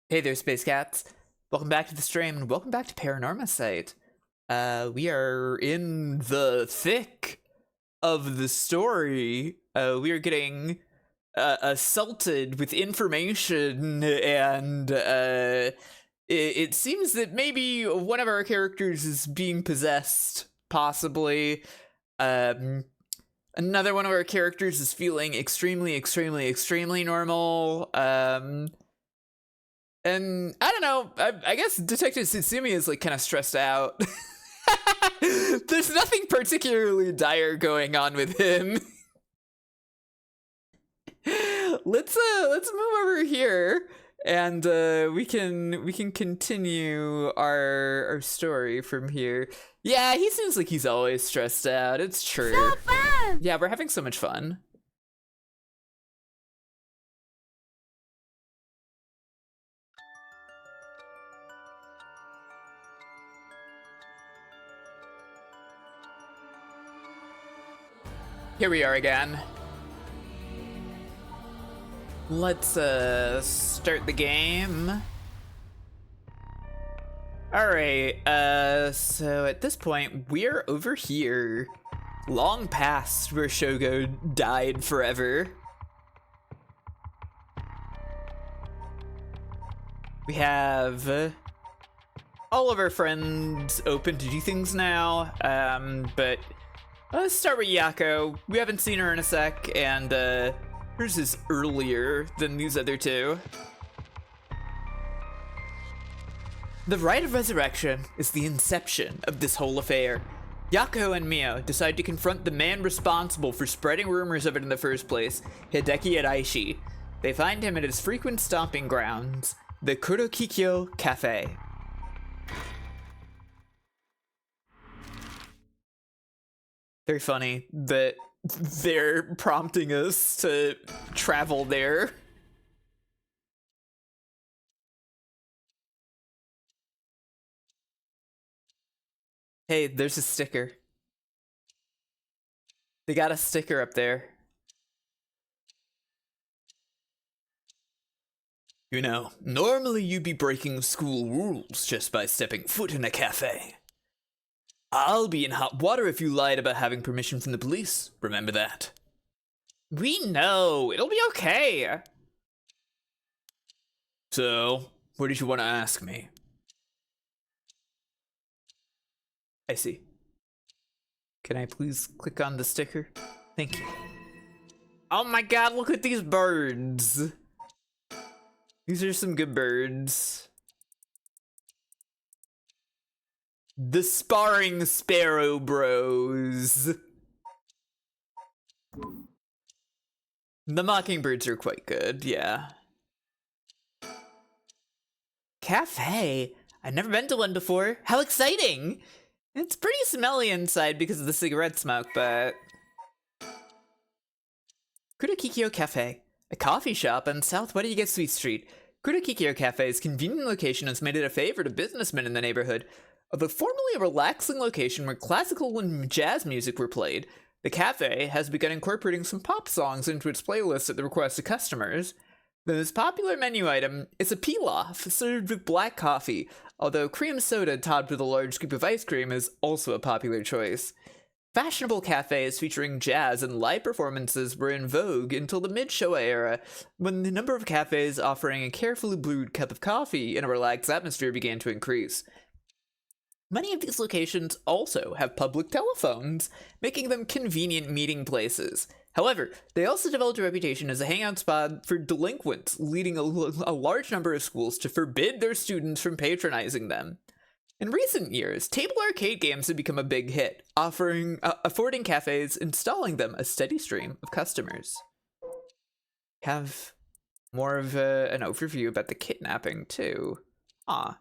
Hey there, Space Cats. Welcome back to the stream, and welcome back to Paranormasight. We are in the thick of the story. We are getting assaulted with information, and it seems that maybe one of our characters is being possessed, possibly. Another one of our characters is feeling extremely normal. And I don't know, I guess Detective Tsutsumi is like kind of stressed out. There's nothing particularly dire going on with him. Let's move over here and we can continue our story from here. Yeah, he seems like he's always stressed out. It's true. So fun! Yeah, we're having so much fun. Here we are again. Let's start the game. Alright, so at this point, we're over here. Long past where Shogo died forever. We have all of our friends open to do things now, but let's start with Yako. We haven't seen her in a sec, and hers is earlier than these other two. The rite of resurrection is the inception of this whole affair. Yako and Mio decide to confront the man responsible for spreading rumors of it in the first place, Hideki Araishi. They find him at his frequent stomping grounds, the Kurokikyo Cafe. Very funny that they're prompting us to travel there. Hey, there's a sticker. They got a sticker up there. You know, normally you'd be breaking school rules just by stepping foot in a cafe. I'll be in hot water if you lied about having permission from the police. Remember that. We know. It'll be okay. So, what did you want to ask me? I see. Can I please click on the sticker? Thank you. Oh my god, look at these birds. These are some good birds. The Sparring Sparrow Bros. The mockingbirds are quite good, yeah. Cafe? I've never been to one before. How exciting! It's pretty smelly inside because of the cigarette smoke, but... Kurokikyo Cafe, a coffee shop on South Wadayagetsu Street. Kurokikyo Cafe's convenient location has made it a favorite of businessmen in the neighborhood. Although formerly a relaxing location where classical and jazz music were played, the cafe has begun incorporating some pop songs into its playlist at the request of customers. The most popular menu item is a pilaf served with black coffee, although cream soda topped with a large scoop of ice cream is also a popular choice. Fashionable cafes featuring jazz and live performances were in vogue until the mid-Showa era, when the number of cafes offering a carefully brewed cup of coffee in a relaxed atmosphere began to increase. Many of these locations also have public telephones, making them convenient meeting places. However, they also developed a reputation as a hangout spot for delinquents, leading a large number of schools to forbid their students from patronizing them. In recent years, table arcade games have become a big hit, affording cafes installing them a steady stream of customers. Have more of an overview about the kidnapping, too. Ah.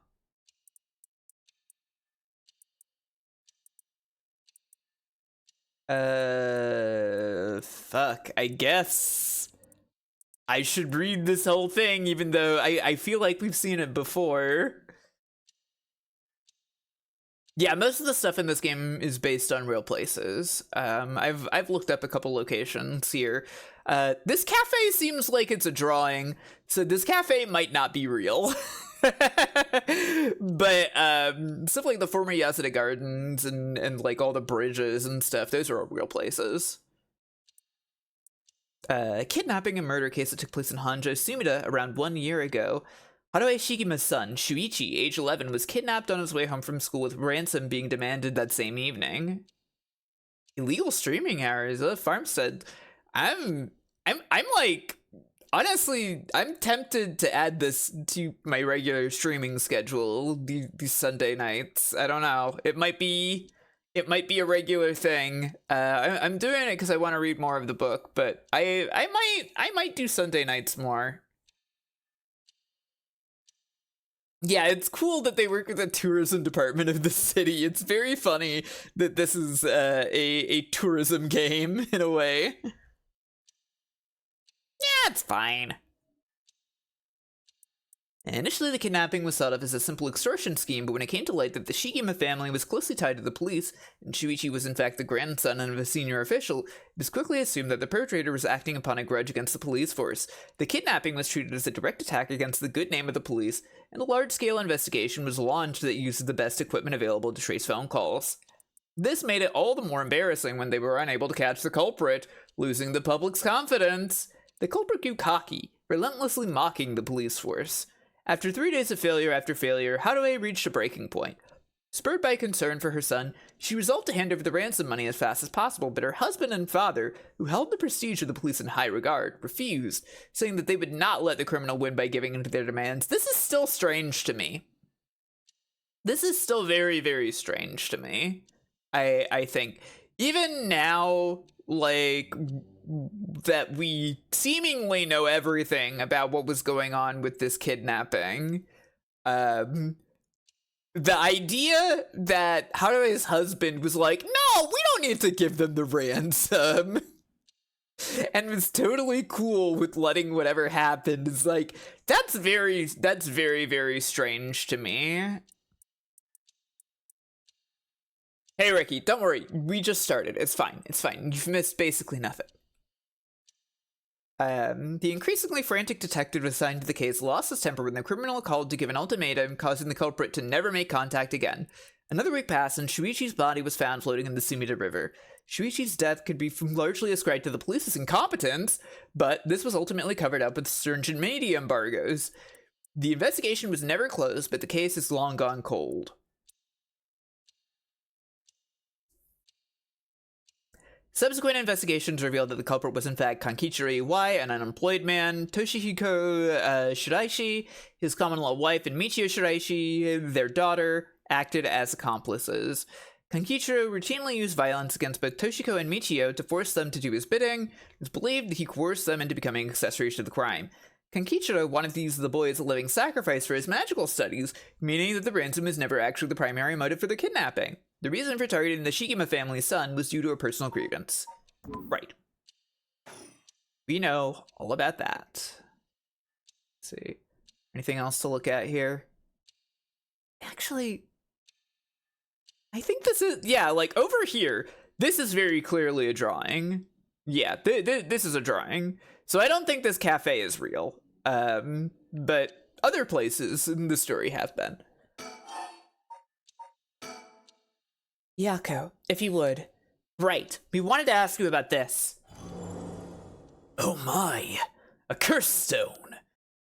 Fuck, I guess I should read this whole thing, even though I feel like we've seen it before. Yeah, most of the stuff in this game is based on real places. I've looked up a couple locations here. This cafe seems like it's a drawing, so this cafe might not be real. But stuff like the former Yasuda Gardens and like all the bridges and stuff, those are all real places. A kidnapping and murder case that took place in Honjo, Sumida around 1 year ago. Haruo Shigima's son, Shuichi, age 11, was kidnapped on his way home from school with ransom being demanded that same evening. Illegal streaming hours, Farmstead. I'm like, honestly, I'm tempted to add this to my regular streaming schedule these Sunday nights. I don't know. It might be a regular thing. I'm doing it because I want to read more of the book, but I might do Sunday nights more. Yeah, it's cool that they work with the tourism department of the city. It's very funny that this is a tourism game in a way. Yeah, it's fine. Initially, the kidnapping was thought of as a simple extortion scheme, but when it came to light that the Shigema family was closely tied to the police, and Shuichi was in fact the grandson of a senior official, it was quickly assumed that the perpetrator was acting upon a grudge against the police force. The kidnapping was treated as a direct attack against the good name of the police, and a large-scale investigation was launched that used the best equipment available to trace phone calls. This made it all the more embarrassing when they were unable to catch the culprit, losing the public's confidence. The culprit grew cocky, relentlessly mocking the police force. After 3 days of failure after failure, Haruo reached a breaking point. Spurred by concern for her son, she resolved to hand over the ransom money as fast as possible, but her husband and father, who held the prestige of the police in high regard, refused, saying that they would not let the criminal win by giving in to their demands. This is still strange to me. This is still very, very strange to me, I think. Even now, like, that we seemingly know everything about what was going on with this kidnapping. The idea that Harue's husband was like, no, we don't need to give them the ransom, and was totally cool with letting whatever happened is like, that's very, very strange to me. Hey, Ricky, don't worry. We just started. It's fine. It's fine. You've missed basically nothing. The increasingly frantic detective assigned to the case lost his temper when the criminal called to give an ultimatum, causing the culprit to never make contact again. Another week passed, and Shuichi's body was found floating in the Sumida River. Shuichi's death could be largely ascribed to the police's incompetence, but this was ultimately covered up with stringent media embargoes. The investigation was never closed, but the case is long gone cold. Subsequent investigations revealed that the culprit was in fact Kankichiro Iwai, an unemployed man, Toshihiko Shiraishi, his common-law wife, and Michio Shiraishi, their daughter, acted as accomplices. Kankichiro routinely used violence against both Toshiko and Michio to force them to do his bidding. It's believed that he coerced them into becoming accessories to the crime. Kankichiro wanted to use the boy as a living sacrifice for his magical studies, meaning that the ransom was never actually the primary motive for the kidnapping. The reason for targeting the Shigema family's son was due to a personal grievance. Right. We know all about that. Let's see. Anything else to look at here? Actually, I think this is, yeah, like over here, this is very clearly a drawing. Yeah, this is a drawing. So I don't think this cafe is real. But other places in the story have been. Yako, if you would. Right, we wanted to ask you about this. Oh my, a curse stone.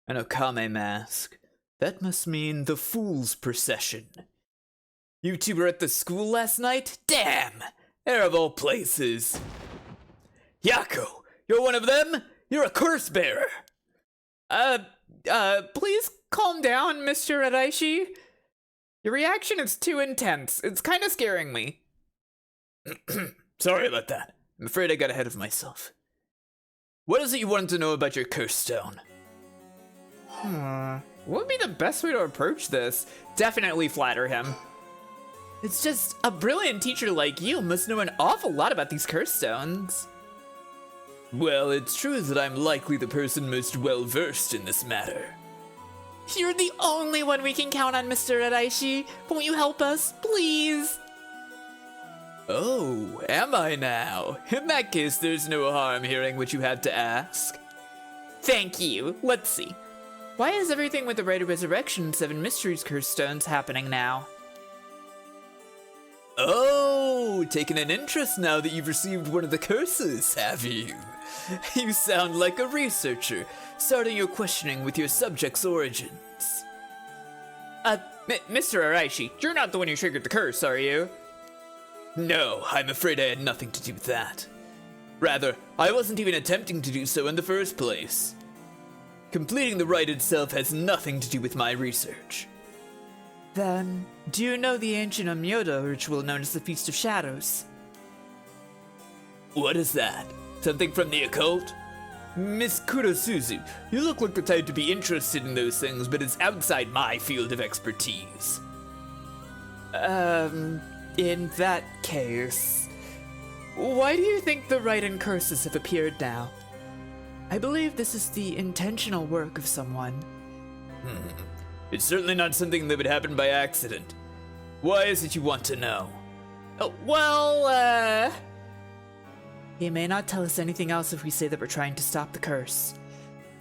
An Okame mask. That must mean the Fool's Procession. You two were at the school last night? Damn! They're of all places. Yako, you're one of them? You're a curse bearer. Please calm down, Mr. Araishi. Your reaction is too intense. It's kind of scaring me. Sorry about that. I'm afraid I got ahead of myself. What is it you wanted to know about your curse stone? What would be the best way to approach this? Definitely flatter him. It's just, a brilliant teacher like you must know an awful lot about these curse stones. Well, it's true that I'm likely the person most well-versed in this matter. You're the only one we can count on, Mr. Araishi. Won't you help us, please? Oh, am I now? In that case, there's no harm hearing what you have to ask. Thank you. Let's see. Why is everything with the Rite of Resurrection and Seven Mysteries curse stones happening now? Oh, taking an interest now that you've received one of the curses, have you? You sound like a researcher, starting your questioning with your subject's origins. Mr. Araishi, you're not the one who triggered the curse, are you? No, I'm afraid I had nothing to do with that. Rather, I wasn't even attempting to do so in the first place. Completing the rite itself has nothing to do with my research. Then, do you know the ancient Onmyodo ritual known as the Feast of Shadows? What is that? Something from the occult? Miss Kurosuzu, you look like the type to be interested in those things, but it's outside my field of expertise. In that case, why do you think the rite and curses have appeared now? I believe this is the intentional work of someone. It's certainly not something that would happen by accident. Why is it you want to know? He may not tell us anything else if we say that we're trying to stop the curse.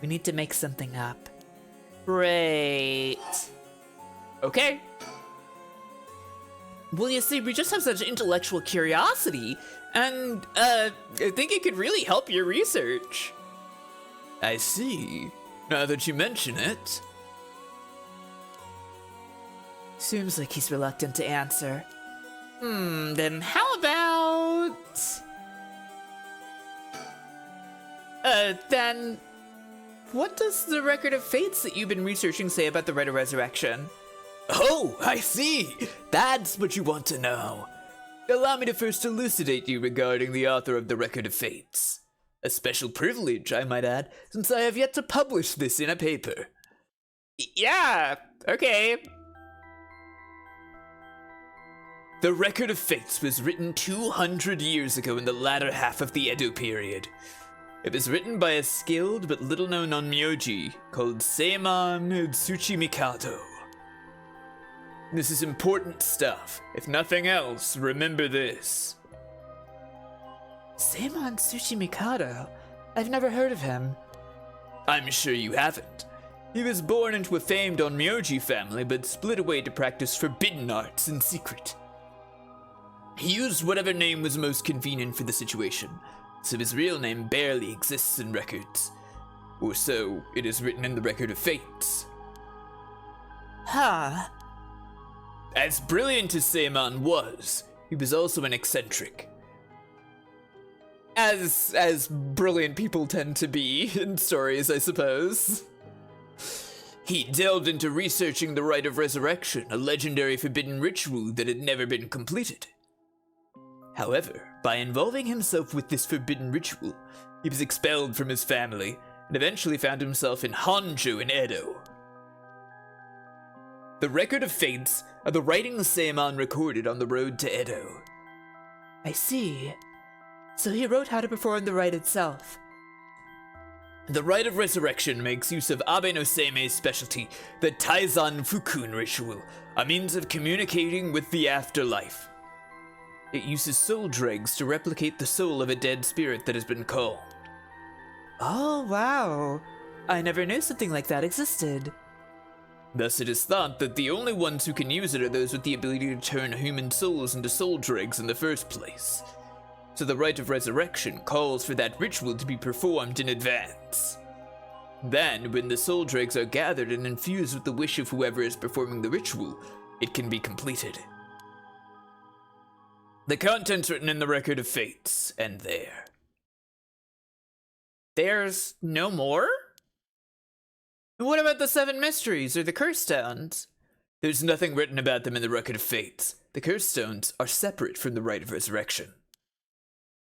We need to make something up. Great. Okay. Well, you see, we just have such intellectual curiosity, and, I think it could really help your research. I see. Now that you mention it. Seems like he's reluctant to answer. Then how about... then... What does the record of fates that you've been researching say about the Rite of Resurrection? Oh, I see! That's what you want to know. Allow me to first elucidate you regarding the author of the Record of Fates. A special privilege, I might add, since I have yet to publish this in a paper. Yeah, okay. The Record of Fates was written 200 years ago in the latter half of the Edo period. It was written by a skilled but little-known onmyoji called Seimon Tsuchimikado. This is important stuff. If nothing else, remember this. Seimon Tsuchimikado? I've never heard of him. I'm sure you haven't. He was born into a famed onmyoji family, but split away to practice forbidden arts in secret. He used whatever name was most convenient for the situation, so his real name barely exists in records. Or so it is written in the Record of Fates. Huh. As brilliant as Seimon was, he was also an eccentric. As brilliant people tend to be in stories, I suppose. He delved into researching the Rite of Resurrection, a legendary forbidden ritual that had never been completed. However, by involving himself with this forbidden ritual, he was expelled from his family and eventually found himself in Honjo in Edo. The Record of Fates are the writings Seimon recorded on the road to Edo. I see. So he wrote how to perform the rite itself. The Rite of Resurrection makes use of Abe no Seimei's specialty, the Taizan Fukun ritual, a means of communicating with the afterlife. It uses soul dregs to replicate the soul of a dead spirit that has been called. Oh, wow. I never knew something like that existed. Thus it is thought that the only ones who can use it are those with the ability to turn human souls into soul dregs in the first place. So the Rite of Resurrection calls for that ritual to be performed in advance. Then, when the soul dregs are gathered and infused with the wish of whoever is performing the ritual, it can be completed. The contents written in the Record of Fates end there. There's no more? What about the Seven Mysteries or the Curse Stones? There's nothing written about them in the Record of Fates. The Curse Stones are separate from the Rite of Resurrection.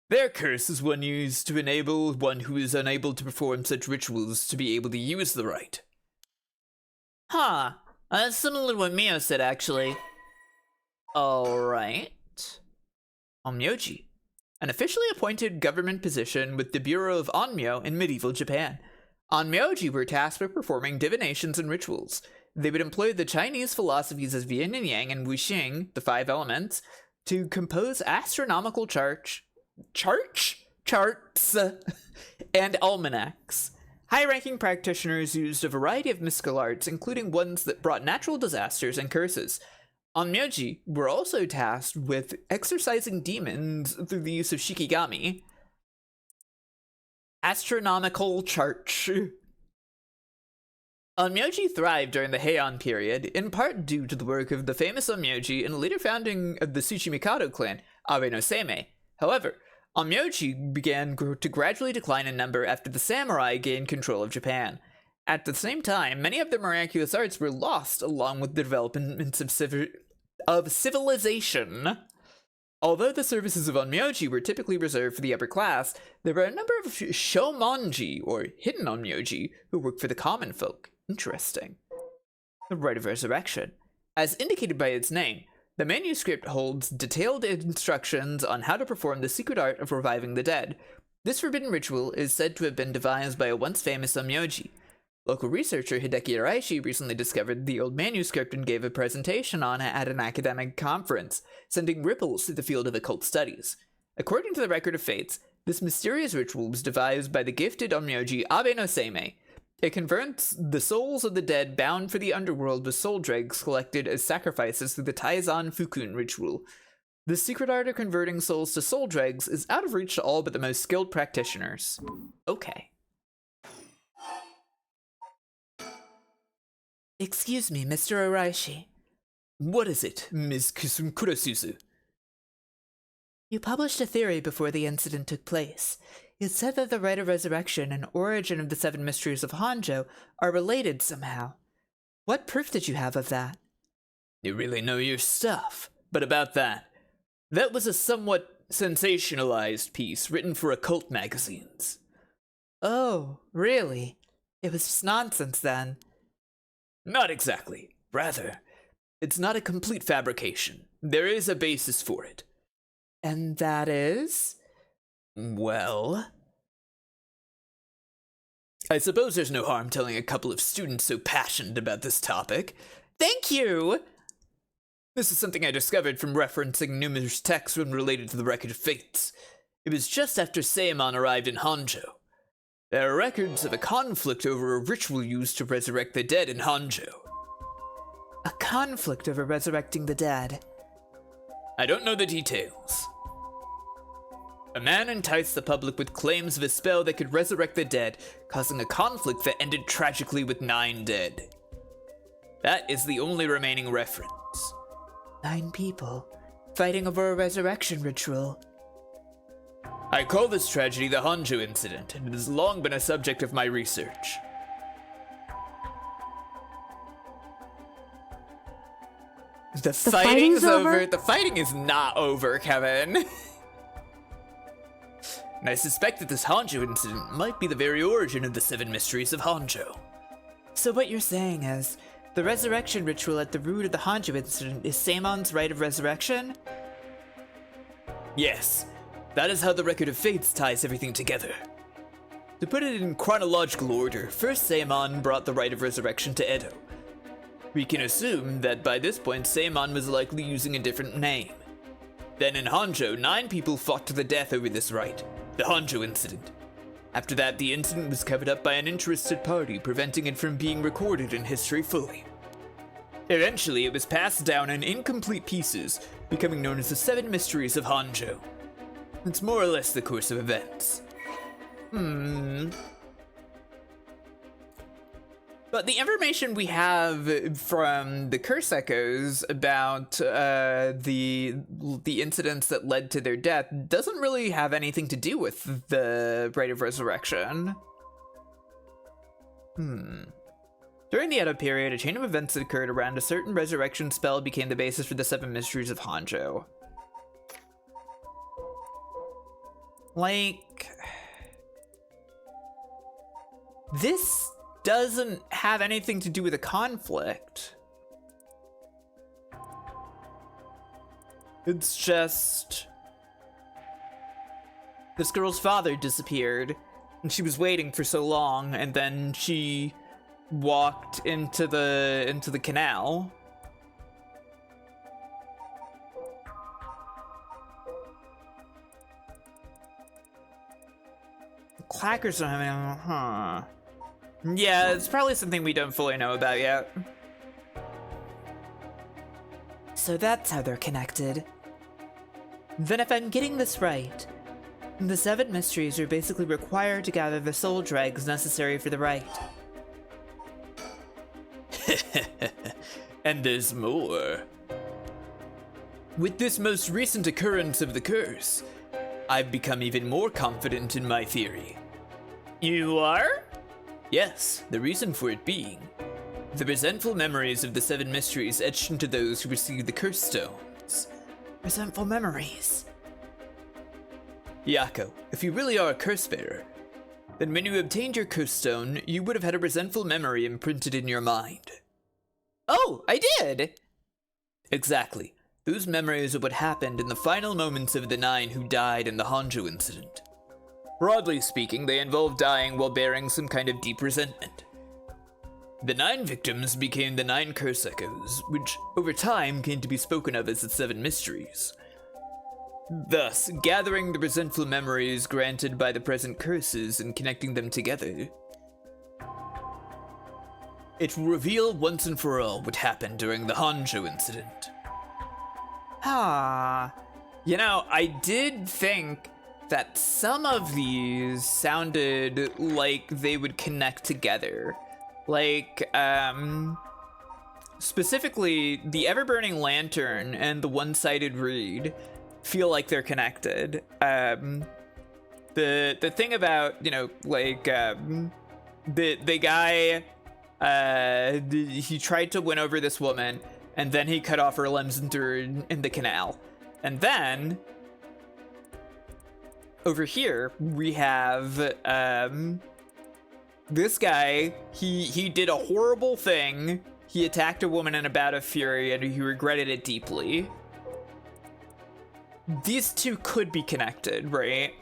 Their curse is one used to enable one who is unable to perform such rituals to be able to use the rite. Huh. That's similar to what Mio said, actually. Alright. Onmyoji. An officially appointed government position with the Bureau of Onmyo in medieval Japan. Onmyoji were tasked with performing divinations and rituals. They would employ the Chinese philosophies of yin and yang and wuxing, the 5 elements, to compose astronomical charts and almanacs. High-ranking practitioners used a variety of mystical arts, including ones that brought natural disasters and curses. Onmyoji were also tasked with exorcising demons through the use of shikigami. Astronomical chart. Onmyoji thrived during the Heian period, in part due to the work of the famous Onmyoji and later founding of the Tsuchimikado clan, Abe no Seimei. However, Onmyoji began to gradually decline in number after the samurai gained control of Japan. At the same time, many of their miraculous arts were lost along with the development of civilization. Although the services of Onmyoji were typically reserved for the upper class, there were a number of shomonji, or hidden Onmyoji, who worked for the common folk. Interesting. The Rite of Resurrection. As indicated by its name, the manuscript holds detailed instructions on how to perform the secret art of reviving the dead. This forbidden ritual is said to have been devised by a once famous Onmyoji. Local researcher Hideki Araishi recently discovered the old manuscript and gave a presentation on it at an academic conference, sending ripples through the field of occult studies. According to the Record of Fates, this mysterious ritual was devised by the gifted Onmyoji Abe no Seimei. It converts the souls of the dead bound for the underworld with soul dregs collected as sacrifices through the Taizan Fukun ritual. The secret art of converting souls to soul dregs is out of reach to all but the most skilled practitioners. Okay. Excuse me, Mr. Araishi. What is it, Ms. Kurasuzu? You published a theory before the incident took place. It said that the Rite of Resurrection and origin of the Seven Mysteries of Honjo are related somehow. What proof did you have of that? You really know your stuff. But about that was a somewhat sensationalized piece written for occult magazines. Oh, really? It was just nonsense then. Not exactly. Rather, it's not a complete fabrication. There is a basis for it. And that is? Well, I suppose there's no harm telling a couple of students so passionate about this topic. Thank you! This is something I discovered from referencing numerous texts when related to the Record of Fates. It was just after Seimon arrived in Honjo. There are records of a conflict over a ritual used to resurrect the dead in Honjo. A conflict over resurrecting the dead? I don't know the details. A man enticed the public with claims of a spell that could resurrect the dead, causing a conflict that ended tragically with 9 dead. That is the only remaining reference. 9 people, fighting over a resurrection ritual. I call this tragedy the Honjo incident, and it has long been a subject of my research. The fighting's over? The fighting is not over, Kevin. And I suspect that this Honjo incident might be the very origin of the Seven Mysteries of Honjo. So what you're saying is, the resurrection ritual at the root of the Honjo incident is Seimon's Rite of Resurrection? Yes, that is how the Record of Fates ties everything together. To put it in chronological order, first Seimon brought the Rite of Resurrection to Edo. We can assume that by this point Seimon was likely using a different name. Then in Honjo, 9 people fought to the death over this rite. The Honjo incident. After that, the incident was covered up by an interested party, preventing it from being recorded in history fully. Eventually, it was passed down in incomplete pieces, becoming known as the Seven Mysteries of Honjo. It's more or less the course of events. But the information we have from the Curse Echoes about the incidents that led to their death doesn't really have anything to do with the Rite of Resurrection. During the Edo period, a chain of events that occurred around a certain resurrection spell became the basis for the Seven Mysteries of Honjo. Like, this doesn't have anything to do with a conflict. It's just this girl's father disappeared, and she was waiting for so long, and then she walked into the canal. clackers don't have any, huh. Yeah, it's probably something we don't fully know about yet. So that's how they're connected. Then if I'm getting this right, the 7 mysteries are basically required to gather the soul dregs necessary for the rite. And there's more. With this most recent occurrence of the curse, I've become even more confident in my theory. You are? Yes, the reason for it being the resentful memories of the 7 mysteries etched into those who received the curse stones. Resentful memories? Yako, if you really are a curse bearer, then when you obtained your curse stone, you would have had a resentful memory imprinted in your mind. Oh, I did! Exactly. Those memories of what happened in the final moments of the 9 who died in the Honjo incident. Broadly speaking, they involved dying while bearing some kind of deep resentment. The 9 victims became the 9 curse echoes, which over time came to be spoken of as the 7 mysteries. Thus, gathering the resentful memories granted by the present curses and connecting them together, it will reveal once and for all what happened during the Honjo incident. You know, I did think that some of these sounded like they would connect together. Like, specifically, the Ever-Burning Lantern and the One-Sided Reed feel like they're connected. The thing about, you know, like, the guy, he tried to win over this woman, and then he cut off her limbs and threw her in the canal. And then, over here, we have, this guy, he did a horrible thing. He attacked a woman in a bout of fury, and he regretted it deeply. These two could be connected, right?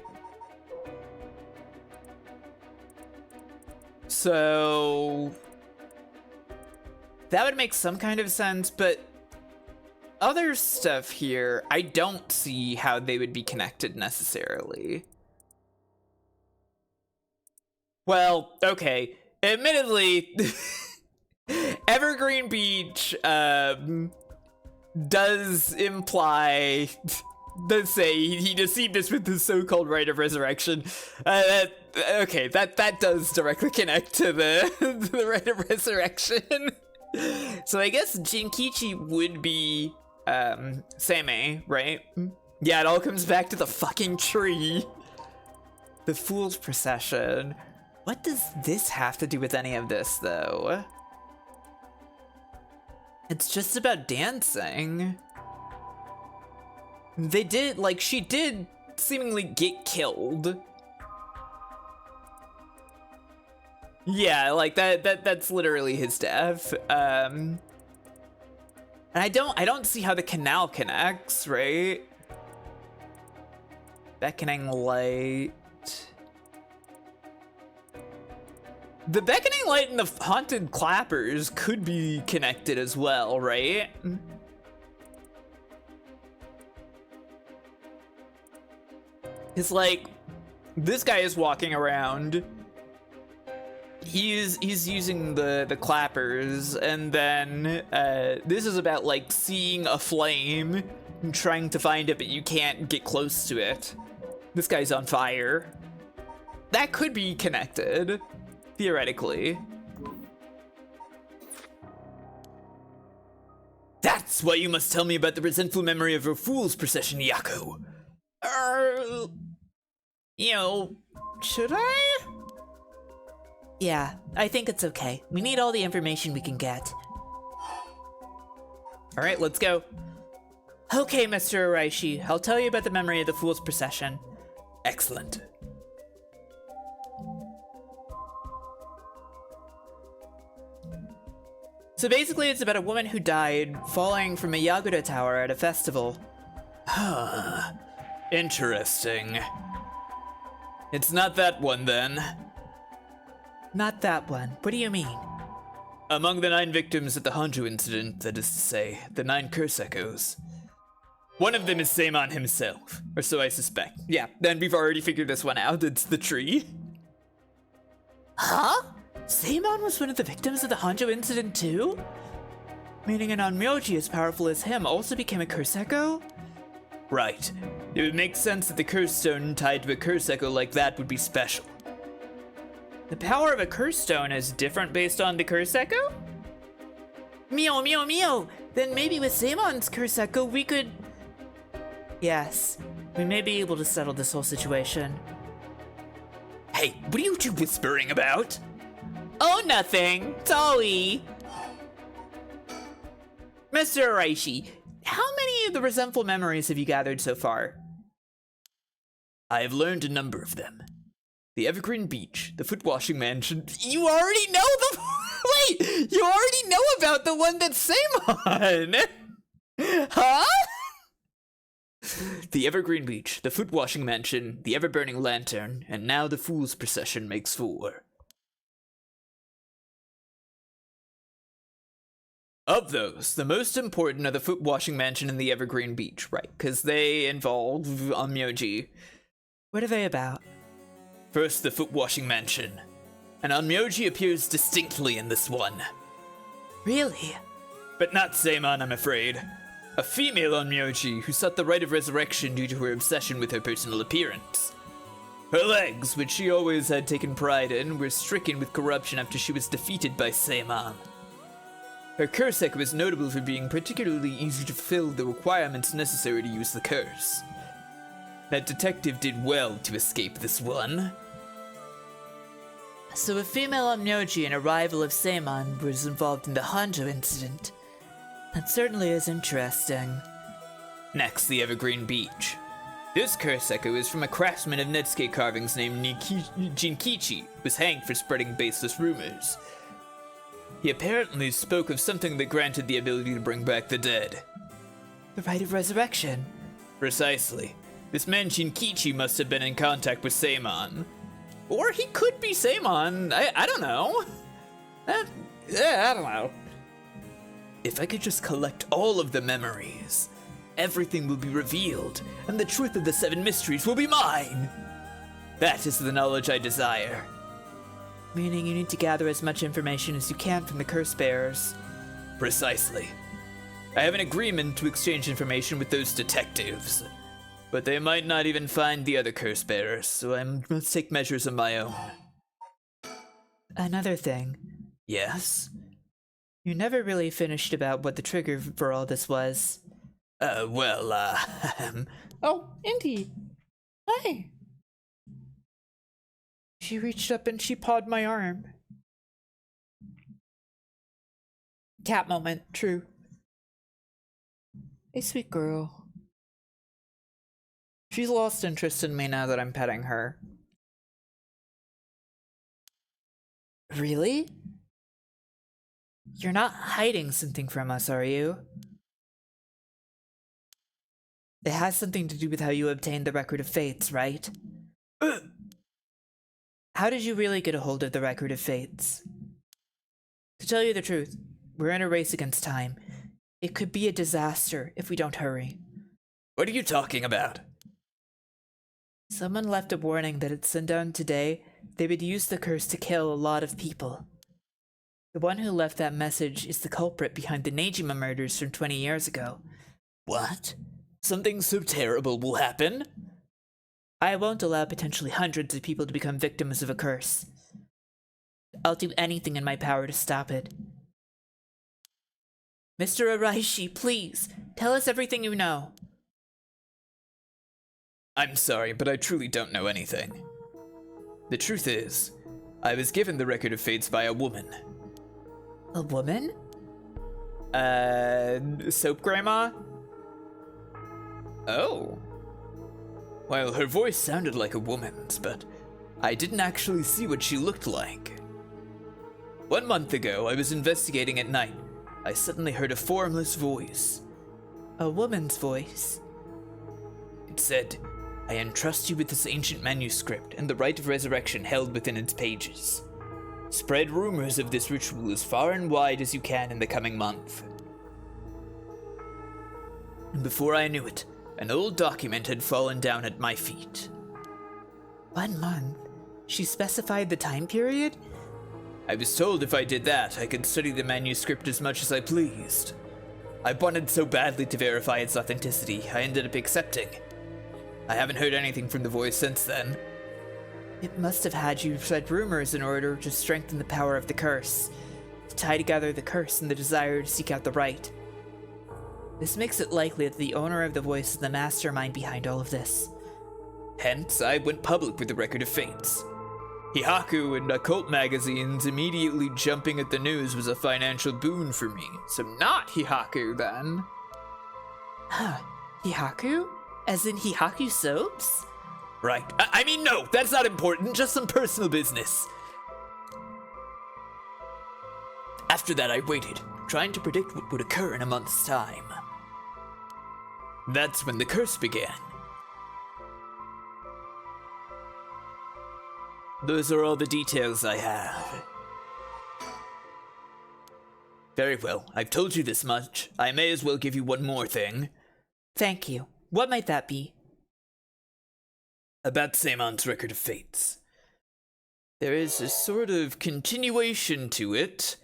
So that would make some kind of sense, but other stuff here, I don't see how they would be connected necessarily. Well, okay. Admittedly, Evergreen Beach does imply, does say he deceived us with the so-called rite of resurrection. Okay, that does directly connect to the rite of resurrection. So I guess Jinkichi would be Seimei, right? Yeah, it all comes back to the fucking tree. The Fool's Procession. What does this have to do with any of this, though? It's just about dancing. They did, like, she did seemingly get killed. Yeah, like, that's literally his death. And I don't see how the canal connects, right? Beckoning light. The beckoning light and the haunted clappers could be connected as well, right? It's like, this guy is walking around. He's using the clappers, and then this is about like seeing a flame and trying to find it, but you can't get close to it. This guy's on fire. That could be connected, theoretically. That's what you must tell me about the resentful memory of your fool's procession, Yako. You know, should I? Yeah, I think it's okay. We need all the information we can get. All right, let's go. Okay, Mr. Araishi, I'll tell you about the memory of the Fool's Procession. Excellent. So basically, it's about a woman who died falling from a Yaguda tower at a festival. Huh. Interesting. It's not that one, then. Not that one. What do you mean? Among the 9 victims at the Honjo incident, that is to say, the 9 curse echoes, one of them is Seimon himself, or so I suspect. Yeah, then we've already figured this one out. It's the tree. Huh? Seimon was one of the victims of the Honjo incident too? Meaning an Onmyoji as powerful as him also became a curse echo? Right. It would make sense that the curse stone tied to a curse echo like that would be special. The power of a curse stone is different based on the curse echo? Mio! Then maybe with Seimon's curse echo we could... Yes, we may be able to settle this whole situation. Hey, what are you two whispering about? Oh, nothing. Tolly. Mr. Araishi, how many of the resentful memories have you gathered so far? I have learned a number of them. The Evergreen Beach, the Foot Washing Mansion. You already know the... Wait, you already know about the one that's Seimon! Huh? The Evergreen Beach, the Foot Washing Mansion, the Ever-Burning Lantern, and now the Fool's Procession makes 4. Of those, the most important are the Foot Washing Mansion and the Evergreen Beach, right? Because they involve Onmyoji. What are they about? First, the Foot Washing Mansion. An Onmyoji appears distinctly in this one. Really? But not Seimon, I'm afraid. A female Onmyoji who sought the right of resurrection due to her obsession with her personal appearance. Her legs, which she always had taken pride in, were stricken with corruption after she was defeated by Seimon. Her curse echo is notable for being particularly easy to fulfill the requirements necessary to use the curse. That detective did well to escape this one. So a female Onmyoji and a rival of Seimon was involved in the Honjo incident. That certainly is interesting. Next, the Evergreen Beach. This curse echo is from a craftsman of Netsuke carvings named Jinkichi, who was hanged for spreading baseless rumors. He apparently spoke of something that granted the ability to bring back the dead. The right of resurrection? Precisely. This man Jinkichi must have been in contact with Seimon. Or he could be Seimon. I don't know. I don't know. If I could just collect all of the memories, everything will be revealed, and the truth of the 7 mysteries will be mine. That is the knowledge I desire. Meaning you need to gather as much information as you can from the curse bearers. Precisely. I have an agreement to exchange information with those detectives, but they might not even find the other curse bearers, so I must take measures of my own. Another thing. Yes? You never really finished about what the trigger for all this was. Oh, Indy. Hi. She reached up and she pawed my arm. Cat moment, true. A sweet girl. She's lost interest in me now that I'm petting her. Really? You're not hiding something from us, are you? It has something to do with how you obtained the Record of Fates, right? How did you really get a hold of the Record of Fates? To tell you the truth, we're in a race against time. It could be a disaster if we don't hurry. What are you talking about? Someone left a warning that at sundown today, they would use the curse to kill a lot of people. The one who left that message is the culprit behind the Nejima murders from 20 years ago. What? Something so terrible will happen? I won't allow potentially hundreds of people to become victims of a curse. I'll do anything in my power to stop it. Mr. Araishi, please, tell us everything you know. I'm sorry, but I truly don't know anything. The truth is, I was given the Record of Fates by a woman. A woman? Soap Grandma? Oh. Well, her voice sounded like a woman's, but I didn't actually see what she looked like. 1 month ago, I was investigating at night. I suddenly heard a formless voice. A woman's voice? It said, I entrust you with this ancient manuscript and the right of resurrection held within its pages. Spread rumors of this ritual as far and wide as you can in the coming month. And before I knew it, an old document had fallen down at my feet. 1 month? She specified the time period? I was told if I did that, I could study the manuscript as much as I pleased. I wanted so badly to verify its authenticity, I ended up accepting. I haven't heard anything from the voice since then. It must have had you spread rumors in order to strengthen the power of the curse, to tie together the curse and the desire to seek out the right. This makes it likely that the owner of the voice is the mastermind behind all of this. Hence, I went public with the Record of Fates. Hihaku and occult magazines immediately jumping at the news was a financial boon for me, so not Hihaku then. Huh, Hihaku? As in Hihaku soaps? Right. I mean, no, that's not important, just some personal business. After that, I waited, trying to predict what would occur in a month's time. That's when the curse began. Those are all the details I have. Very well, I've told you this much. I may as well give you one more thing. Thank you. What might that be? About Seimon's Record of Fates. There is a sort of continuation to it.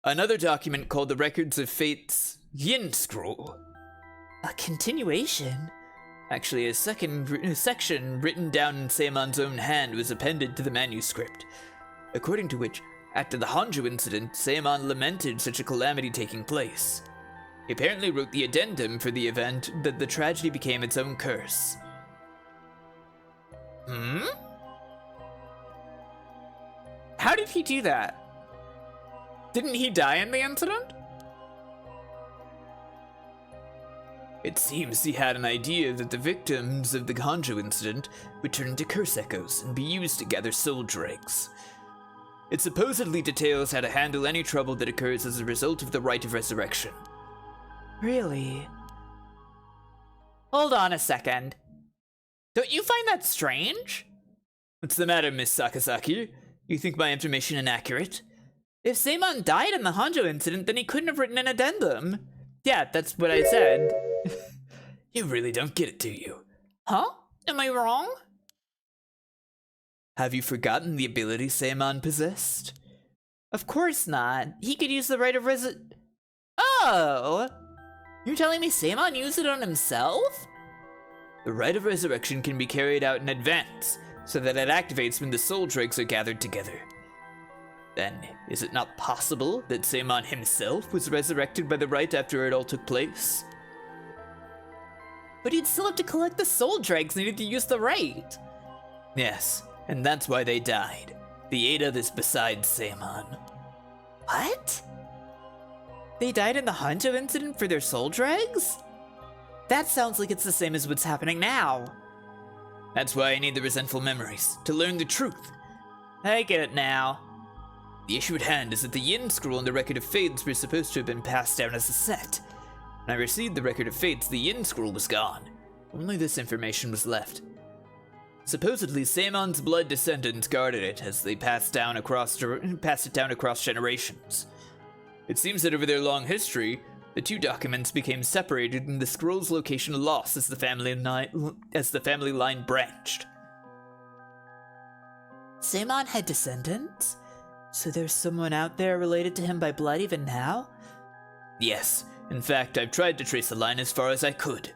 Another document called the Records of Fates Yin Scroll. A continuation? Actually, a second section written down in Seimon's own hand was appended to the manuscript, according to which, after the Honjo incident, Seimon lamented such a calamity taking place. He apparently wrote the addendum for the event that the tragedy became its own curse. How did he do that? Didn't he die in the incident? It seems he had an idea that the victims of the Honjo incident would turn into curse echoes and be used to gather soul dregs. It supposedly details how to handle any trouble that occurs as a result of the rite of resurrection. Really? Hold on a second. Don't you find that strange? What's the matter, Miss Sakazaki? You think my information inaccurate? If Seimon died in the Honjo incident, then he couldn't have written an addendum. Yeah, that's what I said. You really don't get it, do you? Huh? Am I wrong? Have you forgotten the ability Seimon possessed? Of course not. He could use the rite of Oh! You're telling me Seimon used it on himself? The rite of resurrection can be carried out in advance, so that it activates when the soul dregs are gathered together. Then, is it not possible that Seimon himself was resurrected by the rite after it all took place? But he'd still have to collect the soul dregs needed to use the rite. Yes, and that's why they died. The 8 others besides Seimon. What? They died in the Honjo incident for their soul dregs? That sounds like it's the same as what's happening now. That's why I need the resentful memories, to learn the truth. I get it now. The issue at hand is that the Yin Scroll and the Record of Fates were supposed to have been passed down as a set. When I received the Record of Fates, the Yin Scroll was gone. Only this information was left. Supposedly, Seimon's blood descendants guarded it as they passed it down across generations. It seems that over their long history, the two documents became separated and the scroll's location lost as the family line branched. Seimon had descendants? So there's someone out there related to him by blood even now? Yes. In fact, I've tried to trace the line as far as I could.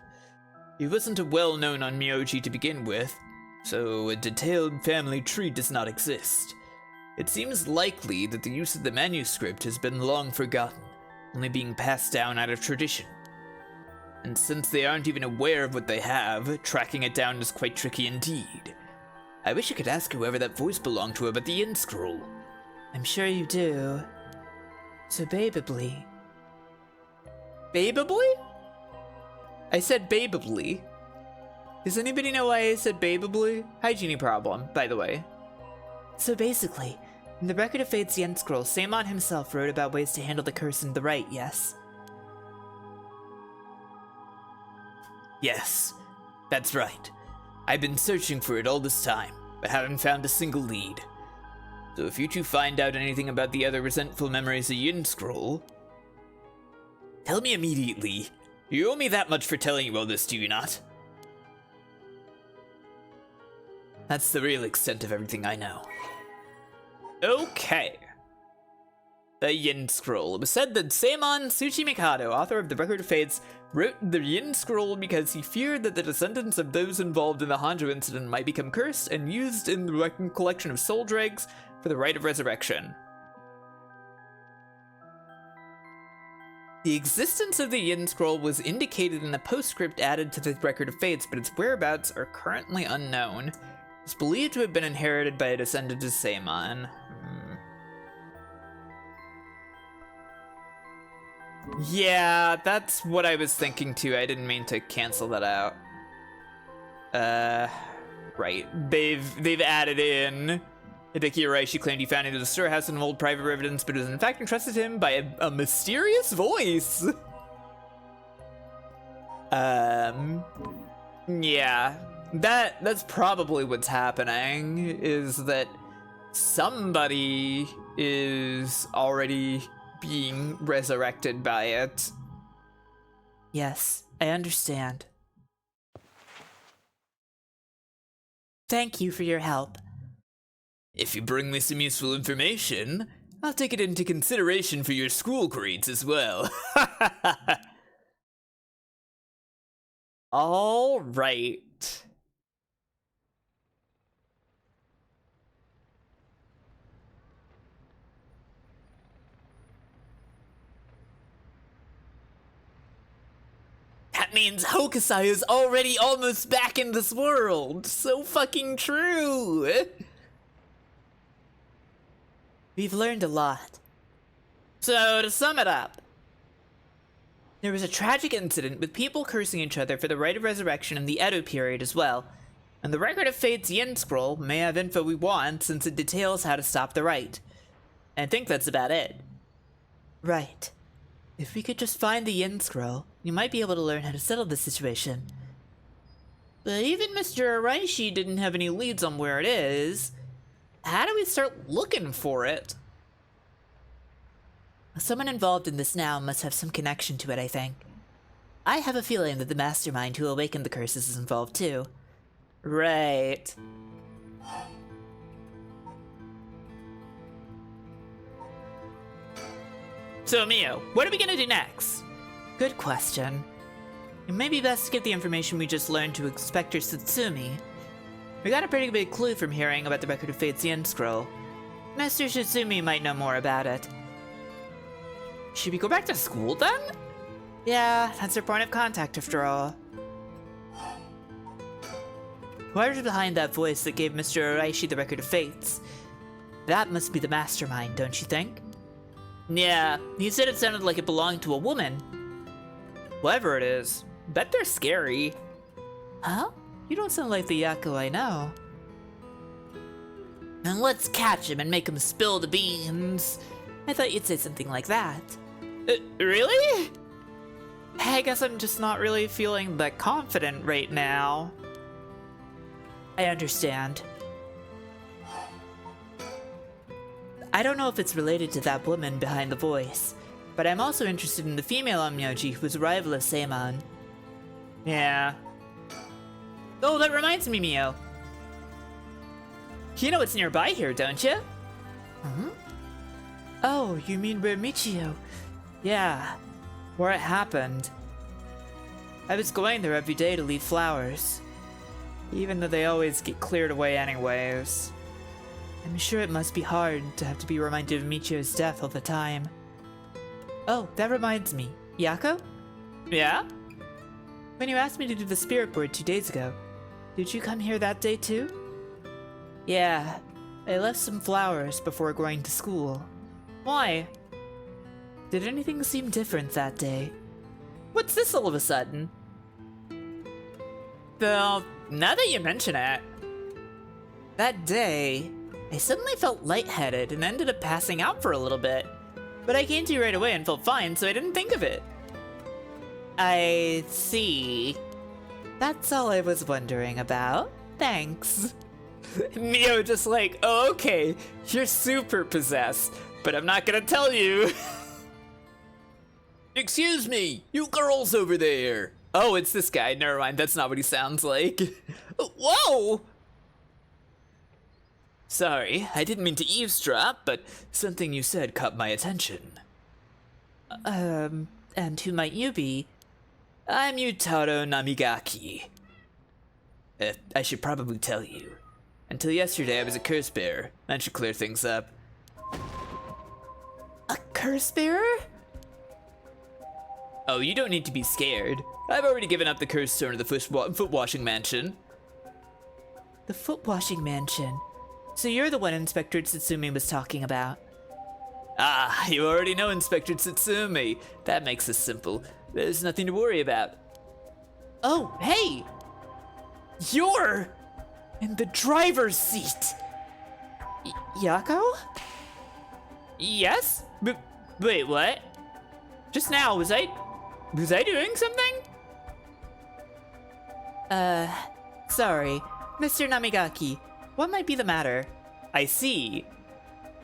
He wasn't a well-known on Myoji to begin with, so a detailed family tree does not exist. It seems likely that the use of the manuscript has been long forgotten, only being passed down out of tradition. And since they aren't even aware of what they have, tracking it down is quite tricky indeed. I wish I could ask whoever that voice belonged to about the Yin Scroll. I'm sure you do. So babably. Babably? I said babably. Does anybody know why I said babably? Hygiene problem, by the way. So basically, in the Record of Fate's Yen Scroll, Seimon himself wrote about ways to handle the curse and the rite, yes? Yes, that's right. I've been searching for it all this time, but haven't found a single lead. So if you two find out anything about the other resentful memories of Yin Scroll, tell me immediately. You owe me that much for telling you all this, do you not? That's the real extent of everything I know. Okay. The Yin Scroll. It was said that Seimon Tsuchimikado, author of the Record of Fates, wrote the Yin Scroll because he feared that the descendants of those involved in the Honjo incident might become cursed and used in the collection of soul dregs for the rite of resurrection. The existence of the Yin Scroll was indicated in a postscript added to the Record of Fates, but its whereabouts are currently unknown. It's believed to have been inherited by a descendant of Seimon. Yeah, that's what I was thinking too. I didn't mean to cancel that out. Right. They've added in Hideki Araishi claimed he found it in a storehouse in an old private residence, but it was in fact entrusted to him by a mysterious voice. Yeah. That's probably what's happening, is that somebody is already being resurrected by it. Yes, I understand. Thank you for your help. If you bring me some useful information, I'll take it into consideration for your school grades as well. All right. That means Hokusai is already almost back in this world. So fucking true. We've learned a lot. So, to sum it up, there was a tragic incident with people cursing each other for the rite of resurrection in the Edo period as well, and the Record of Fate's Yin Scroll may have info we want since it details how to stop the rite. I think that's about it. Right. If we could just find the Yin Scroll, you might be able to learn how to settle the situation. But even Mr. Araishi didn't have any leads on where it is. How do we start looking for it? Someone involved in this now must have some connection to it, I think. I have a feeling that the mastermind who awakened the curses is involved too. Right. So, Mio, what are we gonna do next? Good question. It may be best to get the information we just learned to Inspector Satsumi. We got a pretty big clue from hearing about the Record of Fate's Yin Scroll. Mr. Satsumi might know more about it. Should we go back to school then? Yeah, that's our point of contact after all. Whoever's behind that voice that gave Mr. Araishi the Record of Fates, that must be the mastermind, don't you think? Yeah, he said it sounded like it belonged to a woman. Whoever it is, bet they're scary. Huh? You don't sound like the Yako I know. And let's catch him and make him spill the beans. I thought you'd say something like that. Really? I guess I'm just not really feeling that confident right now. I understand. I don't know if it's related to that woman behind the voice, but I'm also interested in the female Onmyoji who's a rival of Seimon. Yeah. Oh, that reminds me, Mio. You know what's nearby here, don't you? Hmm? Oh, you mean where Michio? Yeah, where it happened. I was going there every day to leave flowers, even though they always get cleared away anyways. I'm sure it must be hard to have to be reminded of Michio's death all the time. Oh, that reminds me. Yako? Yeah? When you asked me to do the spirit board 2 days ago, did you come here that day too? Yeah, I left some flowers before going to school. Why? Did anything seem different that day? What's this all of a sudden? Well, now that you mention it, that day, I suddenly felt lightheaded and ended up passing out for a little bit. But I came to right away and felt fine, so I didn't think of it. I see. That's all I was wondering about. Thanks. Mio just like, oh, okay, you're super possessed, but I'm not gonna tell you. Excuse me, you girls over there. Oh, it's this guy. Never mind, that's not what he sounds like. Whoa! Sorry, I didn't mean to eavesdrop, but something you said caught my attention. And who might you be? I'm Yutaro Namigaki. I should probably tell you. Until yesterday, I was a curse bearer. That should clear things up. A curse bearer? Oh, you don't need to be scared. I've already given up the curse stone to the foot washing mansion. The foot washing mansion? So you're the one Inspector Tsutsumi was talking about? Ah, you already know Inspector Tsutsumi. That makes this simple. There's nothing to worry about. Oh, hey! You're in the driver's seat. Yako? Yes? Wait, what? Just now, was I doing something? Sorry. Mr. Namigaki, what might be the matter? I see.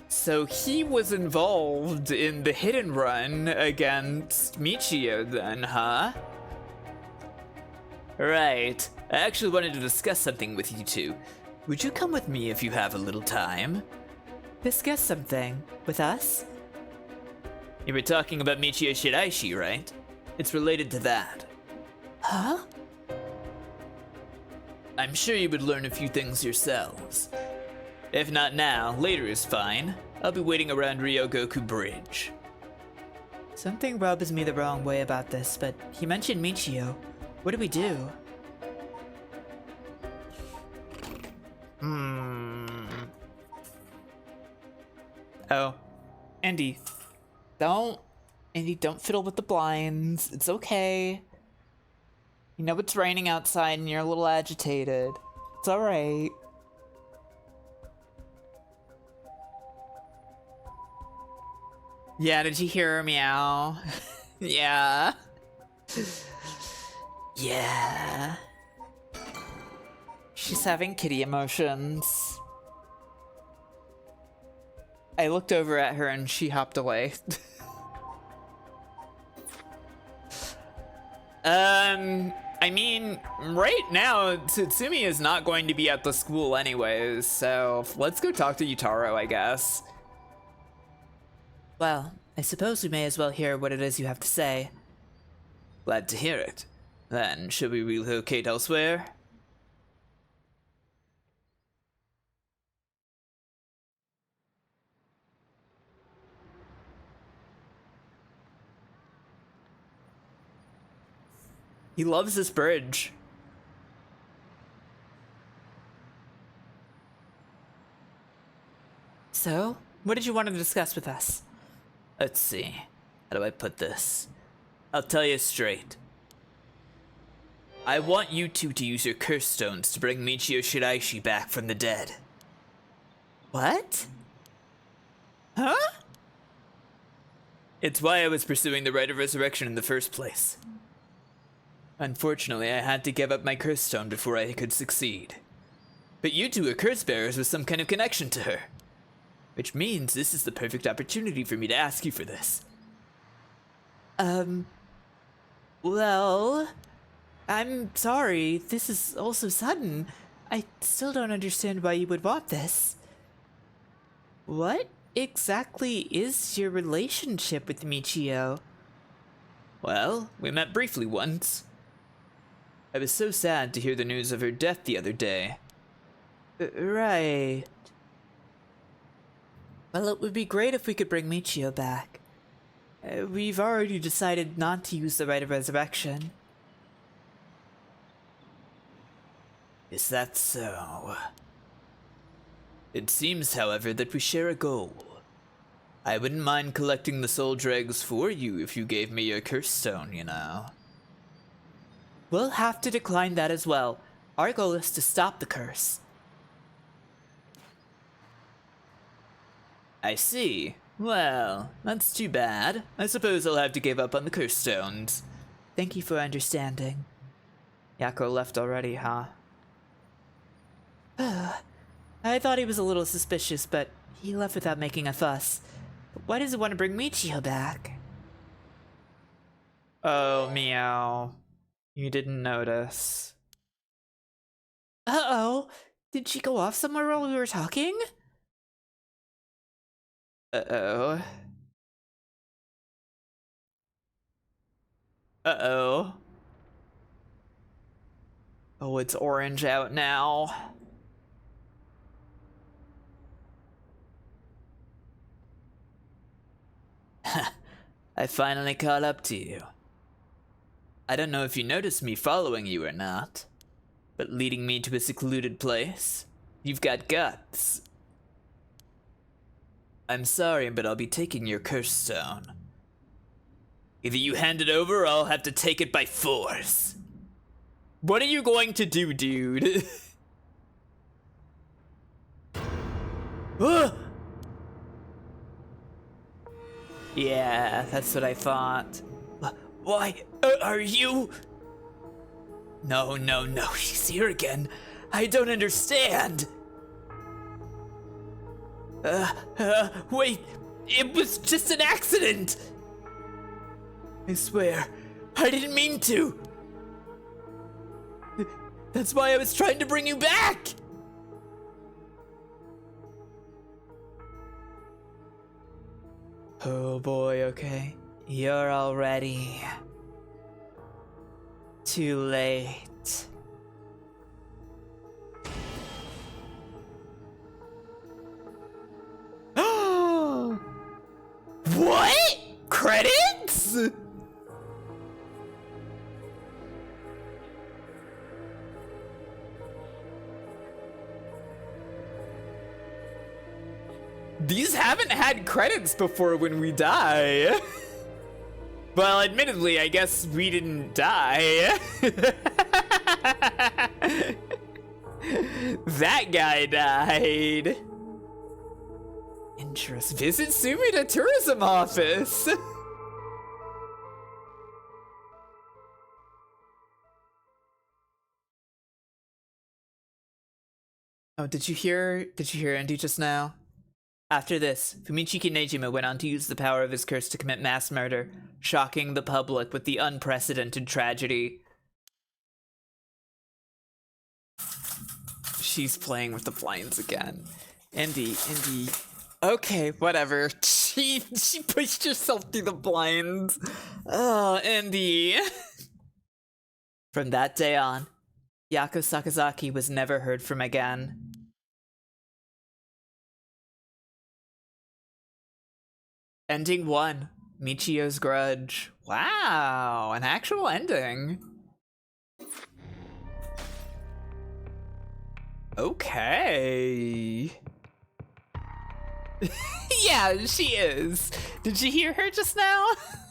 So he was involved in the hit and run against Michio then, huh? Right. I actually wanted to discuss something with you two. Would you come with me if you have a little time? Discuss something? With us? You were talking about Michio Shiraishi, right? It's related to that. Huh? I'm sure you would learn a few things yourselves. If not now, later is fine. I'll be waiting around Ryogoku Bridge. Something rubs me the wrong way about this, but he mentioned Michio. What do we do? Oh. Andy, don't fiddle with the blinds. It's okay. You know it's raining outside and you're a little agitated. It's alright. Yeah, did you hear her meow? Yeah. Yeah. She's having kitty emotions. I looked over at her and she hopped away. I mean, right now, Tsutsumi is not going to be at the school anyways, so let's go talk to Yutaro, I guess. Well, I suppose we may as well hear what it is you have to say. Glad to hear it. Then, should we relocate elsewhere? He loves this bridge. So, what did you want to discuss with us? Let's see. How do I put this? I'll tell you straight. I want you two to use your curse stones to bring Michio Shiraishi back from the dead. What? Huh? It's why I was pursuing the rite of resurrection in the first place. Unfortunately, I had to give up my curse stone before I could succeed. But you two are curse bearers with some kind of connection to her. Which means this is the perfect opportunity for me to ask you for this. Well, I'm sorry, this is all so sudden. I still don't understand why you would want this. What exactly is your relationship with Michio? Well, we met briefly once. I was so sad to hear the news of her death the other day. Right. Well, it would be great if we could bring Michio back. We've already decided not to use the rite of resurrection. Is that so? It seems, however, that we share a goal. I wouldn't mind collecting the soul dregs for you if you gave me your curse stone, you know. We'll have to decline that as well. Our goal is to stop the curse. I see. Well, that's too bad. I suppose I'll have to give up on the curse stones. Thank you for understanding. Yako left already, huh? I thought he was a little suspicious, but he left without making a fuss. But why does he want to bring Michio back? Oh, meow. You didn't notice. Uh-oh. Did she go off somewhere while we were talking? Uh-oh. Uh-oh. Oh, it's orange out now. I finally caught up to you. I don't know if you noticed me following you or not, but leading me to a secluded place, you've got guts. I'm sorry, but I'll be taking your curse stone. Either you hand it over or I'll have to take it by force. What are you going to do, dude? Yeah, that's what I thought. Why are you? No, he's here again. I don't understand. Wait, it was just an accident. I swear, I didn't mean to. That's why I was trying to bring you back. Oh boy, okay. You're already too late. What? Credits? These haven't had credits before when we die. Well, admittedly, I guess we didn't die. That guy died. Interest. Visit Sumida Tourism Office. Oh, did you hear Andy just now? After this, Fumichiki Nejima went on to use the power of his curse to commit mass murder, shocking the public with the unprecedented tragedy. She's playing with the blinds again. Andy. Okay, whatever. She pushed herself through the blinds. Oh, Andy. From that day on, Yako Sakazaki was never heard from again. Ending 1, Michio's Grudge. Wow, an actual ending. Okay. Yeah, she is. Did you hear her just now?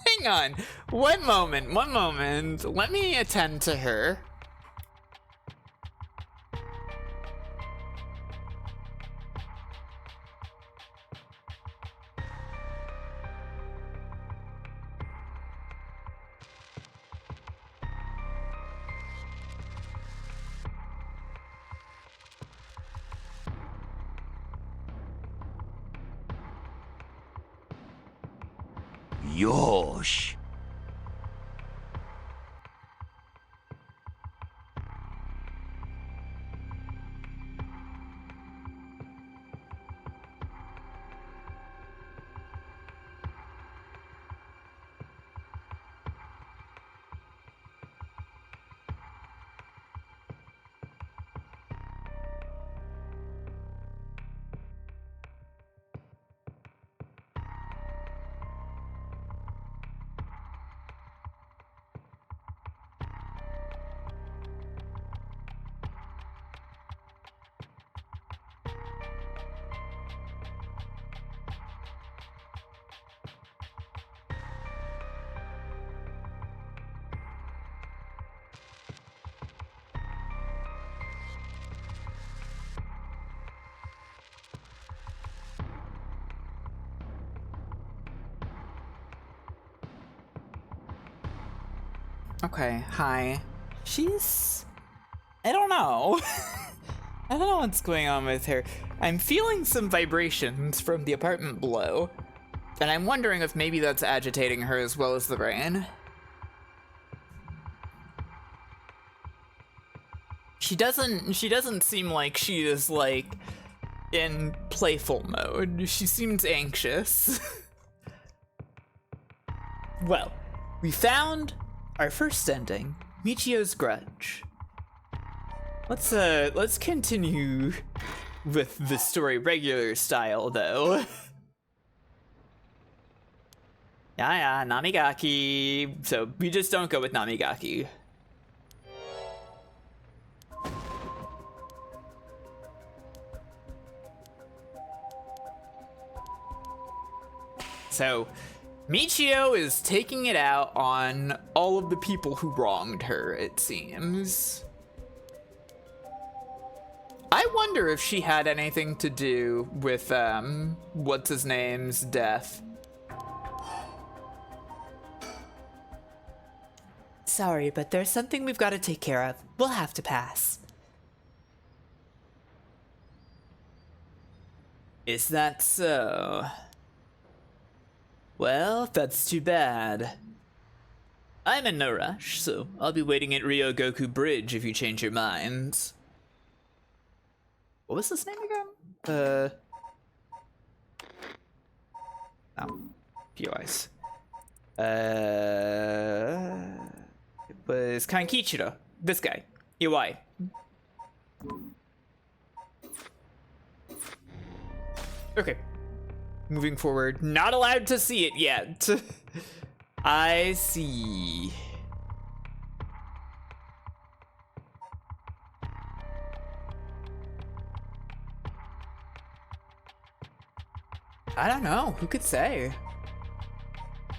Hang on. One moment. Let me attend to her. Yosh. Okay, hi. I don't know. I don't know what's going on with her. I'm feeling some vibrations from the apartment below, and I'm wondering if maybe that's agitating her as well as the rain. She doesn't seem like she is, like, in playful mode. She seems anxious. Well, we found our first ending, Michio's Grudge. Let's continue with the story regular style, though. Yeah, Namigaki. So we just don't go with Namigaki. So, Michio is taking it out on all of the people who wronged her, it seems. I wonder if she had anything to do with, what's-his-name's death. Sorry, but there's something we've got to take care of. We'll have to pass. Is that so? Well, that's too bad. I'm in no rush, so I'll be waiting at Ryogoku Bridge if you change your minds. What was his name again? Oh, POIs. It was Kankichiro. This guy. Iwai. Okay. Moving forward. Not allowed to see it yet. I see. I don't know. Who could say?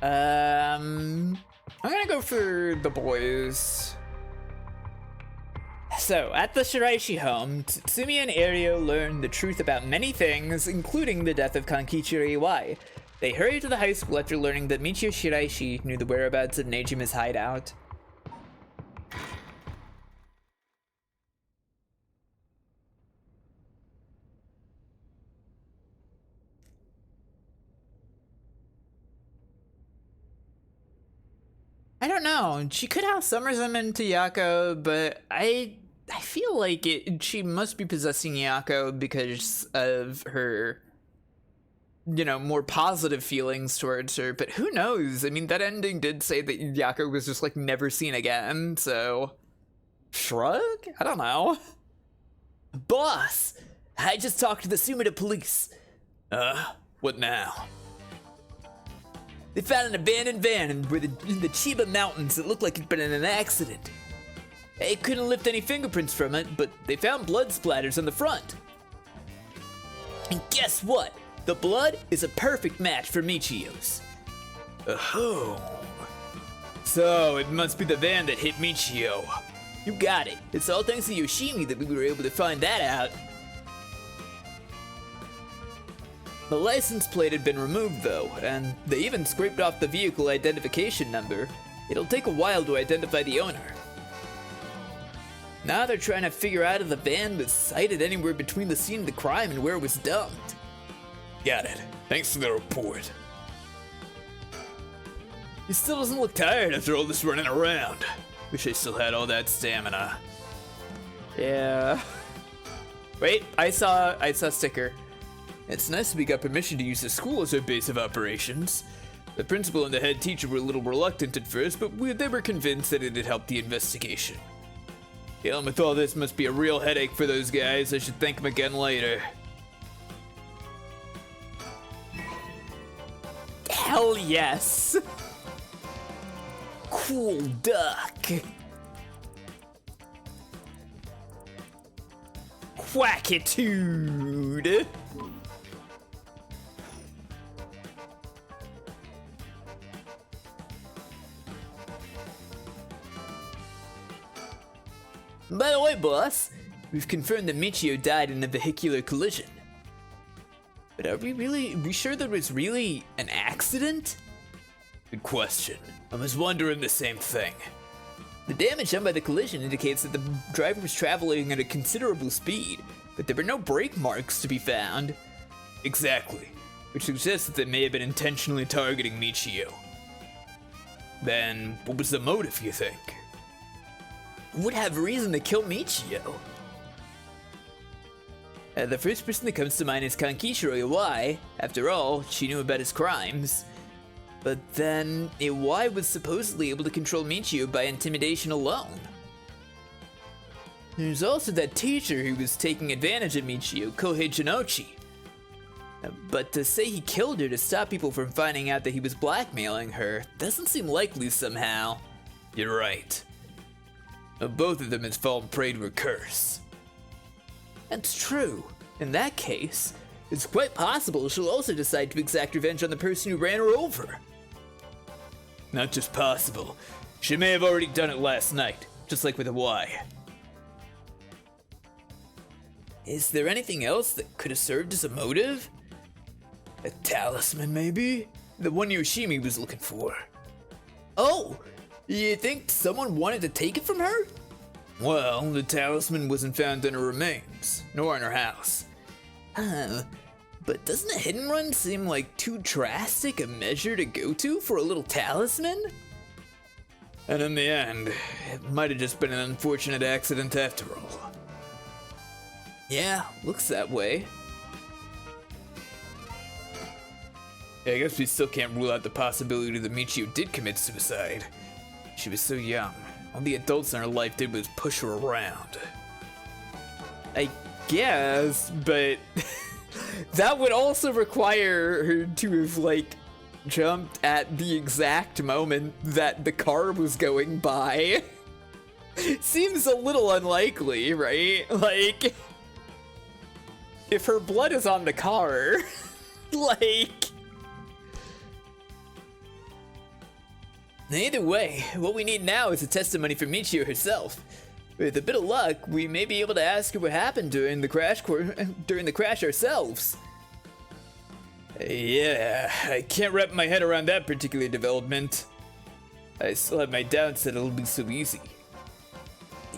I'm gonna go for the boys. So, at the Shiraishi home, Tsumi and Ario learn the truth about many things, including the death of Kankichiro Iwai. They hurry to the high school after learning that Michio Shiraishi knew the whereabouts of Nejima's hideout. I don't know. She could have Summersum into Yako, but I feel like she must be possessing Yako because of her, you know, more positive feelings towards her. But who knows? I mean, that ending did say that Yako was just, like, never seen again, so... Shrug? I don't know. Boss! I just talked to the Sumida police. What now? They found an abandoned van in the Chiba Mountains that looked like it'd been in an accident. They couldn't lift any fingerprints from it, but they found blood splatters on the front. And guess what? The blood is a perfect match for Michio's. Oh. So, it must be the van that hit Michio. You got it. It's all thanks to Yoshimi that we were able to find that out. The license plate had been removed though, and they even scraped off the vehicle identification number. It'll take a while to identify the owner. Now they're trying to figure out if the van was sighted anywhere between the scene of the crime and where it was dumped. Got it. Thanks for the report. He still doesn't look tired after all this running around. Wish I still had all that stamina. Yeah. Wait, I saw a sticker. It's nice that we got permission to use the school as our base of operations. The principal and the head teacher were a little reluctant at first, but they were convinced that it'd help the investigation. Dealing with all this must be a real headache for those guys. I should thank them again later. Hell yes! Cool duck! Quackitude! By the way, boss, we've confirmed that Michio died in a vehicular collision. But are we sure there was really an accident? Good question. I was wondering the same thing. The damage done by the collision indicates that the driver was traveling at a considerable speed, but there were no brake marks to be found. Exactly, which suggests that they may have been intentionally targeting Michio. Then, what was the motive, you think? would have reason to kill Michio? The first person that comes to mind is Kankishiro Iwai. After all, she knew about his crimes. But then, Iwai was supposedly able to control Michio by intimidation alone. There's also that teacher who was taking advantage of Michio, Kohei Jinochi. But to say he killed her to stop people from finding out that he was blackmailing her doesn't seem likely somehow. You're right. Both of them has fallen prey to a curse. That's true. In that case, it's quite possible she'll also decide to exact revenge on the person who ran her over. Not just possible. She may have already done it last night, just like with Iwai. Is there anything else that could have served as a motive? A talisman, maybe? The one Yoshimi was looking for. Oh! You think someone wanted to take it from her? Well, the talisman wasn't found in her remains, nor in her house. But doesn't a hidden run seem like too drastic a measure to go to for a little talisman? And in the end, it might have just been an unfortunate accident after all. Yeah, looks that way. I guess we still can't rule out the possibility that Michio did commit suicide. She was so young. All the adults in her life did was push her around. I guess, but that would also require her to have, like, jumped at the exact moment that the car was going by. Seems a little unlikely, right? Like, if her blood is on the car, like... Either way, what we need now is a testimony from Michio herself. With a bit of luck, we may be able to ask her what happened during the crash ourselves. Yeah, I can't wrap my head around that particular development. I still have my doubts that it'll be so easy.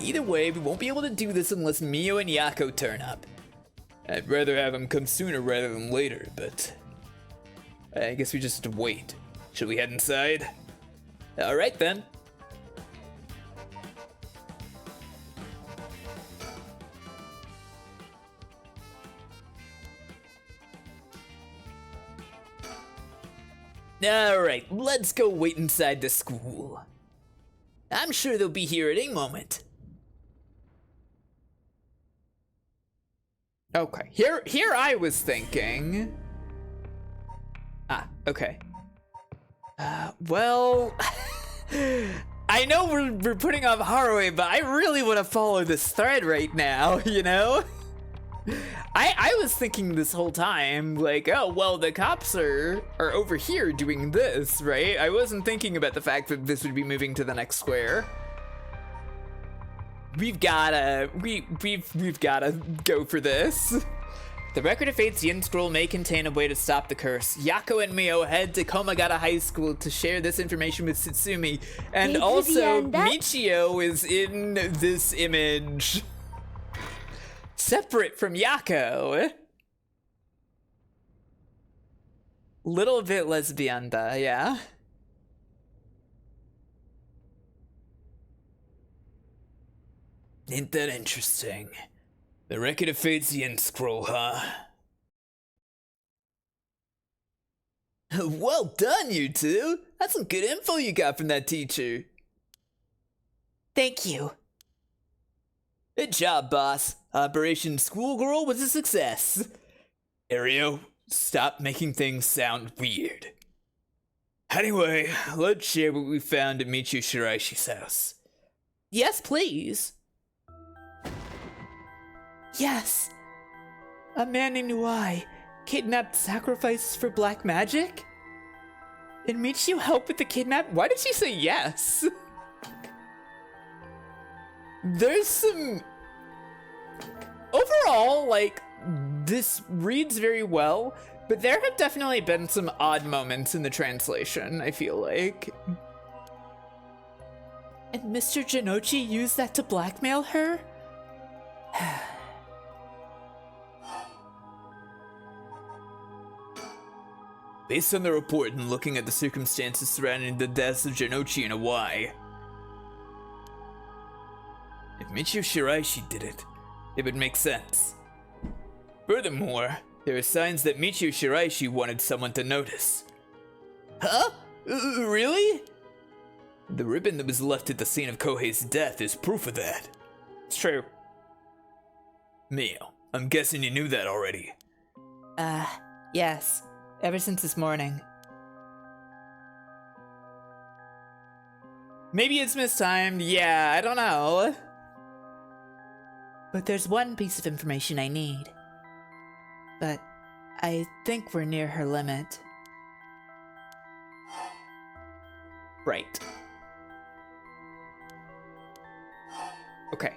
Either way, we won't be able to do this unless Mio and Yako turn up. I'd rather have them come sooner rather than later, but I guess we just have to wait. Shall we head inside? Alright then. Alright, let's go wait inside the school. I'm sure they'll be here at any moment. Okay, here I was thinking. Okay. Well, I know we're putting off Haruhi, but I really want to follow this thread right now, you know? I was thinking this whole time, like, oh, well, the cops are over here doing this, right? I wasn't thinking about the fact that this would be moving to the next square. We've gotta go for this. The Record of Fate's Yin Scroll may contain a way to stop the curse. Yako and Mio head to Komagata High School to share this information with Tsutsumi. And also, Michio is in this image. Separate from Yako. Little bit lesbianda, yeah. Ain't that interesting? The Record of Fate's Yin Scroll, huh? Well done, you two! That's some good info you got from that teacher. Thank you. Good job, boss. Operation Schoolgirl was a success. Ario, stop making things sound weird. Anyway, let's share what we found at Michio Shiraishi's house. Yes, please. Yes! A man named Uai kidnapped sacrifices for black magic? Did Michio help with the kidnap? Why did she say yes? There's some... Overall, like, this reads very well, but there have definitely been some odd moments in the translation, I feel like. And Mr. Jinochi used that to blackmail her? Based on the report and looking at the circumstances surrounding the deaths of Jinochi and Iwai, If Michio Shiraishi did it, it would make sense. Furthermore, there are signs that Michio Shiraishi wanted someone to notice. Huh? Really? The ribbon that was left at the scene of Kohei's death is proof of that. It's true. Mio, I'm guessing you knew that already. Yes. Ever since this morning. Maybe it's mistimed, yeah, I don't know. But there's one piece of information I need. But I think we're near her limit. Right. Okay.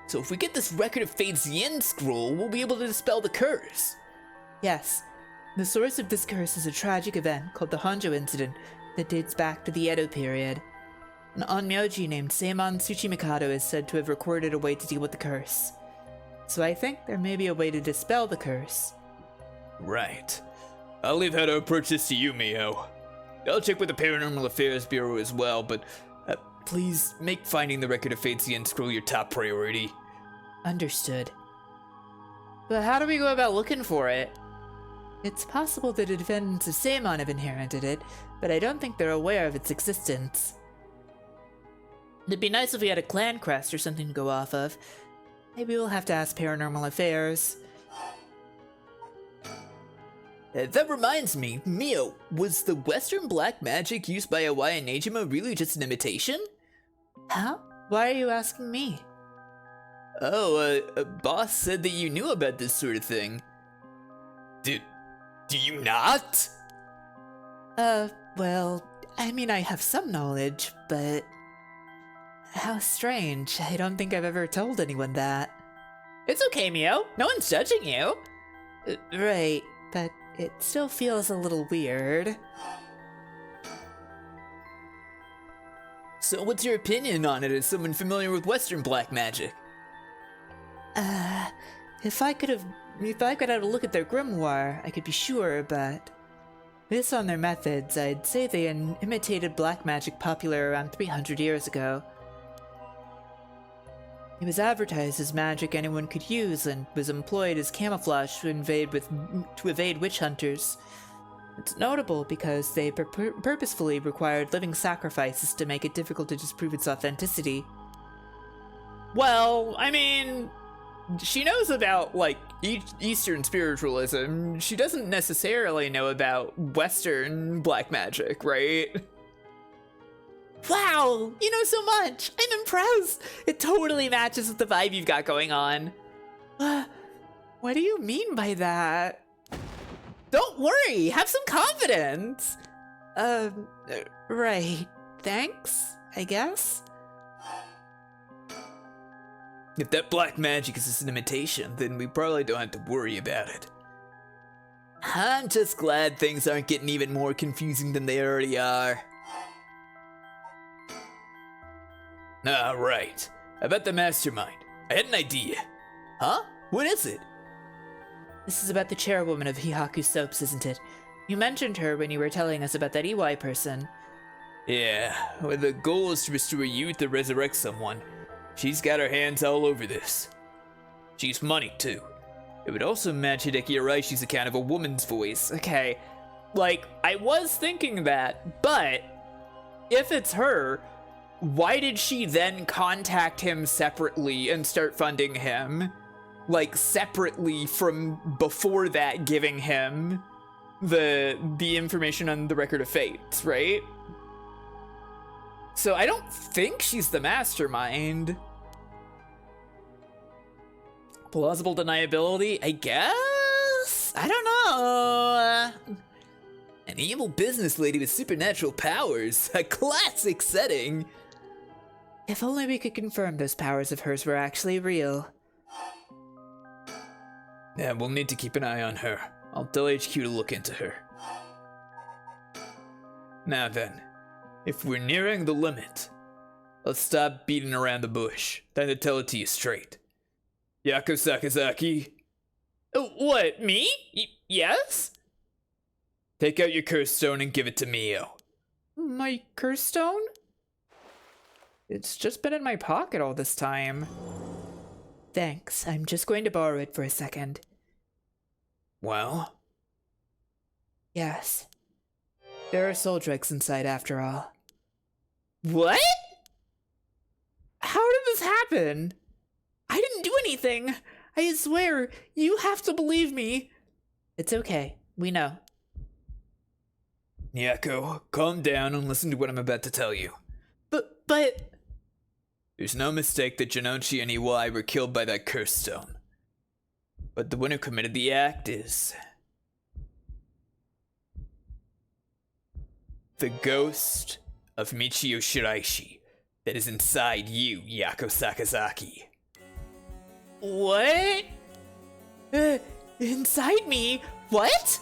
So if we get this Record of Fate's Yin scroll, we'll be able to dispel the curse. Yes. The source of this curse is a tragic event called the Honjo incident that dates back to the Edo period. An onmyoji named Seimon Tsuchimikado is said to have recorded a way to deal with the curse. So I think there may be a way to dispel the curse. Right. I'll leave how to approach this to you, Mio. I'll check with the Paranormal Affairs Bureau as well, but please make finding the Record of Fate's Yin scroll your top priority. Understood. But how do we go about looking for it? It's possible that the defendants of Seimon have inherited it, but I don't think they're aware of its existence. It'd be nice if we had a clan crest or something to go off of. Maybe we'll have to ask Paranormal Affairs. That reminds me, Mio, was the Western black magic used by Awai and Nejima really just an imitation? Huh? Why are you asking me? Oh, boss said that you knew about this sort of thing. Do you not? Well, I mean, I have some knowledge, but... How strange. I don't think I've ever told anyone that. It's okay, Mio. No one's judging you. Right, but it still feels a little weird. So what's your opinion on it as someone familiar with Western black magic? If I could have a look at their grimoire, I could be sure, but... Based on their methods, I'd say they imitated black magic popular around 300 years ago. It was advertised as magic anyone could use and was employed as camouflage to evade witch hunters. It's notable because they purposefully required living sacrifices to make it difficult to disprove its authenticity. Well, I mean, she knows about, like, Eastern spiritualism. She doesn't necessarily know about Western black magic, right? Wow, you know so much! I'm impressed! It totally matches with the vibe you've got going on. What do you mean by that? Don't worry, have some confidence! Right. Thanks, I guess? If that black magic is just an imitation, then we probably don't have to worry about it. I'm just glad things aren't getting even more confusing than they already are. Right. About the mastermind. I had an idea. Huh? What is it? This is about the chairwoman of Hihaku Soaps, isn't it? You mentioned her when you were telling us about that EY person. Yeah, well, the goal is to restore youth or resurrect someone. She's got her hands all over this. She's money, too. It would also match Hideki Araishi's account of a woman's voice. Okay, like, I was thinking that, but if it's her, why did she then contact him separately and start funding him? Like, separately from before that giving him the information on the Record of Fates, right? So I don't think she's the mastermind. Plausible deniability, I guess? I don't know. An evil business lady with supernatural powers. A classic setting. If only we could confirm those powers of hers were actually real. Yeah, we'll need to keep an eye on her. I'll tell HQ to look into her. Now then, if we're nearing the limit, let's stop beating around the bush. Time to tell it to you straight. Yako Sakazaki? What, me? Yes? Take out your curse stone and give it to Mio. My curse stone? It's just been in my pocket all this time. Thanks, I'm just going to borrow it for a second. Well? Yes. There are soul dregs inside after all. What? How did this happen? I didn't do anything. I swear, you have to believe me. It's okay. We know. Yako, calm down and listen to what I'm about to tell you. But... There's no mistake that Janochi and Iwai were killed by that curse stone. But the one who committed the act is... the ghost of Michio Shiraishi that is inside you, Yako Sakazaki. What? Inside me? What?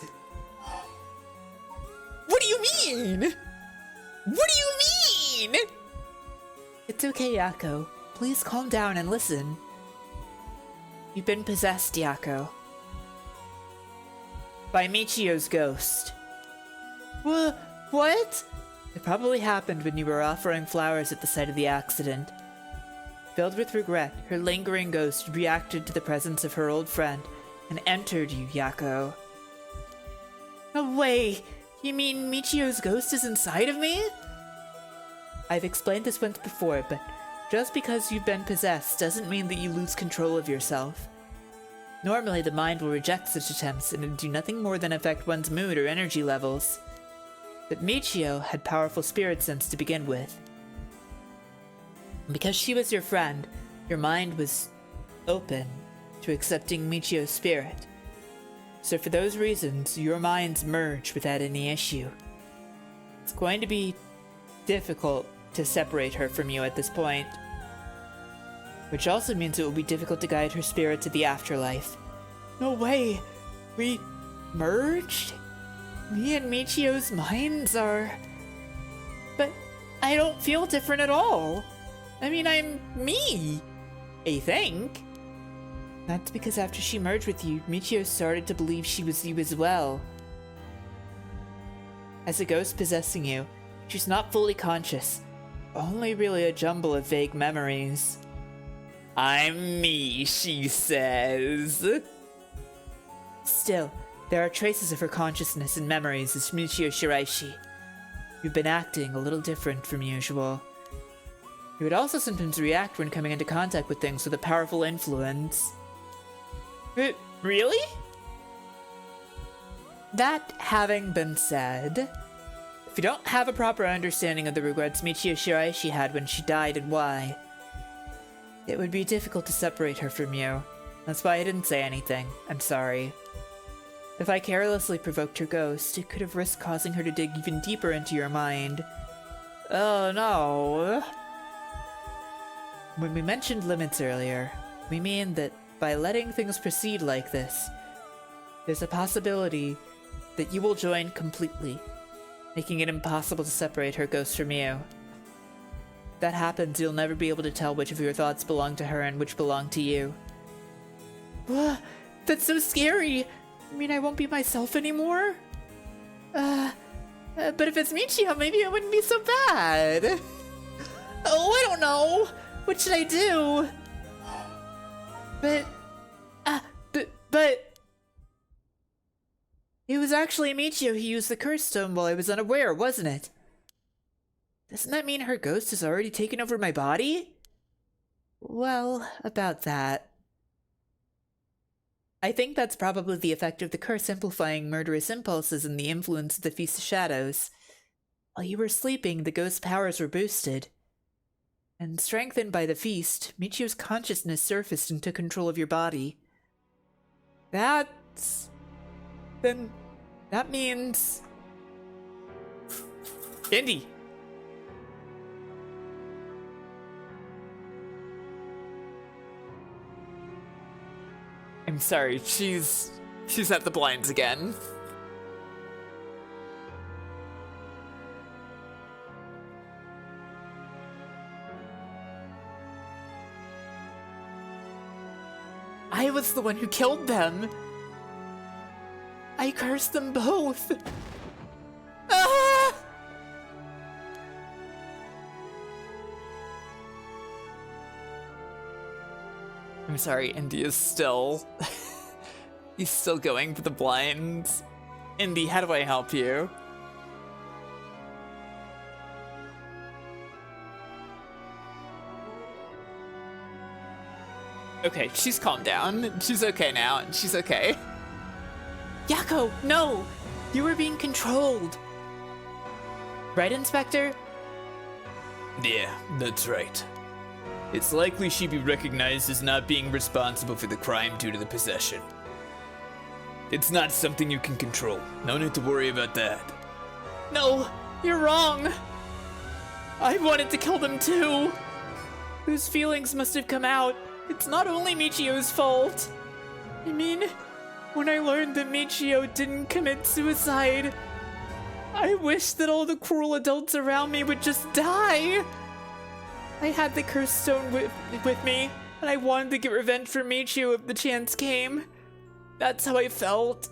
What do you mean? What do you mean? It's okay, Yako. Please calm down and listen. You've been possessed, Yako. By Michio's ghost. What? It probably happened when you were offering flowers at the site of the accident. Filled with regret, her lingering ghost reacted to the presence of her old friend and entered you, Yako. No way! You mean Michio's ghost is inside of me? I've explained this once before, but just because you've been possessed doesn't mean that you lose control of yourself. Normally, the mind will reject such attempts and do nothing more than affect one's mood or energy levels. But Michio had powerful spirit sense to begin with. Because she was your friend, your mind was open to accepting Michio's spirit. So for those reasons, your minds merge without any issue. It's going to be difficult to separate her from you at this point. Which also means it will be difficult to guide her spirit to the afterlife. No way! We merged? Me and Michio's minds are... But I don't feel different at all. I mean, I'm me, I think. That's because after she merged with you, Michio started to believe she was you as well. As a ghost possessing you, she's not fully conscious, only really a jumble of vague memories. I'm me, she says. Still, there are traces of her consciousness and memories as Michio Shiraishi. You've been acting a little different from usual. You would also sometimes react when coming into contact with things with a powerful influence. Really? That having been said, if you don't have a proper understanding of the regrets Michio Shiraishi had when she died and why, it would be difficult to separate her from you. That's why I didn't say anything. I'm sorry. If I carelessly provoked her ghost, it could have risked causing her to dig even deeper into your mind. Oh no. When we mentioned limits earlier, we mean that by letting things proceed like this, there's a possibility that you will join completely, making it impossible to separate her ghost from you. If that happens, you'll never be able to tell which of your thoughts belong to her and which belong to you. That's so scary! I mean, I won't be myself anymore? But if it's Michio, maybe it wouldn't be so bad. Oh, I don't know! What should I do? But it was actually Michio who used the curse stone while I was unaware, wasn't it? Doesn't that mean her ghost has already taken over my body? Well, about that. I think that's probably the effect of the curse amplifying murderous impulses and the influence of the Feast of Shadows. While you were sleeping, the ghost's powers were boosted. And strengthened by the feast, Michio's consciousness surfaced and took control of your body. Then that means... Indy! I'm sorry, she's at the blinds again. I was the one who killed them. I cursed them both. Ah! I'm sorry, Indy is still... He's still going for the blinds. Indy, how do I help you? Okay, she's calmed down. She's okay now. She's okay. Yako, no! You were being controlled. Right, Inspector? Yeah, that's right. It's likely she'd be recognized as not being responsible for the crime due to the possession. It's not something you can control. No need to worry about that. No, you're wrong. I wanted to kill them too. Those feelings must have come out. It's not only Michio's fault. I mean, when I learned that Michio didn't commit suicide, I wish that all the cruel adults around me would just die. I had the cursed stone with me, and I wanted to get revenge for Michio if the chance came. That's how I felt.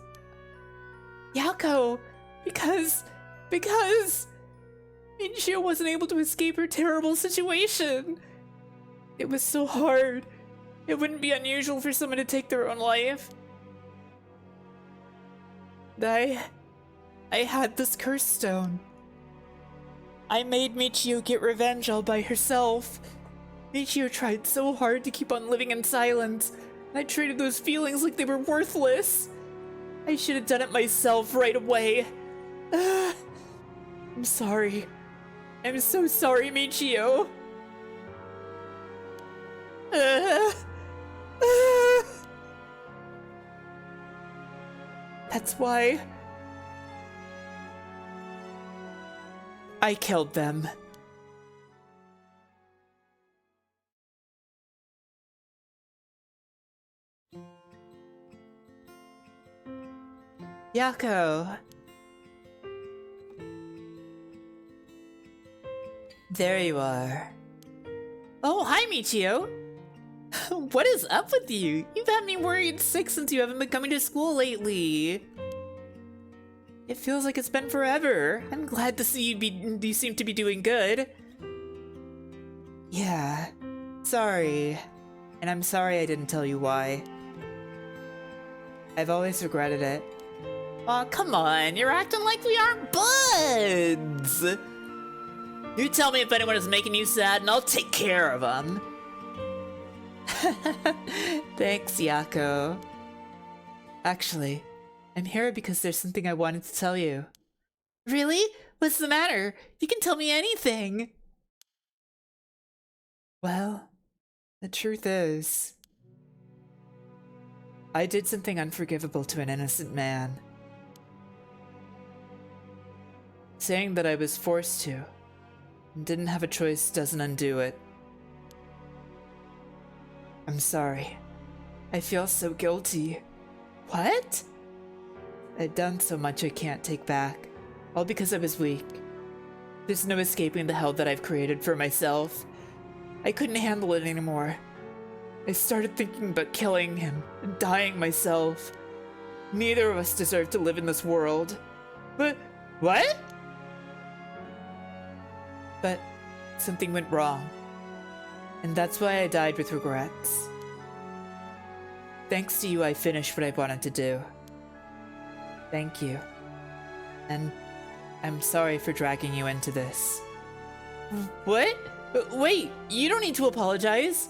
Yako, because Michio wasn't able to escape her terrible situation. It was so hard. It wouldn't be unusual for someone to take their own life. I had this cursed stone. I made Michio get revenge all by herself. Michio tried so hard to keep on living in silence, and I treated those feelings like they were worthless. I should have done it myself right away. I'm sorry. I'm so sorry, Michio. That's why I killed them. Yako. There you are. Oh, hi, Michio. What is up with you? You've had me worried sick since you haven't been coming to school lately. It feels like it's been forever. I'm glad to see you seem to be doing good. Yeah, sorry. And I'm sorry I didn't tell you why. I've always regretted it. Aw, come on, you're acting like we aren't buds! You tell me if anyone is making you sad and I'll take care of them. Thanks, Yako. Actually, I'm here because there's something I wanted to tell you. Really? What's the matter? You can tell me anything. Well, the truth is, I did something unforgivable to an innocent man. Saying that I was forced to and didn't have a choice doesn't undo it. I'm sorry. I feel so guilty. What? I've done so much I can't take back, all because I was weak. There's no escaping the hell that I've created for myself. I couldn't handle it anymore. I started thinking about killing him and dying myself. Neither of us deserve to live in this world. But what? But something went wrong. And that's why I died with regrets. Thanks to you, I finished what I wanted to do. Thank you. And I'm sorry for dragging you into this. What? Wait, you don't need to apologize.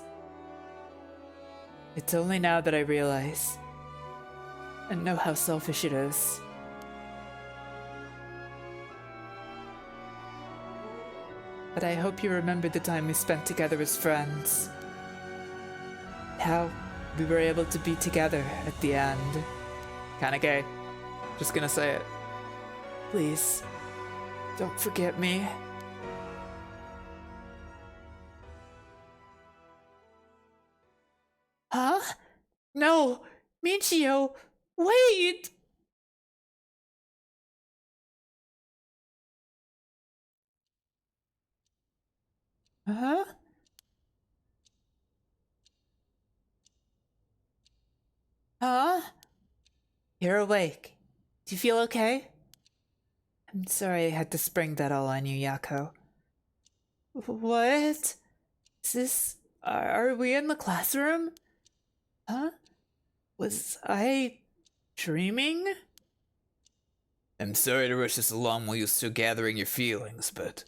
It's only now that I realize and know how selfish it is. But I hope you remember the time we spent together as friends. How we were able to be together at the end. Kinda gay. Just gonna say it. Please, don't forget me. Huh? No! Michio! Wait! Huh? Huh? You're awake. Do you feel okay? I'm sorry I had to spring that all on you, Yako. What? Is this... Are we in the classroom? Huh? Was I dreaming? I'm sorry to rush this along while you're still gathering your feelings, but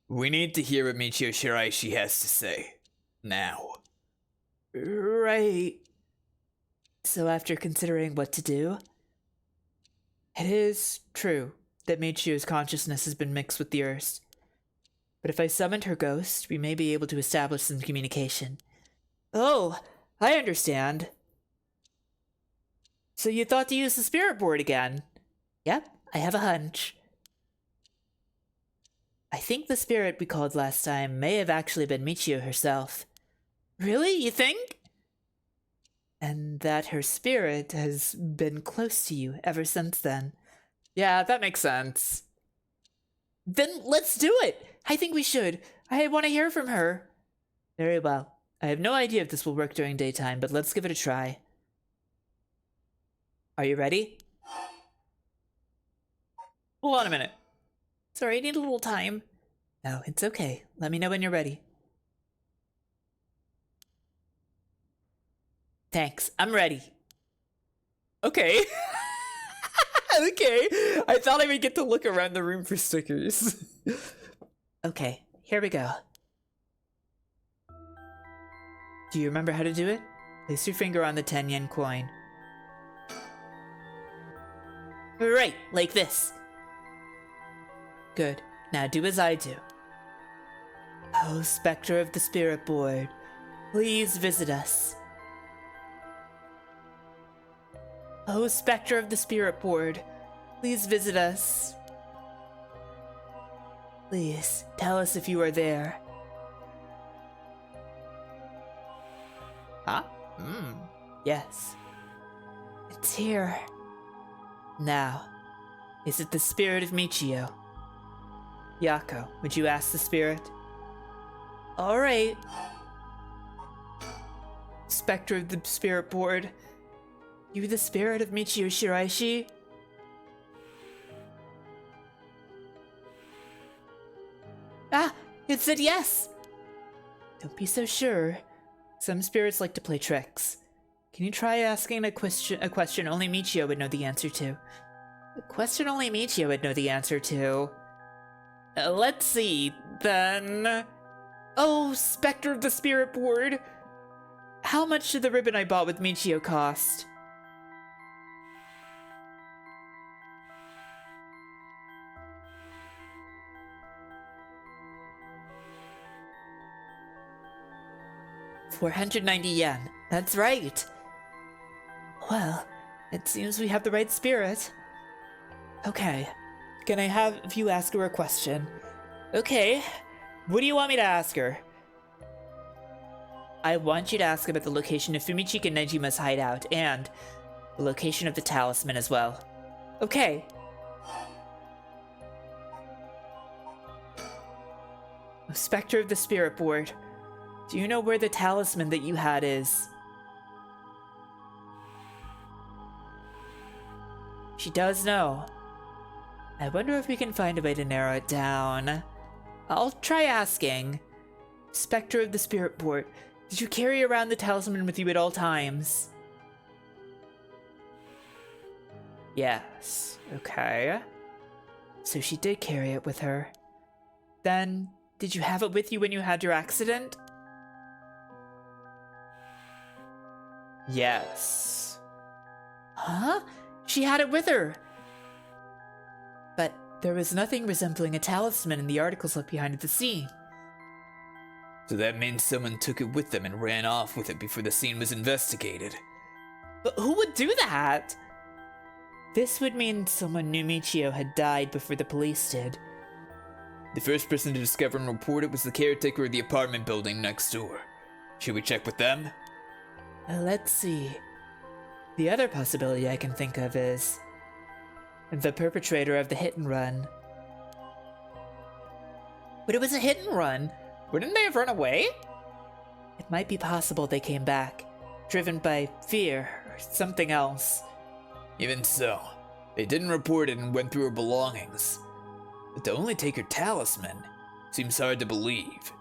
we need to hear what Michio Shiraishi has to say. Now. Right. So after considering what to do, it is true that Michio's consciousness has been mixed with the Earth's. But if I summoned her ghost, we may be able to establish some communication. Oh, I understand. So you thought to use the spirit board again? Yep, I have a hunch. I think the spirit we called last time may have actually been Michio herself. Really? You think? And that her spirit has been close to you ever since then. Yeah, that makes sense. Then let's do it! I think we should. I want to hear from her. Very well. I have no idea if this will work during daytime, but let's give it a try. Are you ready? Hold on a minute. Sorry, I need a little time. No, it's okay. Let me know when you're ready. Thanks, I'm ready. Okay. Okay. I thought I would get to look around the room for stickers. Okay, here we go. Do you remember how to do it? Place your finger on the 10 yen coin. Right, like this. Good. Now do as I do. Oh, Spectre of the Spirit Board, please visit us. Oh, Spectre of the Spirit Board, please visit us. Please, tell us if you are there. Huh? Yes. It's here. Now, is it the spirit of Michio? Yako, would you ask the spirit? Alright. Spectre of the Spirit Board, you the spirit of Michio Shiraishi? Ah, it said yes! Don't be so sure. Some spirits like to play tricks. Can you try asking a question only Michio would know the answer to? A question only Michio would know the answer to. Let's see, then. Oh, Spectre of the Spirit Board. How much did the ribbon I bought with Michio cost? $490. That's right. Well, it seems we have the right spirit. Okay. Can I have you ask her a question? Okay. What do you want me to ask her? I want you to ask about the location of Fumichika Nejima's hideout and the location of the talisman as well. Okay. Spectre of the Spirit Board, do you know where the talisman that you had is? She does know. I wonder if we can find a way to narrow it down. I'll try asking. Spectre of the Spirit Board, did you carry around the talisman with you at all times? Yes. Okay. So she did carry it with her. Then, did you have it with you when you had your accident? Yes. Huh? She had it with her! But there was nothing resembling a talisman in the articles left behind at the scene. So that means someone took it with them and ran off with it before the scene was investigated. But who would do that? This would mean someone knew Michio had died before the police did. The first person to discover and report it was the caretaker of the apartment building next door. Should we check with them? Let's see. The other possibility I can think of is the perpetrator of the hit and run. But it was a hit and run. Wouldn't they have run away? It might be possible they came back, driven by fear or something else. Even so, they didn't report it and went through her belongings. But to only take her talisman seems hard to believe.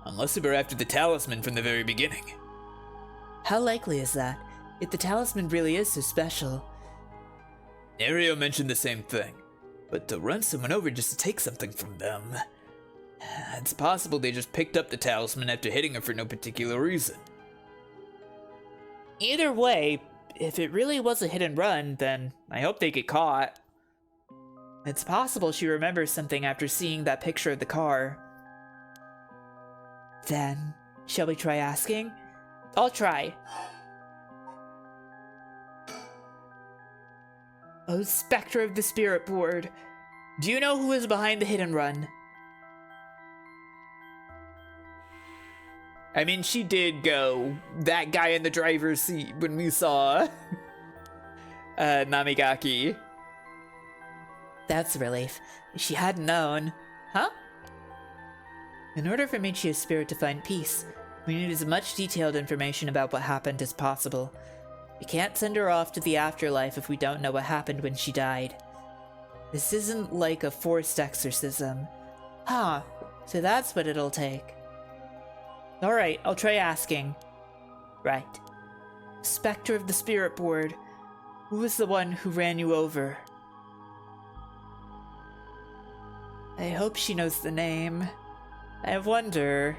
Unless they were after the talisman from the very beginning. How likely is that, if the talisman really is so special? Nerio mentioned the same thing, but to run someone over just to take something from them... It's possible they just picked up the talisman after hitting her for no particular reason. Either way, if it really was a hit and run, then I hope they get caught. It's possible she remembers something after seeing that picture of the car. Then, shall we try asking? I'll try. Oh, Spectre of the Spirit Board, do you know who is behind the hit and run? I mean, she did go, that guy in the driver's seat when we saw Namigaki. That's a relief. She hadn't known. Huh? In order for Michio's spirit to find peace, we need as much detailed information about what happened as possible. We can't send her off to the afterlife if we don't know what happened when she died. This isn't like a forced exorcism. Huh, so that's what it'll take. Alright, I'll try asking. Right. Spectre of the Spirit Board, who was the one who ran you over? I hope she knows the name. I wonder...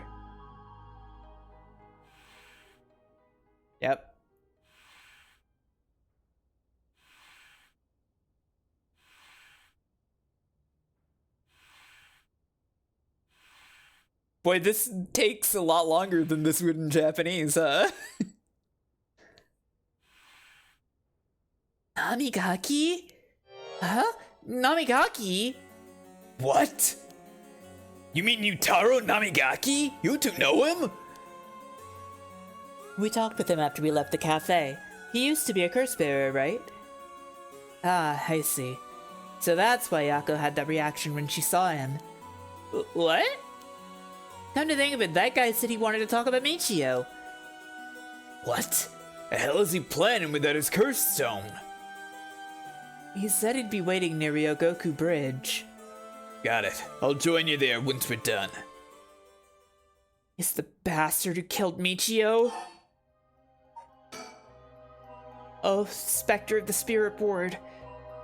Yep. Boy, this takes a lot longer than this would in Japanese, huh? Namigaki? Huh? Namigaki? What? You mean Yutaro Namigaki? You two know him? We talked with him after we left the cafe. He used to be a curse bearer, right? Ah, I see. So that's why Yako had that reaction when she saw him. What? Come to think of it, that guy said he wanted to talk about Michio. What? The hell is he planning without his curse stone? He said he'd be waiting near Ryogoku Bridge. Got it. I'll join you there once we're done. Is the bastard who killed Michio? Oh, Spectre of the Spirit Board.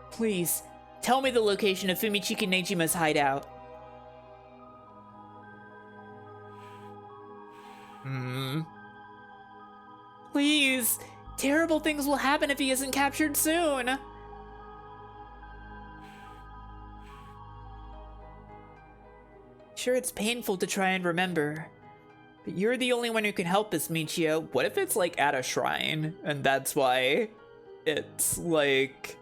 Please, tell me the location of Fumichiki Nejima's hideout. Please! Terrible things will happen if he isn't captured soon! Sure, it's painful to try and remember, but you're the only one who can help us, Michio. What if it's like at a shrine, and that's why it's like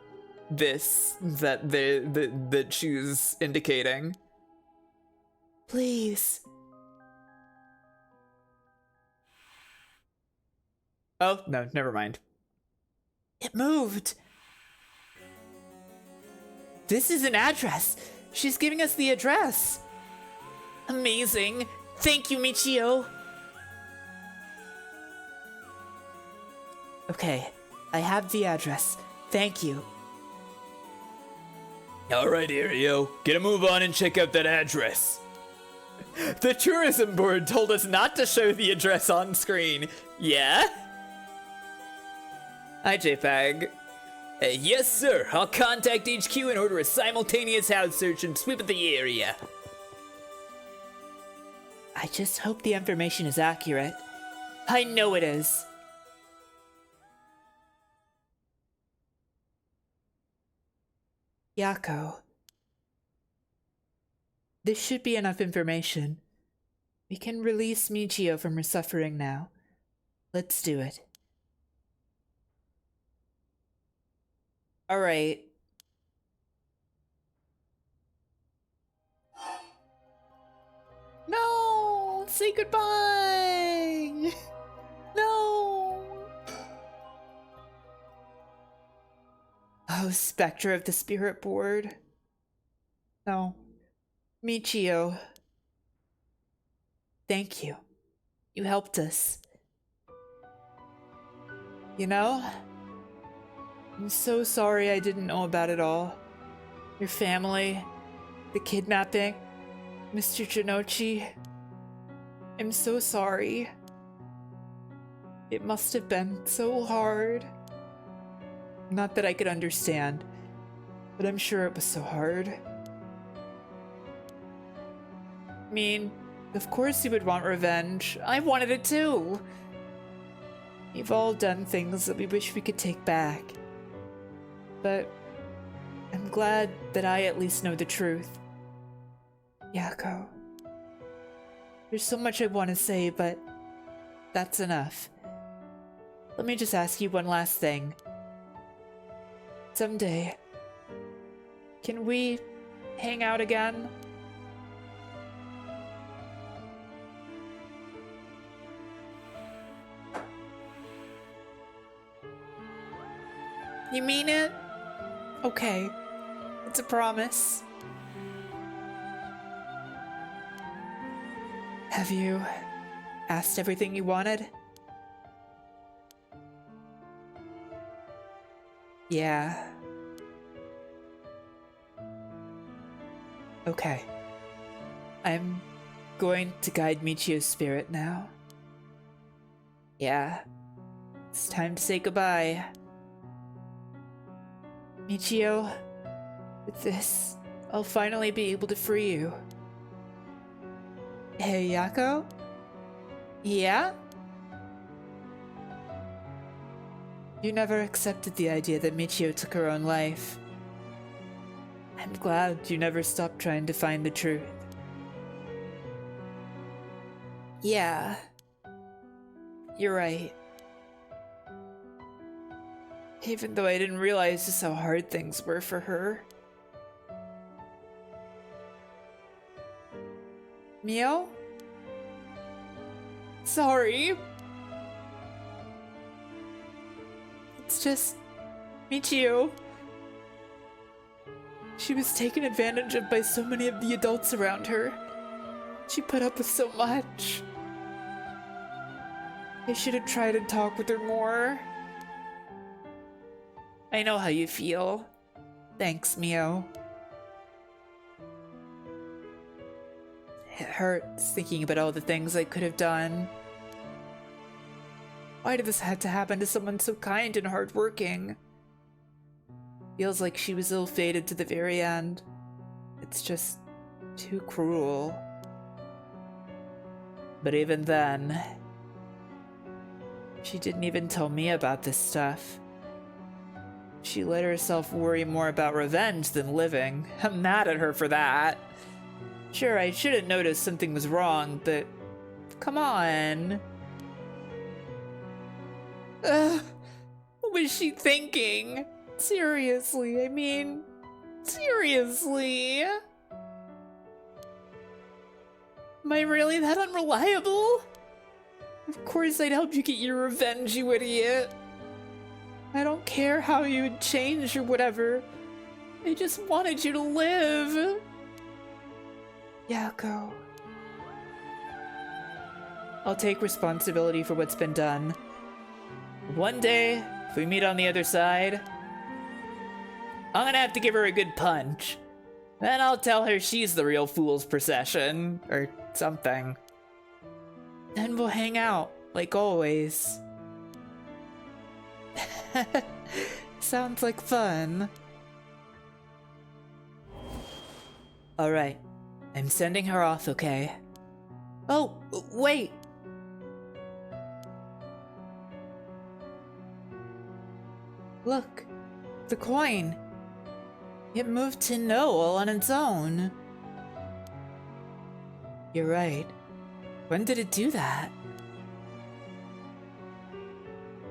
this that she's indicating? Please. Oh, no, never mind. It moved. This is an address. She's giving us the address. Amazing. Thank you, Michio. Okay, I have the address. Thank you. Alright, Irio. Get a move on and check out that address. The tourism board told us not to show the address on screen. Yeah? Hi, JPEG. Yes, sir. I'll contact HQ and order a simultaneous house search and sweep of the area. I just hope the information is accurate. I know it is. Yako. This should be enough information. We can release Michio from her suffering now. Let's do it. Alright. No! Say goodbye! No! Oh, Spectre of the Spirit Board. No. Michio. Thank you. You helped us. You know, I'm so sorry I didn't know about it all. Your family, the kidnapping, Mr. Janochi. I'm so sorry. It must have been so hard. Not that I could understand, but I'm sure it was so hard. I mean, of course you would want revenge. I wanted it too. We've all done things that we wish we could take back. But I'm glad that I at least know the truth. Yako. There's so much I want to say, but that's enough. Let me just ask you one last thing. Someday, can we hang out again? You mean it? Okay, it's a promise. Have you asked everything you wanted? Yeah. Okay. I'm going to guide Michio's spirit now. Yeah. It's time to say goodbye. Michio, with this, I'll finally be able to free you. Hey, Yako? Yeah? You never accepted the idea that Michio took her own life. I'm glad you never stopped trying to find the truth. Yeah. You're right. Even though I didn't realize just how hard things were for her. Mio? Sorry. It's just Michio. She was taken advantage of by so many of the adults around her. She put up with so much. I should have tried to talk with her more. I know how you feel. Thanks, Mio. It hurts thinking about all the things I could have done. Why did this have to happen to someone so kind and hardworking? Feels like she was ill-fated to the very end. It's just too cruel. But even then, she didn't even tell me about this stuff. She let herself worry more about revenge than living. I'm mad at her for that. Sure, I should have noticed something was wrong, but come on. What was she thinking? Seriously, I mean, seriously? Am I really that unreliable? Of course I'd help you get your revenge, you idiot. I don't care how you would change or whatever. I just wanted you to live. Yako. I'll take responsibility for what's been done. One day, if we meet on the other side, I'm gonna have to give her a good punch. Then I'll tell her she's the real fool's procession, or something. Then we'll hang out, like always. Sounds like fun. Alright, I'm sending her off, okay? Oh, wait! Look, the coin. It moved to no all on its own. You're right. When did it do that?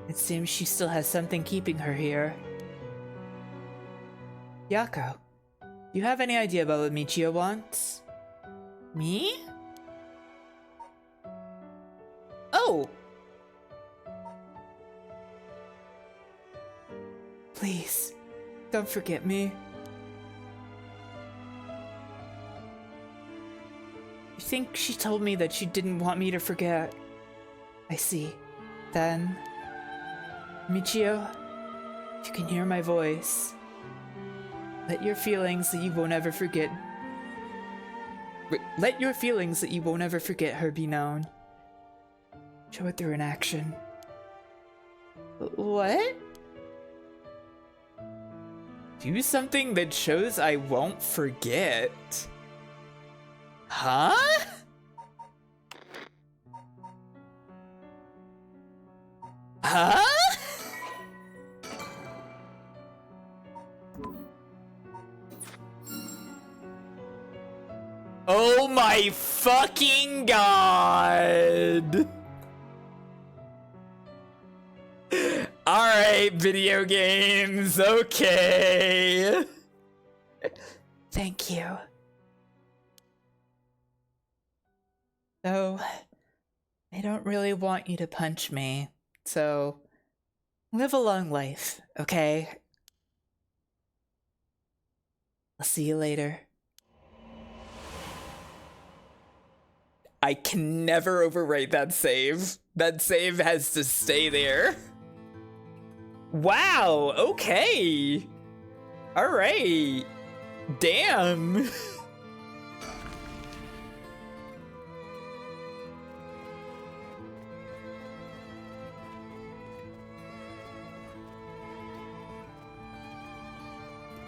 It seems she still has something keeping her here. Yako, do you have any idea about what Michio wants? Me? Oh! Please, don't forget me. I think she told me that she didn't want me to forget. I see. Then, Michio, if you can hear my voice, let your feelings that you won't ever forget. Let your feelings that you won't ever forget her be known. Show it through an action. What? Do something that shows I won't forget. Huh? Huh? Oh my fucking god! Alright, video games, okay. Thank you. So, I don't really want you to punch me, so live a long life, okay? I'll see you later. I can never overwrite that save. That save has to stay there. Wow, okay. All right. Damn.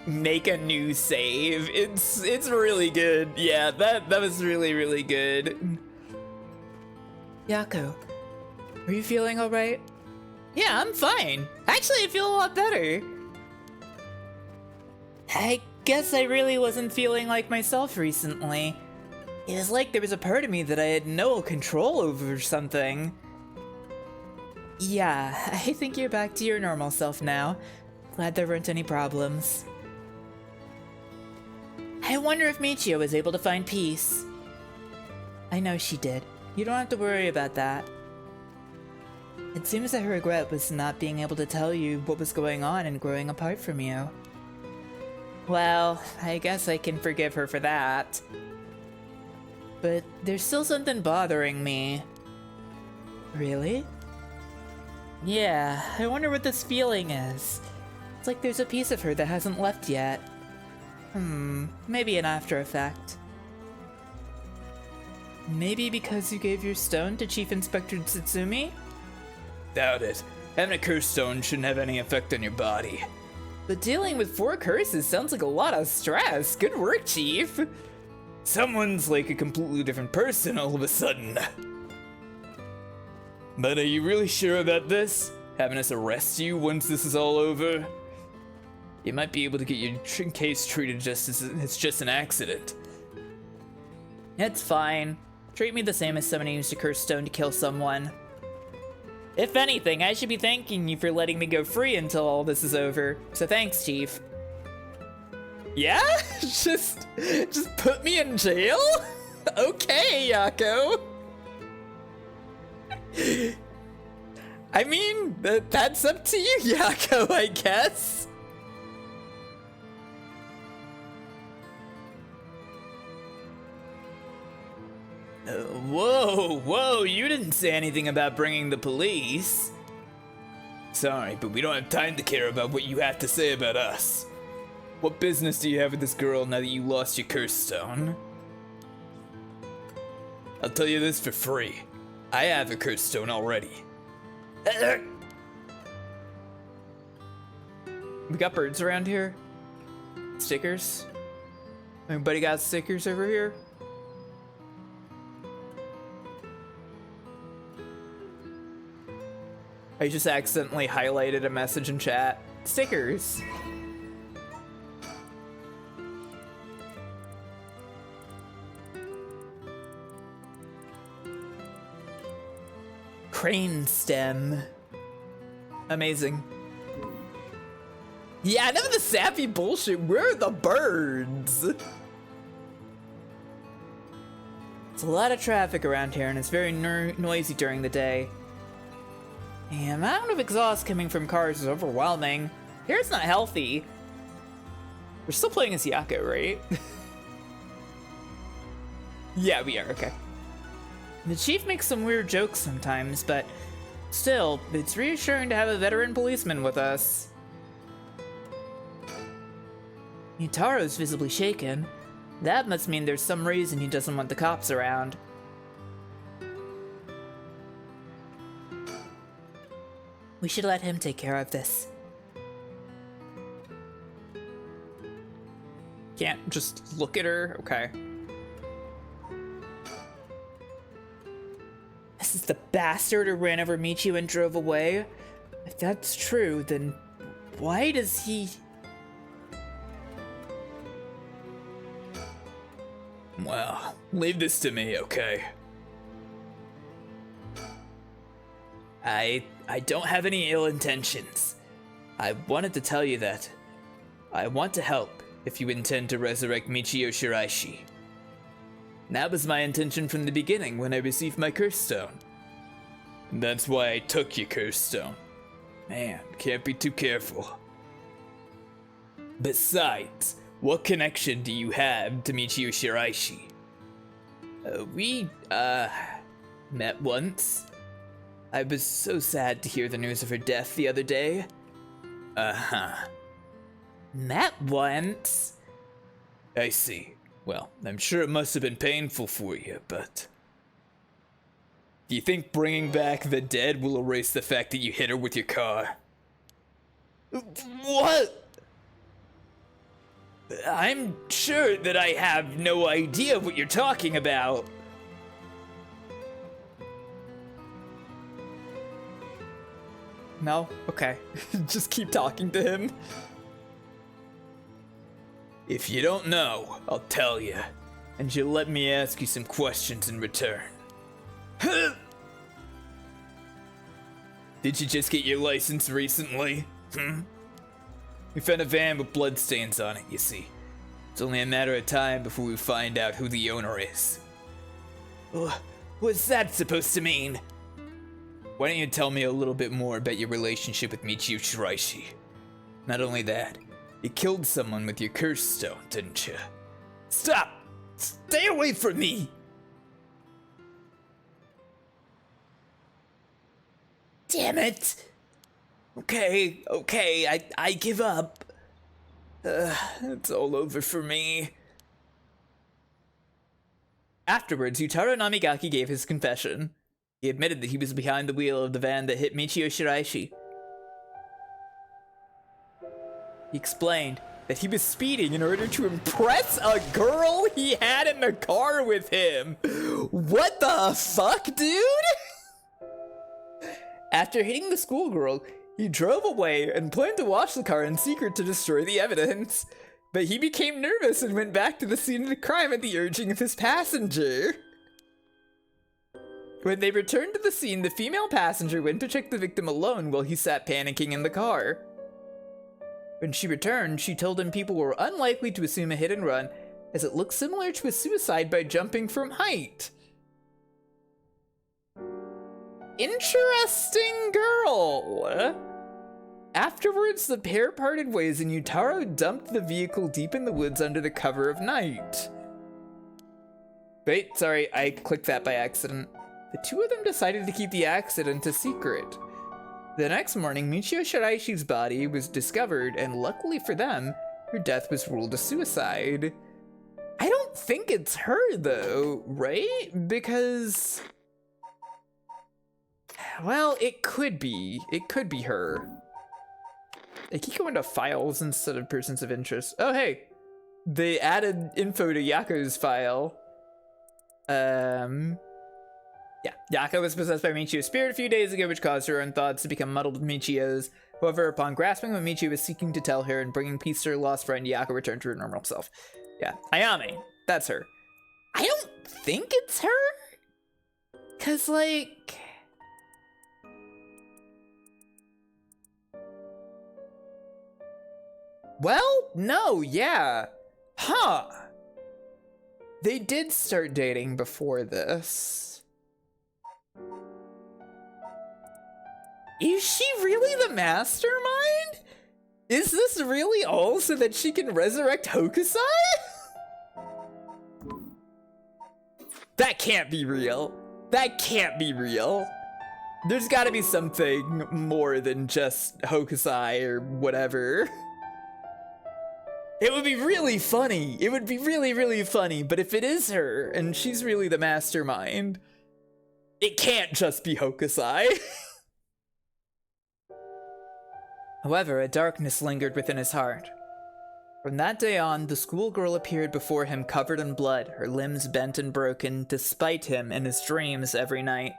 Make a new save. It's really good. Yeah, that was really good. Yako, are you feeling all right? Yeah, I'm fine. Actually, I feel a lot better. I guess I really wasn't feeling like myself recently. It was like there was a part of me that I had no control over or something. Yeah, I think you're back to your normal self now. Glad there weren't any problems. I wonder if Michio was able to find peace. I know she did. You don't have to worry about that. It seems that her regret was not being able to tell you what was going on and growing apart from you. Well, I guess I can forgive her for that. But there's still something bothering me. Really? Yeah, I wonder what this feeling is. It's like there's a piece of her that hasn't left yet. Maybe an after effect. Maybe because you gave your stone to Chief Inspector Tsutsumi? Doubt it. Having a curse stone shouldn't have any effect on your body. But dealing with 4 curses sounds like a lot of stress. Good work, Chief. Someone's like a completely different person all of a sudden. But are you really sure about this? Having us arrest you once this is all over? You might be able to get your case treated just as it's just an accident. It's fine. Treat me the same as someone who used a cursed stone to kill someone. If anything, I should be thanking you for letting me go free until all this is over. So thanks, Chief. Yeah? Just put me in jail? Okay, Yako. I mean, that's up to you, Yako, I guess. Whoa, you didn't say anything about bringing the police. Sorry, but we don't have time to care about what you have to say about us. What business do you have with this girl now that you lost your curse stone? I'll tell you this for free. I have a curse stone already. We got birds around here? Stickers? Anybody got stickers over here? I just accidentally highlighted a message in chat. Stickers. Crane stem. Amazing. Yeah, none of the sappy bullshit. Where are the birds? It's a lot of traffic around here, and it's very noisy during the day. The amount of exhaust coming from cars is overwhelming. Here it's not healthy. We're still playing as Yako, right? Yeah, we are, okay. The chief makes some weird jokes sometimes, but still, it's reassuring to have a veteran policeman with us. Utaro's visibly shaken. That must mean there's some reason he doesn't want the cops around. We should let him take care of this. Can't just look at her? Okay. This is the bastard who ran over Michio and drove away? If that's true, then why does he... Well, leave this to me, okay? I don't have any ill intentions. I wanted to tell you that I want to help if you intend to resurrect Michio Shiraishi. That was my intention from the beginning when I received my curse stone. And that's why I took your curse stone. Man, can't be too careful. Besides, what connection do you have to Michio Shiraishi? We met once. I was so sad to hear the news of her death the other day. Uh-huh. Met once? I see. Well, I'm sure it must have been painful for you, but... Do you think bringing back the dead will erase the fact that you hit her with your car? What? I'm sure that I have no idea what you're talking about. No? Okay. Just keep talking to him. If you don't know, I'll tell you. And you'll let me ask you some questions in return. Did you just get your license recently? We found a van with bloodstains on it, you see. It's only a matter of time before we find out who the owner is. What's that supposed to mean? Why don't you tell me a little bit more about your relationship with Michio Shiraishi? Not only that, you killed someone with your curse stone, didn't you? Stop! Stay away from me! Damn it! Okay, I give up. It's all over for me. Afterwards, Yutaro Namigaki gave his confession. He admitted that he was behind the wheel of the van that hit Michio Shiraishi. He explained that he was speeding in order to impress a girl he had in the car with him. What the fuck, dude? After hitting the schoolgirl, he drove away and planned to wash the car in secret to destroy the evidence. But he became nervous and went back to the scene of the crime at the urging of his passenger. When they returned to the scene, the female passenger went to check the victim alone while he sat panicking in the car. When she returned, she told him people were unlikely to assume a hit and run, as it looked similar to a suicide by jumping from height. Interesting girl. Afterwards, the pair parted ways and Yutaro dumped the vehicle deep in the woods under the cover of night. Wait, sorry, I clicked that by accident. The two of them decided to keep the accident a secret. The next morning, Michio Shiraishi's body was discovered, and luckily for them, her death was ruled a suicide. I don't think it's her, though, right? Because... well, it could be. It could be her. I keep going to files instead of persons of interest. Oh, hey! They added info to Yako's file. Yeah, Yako was possessed by Michio's spirit a few days ago, which caused her own thoughts to become muddled with Michio's. However, upon grasping what Michio was seeking to tell her and bringing peace to her lost friend, Yako returned to her normal self. Yeah, Ayame, that's her. I don't think it's her? 'Cause, like... well, no, yeah. Huh. They did start dating before this. Is she really the mastermind? Is this really all so that she can resurrect Hokusai? That can't be real. That can't be real. There's gotta be something more than just Hokusai or whatever. It would be really funny. It would be really, really funny. But if it is her and she's really the mastermind, it can't just be Hokusai. However, a darkness lingered within his heart. From that day on, the schoolgirl appeared before him covered in blood, her limbs bent and broken, despite him in his dreams every night.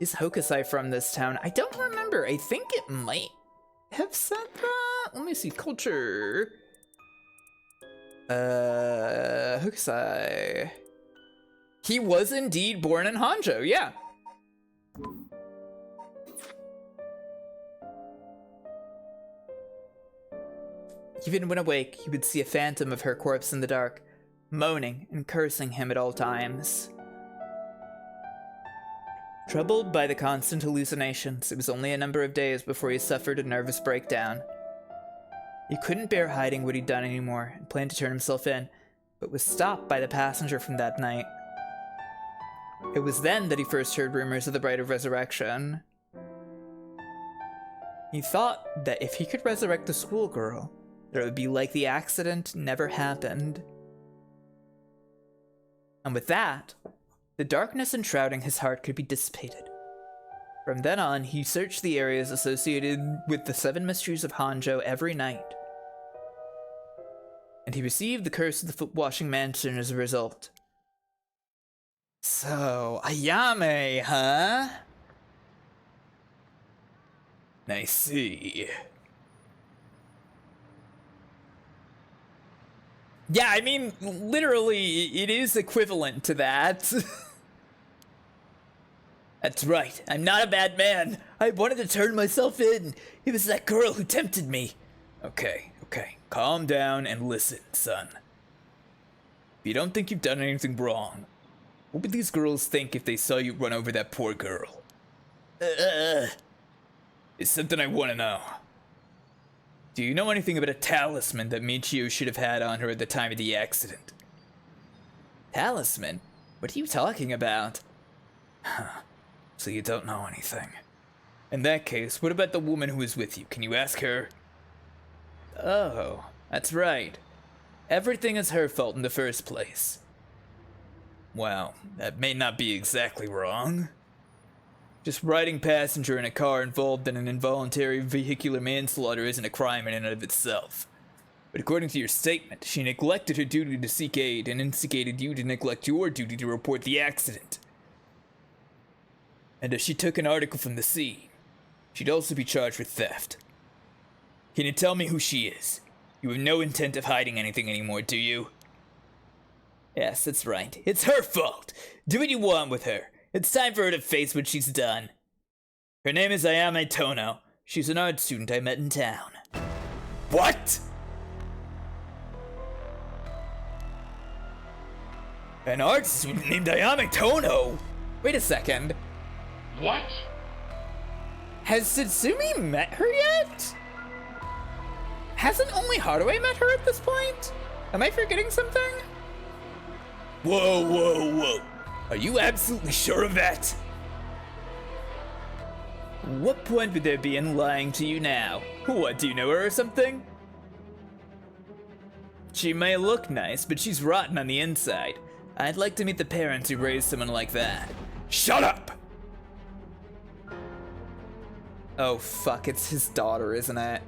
Is Hokusai from this town? I don't remember. I think it might have said that. Let me see. Culture. Hokusai. He was indeed born in Honjo, yeah. Even when awake, he would see a phantom of her corpse in the dark, moaning and cursing him at all times. Troubled by the constant hallucinations, it was only a number of days before he suffered a nervous breakdown. He couldn't bear hiding what he'd done anymore and planned to turn himself in, but was stopped by the passenger from that night. It was then that he first heard rumors of the Bride of Resurrection. He thought that if he could resurrect the schoolgirl, that it would be like the accident never happened. And with that, the darkness enshrouding his heart could be dissipated. From then on, he searched the areas associated with the Seven Mysteries of Honjo every night. And he received the curse of the foot-washing mansion as a result. So, Ayame, huh? I see. Yeah, I mean, literally, it is equivalent to that. That's right, I'm not a bad man. I wanted to turn myself in. It was that girl who tempted me. Okay, calm down and listen, son. If you don't think you've done anything wrong, what would these girls think if they saw you run over that poor girl? It's something I want to know. Do you know anything about a talisman that Michio should have had on her at the time of the accident? Talisman? What are you talking about? So you don't know anything. In that case, what about the woman who was with you? Can you ask her? Oh, that's right. Everything is her fault in the first place. Well, that may not be exactly wrong. Just riding passenger in a car involved in an involuntary vehicular manslaughter isn't a crime in and of itself. But according to your statement, she neglected her duty to seek aid and instigated you to neglect your duty to report the accident. And if she took an article from the scene, she'd also be charged with theft. Can you tell me who she is? You have no intent of hiding anything anymore, do you? Yes, that's right. It's her fault. Do what you want with her. It's time for her to face what she's done. Her name is Ayame Tono. She's an art student I met in town. What? An art student named Ayame Tono? Wait a second. What? Has Satsumi met her yet? Hasn't only Haruhi met her at this point? Am I forgetting something? Whoa. Are you absolutely sure of that? What point would there be in lying to you now? What, do you know her or something? She may look nice, but she's rotten on the inside. I'd like to meet the parents who raised someone like that. Shut up! Oh fuck, it's his daughter, isn't it?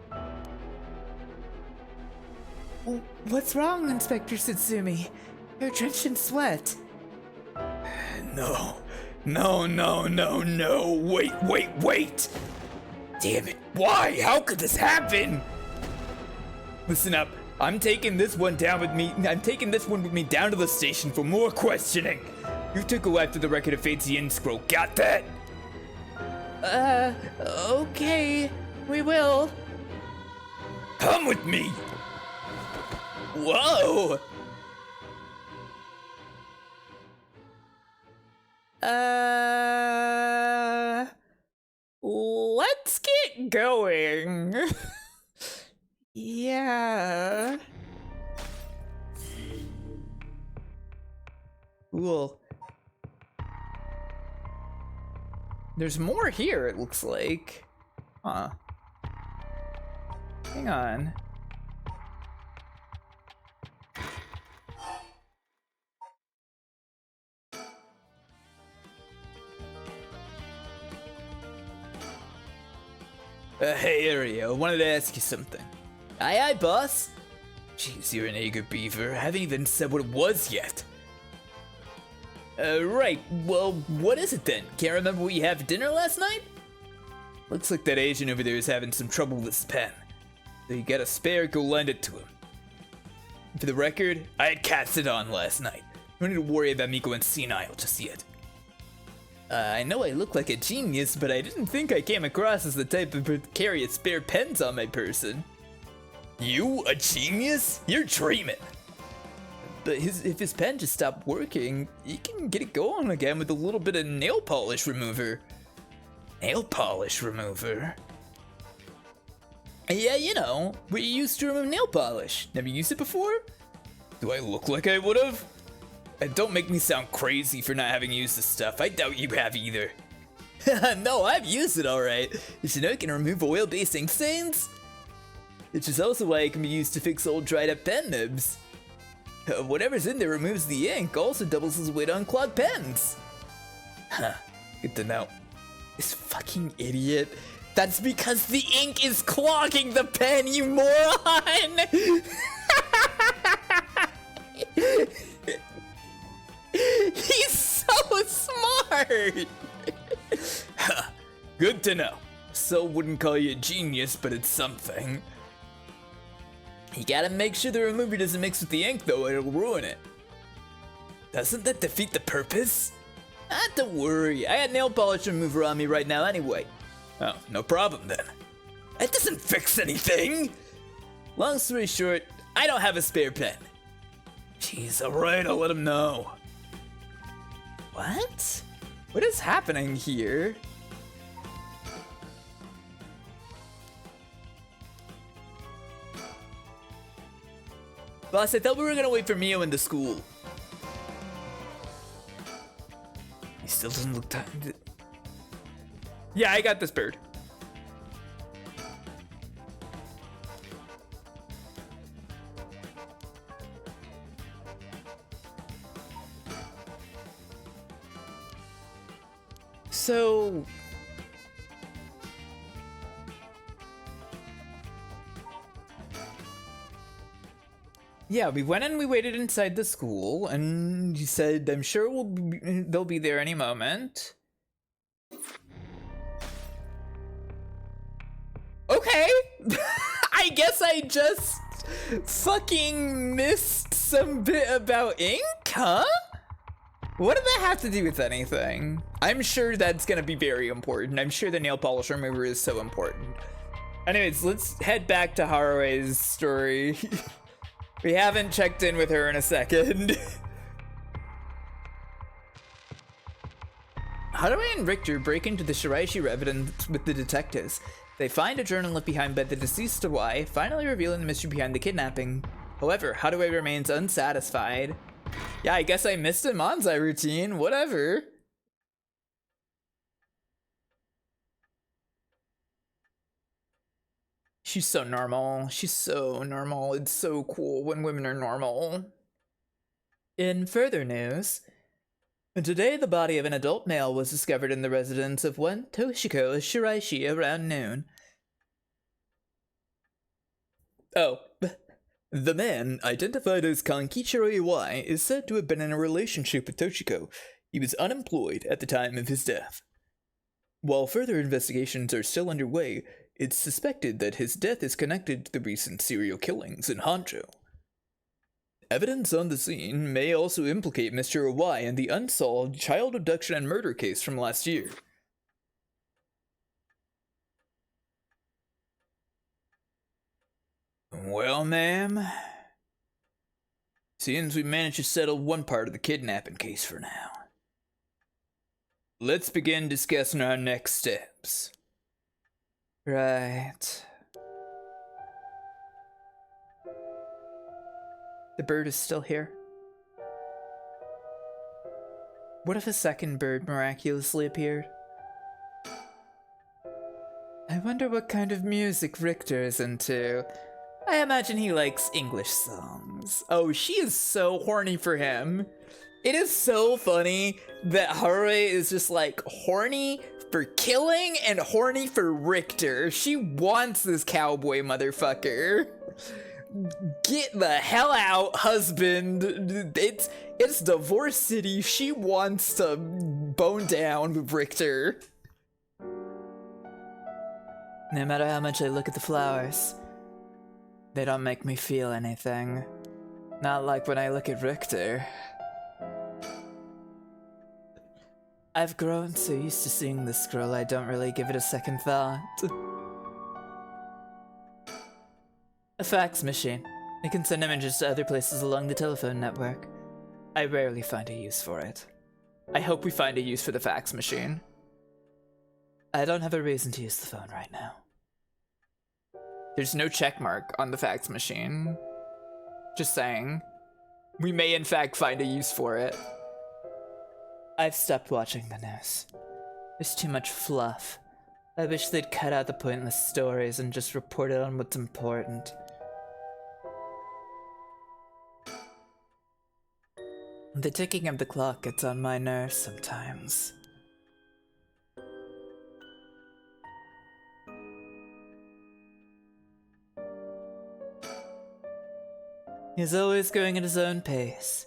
What's wrong, Inspector Satsumi? You're drenched in sweat. No. Wait. Damn it. Why? How could this happen? Listen up. I'm taking this one with me down to the station for more questioning. You took a wife to the record of Fate's Yin Scroll. Got that? Okay. We will. Come with me. Whoa! Let's get going. Yeah. Cool. There's more here, it looks like. Huh. Hang on. Hey, Ariel, wanted to ask you something. Aye, aye, boss. Jeez, you're an eager beaver. I haven't even said what it was yet. Right. Well, what is it then? Can't remember what you had for dinner last night? Looks like that Asian over there is having some trouble with his pen. So you got a spare, go lend it to him. For the record, I had cats it on last night. No need to worry about me going senile just yet. I know I look like a genius, but I didn't think I came across as the type to carry spare pens on my person. You, a genius? You're dreaming. But if his pen just stopped working, you can get it going again with a little bit of nail polish remover. Nail polish remover? Yeah, you know, what you used to remove nail polish. Never used it before? Do I look like I would've? Don't make me sound crazy for not having used this stuff. I doubt you have either. No, I've used it alright. You should know it can remove oil-based ink stains. Which is also why it can be used to fix old dried up pen nibs. Whatever's in there removes the ink, also doubles as a way to unclog pens. Huh, good to know. This fucking idiot. That's because the ink is clogging the pen, you moron! He's so smart! Good to know. So wouldn't call you a genius, but it's something. You gotta make sure the remover doesn't mix with the ink though, it'll ruin it. Doesn't that defeat the purpose? Don't worry, I got nail polish remover on me right now anyway. Oh, no problem then. That doesn't fix anything! Long story short, I don't have a spare pen. Jeez, alright, I'll let him know. What? What is happening here? Boss, I thought we were gonna wait for Mio in the school. He still doesn't look tired. Yeah, I got this bird. So... yeah, we went and we waited inside the school, and he said, I'm sure they'll be there any moment. Okay! I guess I just fucking missed some bit about ink, huh? What did that have to do with anything? I'm sure that's gonna be very important. I'm sure the nail polish remover is so important. Anyways, let's head back to Harue's story. We haven't checked in with her in a second. Harue and Richter break into the Shiraishi residence with the detectives. They find a journal left behind by the deceased Hawaii, finally revealing the mystery behind the kidnapping. However, Harue remains unsatisfied. Yeah, I guess I missed a Manzai routine, whatever. She's so normal. She's so normal. It's so cool when women are normal. In further news, today the body of an adult male was discovered in the residence of one Toshiko Shiraishi around noon. Oh, the man, identified as Kankichiro Iwai, is said to have been in a relationship with Toshiko. He was unemployed at the time of his death. While further investigations are still underway, it's suspected that his death is connected to the recent serial killings in Honjo. Evidence on the scene may also implicate Mr. Iwai in the unsolved child abduction and murder case from last year. Well, ma'am, seems we managed to settle one part of the kidnapping case for now. Let's begin discussing our next steps. Right. The bird is still here. What if a second bird miraculously appeared? I wonder what kind of music Richter is into. I imagine he likes English songs. Oh, she is so horny for him. It is so funny that Haruo is just like horny for killing and horny for Richter. She wants this cowboy motherfucker. Get the hell out, husband. It's divorce city. She wants to bone down with Richter. No matter how much I look at the flowers, they don't make me feel anything. Not like when I look at Richter. I've grown so used to seeing this scroll, I don't really give it a second thought. A fax machine. It can send images to other places along the telephone network. I rarely find a use for it. I hope we find a use for the fax machine. I don't have a reason to use the phone right now. There's no check mark on the fax machine. Just saying. We may in fact find a use for it. I've stopped watching the news. There's too much fluff. I wish they'd cut out the pointless stories and just report it on what's important. The ticking of the clock gets on my nerves sometimes. He's always going at his own pace.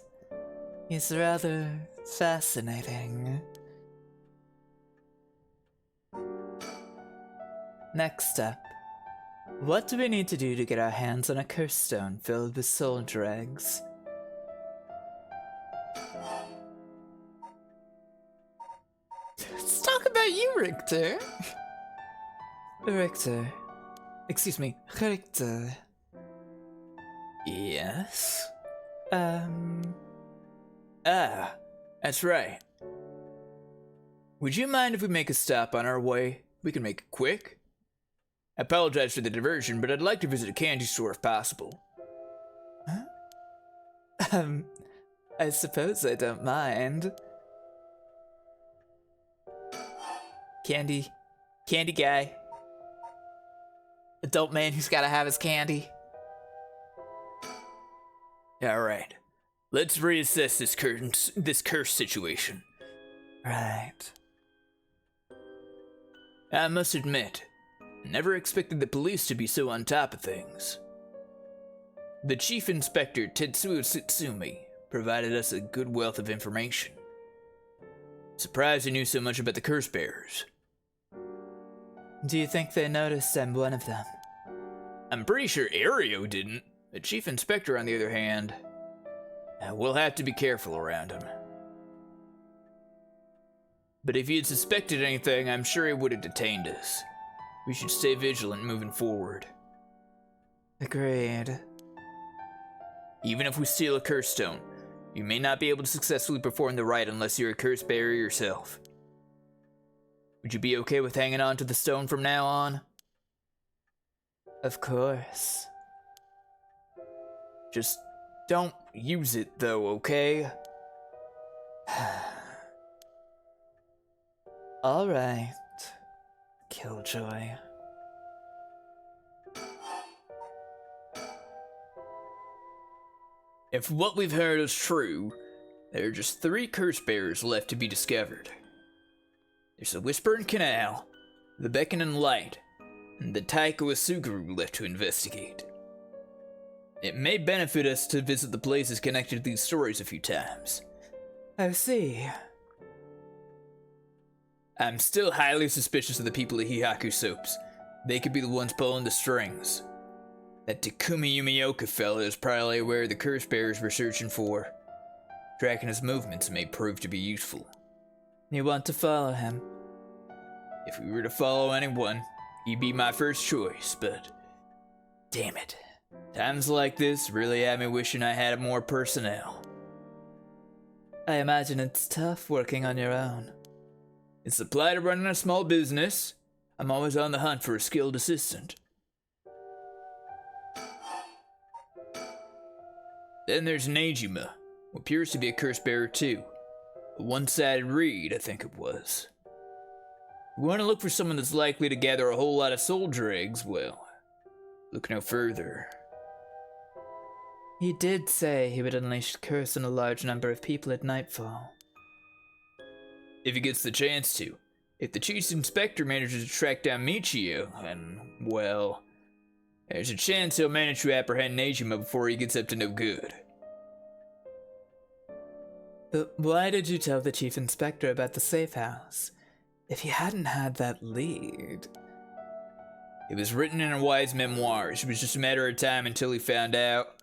He's rather fascinating. Next step. What do we need to do to get our hands on a curse stone filled with soldier eggs? Let's talk about you, Richter. Richter. Excuse me, Richter. Yes? That's right. Would you mind if we make a stop on our way? We can make it quick. I apologize for the diversion, but I'd like to visit a candy store if possible. Huh? I suppose I don't mind. Candy guy. Adult man who's gotta have his candy. Alright. Let's reassess this curse situation. Right. I must admit, never expected the police to be so on top of things. The Chief Inspector Tetsuo Tsutsumi provided us a good wealth of information. Surprised he knew so much about the curse bearers. Do you think they noticed I'm one of them? I'm pretty sure Ario didn't. The Chief Inspector, on the other hand, we'll have to be careful around him. But if he had suspected anything, I'm sure he would have detained us. We should stay vigilant moving forward. Agreed. Even if we steal a curse stone, you may not be able to successfully perform the rite unless you're a curse bearer yourself. Would you be okay with hanging on to the stone from now on? Of course. Just don't use it though, okay? Alright, Killjoy. If what we've heard is true, there are just 3 curse bearers left to be discovered. There's the Whispering Canal, the Beckoning Light, and the Taiko Asuguru left to investigate. It may benefit us to visit the places connected to these stories a few times. I see. I'm still highly suspicious of the people at Hihaku Soaps. They could be the ones pulling the strings. That Takumi Yumioka fella is probably aware of the curse bearers we're searching for. Tracking his movements may prove to be useful. You want to follow him? If we were to follow anyone, he'd be my first choice, but... damn it. Times like this really have me wishing I had more personnel. I imagine it's tough working on your own. It's the plight of running a small business. I'm always on the hunt for a skilled assistant. Then there's Nejima, who appears to be a curse bearer too. A one-sided read, I think it was. If you want to look for someone that's likely to gather a whole lot of soldier eggs, well, look no further. He did say he would unleash a curse on a large number of people at nightfall. If he gets the chance to. If the chief inspector manages to track down Michio, then, well, there's a chance he'll manage to apprehend Nejima before he gets up to no good. But why did you tell the chief inspector about the safe house? If he hadn't had that lead... It was written in a wise memoirs. It was just a matter of time until he found out.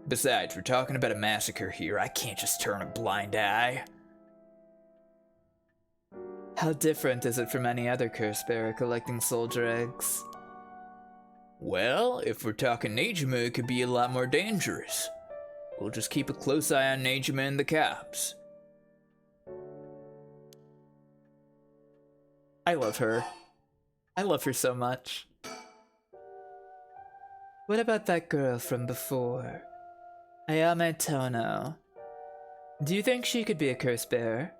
Besides, we're talking about a massacre here. I can't just turn a blind eye. How different is it from any other curse bearer collecting soldier eggs? Well, if we're talking Nejima, it could be a lot more dangerous. We'll just keep a close eye on Nejima and the cops. I love her. I love her so much. What about that girl from before? Ayame Tono. Do you think she could be a curse bearer?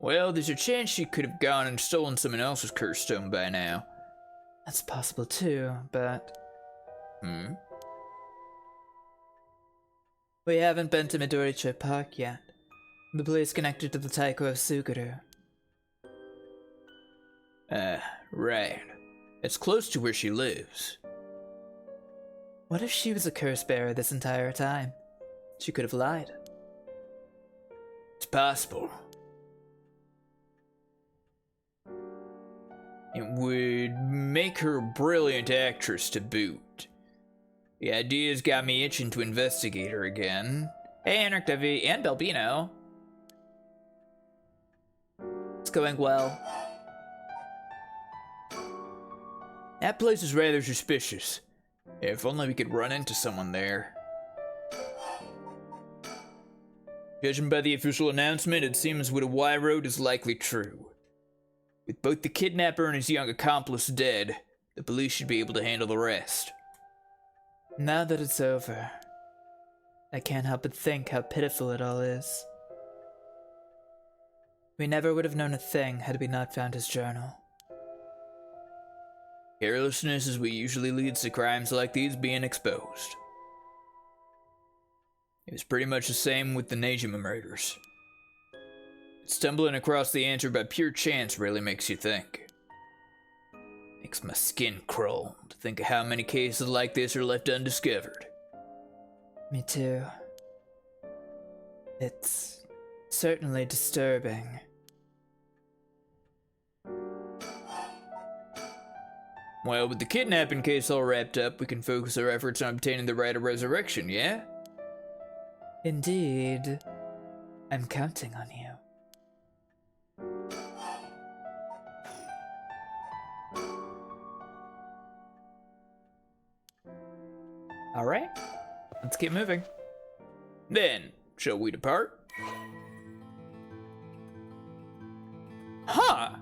Well, there's a chance she could have gone and stolen someone else's curse stone by now. That's possible too, but... We haven't been to Midoricho Park yet. The place connected to the Taiko of Suguru. Right. It's close to where she lives. What if she was a curse bearer this entire time? She could have lied. It's possible. It would make her a brilliant actress to boot. The idea's got me itching to investigate her again. Hey, Anarch Devi and Belbino. It's going well. That place is rather suspicious. If only we could run into someone there. Judging by the official announcement, it seems what a Y Road is likely true. With both the kidnapper and his young accomplice dead, the police should be able to handle the rest. Now that it's over, I can't help but think how pitiful it all is. We never would have known a thing had we not found his journal. Carelessness is what usually leads to crimes like these being exposed. It was pretty much the same with the Nejima murders. Stumbling across the answer by pure chance really makes you think. Makes my skin crawl to think of how many cases like this are left undiscovered. Me too. It's certainly disturbing. Well, with the kidnapping case all wrapped up, we can focus our efforts on obtaining the right of resurrection, yeah? Indeed. I'm counting on you. Alright, let's keep moving. Then, shall we depart? Huh!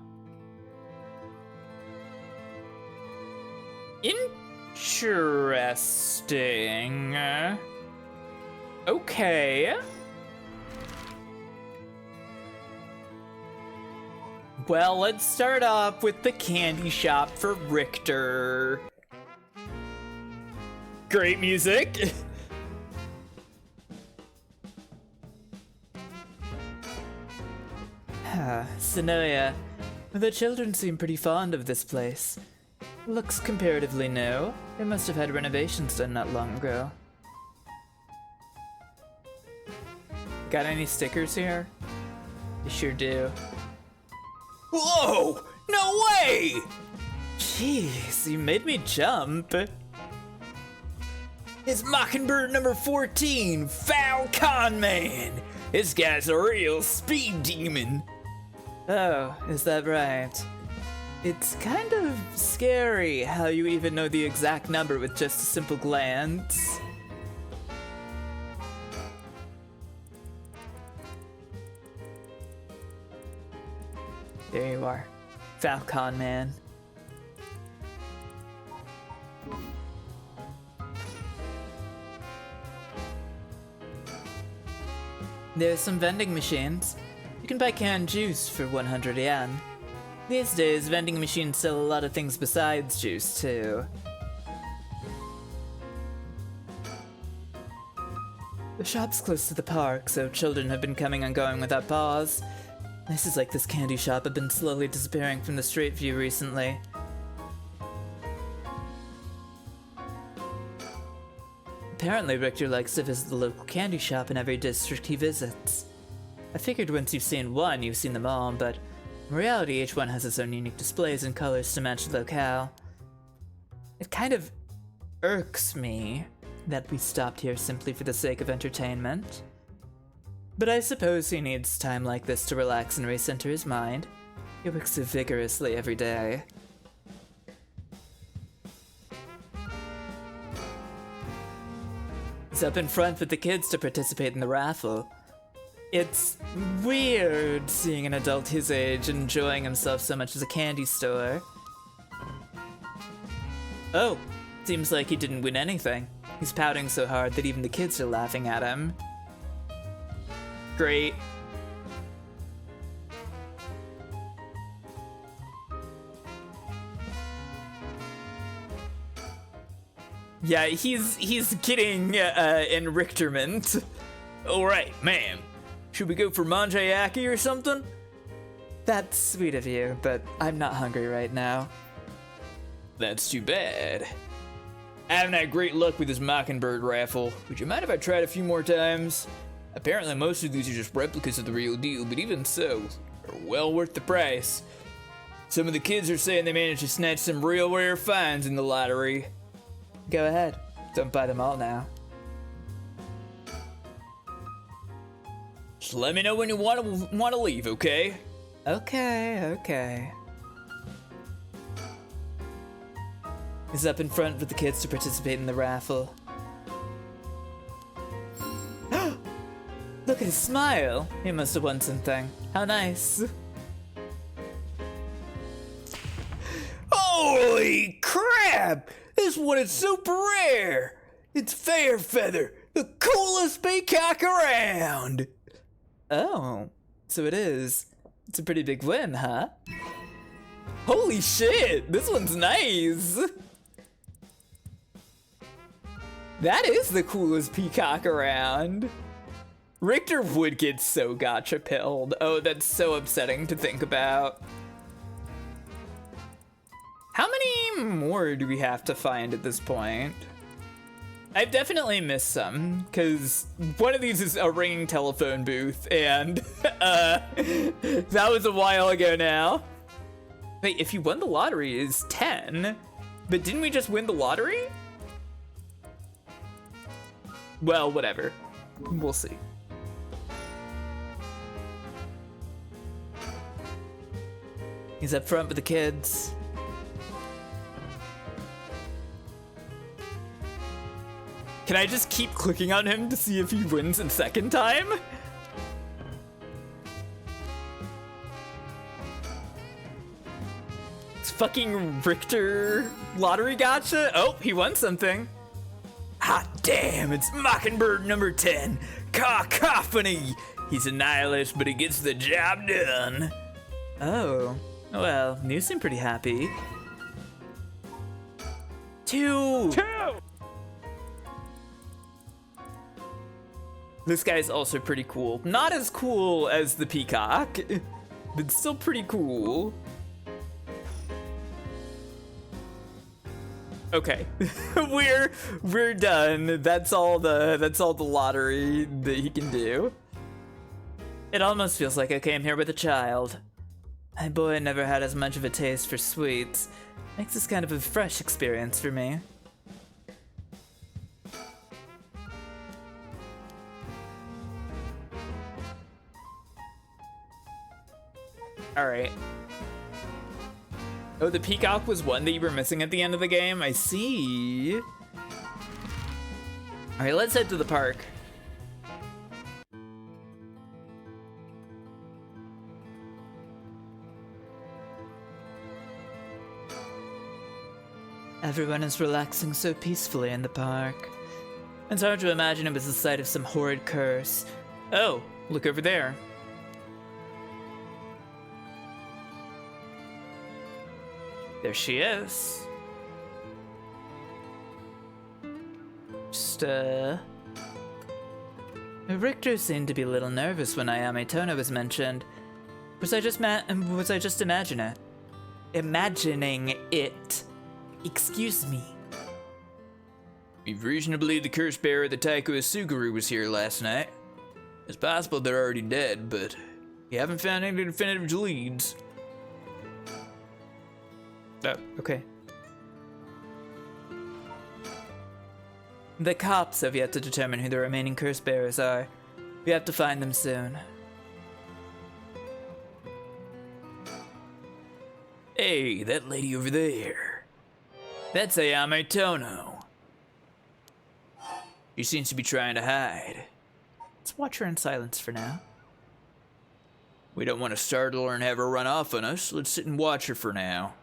Interesting. Okay. Well, let's start off with the candy shop for Richter. Great music. Sonoya, the children seem pretty fond of this place. Looks comparatively new. They must have had renovations done not long ago. Got any stickers here? You sure do. Whoa! No way! Jeez, you made me jump. It's Mockingbird number 14, Foul Con Man. This guy's a real speed demon. Oh, is that right? It's kind of scary how you even know the exact number with just a simple glance. There you are, Falcon Man. There's some vending machines. You can buy canned juice for 100 yen. These days, vending machines sell a lot of things besides juice, too. The shop's close to the park, so children have been coming and going without pause. Places like this candy shop have been slowly disappearing from the street view recently. Apparently, Richter likes to visit the local candy shop in every district he visits. I figured once you've seen one, you've seen them all, but in reality, each one has its own unique displays and colors to match the locale. It kind of irks me that we stopped here simply for the sake of entertainment. But I suppose he needs time like this to relax and recenter his mind. He works so vigorously every day. He's up in front with the kids to participate in the raffle. It's weird seeing an adult his age enjoying himself so much as a candy store. Oh, seems like he didn't win anything. He's pouting so hard that even the kids are laughing at him. Great. Yeah, he's getting enrichterment. Alright, ma'am. Should we go for manjayaki or something? That's sweet of you, but I'm not hungry right now. That's too bad. I haven't had great luck with this Mockingbird raffle. Would you mind if I tried a few more times? Apparently most of these are just replicas of the real deal, but even so, they're well worth the price. Some of the kids are saying they managed to snatch some real rare finds in the lottery. Go ahead, don't buy them all now. Just let me know when you want to leave, okay? Okay. He's up in front with the kids to participate in the raffle. Look at his smile. He must have won something. How nice. Holy crap! This one is super rare! It's Fairfeather, the coolest peacock around! Oh, so it is. It's a pretty big win, huh? Holy shit, this one's nice! That is the coolest peacock around. Richter would get so gotcha pilled. Oh, that's so upsetting to think about. How many more do we have to find at this point? I've definitely missed some, because one of these is a ringing telephone booth, and that was a while ago now. Wait, if you won the lottery is 10, but didn't we just win the lottery? Well, whatever. We'll see. He's up front with the kids. Can I just keep clicking on him to see if he wins a second time? It's fucking Richter lottery gotcha. Oh, he won something. Hot damn, it's Mockingbird number 10, Cacophony. He's a nihilist, but he gets the job done. Oh, well, you seem pretty happy. Two! This guy's also pretty cool. Not as cool as the peacock, but still pretty cool. Okay, we're done. That's all the lottery that he can do. It almost feels like I came here with a child. My boy never had as much of a taste for sweets. Makes this kind of a fresh experience for me. Alright. Oh, the peacock was one that you were missing at the end of the game? I see. Alright, let's head to the park. Everyone is relaxing so peacefully in the park. It's hard to imagine it was the site of some horrid curse. Oh, look over there. There she is. Just, Richter seemed to be a little nervous when Ayame Tono was mentioned. Was I just imagining it? Imagining it. Excuse me. We've reason to believe the curse bearer of the Taiko Suguru was here last night. It's possible they're already dead, but we haven't found any definitive leads. Oh, okay. The cops have yet to determine who the remaining curse bearers are. We have to find them soon. Hey, that lady over there. That's Ayame Tono. She seems to be trying to hide. Let's watch her in silence for now. We don't want to startle her and have her run off on us. Let's sit and watch her for now.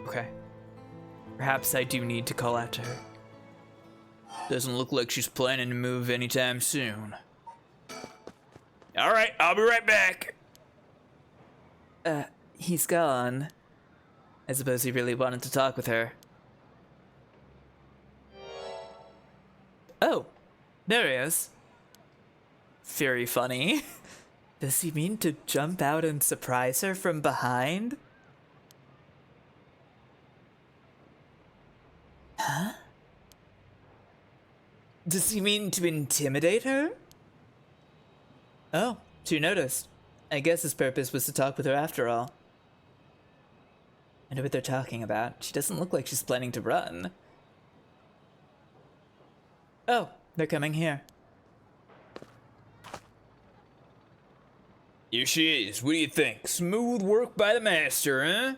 Okay. Perhaps I do need to call out to her. Doesn't look like she's planning to move anytime soon. Alright, I'll be right back. He's gone. I suppose he really wanted to talk with her. Oh, there he is. Very funny. Does he mean to jump out and surprise her from behind? Huh? Does he mean to intimidate her? Oh, she noticed. I guess his purpose was to talk with her after all. I know what they're talking about. She doesn't look like she's planning to run. Oh, they're coming here. Here she is. What do you think? Smooth work by the master, huh?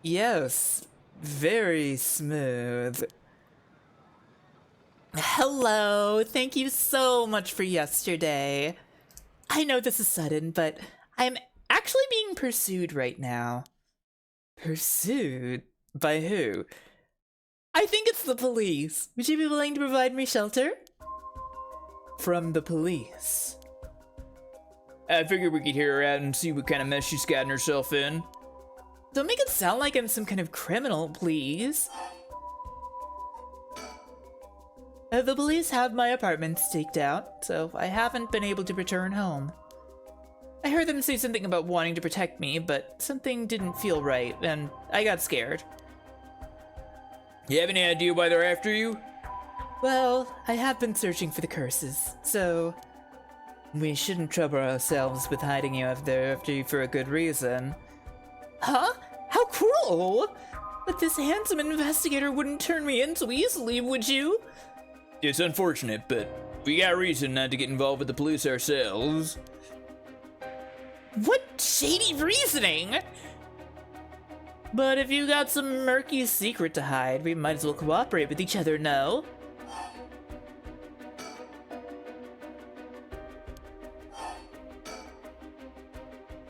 Yes, very smooth. Hello, thank you so much for yesterday. I know this is sudden, but I'm actually being pursued right now. Pursued? By who? I think it's the police. Would you be willing to provide me shelter? From the police. I figured we could hear her out and see what kind of mess she's gotten herself in. Don't make it sound like I'm some kind of criminal, please. The police have my apartment staked out, so I haven't been able to return home. I heard them say something about wanting to protect me, but something didn't feel right, and I got scared. You have any idea why they're after you? Well, I have been searching for the curses, so we shouldn't trouble ourselves with hiding you if they're after you for a good reason. Huh? How cruel! But this handsome investigator wouldn't turn me in so easily, would you? It's unfortunate, but we got reason not to get involved with the police ourselves. What shady reasoning! But if you got some murky secret to hide, we might as well cooperate with each other, no?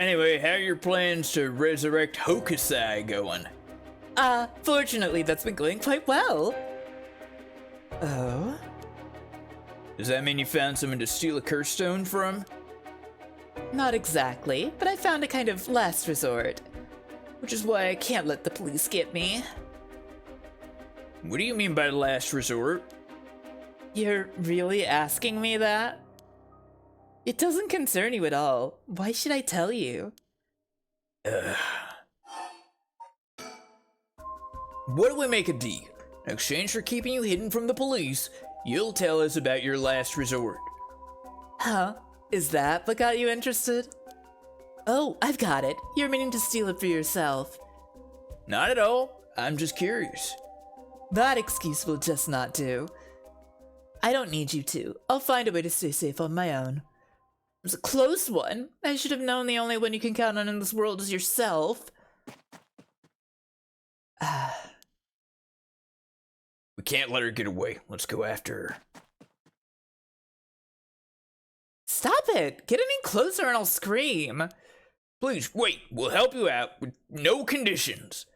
Anyway, how are your plans to resurrect Hokusai going? Fortunately that's been going quite well. Oh? Does that mean you found someone to steal a curse stone from? Not exactly, but I found a kind of last resort. Which is why I can't let the police get me. What do you mean by last resort? You're really asking me that? It doesn't concern you at all. Why should I tell you? What do we make a deal? In exchange for keeping you hidden from the police, you'll tell us about your last resort. Huh? Is that what got you interested? Oh, I've got it. You're meaning to steal it for yourself. Not at all. I'm just curious. That excuse will just not do. I don't need you to. I'll find a way to stay safe on my own. It was a close one. I should have known the only one you can count on in this world is yourself. We can't let her get away. Let's go after her. Stop it! Get any closer and I'll scream. Please, wait. We'll help you out with no conditions.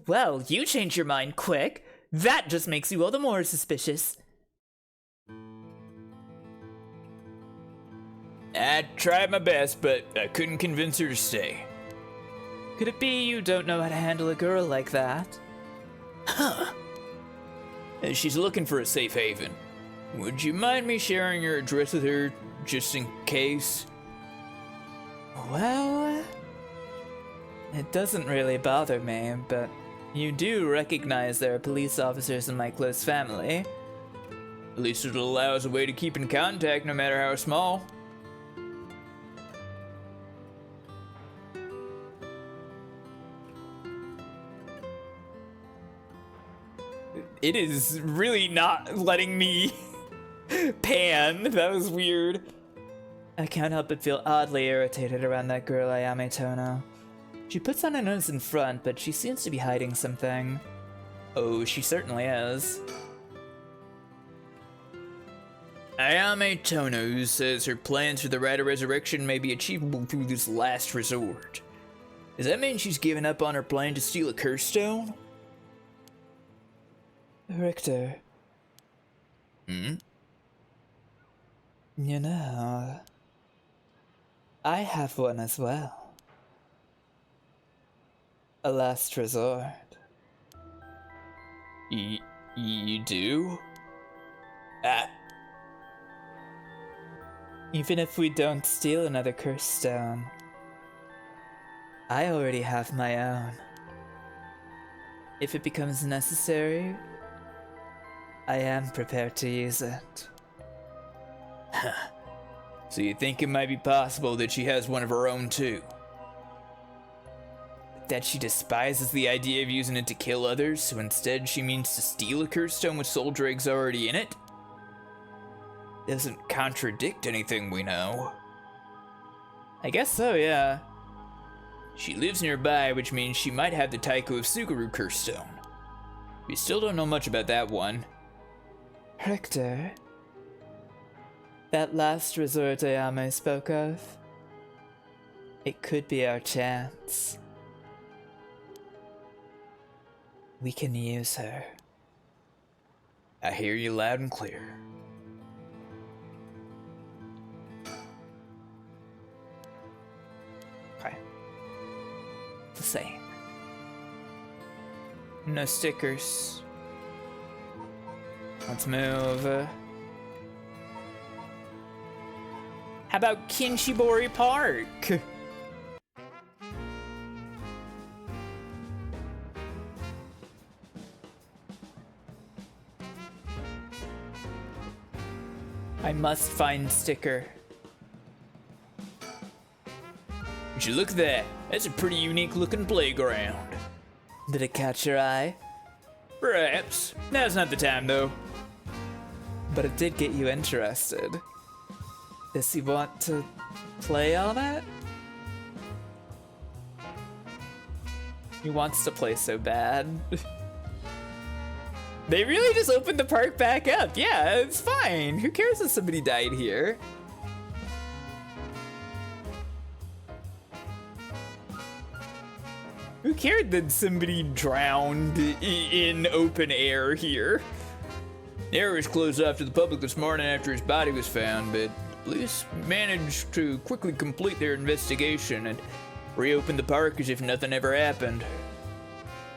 Well, you changed your mind quick. That just makes you all the more suspicious. I tried my best, but I couldn't convince her to stay. Could it be you don't know how to handle a girl like that? Huh. She's looking for a safe haven. Would you mind me sharing your address with her, just in case? Well, it doesn't really bother me, but you do recognize there are police officers in my close family. At least it'll allow us a way to keep in contact, no matter how small. It is really not letting me pan. That was weird. I can't help but feel oddly irritated around that girl Ayame Tono. She puts on a nose in front, but she seems to be hiding something. Oh, she certainly is. Ayame Tono says her plans for the Rite of Resurrection may be achievable through this last resort. Does that mean she's given up on her plan to steal a curse stone? Richter. Hmm? You know, I have one as well. A last resort. You do? Even if we don't steal another curse stone, I already have my own. If it becomes necessary, I am prepared to use it. So you think it might be possible that she has one of her own too? That she despises the idea of using it to kill others, so instead she means to steal a curse stone with soul dregs already in it? Doesn't contradict anything we know. I guess so, yeah. She lives nearby, which means she might have the Taiko of Suguru curse stone. We still don't know much about that one. Richter, that last resort Ayame spoke of, it could be our chance. We can use her. I hear you loud and clear. Okay. The same. No stickers. Let's move. How about Kinshibori Park? I must find sticker. Would you look at that? That's a pretty unique looking playground. Did it catch your eye? Perhaps. Now's not the time though. But it did get you interested. Does he want to play on it? He wants to play so bad. They really just opened the park back up. Yeah, it's fine. Who cares if somebody died here? Who cared that somebody drowned in open air here? The area was closed off to the public this morning after his body was found, but police managed to quickly complete their investigation and reopen the park as if nothing ever happened.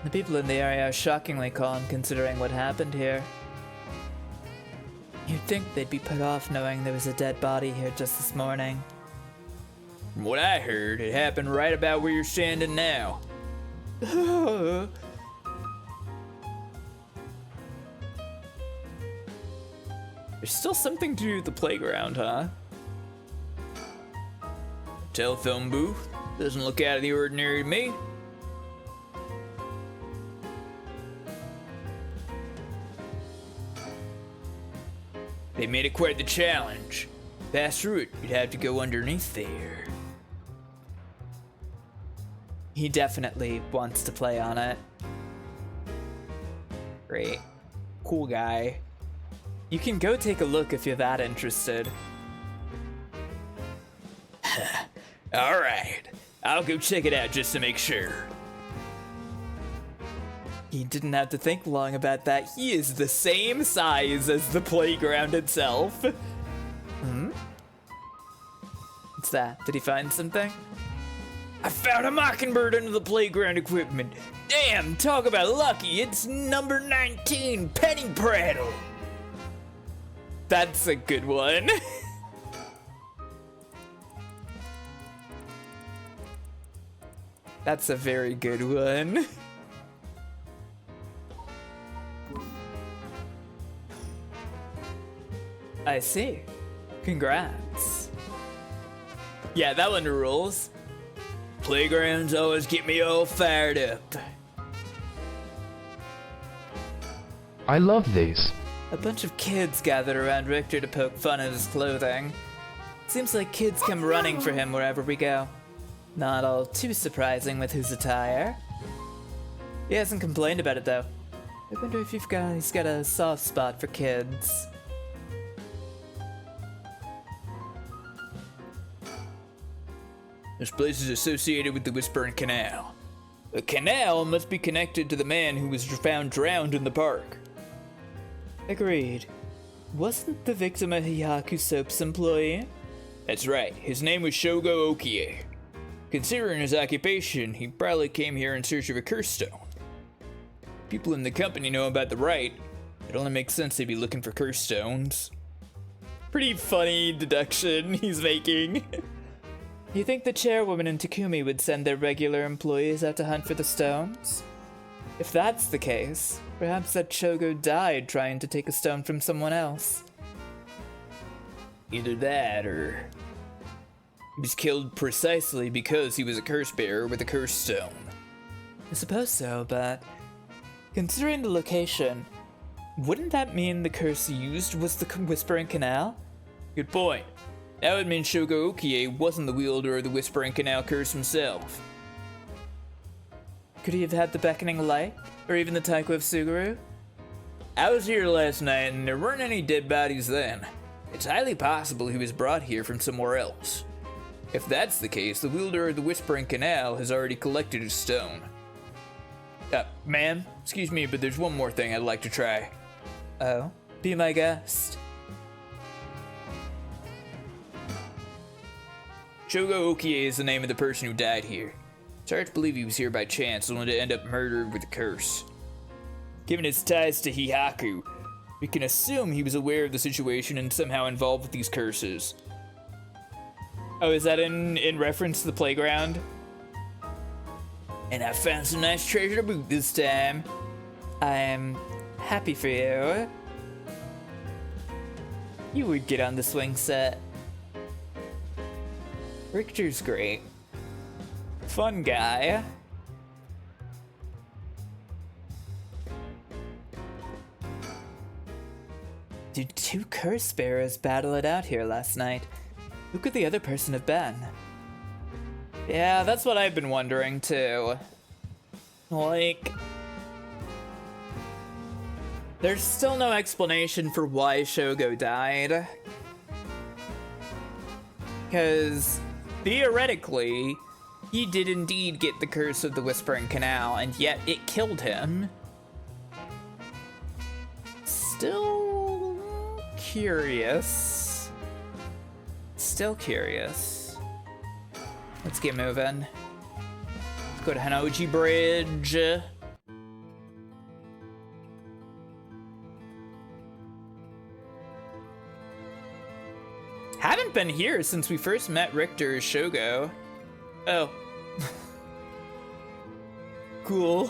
The people in the area are shockingly calm considering what happened here. You'd think they'd be put off knowing there was a dead body here just this morning. From what I heard, it happened right about where you're standing now. There's still something to do with the playground, huh? Telephone booth. Doesn't look out of the ordinary to me. They made it quite the challenge. Pass through it, you'd have to go underneath there. He definitely wants to play on it. Great. Cool guy. You can go take a look if you're that interested. Alright, I'll go check it out just to make sure. He didn't have to think long about that. He is the same size as the playground itself. What's that? Did he find something? I found a mockingbird under the playground equipment. Damn, talk about lucky. It's number 19, Penny Prattle. That's a good one. That's a very good one. I see. Congrats. Yeah, that one rules. Playgrounds always get me all fired up. I love these. A bunch of kids gathered around Richter to poke fun at his clothing. Seems like kids come running for him wherever we go. Not all too surprising with his attire. He hasn't complained about it though. I wonder if he's got a soft spot for kids. This place is associated with the Whispering Canal. The canal must be connected to the man who was found drowned in the park. Agreed. Wasn't the victim a Hihaku Soap's employee? That's right, his name was Shogo Okie. Considering his occupation, he probably came here in search of a curse stone. People in the company know about the rite. It only makes sense they'd be looking for curse stones. Pretty funny deduction he's making. You think the chairwoman and Takumi would send their regular employees out to hunt for the stones? If that's the case, perhaps that Shogo died trying to take a stone from someone else. Either that, or he was killed precisely because he was a curse bearer with a curse stone. I suppose so, but considering the location, wouldn't that mean the curse used was the Whispering Canal? Good point. That would mean Shogo Okie wasn't the wielder of the Whispering Canal curse himself. Could he have had the Beckoning Light? Or even the Taiko of Suguru? I was here last night and there weren't any dead bodies then. It's highly possible he was brought here from somewhere else. If that's the case, the wielder of the Whispering Canal has already collected his stone. Ma'am, excuse me, but there's one more thing I'd like to try. Oh? Be my guest. Shogo Okie is the name of the person who died here. It's hard to believe he was here by chance, only to end up murdered with a curse. Given his ties to Hihaku, we can assume he was aware of the situation and somehow involved with these curses. Oh, is that in reference to the playground? And I found some nice treasure to boot this time. I'm happy for you. You would get on the swing set. Richter's great. Fun guy. Did two curse bearers battle it out here last night? Who could the other person have been? Yeah, that's what I've been wondering too. Like, there's still no explanation for why Shogo died. Because theoretically, he did indeed get the curse of the Whispering Canal, and yet it killed him. Still curious. Still curious. Let's get moving. Let's go to Hanoji Bridge. Haven't been here since we first met Richter as Shogo. Oh. Cool.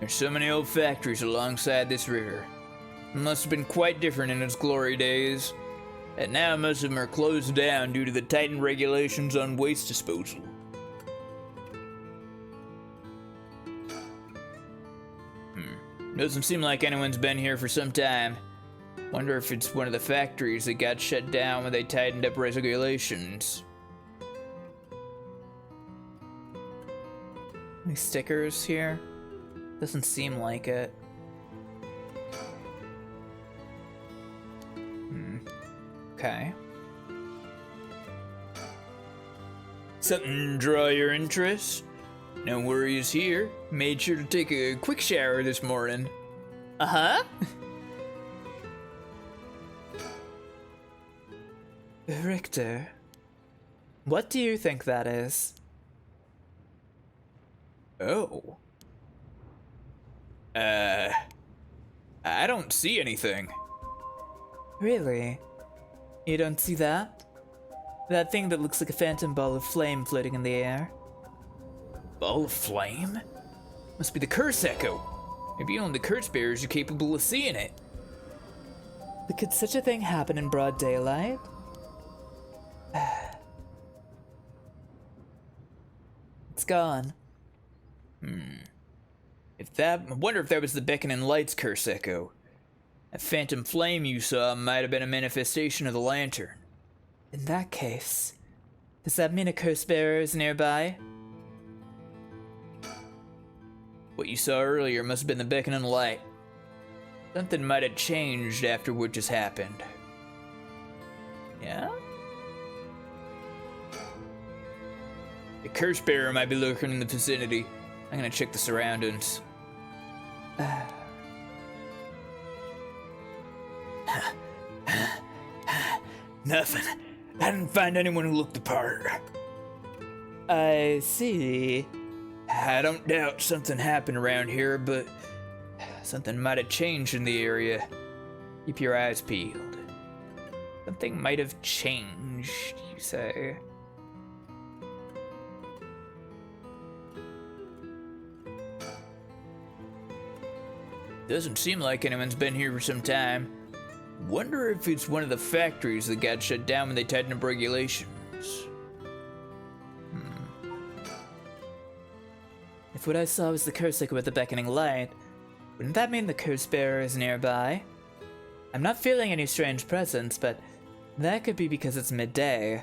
There's so many old factories alongside this river. It must have been quite different in its glory days. And now most of them are closed down due to the tightened regulations on waste disposal. Doesn't seem like anyone's been here for some time. Wonder if it's one of the factories that got shut down when they tightened up regulations. Any stickers here? Doesn't seem like it. Okay. Something draw your interest? No worries here. Made sure to take a quick shower this morning. Uh-huh. Richter. What do you think that is? Oh. I don't see anything. Really? You don't see that? That thing that looks like a phantom ball of flame floating in the air? Ball of flame? Must be the curse echo. Maybe only the curse bearers are capable of seeing it. But could such a thing happen in broad daylight? It's gone. I wonder if that was the beckoning lights curse echo. That phantom flame you saw might have been a manifestation of the lantern. In that case, does that mean a curse bearer is nearby? What you saw earlier must have been the beckoning light. Something might have changed after what just happened. Yeah? A curse bearer might be lurking in the vicinity. I'm gonna check the surroundings. Nothing. I didn't find anyone who looked the part. I see. I don't doubt something happened around here, but something might have changed in the area. Keep your eyes peeled. Something might have changed, you say? Doesn't seem like anyone's been here for some time. Wonder if it's one of the factories that got shut down when they tightened up regulations. If what I saw was the curse echo with the beckoning light, wouldn't that mean the curse bearer is nearby? I'm not feeling any strange presence, but that could be because it's midday.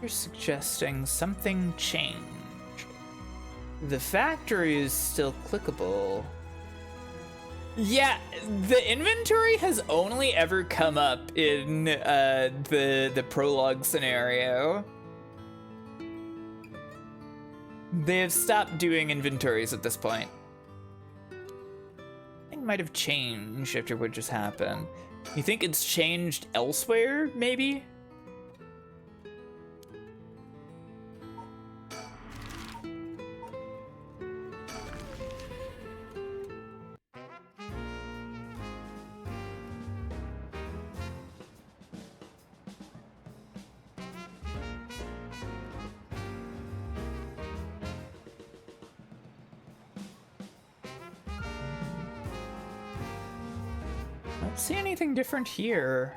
You're suggesting something changed. The factory is still clickable. Yeah, the inventory has only ever come up in the prologue scenario. They have stopped doing inventories at this point. Something might have changed after what just happened. You think it's changed elsewhere, maybe? I don't see anything different here.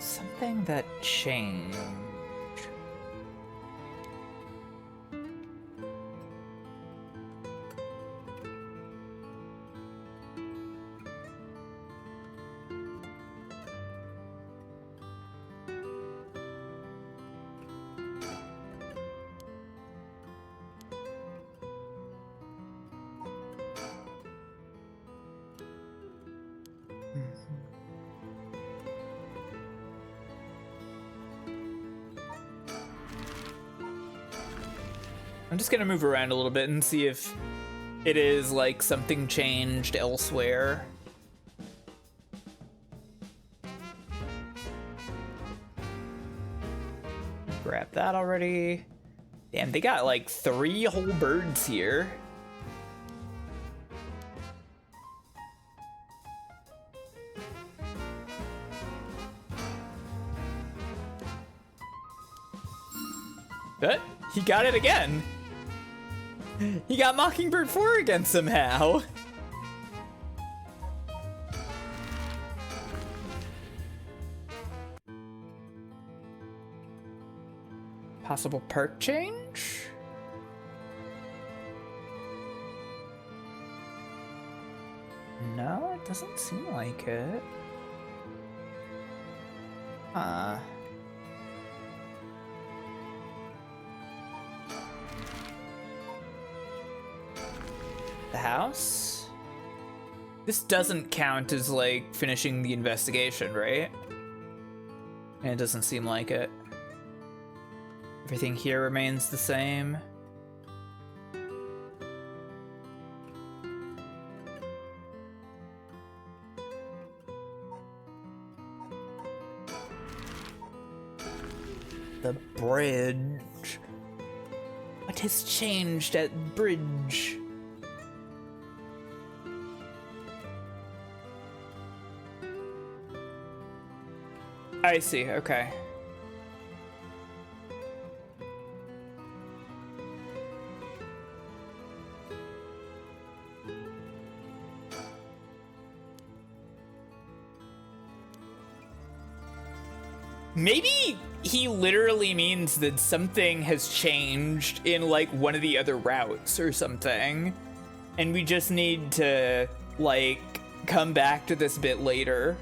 Something that changed. I'm just gonna move around a little bit and see if it is like something changed elsewhere. Grab that already. Damn, they got like 3 whole birds here. But he got it again. He got Mockingbird 4 again somehow. Possible perk change? No, it doesn't seem like it. The house? This doesn't count as, like, finishing the investigation, right? And it doesn't seem like it. Everything here remains the same. The bridge. What has changed at bridge? I see, okay. Maybe he literally means that something has changed in, like, one of the other routes or something. And we just need to, like, come back to this bit later.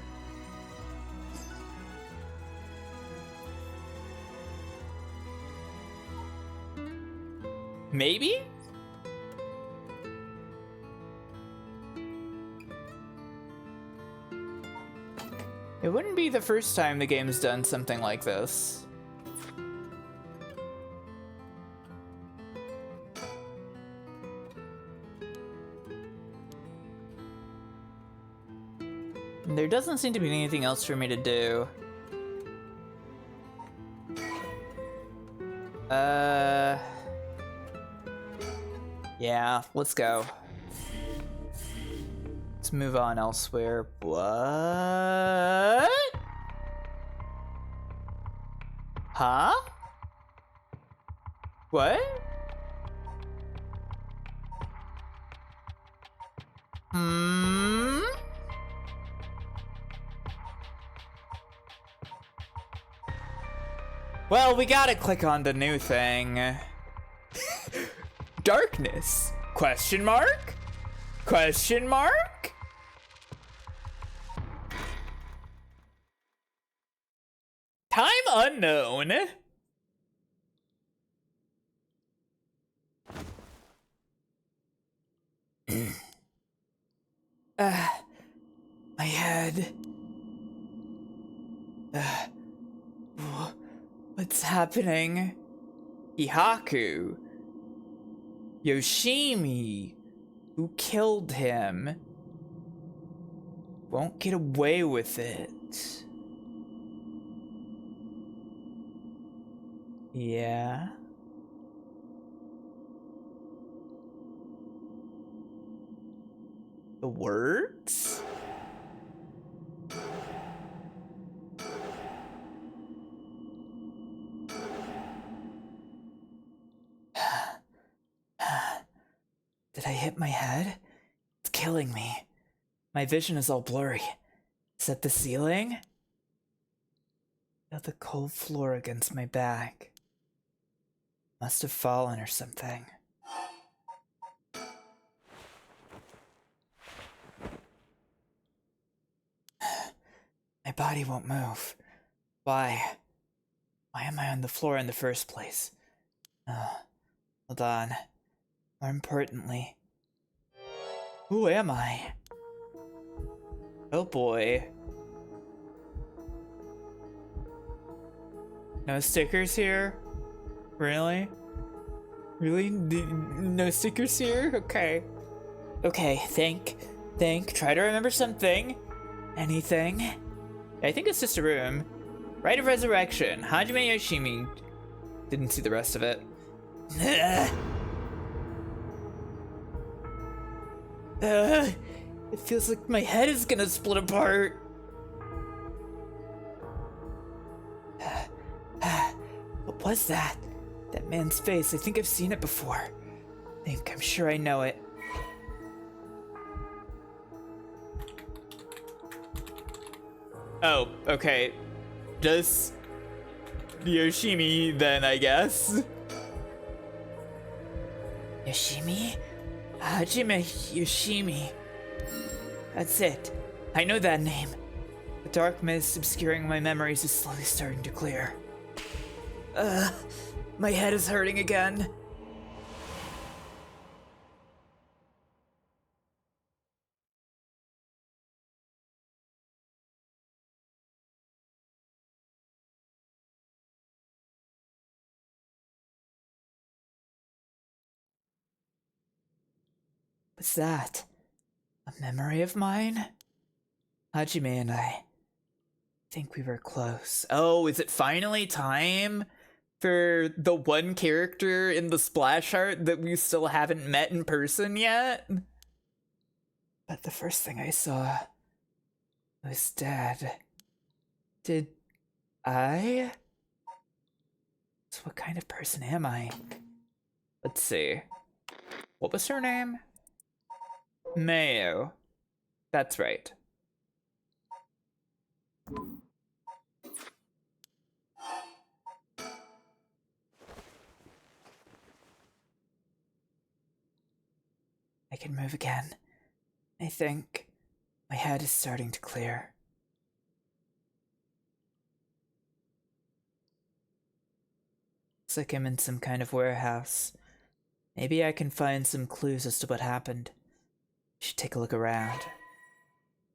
Maybe? It wouldn't be the first time the game's done something like this. There doesn't seem to be anything else for me to do. Yeah, let's go. Let's move on elsewhere. What? Huh? What? Well, we gotta click on the new thing. Darkness? Question mark? Question mark? Time unknown. My head. What's happening? Hihaku. Yoshimi. Who killed him? Won't get away with it. Yeah. The words? Did I hit my head? It's killing me. My vision is all blurry. Is that the ceiling? Feel the cold floor against my back. Must have fallen or something. My body won't move. Why? Why am I on the floor in the first place? Hold on. More importantly, who am I? Oh boy. No stickers here? Really? Really? No stickers here? Okay. Okay, think. Try to remember something. Anything. I think it's just a room. Rite of Resurrection. Hajime Yoshimi. Didn't see the rest of it. It feels like my head is gonna split apart. What was that? That man's face. I think I've seen it before. I'm sure I know it. Oh, okay. Does Yoshimi then, I guess. Yoshimi? Hajime Yoshimi. That's it. I know that name. The dark mist obscuring my memories is slowly starting to clear. My head is hurting again. What's that? A memory of mine? Hajime and I think we were close. Oh, is it finally time for the one character in the splash art that we still haven't met in person yet? But the first thing I saw was Dad. Did I? So what kind of person am I? Let's see. What was her name? Mayo. That's right. I can move again. I think my head is starting to clear. Looks like I'm in some kind of warehouse. Maybe I can find some clues as to what happened. Should take a look around.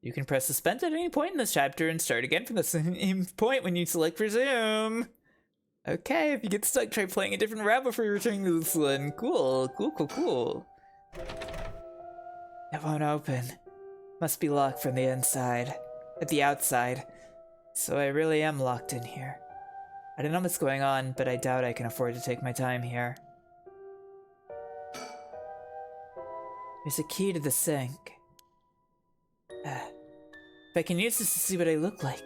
You can press suspend at any point in this chapter and start again from the same point when you select resume. Okay, if you get stuck, try playing a different route before returning to this one. Cool, cool, cool, cool. It won't open. Must be locked from the inside. At the outside. So I really am locked in here. I don't know what's going on, but I doubt I can afford to take my time here. There's a key to the sink. If I can use this to see what I look like,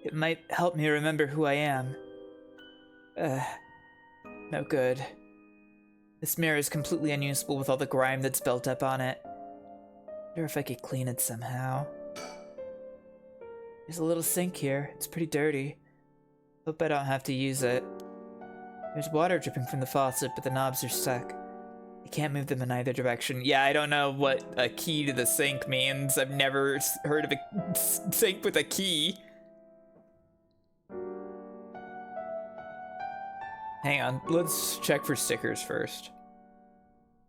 it might help me remember who I am. No good. This mirror is completely unusable with all the grime that's built up on it. Wonder if I could clean it somehow. There's a little sink here. It's pretty dirty. Hope I don't have to use it. There's water dripping from the faucet, but the knobs are stuck. I can't move them in either direction. Yeah, I don't know what a key to the sink means. I've never heard of a sink with a key. Hang on, let's check for stickers first.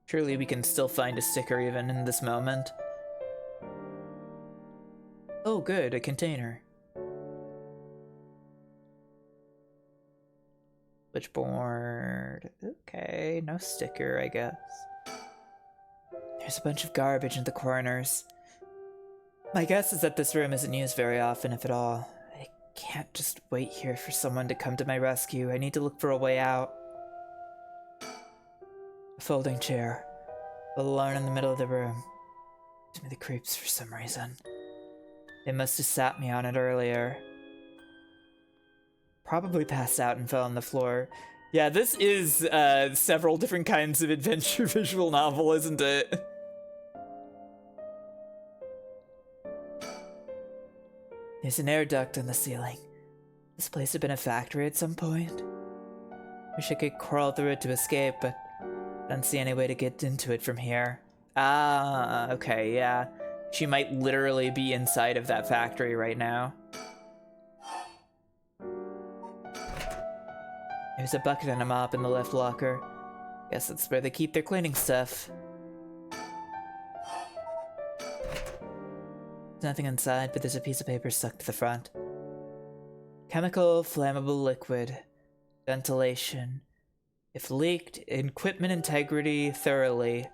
Surely we can still find a sticker even in this moment. Oh good, a container. Switchboard. Okay, no sticker, I guess. There's a bunch of garbage in the corners. My guess is that this room isn't used very often, if at all. I can't just wait here for someone to come to my rescue. I need to look for a way out. A folding chair. Alone in the middle of the room. Gives me the creeps for some reason. They must have sat me on it earlier. Probably passed out and fell on the floor. Yeah, this is several different kinds of adventure visual novel, isn't it? There's an air duct on the ceiling. This place had been a factory at some point. Wish I could crawl through it to escape, but don't see any way to get into it from here. Ah, okay, yeah. She might literally be inside of that factory right now. There's a bucket and a mop in the left locker. Guess that's where they keep their cleaning stuff. There's nothing inside, but there's a piece of paper stuck to the front. Chemical flammable liquid. Ventilation. If leaked, equipment integrity thoroughly.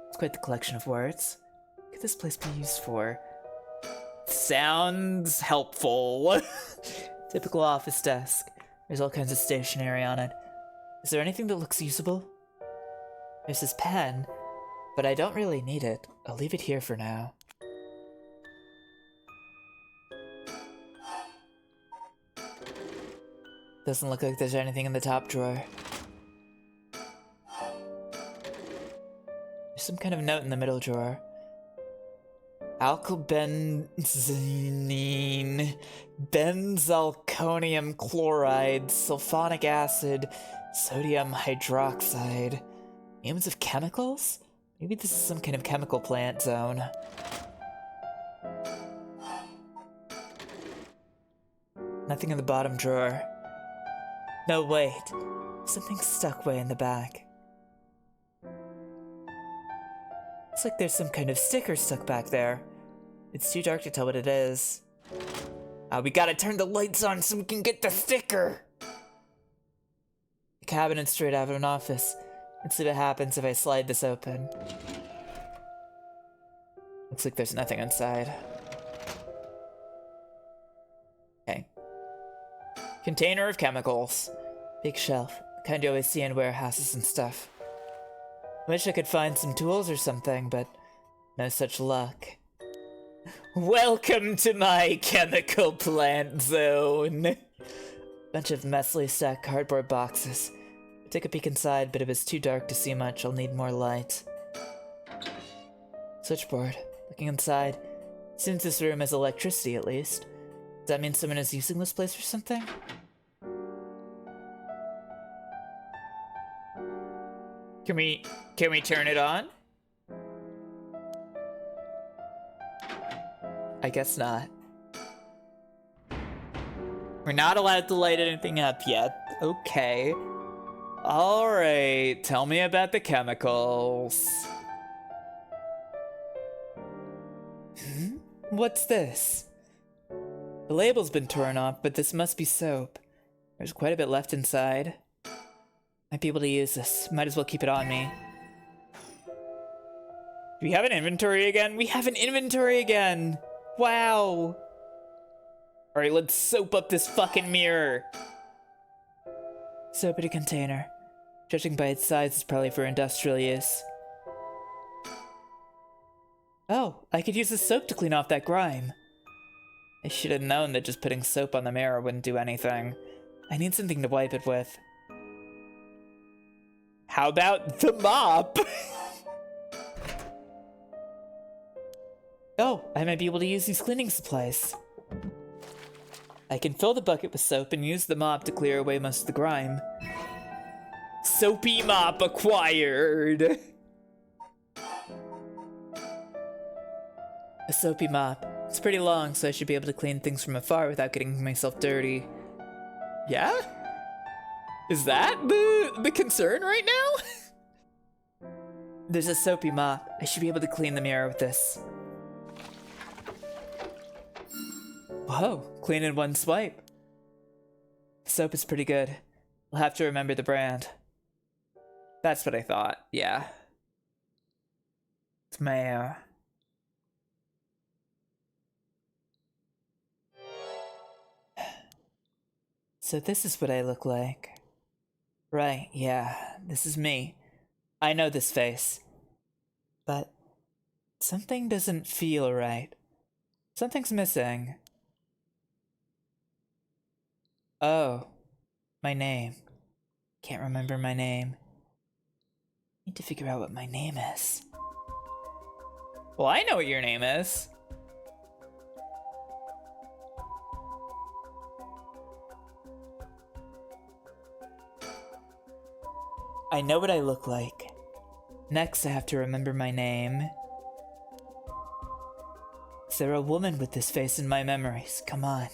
It's quite the collection of words. What could this place be used for? Sounds helpful. Typical office desk. There's all kinds of stationery on it. Is there anything that looks usable? There's this pen, but I don't really need it. I'll leave it here for now. Doesn't look like there's anything in the top drawer. There's some kind of note in the middle drawer. alkylbenzene, benzalkonium chloride, sulfonic acid, sodium hydroxide. Names of chemicals? Maybe this is some kind of chemical plant zone. Nothing in the bottom drawer. No, wait. Something's stuck way in the back. Looks like there's some kind of sticker stuck back there. It's too dark to tell what it is. We gotta turn the lights on so we can get the sticker! The cabinet's straight out of an office. Let's see what happens if I slide this open. Looks like there's nothing inside. Okay. Container of chemicals. Big shelf. The kind you always see in warehouses and stuff. Wish I could find some tools or something, but no such luck. Welcome to my chemical plant zone! Bunch of messily stacked cardboard boxes. I took a peek inside, but it was too dark to see much. I'll need more light. Switchboard. Looking inside. Seems this room has electricity at least. Does that mean someone is using this place or something? Can we turn it on? I guess not. We're not allowed to light anything up yet. Okay. Alright, tell me about the chemicals. What's this? The label's been torn off, but this must be soap. There's quite a bit left inside. Might be able to use this. Might as well keep it on me. Do we have an inventory again? We have an inventory again! Wow! Alright, let's soap up this fucking mirror. Soap in a container. Judging by its size, it's probably for industrial use. Oh, I could use the soap to clean off that grime. I should have known that just putting soap on the mirror wouldn't do anything. I need something to wipe it with. How about the mop? Oh, I might be able to use these cleaning supplies. I can fill the bucket with soap and use the mop to clear away most of the grime. Soapy mop acquired! A soapy mop. It's pretty long, so I should be able to clean things from afar without getting myself dirty. Yeah? Is that the concern right now? There's a soapy mop. I should be able to clean the mirror with this. Whoa, clean in one swipe. The soap is pretty good. I'll have to remember the brand. That's what I thought, yeah. It's Mayo. So this is what I look like. Right, yeah, this is me. I know this face. But something doesn't feel right. Something's missing. Oh, my name. Can't remember my name. Need to figure out what my name is. Well, I know what your name is. I know what I look like. Next, I have to remember my name. Is there a woman with this face in my memories? Come on.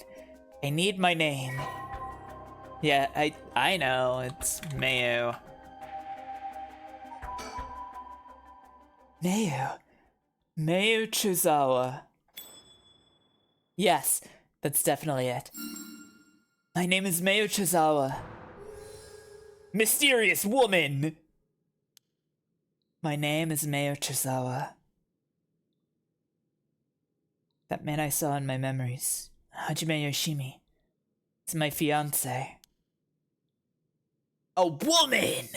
I need my name. Yeah, I know. It's Mayu. Mayu. Mayu Chizawa. Yes, that's definitely it. My name is Mayu Chizawa. Mysterious woman! My name is Mayu Chizawa. That man I saw in my memories, Hajime Yoshimi, is my fiancé. A woman!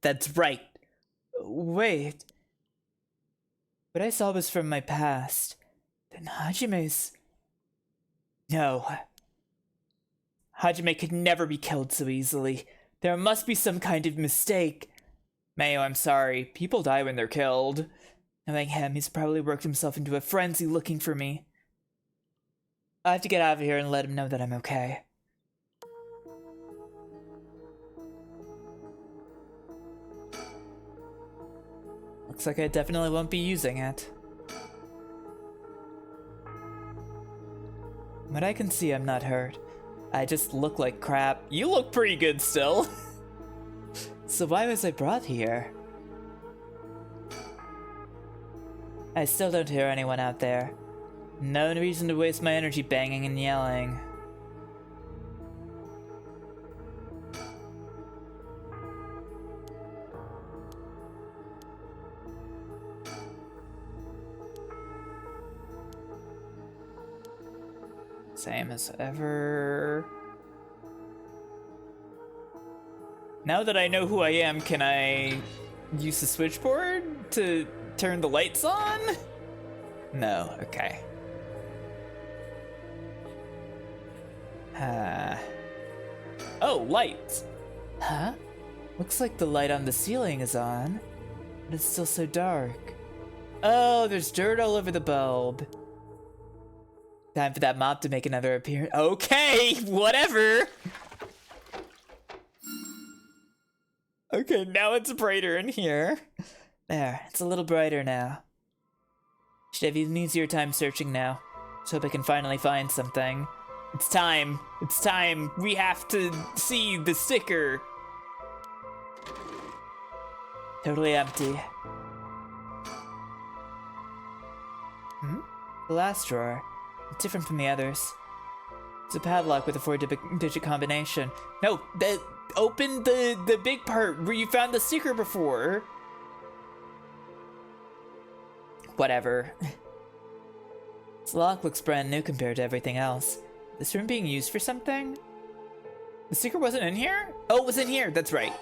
That's right. Wait. What I saw was from my past. Then Hajime's... No. Hajime could never be killed so easily. There must be some kind of mistake. Mayo, I'm sorry. People die when they're killed. Knowing him, he's probably worked himself into a frenzy looking for me. I have to get out of here and let him know that I'm okay. Looks like I definitely won't be using it. From what I can see, I'm not hurt. I just look like crap. You look pretty good still. So why was I brought here? I still don't hear anyone out there. No reason to waste my energy banging and yelling. Same as ever. Now that I know who I am, can I use the switchboard to turn the lights on? No, okay. Oh, lights. Huh? Looks like the light on the ceiling is on, but it's still so dark. Oh, there's dirt all over the bulb. Time for that mop to make another appearance. Okay, whatever. Okay, now it's brighter in here. There, it's a little brighter now. Should have an easier time searching now. Just hope I can finally find something. It's time. It's time. We have to see the sticker. Totally empty. The last drawer. It's different from the others. It's a padlock with a 4-digit combination. No, open the big part where you found the sticker before. Whatever. This lock looks brand new compared to everything else. This room being used for something? The sticker wasn't in here? Oh, it was in here. That's right.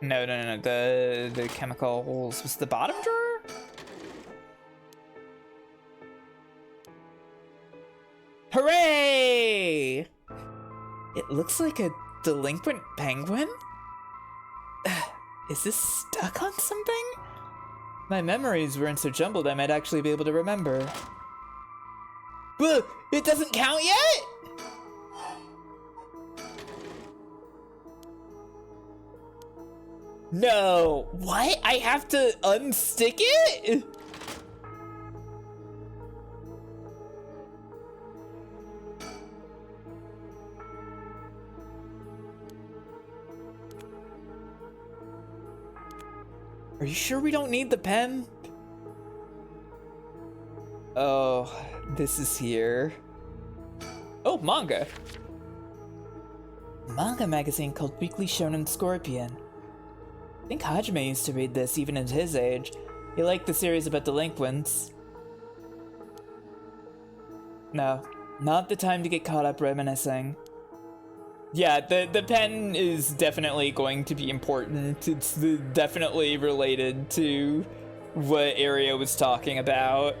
No. The chemicals was the bottom drawer? Hooray! It looks like a delinquent penguin? Is this stuck on something? My memories weren't so jumbled I might actually be able to remember. But it doesn't count yet? No. What? I have to unstick it? Are you sure we don't need the pen? Oh, this is here. Oh, manga. Manga magazine called Weekly Shonen Scorpion. I think Hajime used to read this even at his age. He liked the series about delinquents. No, not the time to get caught up reminiscing. Yeah, the pen is definitely going to be important. It's definitely related to what Aria was talking about.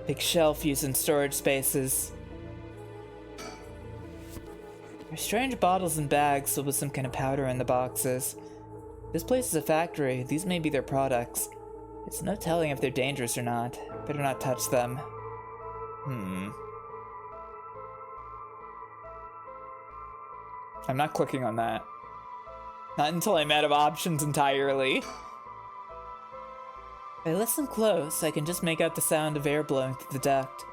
Big shelf used in storage spaces. There's strange bottles and bags filled with some kind of powder in the boxes. This place is a factory. These may be their products. It's no telling if they're dangerous or not. Better not touch them. I'm not clicking on that. Not until I'm out of options entirely. If I listen close, I can just make out the sound of air blowing through the duct.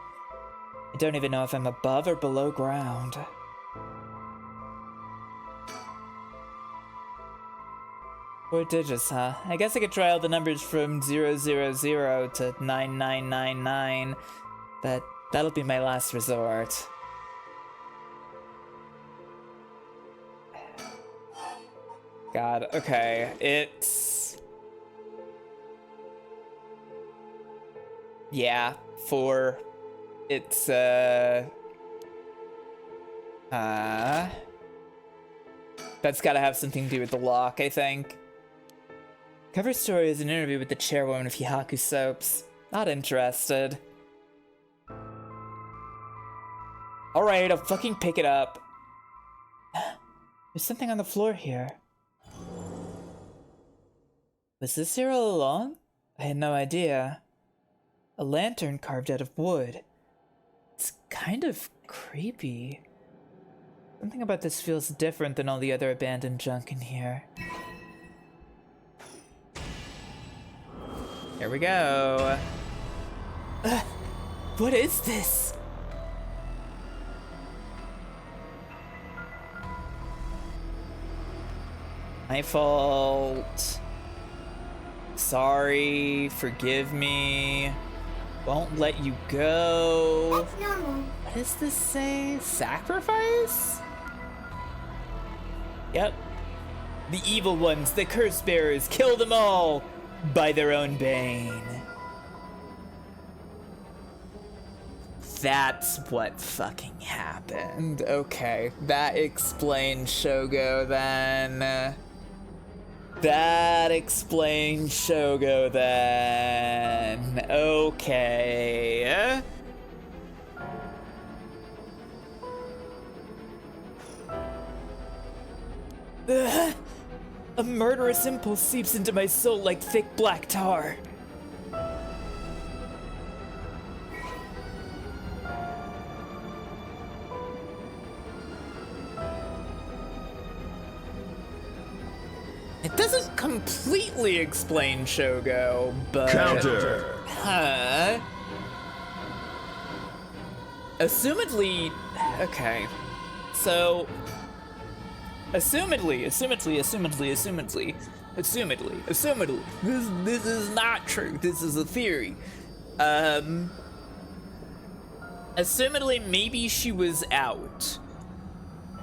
I don't even know if I'm above or below ground. 4 digits, huh? I guess I could try all the numbers from 000 to 9999, but that'll be my last resort. God, okay, it's... Yeah, 4. It's, that's gotta have something to do with the lock, I think. Cover story is an interview with the chairwoman of Hihaku Soaps. Not interested. Alright, I'll fucking pick it up. There's something on the floor here. Was this here all along? I had no idea. A lantern carved out of wood. It's kind of creepy. Something about this feels different than all the other abandoned junk in here. Here we go. What is this? My fault. Sorry, forgive me. Won't let you go. That's normal. What does this say? Sacrifice? Yep. The evil ones, the curse bearers, kill them all by their own bane. That's what fucking happened. Okay, that explains Shogo then. That explains Shogo then. Okay. Ugh. A murderous impulse seeps into my soul like thick black tar. It doesn't completely explain Shogo, but... Counter! Huh? Assumedly... Okay. So... Assumedly, this is not true. This is a theory. Assumedly, maybe she was out.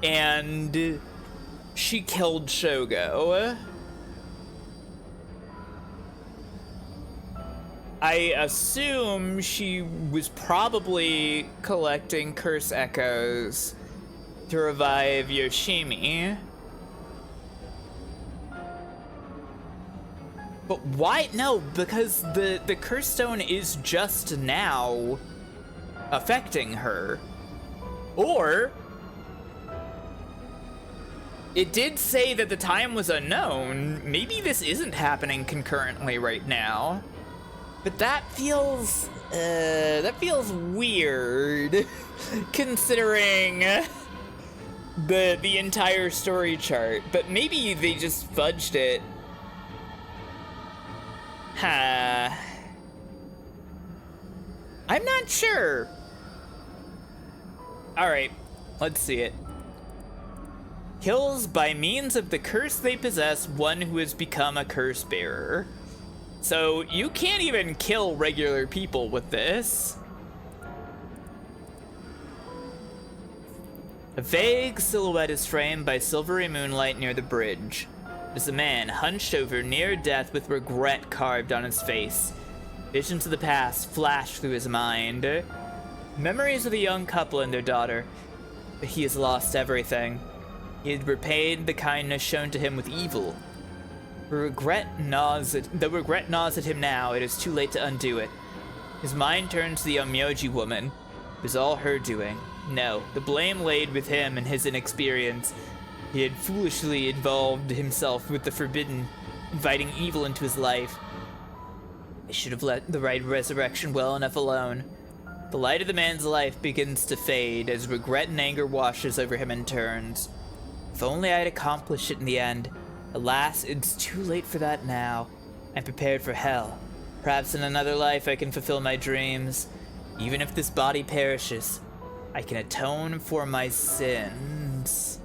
And... she killed Shogo. I assume she was probably collecting curse echoes to revive Yoshimi. But why? No, because the curse stone is just now affecting her. Or it did say that the time was unknown. Maybe this isn't happening concurrently right now. But that feels weird, considering the entire story chart. But maybe they just fudged it. Huh. I'm not sure. All right, let's see it. Kills by means of the curse they possess one who has become a curse bearer. So you can't even kill regular people with this. A vague silhouette is framed by silvery moonlight near the bridge. There's a man hunched over near death with regret carved on his face. Visions of the past flash through his mind. Memories of a young couple and their daughter. But he has lost everything. He had repaid the kindness shown to him with evil. The regret gnaws at him now. It is too late to undo it. His mind turns to the Onmyoji woman. It was all her doing. No, the blame laid with him and his inexperience. He had foolishly involved himself with the forbidden, inviting evil into his life. I should have let the right resurrection well enough alone. The light of the man's life begins to fade as regret and anger washes over him and turns. If only I had accomplished it in the end. Alas, it's too late for that now. I'm prepared for hell. Perhaps in another life I can fulfill my dreams. Even if this body perishes, I can atone for my sins.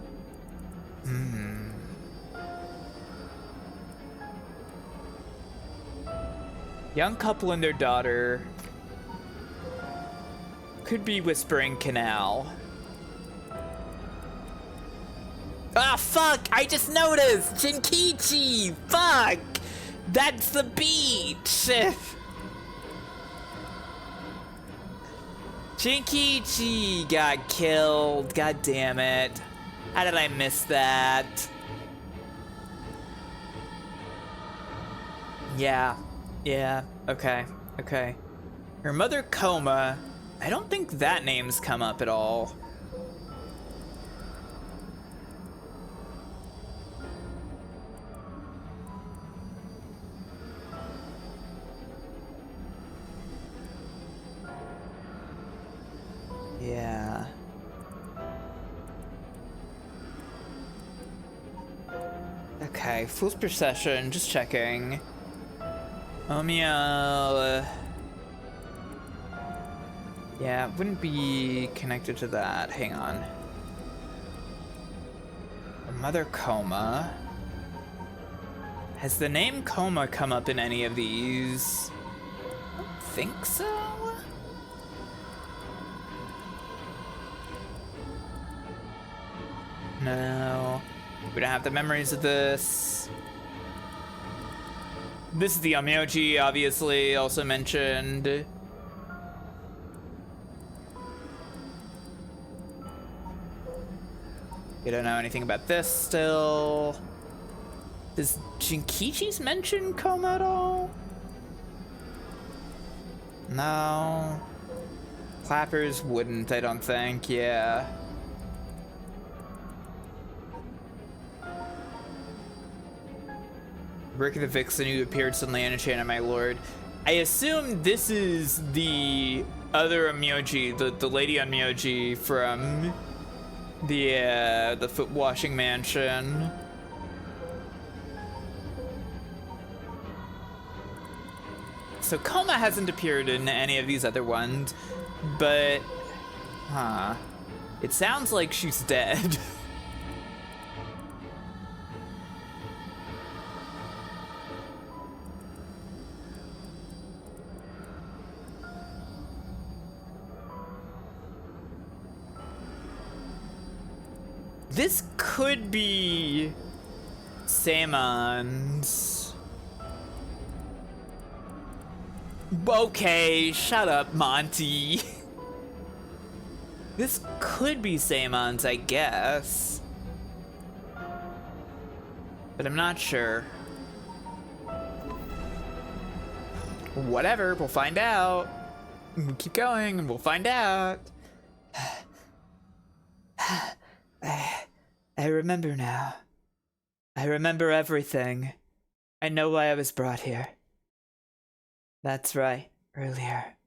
Young couple and their daughter. Could be Whispering Canal. Ah, fuck! I just noticed! Shinkichi! Fuck! That's the beach! Shinkichi got killed. God damn it. How did I miss that? Yeah. Okay. Her mother, Coma. I don't think that name's come up at all. Okay, Fool's Procession, just checking. Omeo. Yeah, it wouldn't be connected to that. Hang on. The Mother Coma. Has the name Coma come up in any of these? I don't think so. No. We don't have the memories of this. This is the Onmyoji, obviously, also mentioned. You don't know anything about this still. Does Jinkichi's mention Coma at all? No. Clappers wouldn't, I don't think, yeah. Rick the Vixen who appeared suddenly in a chain of my lord. I assume this is the other Onmyoji, the lady Onmyoji from the foot washing mansion. So Coma hasn't appeared in any of these other ones, but it sounds like she's dead. This could be Samon's. Okay, shut up, Monty. This could be Samon's, I guess. But I'm not sure. Whatever, we'll find out. We'll keep going and we'll find out. I remember now. I remember everything. I know why I was brought here. That's right, earlier.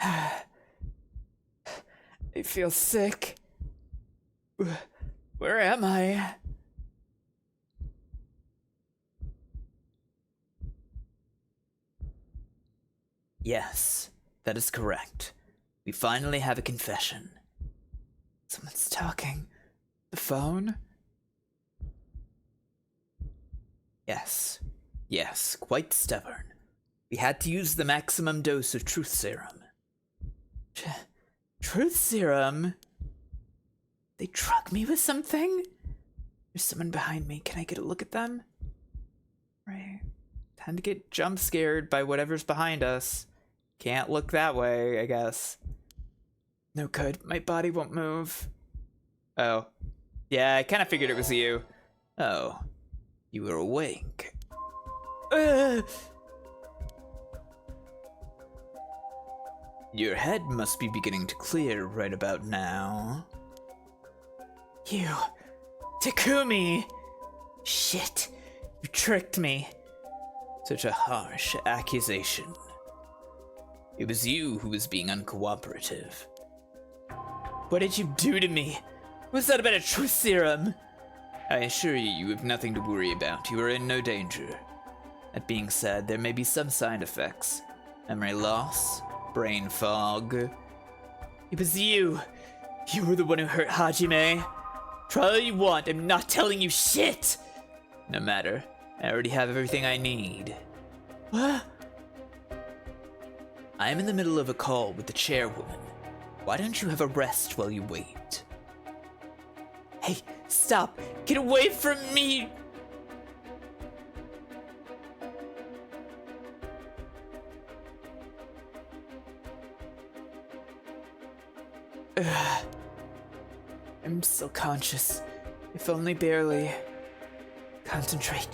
I feel sick. Where am I? Yes, that is correct. We finally have a confession. Someone's talking. The phone? Yes. Yes, quite stubborn. We had to use the maximum dose of truth serum. Truth serum? They drug me with something? There's someone behind me. Can I get a look at them? Right. Time to get jump scared by whatever's behind us. Can't look that way, I guess. No good. My body won't move. Oh. Yeah, I kind of figured it was you. Oh. You were awake. Your head must be beginning to clear right about now. You... Takumi! Shit. You tricked me. Such a harsh accusation. It was you who was being uncooperative. What did you do to me? What's that about a truth serum? I assure you, you have nothing to worry about. You are in no danger. That being said, there may be some side effects. Memory loss, brain fog. It was you. You were the one who hurt Hajime. Try all you want, I'm not telling you shit! No matter. I already have everything I need. What? I am in the middle of a call with the chairwoman. Why don't you have a rest while you wait? Hey, stop! Get away from me! Ugh. I'm still conscious, if only barely. Concentrate.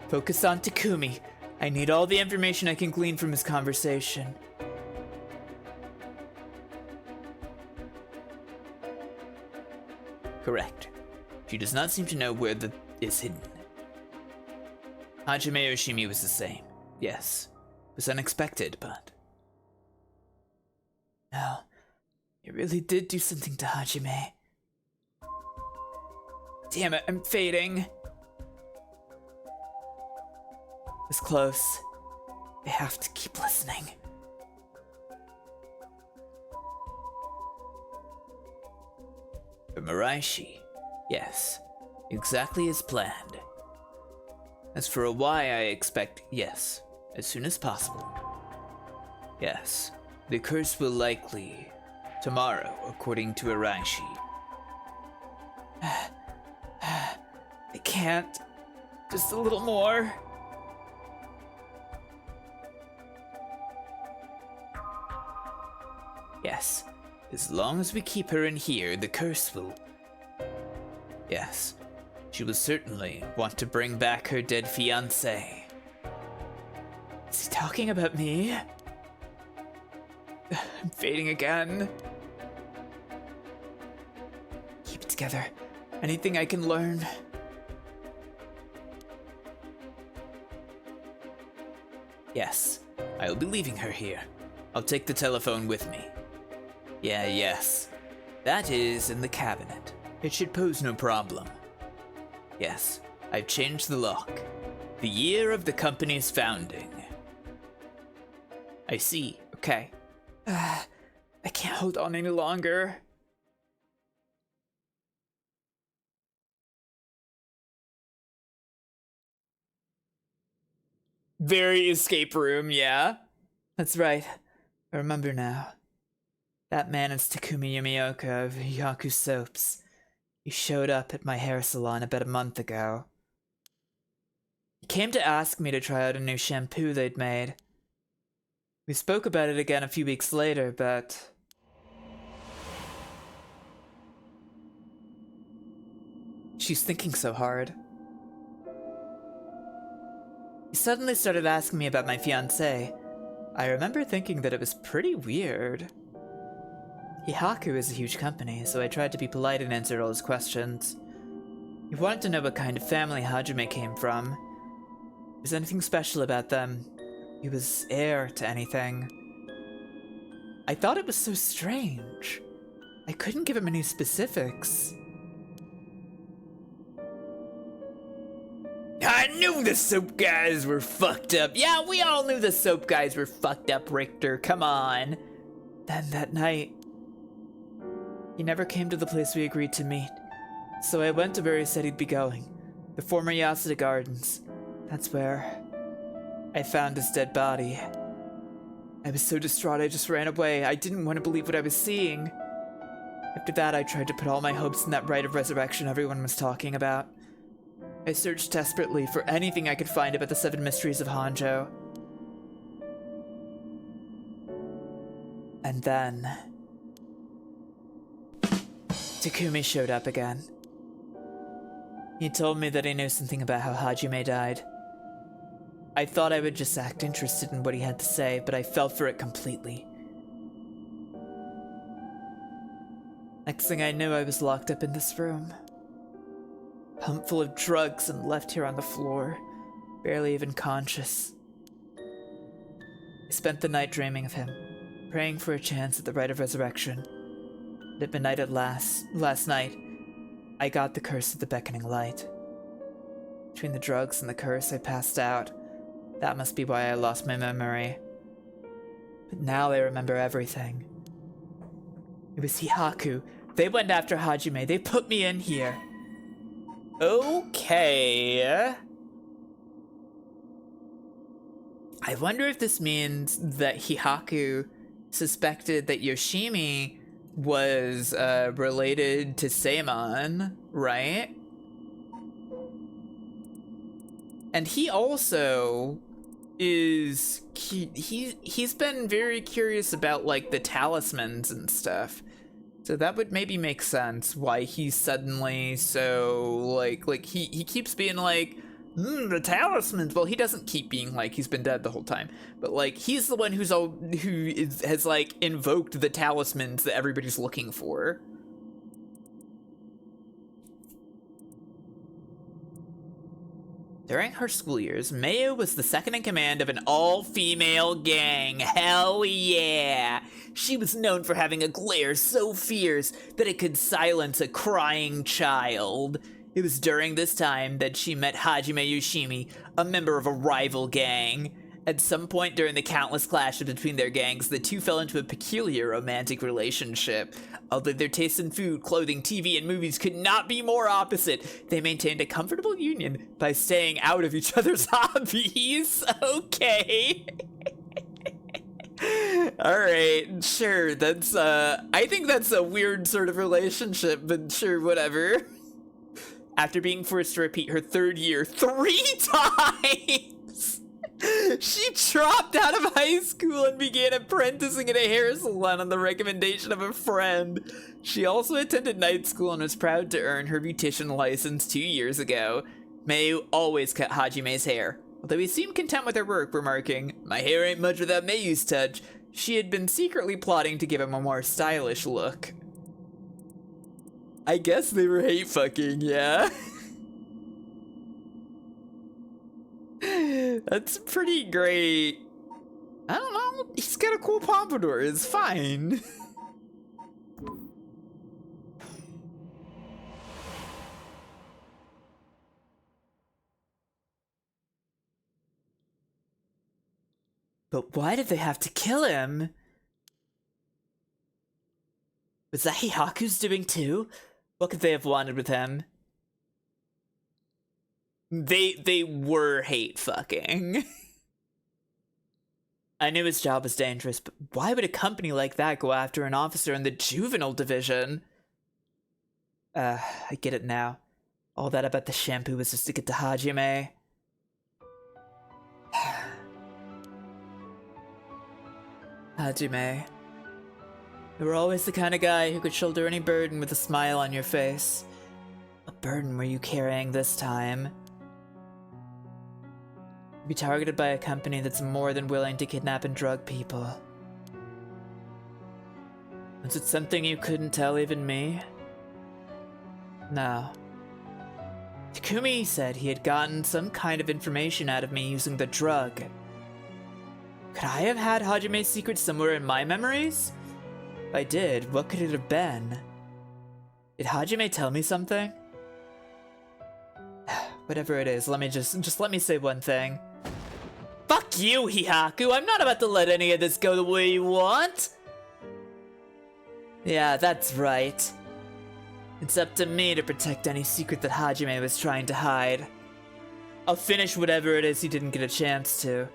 Focus on Takumi. I need all the information I can glean from his conversation. Correct. She does not seem to know where the is hidden. Hajime Yoshimi was the same. Yes. It was unexpected, but... No, you really did do something to Hajime. Damn it, I'm fading. It was close. I have to keep listening. For Maraishi, yes, exactly as planned. As for a why, I expect yes, as soon as possible. Yes, the curse will likely tomorrow, according to Araishi. I can't. Just a little more. Yes, as long as we keep her in here, the curse will... Yes, she will certainly want to bring back her dead fiancé. Is he talking about me? I'm fading again. Keep it together. Anything I can learn. Yes, I'll be leaving her here. I'll take the telephone with me. Yes. That is in the cabinet. It should pose no problem. Yes, I've changed the lock. The year of the company's founding. I see. Okay. I can't hold on any longer. Very escape room, yeah? That's right. I remember now. That man is Takumi Yumioka of Yaku Soaps. He showed up at my hair salon about a month ago. He came to ask me to try out a new shampoo they'd made. We spoke about it again a few weeks later, but... She's thinking so hard. He suddenly started asking me about my fiancé. I remember thinking that it was pretty weird. Hihaku is a huge company, so I tried to be polite and answered all his questions. He wanted to know what kind of family Hajime came from. Was anything special about them? He was heir to anything. I thought it was so strange. I couldn't give him any specifics. I knew the soap guys were fucked up. Yeah, we all knew the soap guys were fucked up, Richter. Come on. Then that night, he never came to the place we agreed to meet. So I went to where he said he'd be going. The former Yasuda Gardens. That's where I found his dead body. I was so distraught I just ran away. I didn't want to believe what I was seeing. After that, I tried to put all my hopes in that rite of resurrection everyone was talking about. I searched desperately for anything I could find about the Seven Mysteries of Honjo. And then... Takumi showed up again. He told me that he knew something about how Hajime died. I thought I would just act interested in what he had to say, but I fell for it completely. Next thing I knew, I was locked up in this room. Pumped full of drugs and left here on the floor, barely even conscious. I spent the night dreaming of him, praying for a chance at the rite of resurrection. And at midnight last night, I got the curse of the beckoning light. Between the drugs and the curse, I passed out. That must be why I lost my memory. But now I remember everything. It was Hihaku. They went after Hajime. They put me in here. Okay. I wonder if this means that Hihaku suspected that Yoshimi was related to Seimon, right? And he also is he's been very curious about like the talismans and stuff. So that would maybe make sense why he's suddenly so like he keeps being like the talismans. Well, he doesn't keep being like he's been dead the whole time, but like he's the one has like invoked the talismans that everybody's looking for. During her school years, Mayu was the second in command of an all-female gang. Hell yeah! She was known for having a glare so fierce that it could silence a crying child. It was during this time that she met Hajime Yoshimi, a member of a rival gang. At some point during the countless clashes between their gangs, the two fell into a peculiar romantic relationship. Although their tastes in food, clothing, TV, and movies could not be more opposite, they maintained a comfortable union by staying out of each other's hobbies. Okay. Alright, sure, that's, I think that's a weird sort of relationship, but sure, whatever. After being forced to repeat her third year 3 times, she dropped out of high school and began apprenticing at a hair salon on the recommendation of a friend. She also attended night school and was proud to earn her beautician license 2 years ago. Mayu always cut Hajime's hair, although he seemed content with her work, remarking, "My hair ain't much without Mayu's touch." She had been secretly plotting to give him a more stylish look. I guess they were hate fucking, yeah. That's pretty great. I don't know, he's got a cool pompadour, it's fine. But why did they have to kill him? Was that Hihaku's doing too? What could they have wanted with him? They were hate fucking. I knew his job was dangerous, but why would a company like that go after an officer in the juvenile division? I get it now. All that about the shampoo was just to get to Hajime. Hajime. You were always the kind of guy who could shoulder any burden with a smile on your face. What burden were you carrying this time? Be targeted by a company that's more than willing to kidnap and drug people. Was it something you couldn't tell even me? No. Takumi said he had gotten some kind of information out of me using the drug. Could I have had Hajime's secret somewhere in my memories? If I did, what could it have been? Did Hajime tell me something? Whatever it is, let me just let me say one thing. Fuck you, Hihaku! I'm not about to let any of this go the way you want! Yeah, that's right. It's up to me to protect any secret that Hajime was trying to hide. I'll finish whatever it is he didn't get a chance to.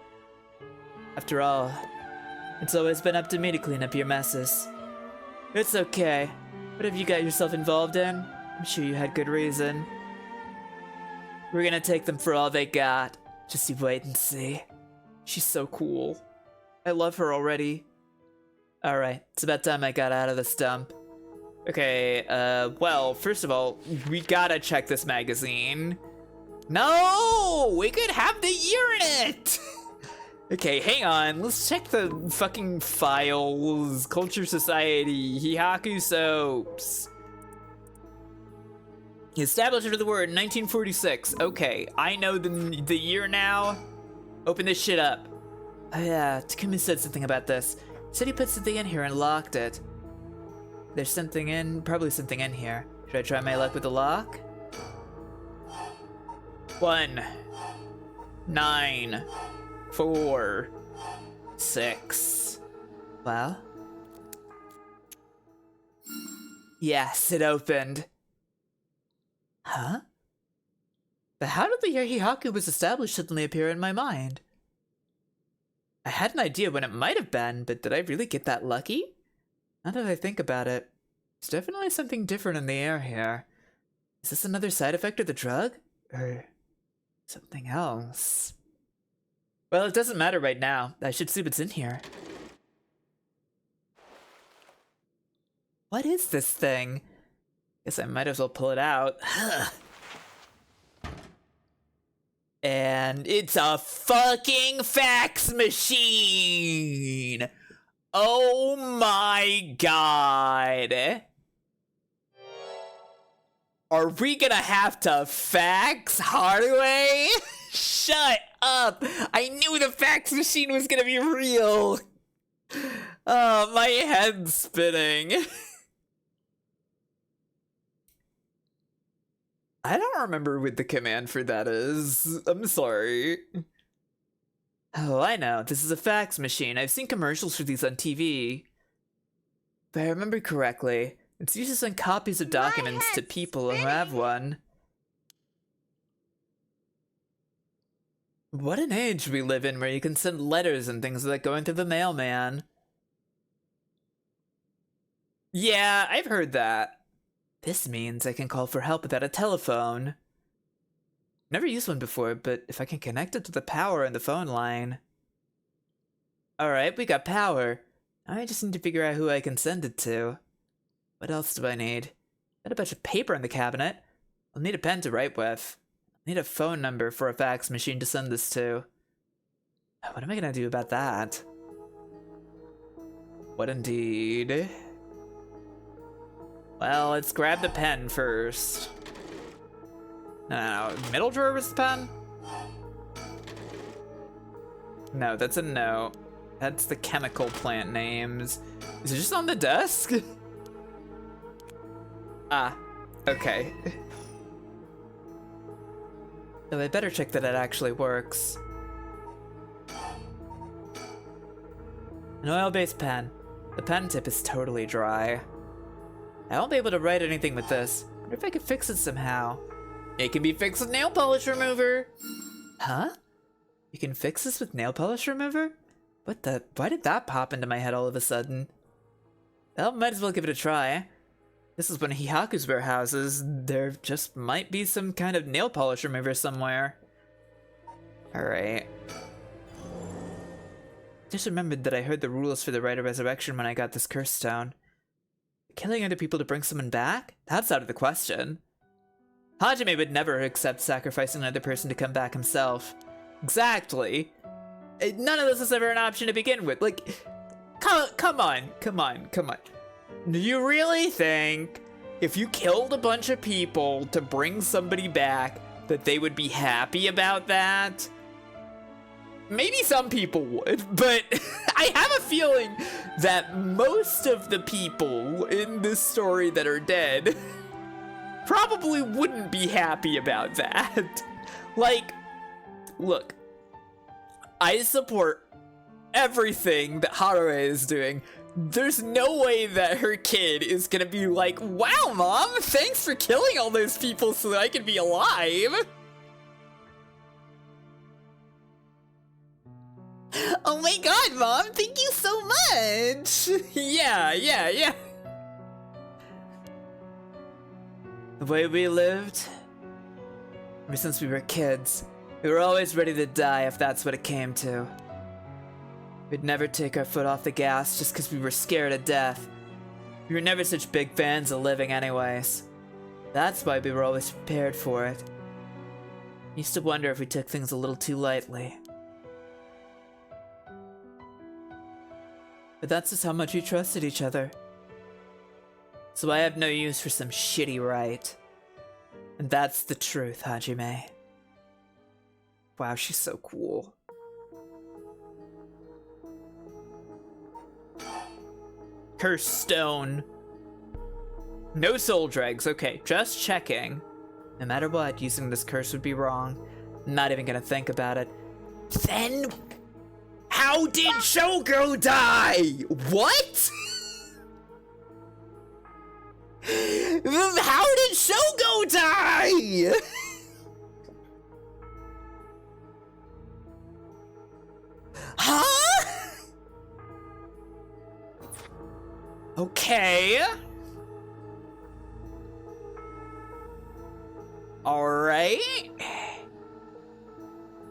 After all, it's always been up to me to clean up your messes. It's okay. What have you got yourself involved in? I'm sure you had good reason. We're gonna take them for all they got. Just you wait and see. She's so cool. I love her already. Alright, it's about time I got out of this dump. Okay, well, first of all, we gotta check this magazine. No! We could have the year in it! Okay, hang on. Let's check the fucking files. Culture Society, Hihaku Soaps. Established under the word 1946. Okay, I know the year now. Open this shit up. Oh yeah, Takumi said something about this. Said he put something in here and locked it. There's something in, probably something in here. Should I try my luck with the lock? 1, 9, 4, 6. Well? Yes, it opened. Huh? But how did the year Hihaku was established suddenly appear in my mind? I had an idea when it might have been, but did I really get that lucky? Now that I think about it, there's definitely something different in the air here. Is this another side effect of the drug? Or something else? Well, it doesn't matter right now. I should see what's in here. What is this thing? Guess I might as well pull it out. And it's a fucking fax machine! Oh my god! Are we gonna have to fax Hardaway? Shut up! I knew the fax machine was gonna be real! Oh, my head's spinning. I don't remember what the command for that is. I'm sorry. Oh, I know. This is a fax machine. I've seen commercials for these on TV. If I remember correctly, it's used to send copies of documents to people who have one. What an age we live in where you can send letters and things without going through the mailman. Yeah, I've heard that. This means I can call for help without a telephone. Never used one before, but if I can connect it to the power in the phone line. Alright, we got power. I just need to figure out who I can send it to. What else do I need? Got a bunch of paper in the cabinet. I'll need a pen to write with. I'll need a phone number for a fax machine to send this to. What am I gonna do about that? What indeed? Well, let's grab the pen first. No, middle drawer was the pen? No, that's a no. That's the chemical plant names. Is it just on the desk? Ah, okay. Oh, I better check that it actually works. An oil-based pen. The pen tip is totally dry. I won't be able to write anything with this. I wonder if I could fix it somehow. It can be fixed with nail polish remover. Huh? You can fix this with nail polish remover? What the? Why did that pop into my head all of a sudden? Well, might as well give it a try. This is one of Hihaku's warehouses. There just might be some kind of nail polish remover somewhere. Alright. Just remembered that I heard the rules for the Rite of Resurrection when I got this curse stone. Killing other people to bring someone back? That's out of the question. Hajime would never accept sacrificing another person to come back himself. Exactly. None of this is ever an option to begin with. Like, come on. Do you really think if you killed a bunch of people to bring somebody back that they would be happy about that? Maybe some people would, but I have a feeling that most of the people in this story that are dead probably wouldn't be happy about that. Like, look, I support everything that Haruhi is doing. There's no way that her kid is gonna be like, wow, Mom, thanks for killing all those people so that I can be alive. Oh my god, Mom, thank you so much! Yeah. The way we lived, ever since we were kids, we were always ready to die if that's what it came to. We'd never take our foot off the gas just because we were scared of death. We were never such big fans of living anyways. That's why we were always prepared for it. Used to wonder if we took things a little too lightly. But that's just how much we trusted each other. So I have no use for some shitty right. And that's the truth, Hajime. Wow, she's so cool. Curse stone. No soul dregs. Okay, just checking. No matter what, using this curse would be wrong. I'm not even gonna think about it. Then, how did Shogo die? What? How did Shogo die? Huh? Okay. Alright.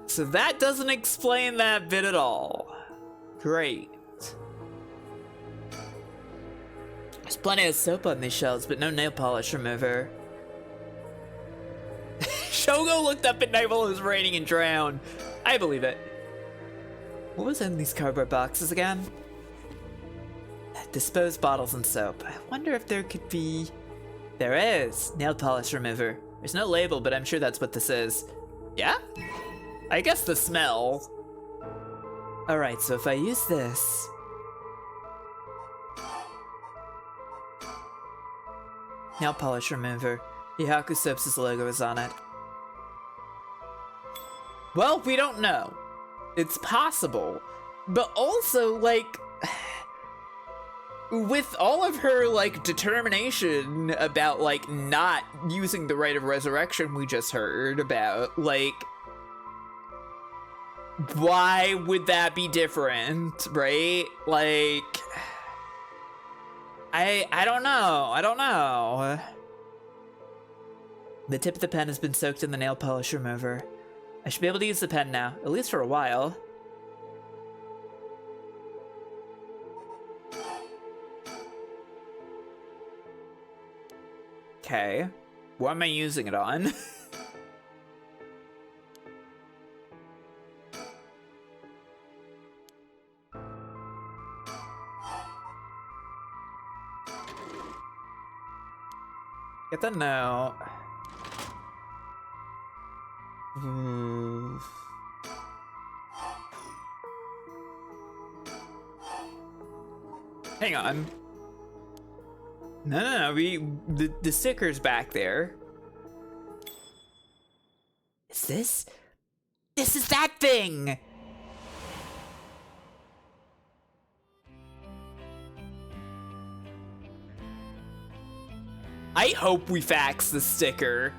So that doesn't explain that bit at all. Great. There's plenty of soap on these shelves, but no nail polish remover. Shogo looked up at night while it was raining and drowned. I believe it. What was in these cardboard boxes again? Disposed bottles and soap. I wonder if there could be... There is! Nail polish remover. There's no label, but I'm sure that's what this is. Yeah? I guess the smell. Alright, so if I use this... Nail polish remover. Yahaku Soaps' logo is on it. Well, we don't know. It's possible. But also, like... with all of her, like, determination about, like, not using the rite of resurrection we just heard about, like... why would that be different, right? Like... I don't know. The tip of the pen has been soaked in the nail polish remover. I should be able to use the pen now, at least for a while. Okay. What am I using it on? Get the note. Hang on. No, the sticker's back there. Is this? This is that thing! I hope we fax the sticker.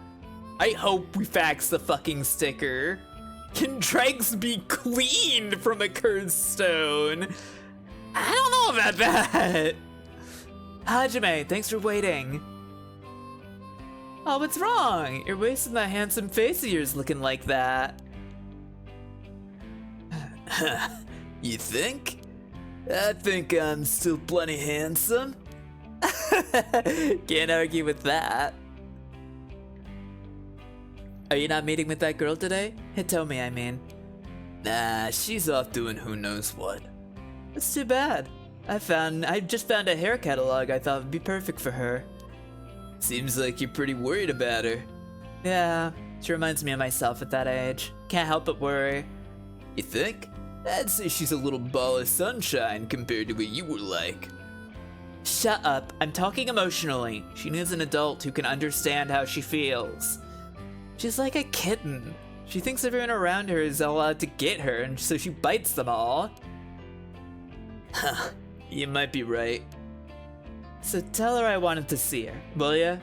I hope we fax the fucking sticker. Can dregs be cleaned from a cursed stone? I don't know about that. Hajime, thanks for waiting. Oh, what's wrong? You're wasting that handsome face of yours looking like that. You think? I think I'm still plenty handsome. Can't argue with that. Are you not meeting with that girl today? Hitomi, I mean. Nah, she's off doing who knows what. That's too bad. I just found a hair catalog I thought would be perfect for her. Seems like you're pretty worried about her. Yeah, she reminds me of myself at that age. Can't help but worry. You think? I'd say she's a little ball of sunshine compared to what you were like. Shut up, I'm talking emotionally. She needs an adult who can understand how she feels. She's like a kitten. She thinks everyone around her is all out to get her, and so she bites them all. Huh, you might be right. So tell her I wanted to see her, will ya?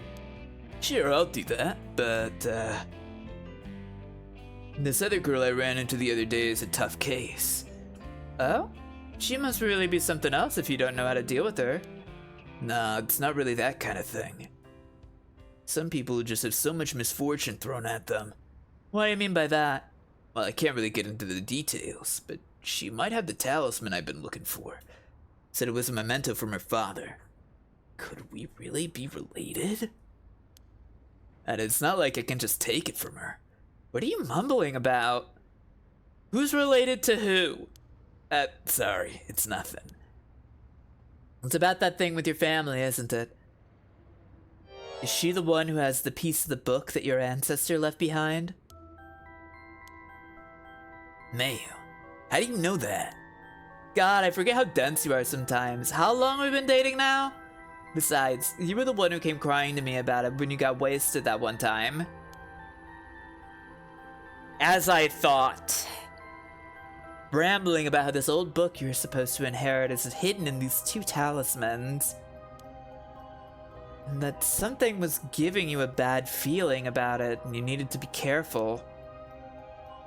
Sure, I'll do that, but, this other girl I ran into the other day is a tough case. Oh? She must really be something else if you don't know how to deal with her. Nah, it's not really that kind of thing. Some people just have so much misfortune thrown at them. What do you mean by that? Well, I can't really get into the details, but she might have the talisman I've been looking for. Said it was a memento from her father. Could we really be related? And it's not like I can just take it from her. What are you mumbling about? Who's related to who? Sorry, it's nothing. It's about that thing with your family, isn't it? Is she the one who has the piece of the book that your ancestor left behind? Mayu, how do you know that? God, I forget how dense you are sometimes. How long have we been dating now? Besides, you were the one who came crying to me about it when you got wasted that one time. As I thought. Rambling about how this old book you were supposed to inherit is hidden in these two talismans. And that something was giving you a bad feeling about it and you needed to be careful.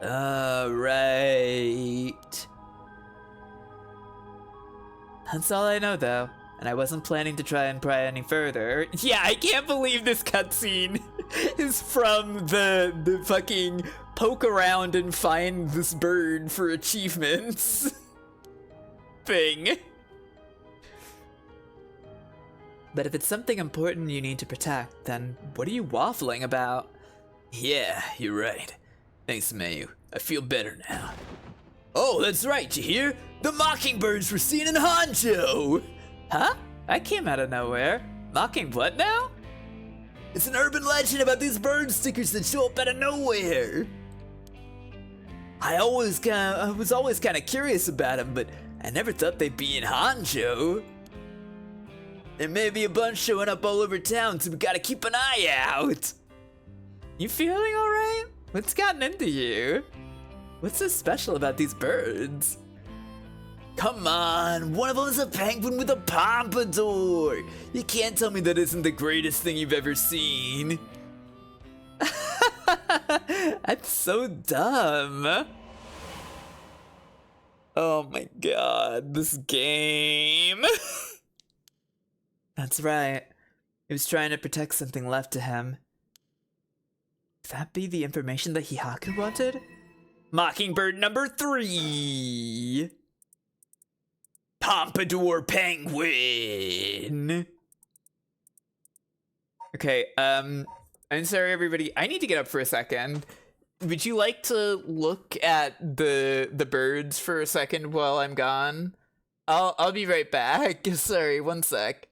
Right. That's all I know though. And I wasn't planning to try and pry any further. Yeah, I can't believe this cutscene is from the fucking poke around and find this bird for achievements thing. But if it's something important you need to protect, then what are you waffling about? Yeah, you're right. Thanks, Mayu. I feel better now. Oh, that's right, you hear? The mockingbirds were seen in Honjo! Huh? That came out of nowhere. Mocking what now? It's an urban legend about these bird stickers that show up out of nowhere. I was always kind of curious about them, but I never thought they'd be in Honjo. There may be a bunch showing up all over town, so we gotta keep an eye out. You feeling alright? What's gotten into you? What's so special about these birds? Come on, one of them's a penguin with a pompadour. You can't tell me that isn't the greatest thing you've ever seen. That's so dumb. Oh my god, this game. That's right. He was trying to protect something left to him. Could that be the information that Hihaku wanted? Mockingbird number 3. Pompadour penguin. Okay, I'm sorry everybody. I need to get up for a second. Would you like to look at the birds for a second while I'm gone? I'll be right back. Sorry, one sec.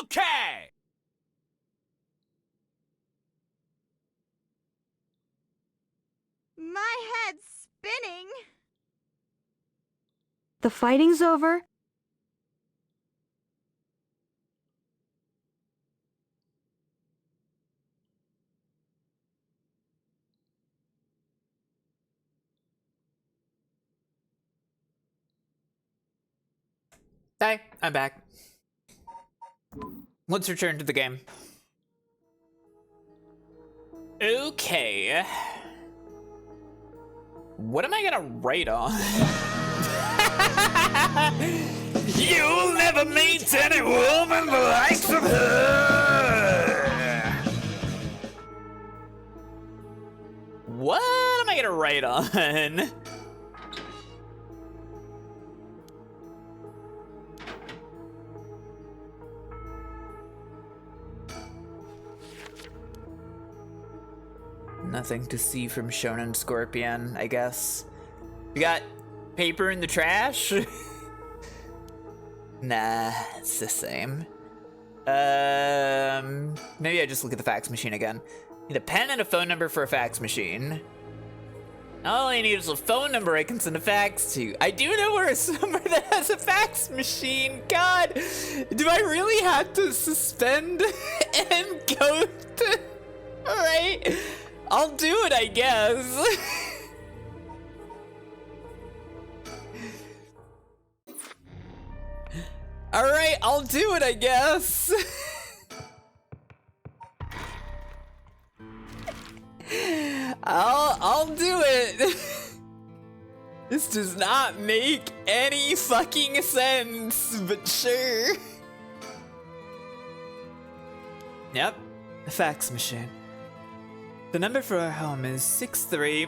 Okay! My head's spinning. The fighting's over? Hi, I'm back. Let's return to the game. Okay. What am I gonna write on? You'll never meet any woman the likes of her. What am I gonna write on? Nothing to see from Shonen Scorpion, I guess. We got paper in the trash? Nah, it's the same. Maybe I just look at the fax machine again. Need a pen and a phone number for a fax machine. All I need is a phone number I can send a fax to. I do know where somewhere that has a fax machine. God, do I really have to suspend and go to... Alright, I'll do it, I guess. Alright, I'll do it, I guess. I'll do it. This does not make any fucking sense, but sure. Yep, the fax machine. The number for our home is 63.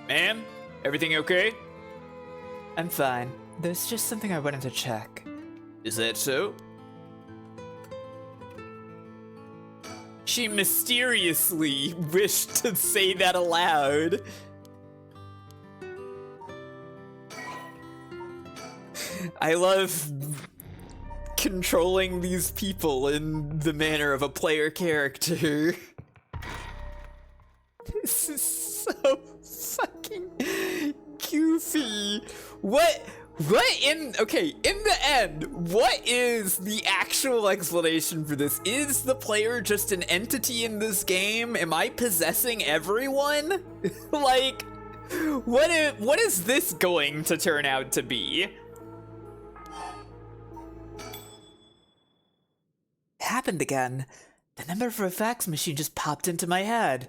Ma'am, everything okay? I'm fine. There's just something I wanted to check. Is that so? She mysteriously wished to say that aloud. I love controlling these people in the manner of a player character. This is so fucking goofy. What in the end, what is the actual explanation for this? Is the player just an entity in this game? Am I possessing everyone? Like, what is this going to turn out to be? It happened again. The number for a fax machine just popped into my head.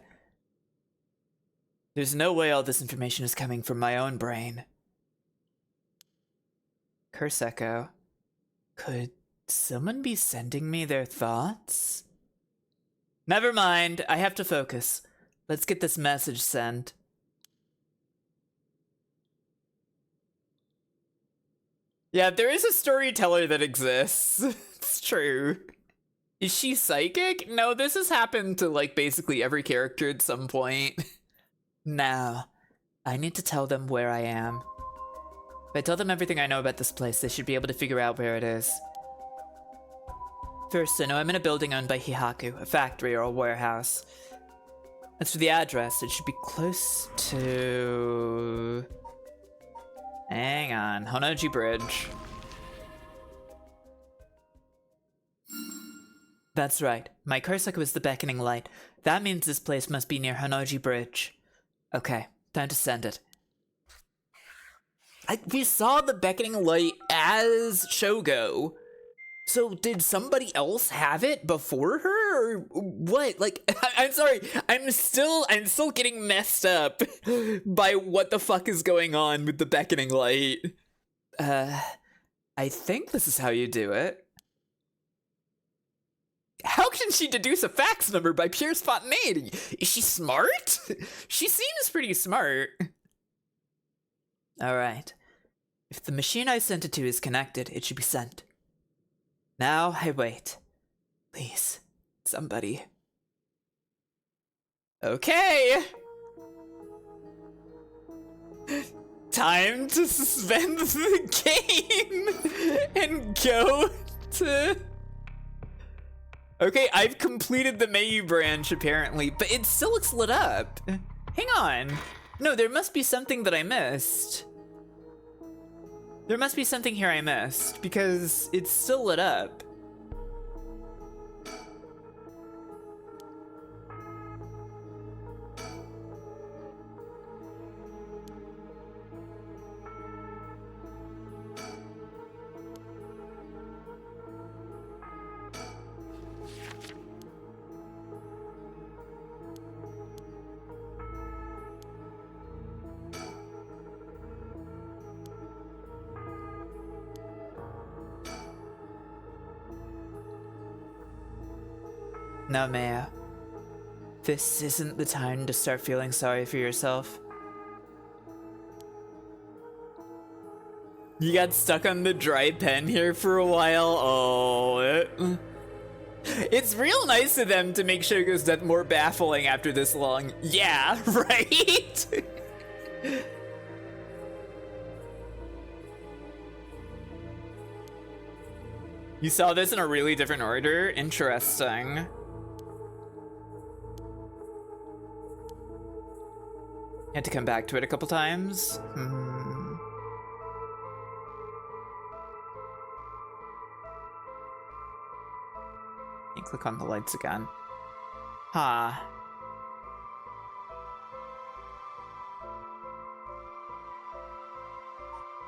There's no way all this information is coming from my own brain. Curse Echo. Could someone be sending me their thoughts? Never mind, I have to focus. Let's get this message sent. Yeah, there is a storyteller that exists. It's true. Is she psychic? No, this has happened to like basically every character at some point. Now, I need to tell them where I am. If I tell them everything I know about this place, they should be able to figure out where it is. First, I know I'm in a building owned by Hihaku, a factory or a warehouse. As for the address, it should be close to... Hang on, Honnoji Bridge. That's right, my Kursaku is the beckoning light. That means this place must be near Honnoji Bridge. Okay, time to send it. We saw the beckoning light as Shogo. So did somebody else have it before her or what? Like, I'm sorry, I'm still getting messed up by what the fuck is going on with the beckoning light. I think this is how you do it. How can she deduce a fax number by pure spontaneity? Is she smart? She seems pretty smart. All right. If the machine I sent it to is connected, it should be sent. Now I wait. Please, somebody. Okay. time to suspend the game and go to... Okay, I've completed the Mayu branch apparently, but it still looks lit up. Hang on. No, there must be something that I missed. There must be something here I missed because it's still lit up. No, Maya. This isn't the time to start feeling sorry for yourself. You got stuck on the dry pen here for a while? Oh. It's real nice of them to make Shogo's death more baffling after this long. Yeah, right? You saw this in a really different order? Interesting. Had to come back to it a couple times. You click on the lights again. Huh.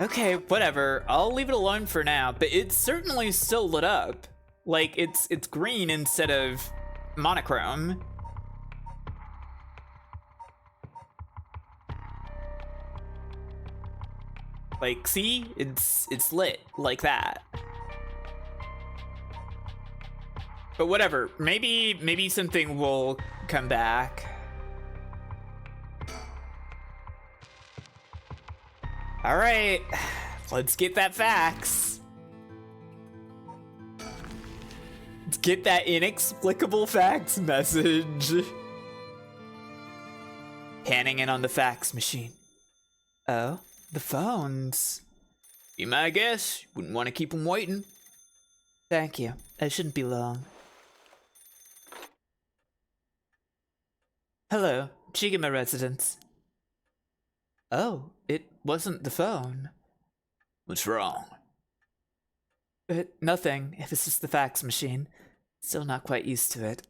Okay, whatever. I'll leave it alone for now, but it's certainly still lit up. Like, it's green instead of monochrome. Like, see? It's lit like that. But whatever, maybe something will come back. All right, let's get that fax. Let's get that inexplicable fax message. Panning in on the fax machine. Oh, the phones. Be my guess, wouldn't want to keep them waiting. Thank you, I shouldn't be long. Hello, Chigama residence. Oh, it wasn't the phone. What's wrong? Nothing. It was just the fax machine. Still not quite used to it.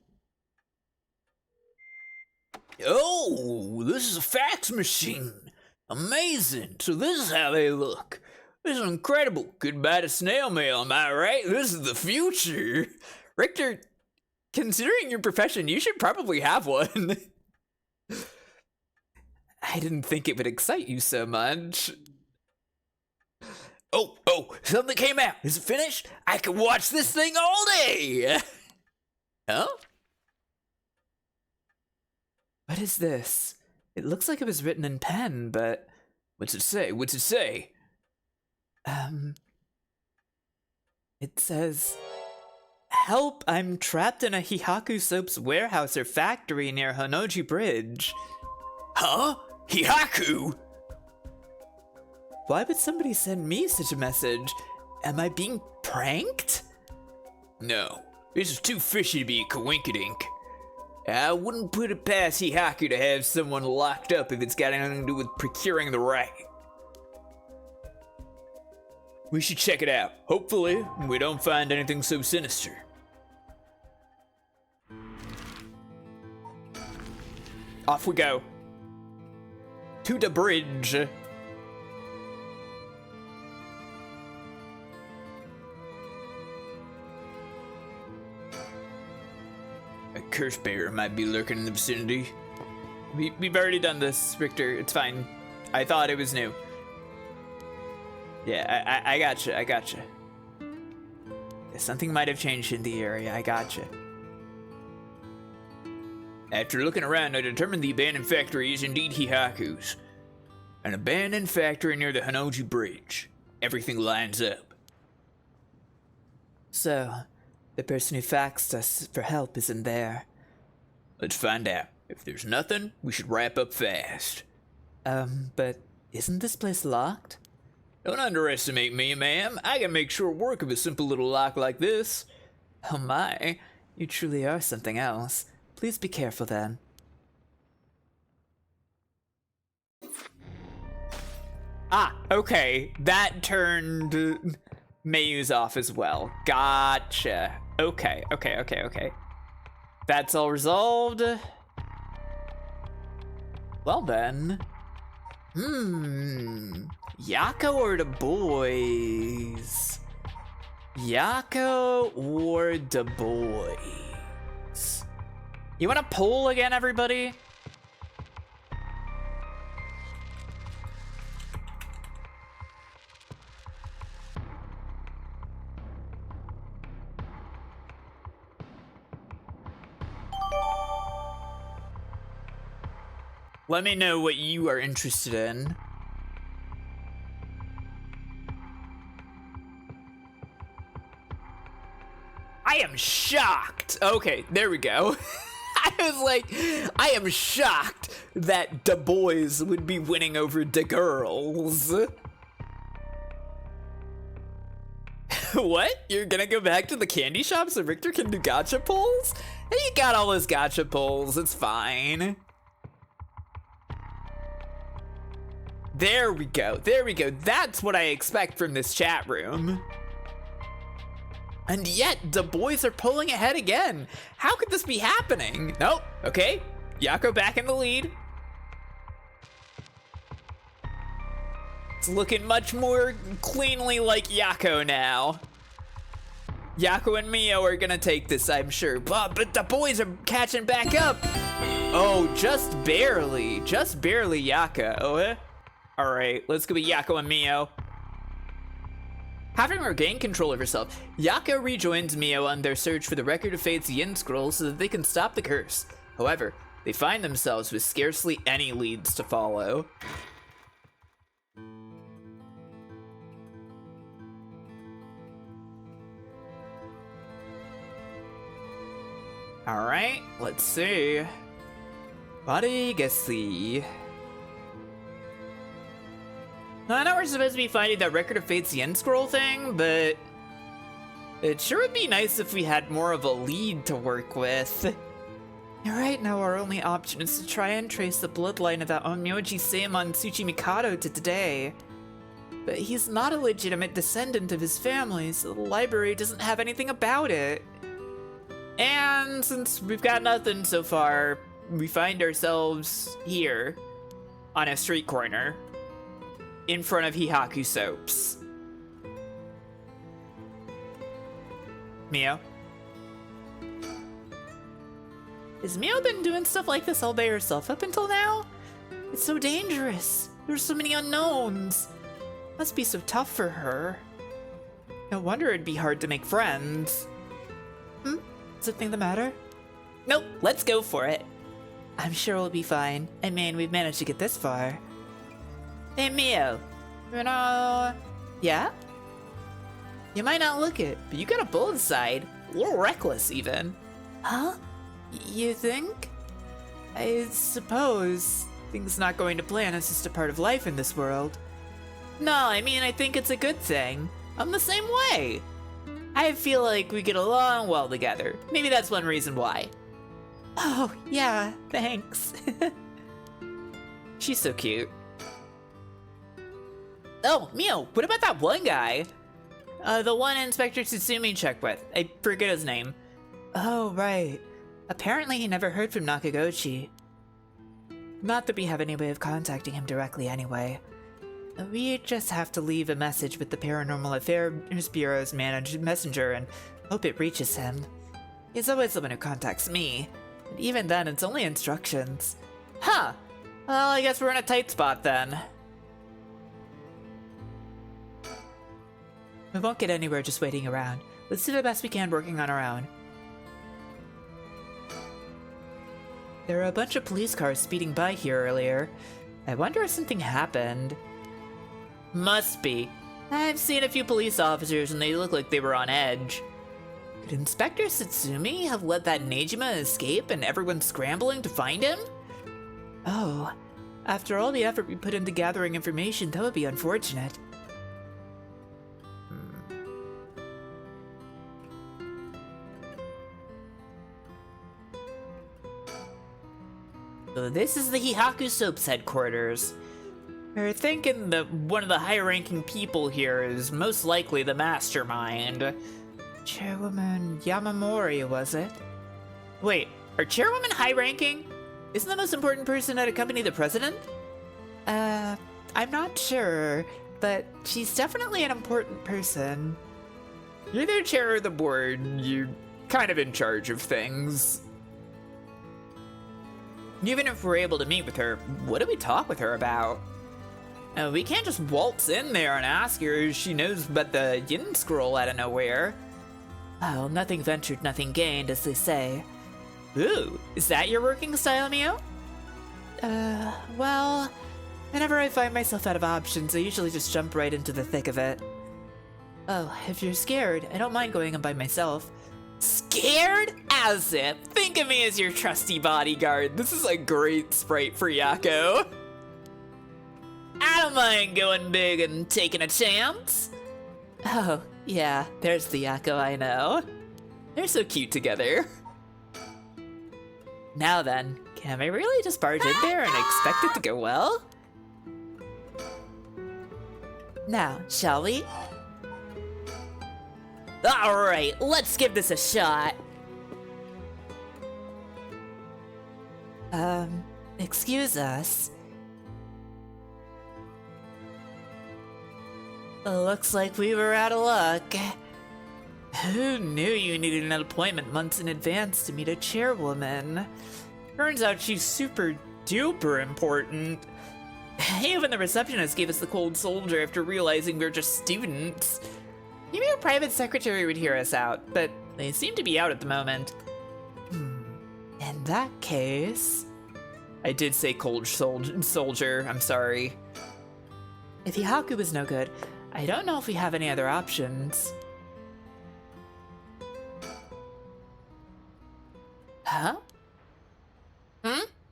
Oh, this is a fax machine. Amazing. So this is how they look. This is incredible. Goodbye to snail mail, am I right? This is the future. Richter, considering your profession, you should probably have one. I didn't think it would excite you so much. Oh, something came out. Is it finished? I could watch this thing all day. Huh? What is this? It looks like it was written in pen, but... What's it say? It says... Help, I'm trapped in a Hihaku soap's warehouse or factory near Honnoji Bridge. Huh? Hihaku? Why would somebody send me such a message? Am I being pranked? No, this is too fishy to be a coinkydink. I wouldn't put it past Hihaku to have someone locked up if it's got anything to do with procuring the right. We should check it out. Hopefully, we don't find anything so sinister. Off we go. To the bridge. A curse bearer might be lurking in the vicinity. We've already done this, Richter. It's fine. I thought it was new. Yeah, I gotcha. Yeah, something might have changed in the area. I gotcha. After looking around, I determined the abandoned factory is indeed Hihaku's. An abandoned factory near the Honnoji Bridge. Everything lines up. So, the person who faxed us for help isn't there. Let's find out. If there's nothing, we should wrap up fast. But Isn't this place locked? Don't underestimate me, ma'am. I can make short work of a simple little lock like this. Oh my, you truly are something else. Please be careful then. Ah, okay. That turned Mayu's off as well. Gotcha. Okay. That's all resolved. Well then. Yako or the boys? Yako or the boys? You want to poll again, everybody? Let me know what you are interested in. I am shocked. Okay, there we go. I was like, I am shocked that the boys would be winning over the girls. What? You're gonna go back to the candy shop so Victor can do gacha pulls? Hey, you got all his gacha pulls, it's fine. There we go, That's what I expect from this chat room. And yet, the boys are pulling ahead again. How could this be happening? Nope, okay. Yako back in the lead. It's looking much more cleanly like Yako now. Yako and Mio are gonna take this, I'm sure. But the boys are catching back up. Oh, just barely Yako. All right, let's go with Yako and Mio. Having regained control of herself, Yako rejoins Mio on their search for the Record of Fate's Yin Scroll so that they can stop the curse. However, they find themselves with scarcely any leads to follow. Alright, let's see. Legacy. Now, I know we're supposed to be finding that Record of Fate's Yen Scroll thing, but it sure would be nice if we had more of a lead to work with. Right now, our only option is to try and trace the bloodline of that Onmyoji Seimon Tsuchi Mikado to today. But he's not a legitimate descendant of his family, so the library doesn't have anything about it. And since we've got nothing so far, we find ourselves here on a street corner in front of Hihaku Soaps. Mio? Has Mio been doing stuff like this all by herself up until now? It's so dangerous. There's so many unknowns. Must be so tough for her. No wonder it'd be hard to make friends. Something the matter? Nope, let's go for it. I'm sure we'll be fine. I mean, we've managed to get this far. Hey, Mio. You know... Yeah? You might not look it, but you got a bold side. A little reckless, even. Huh? You think? I suppose things not going to plan is just a part of life in this world. No, I mean, I think it's a good thing. I'm the same way. I feel like we get along well together. Maybe that's one reason why. Oh, yeah, thanks. She's so cute. Oh, Mio, what about that one guy? The one Inspector Tsutsumi checked with. I forget his name. Oh, right. Apparently he never heard from Nakagochi. Not that we have any way of contacting him directly anyway. We just have to leave a message with the Paranormal Affairs Bureau's messenger and hope it reaches him. He's always the one who contacts me, and even then it's only instructions. Huh. Well, I guess we're in a tight spot then. We won't get anywhere just waiting around. Let's do the best we can working on our own. There were a bunch of police cars speeding by here earlier. I wonder if something happened. Must be. I've seen a few police officers and they look like they were on edge. Could Inspector Tsutsumi have let that Nejima escape and everyone scrambling to find him? Oh, After all the effort we put into gathering information, that would be unfortunate. So this is the Hihaku Soap's headquarters. We're thinking that one of the high-ranking people here is most likely the mastermind. Chairwoman Yamamori, was it? Wait, are chairwomen high-ranking? Isn't the most important person at a company the president? I'm not sure, but she's definitely an important person. You're the chair of the board. You're kind of in charge of things. Even if we're able to meet with her, what do we talk with her about? We can't just waltz in there and ask her if she knows about the Yin Scroll out of nowhere. Well, nothing ventured, nothing gained, as they say. Ooh, is that your working style, Mio? Well, whenever I find myself out of options, I usually just jump right into the thick of it. Oh, if you're scared, I don't mind going in by myself. Scared? As if. Think of me as your trusty bodyguard. This is a great sprite for Yako. I don't mind going big and taking a chance. Oh, yeah, there's the Yakko I know. They're so cute together. Now then, can we really just barge in there and expect it to go well? Now, shall we? Alright, let's give this a shot. Excuse us. Looks like we were out of luck. Who knew you needed an appointment months in advance to meet a chairwoman? Turns out she's super duper important. Even the receptionist gave us the cold soldier after realizing we were just students. Maybe a private secretary would hear us out, but they seem to be out at the moment. In that case... I did say cold soldier, I'm sorry. If Hihaku was no good, I don't know if we have any other options. Huh?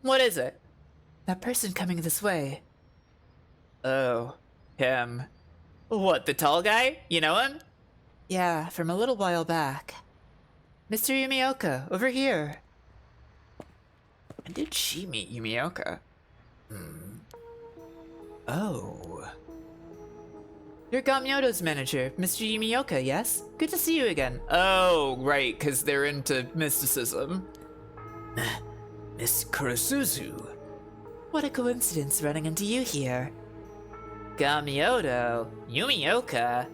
What is it? That person coming this way. Oh, him. What, the tall guy? You know him? Yeah, from a little while back. Mr. Yumioka, over here. When did she meet Yumioka? Oh. You're Gamyoto's manager, Mr. Yumioka, yes? Good to see you again. Oh, right, because they're into mysticism. Miss Kurosuzu. What a coincidence running into you here. Gamyoto? Yumioka?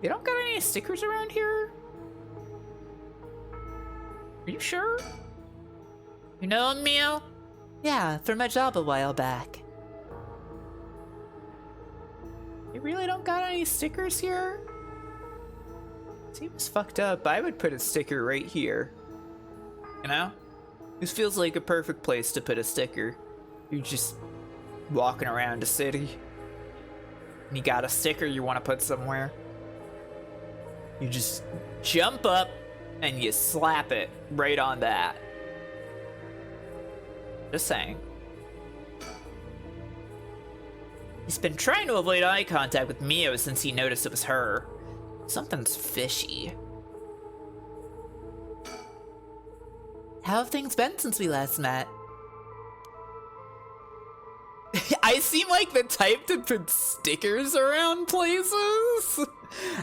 You don't got any stickers around here? Are you sure? You know him, Mio? Yeah, from my job a while back. You really don't got any stickers here? Seems fucked up. I would put a sticker right here. You know? This feels like a perfect place to put a sticker. You're just walking around a city. And you got a sticker you want to put somewhere. You just jump up and you slap it right on that. Just saying. He's been trying to avoid eye contact with Mio since he noticed it was her. Something's fishy. How have things been since we last met? I seem like the type to put stickers around places.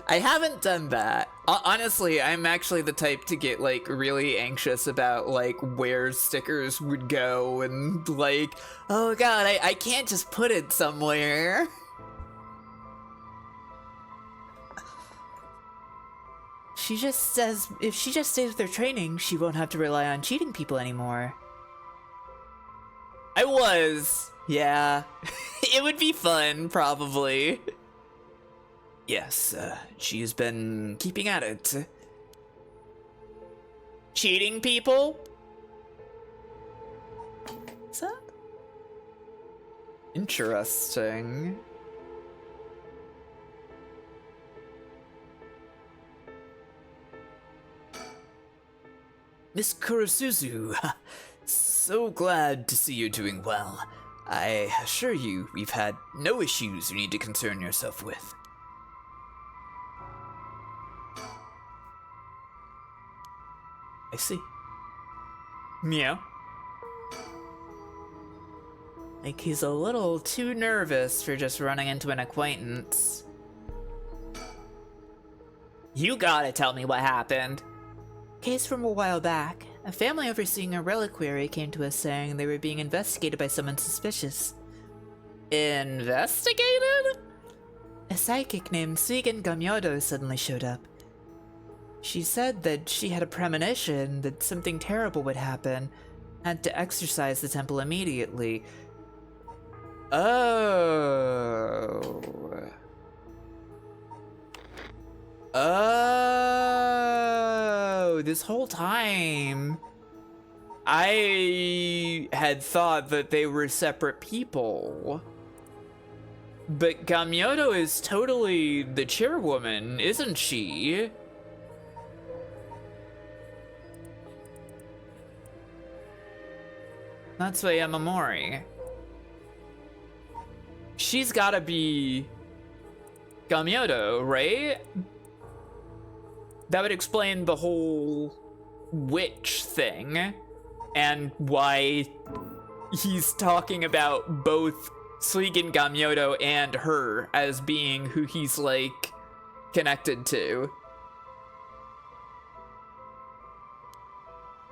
I haven't done that. Honestly, I'm actually the type to get like really anxious about like where stickers would go and like, oh god, I can't just put it somewhere. She just says if she just stays with her training, she won't have to rely on cheating people anymore. I was. Yeah. It would be fun, probably. Yes, she's been keeping at it. Cheating people? Is that? Interesting. Miss Kurosuzu, so glad to see you're doing well. I assure you, we've had no issues you need to concern yourself with. I see. Meow. Like he's a little too nervous for just running into an acquaintance. You gotta tell me what happened. Case from a while back. A family overseeing a reliquary came to us saying they were being investigated by someone suspicious. Investigated? A psychic named Suigen Gamyodo suddenly showed up. She said that she had a premonition that something terrible would happen, had to exorcise the temple immediately. Oh, this whole time I had thought that they were separate people. But Gamyodo is totally the chairwoman, isn't she? That's why Yamamori. She's gotta be Gamyodo, right? That would explain the whole witch thing and why he's talking about both Suigen Gamyodo and her as being who he's like connected to.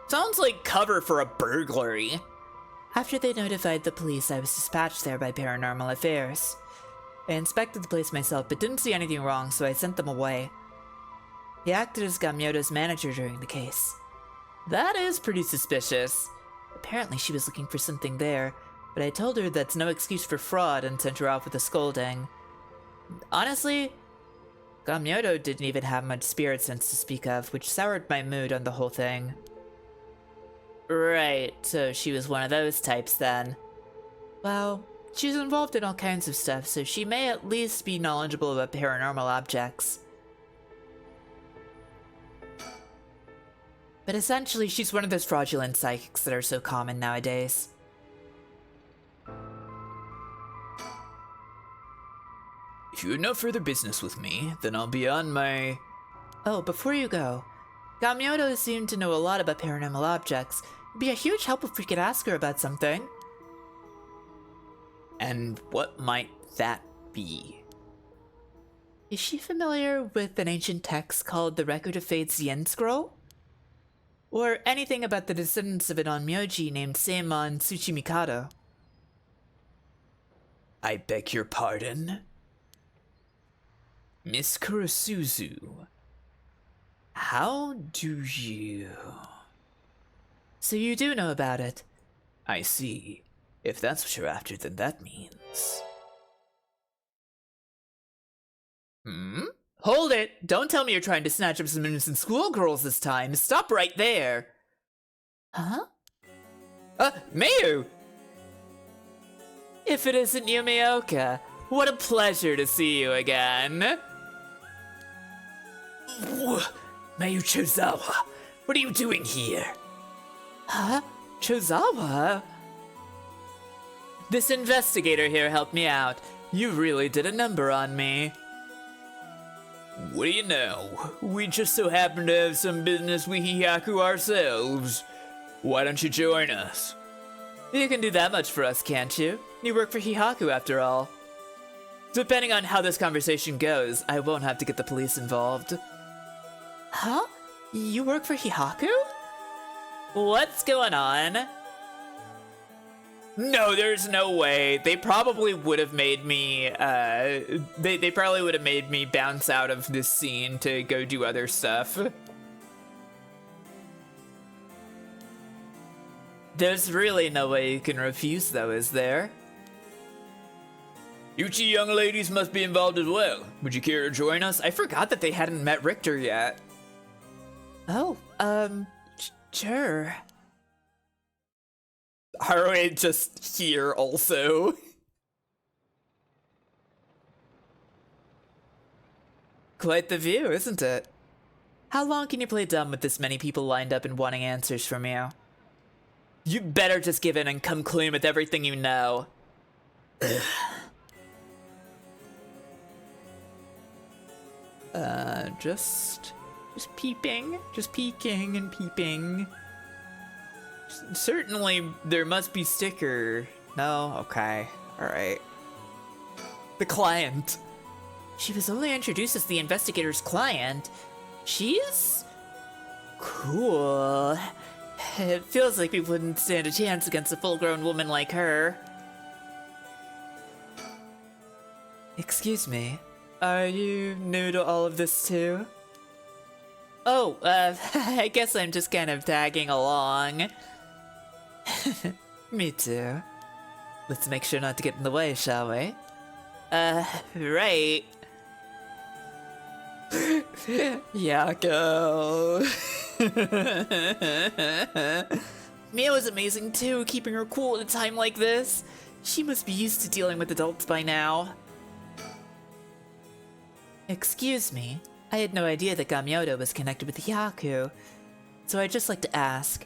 Sounds like cover for a burglary. After they notified the police, I was dispatched there by Paranormal Affairs. I inspected the place myself, but didn't see anything wrong, so I sent them away. He acted as Gamyodo's manager during the case. That is pretty suspicious. Apparently she was looking for something there, but I told her that's no excuse for fraud and sent her off with a scolding. Honestly, Gamyodo didn't even have much spirit sense to speak of, which soured my mood on the whole thing. Right, so she was one of those types then. Well, she's involved in all kinds of stuff, so she may at least be knowledgeable about paranormal objects. But essentially, she's one of those fraudulent psychics that are so common nowadays. If you have no further business with me, then I'll be on my... Oh, before you go, Gamyodo seemed to know a lot about paranormal objects. It'd be a huge help if we could ask her about something. And what might that be? Is she familiar with an ancient text called the Record of Fate's Yen Scroll? Or anything about the descendants of an onmyoji named Seimon Tsuchimikado? I beg your pardon? Miss Kurosuzu, how do you... So you do know about it? I see. If that's what you're after, then that means... Hold it! Don't tell me you're trying to snatch up some innocent schoolgirls this time. Stop right there! Huh? Mayu! If it isn't Yumioka, what a pleasure to see you again. Mayu Chozawa, what are you doing here? Huh? Chozawa? This investigator here helped me out. You really did a number on me. What do you know? We just so happen to have some business with Hihaku ourselves. Why don't you join us? You can do that much for us, can't you? You work for Hihaku after all. Depending on how this conversation goes, I won't have to get the police involved. Huh? You work for Hihaku? What's going on? No, there's no way. They probably would have made me, they probably would have made me bounce out of this scene to go do other stuff. There's really no way you can refuse, though, is there? You two young ladies must be involved as well. Would you care to join us? I forgot that they hadn't met Richter yet. Oh, sure. Haruhi just here also. Quite the view, isn't it? How long can you play dumb with this many people lined up and wanting answers from you? You better just give in and come clean with everything you know. Just peeping. Just peeking and peeping. Certainly, there must be sticker. No? Okay. Alright. The client. She was only introduced as the investigator's client. She's... cool. It feels like we wouldn't stand a chance against a full-grown woman like her. Excuse me. Are you new to all of this too? Oh, I guess I'm just kind of tagging along. Me too. Let's make sure not to get in the way, shall we? Right. Yako. Mia was amazing too, keeping her cool at a time like this. She must be used to dealing with adults by now. Excuse me, I had no idea that Gamyoto was connected with Hyaku, so I'd just like to ask,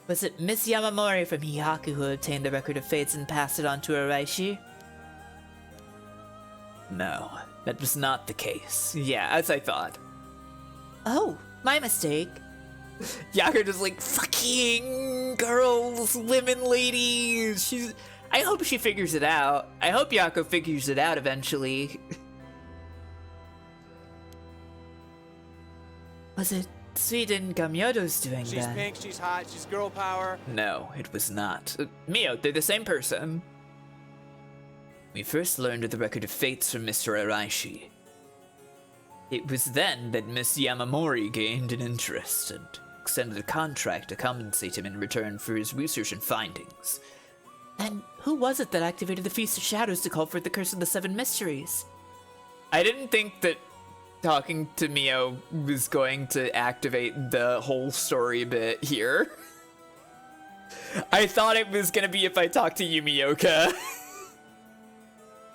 was it Miss Yamamori from Hyaku who obtained the Record of Fates and passed it on to Araishi? No, that was not the case. Yeah, as I thought. Oh, my mistake. Yako just like, fucking girls, women, ladies. I hope she figures it out. I hope Yako figures it out eventually. Was it Sweden Gamyoto's doing She's then? pink, she's hot, she's girl power. No, it was not. Mio, they're the same person. We first learned of the Record of Fates from Mr. Araishi. It was then that Miss Yamamori gained an interest and extended a contract to compensate him in return for his research and findings. And who was it that activated the Feast of Shadows to call for the Curse of the Seven Mysteries? I didn't think that talking to Mio was going to activate the whole story bit here. I thought it was gonna be if I talked to Yumioka.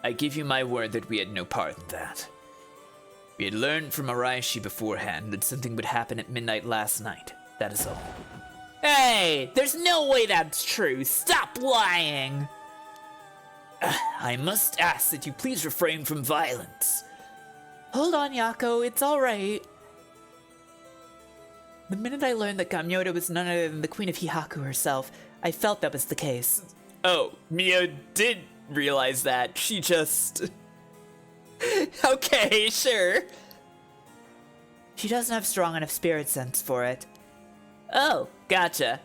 I give you my word that we had no part in that. We had learned from Araishi beforehand that something would happen at midnight last night. That is all. Hey, there's no way that's true. Stop lying. I must ask that you please refrain from violence. Hold on, Yako, it's alright. The minute I learned that Gamyoto was none other than the Queen of Hyaku herself, I felt that was the case. Oh, Mio did realize that. She just... Okay, sure. She doesn't have strong enough spirit sense for it. Oh, gotcha.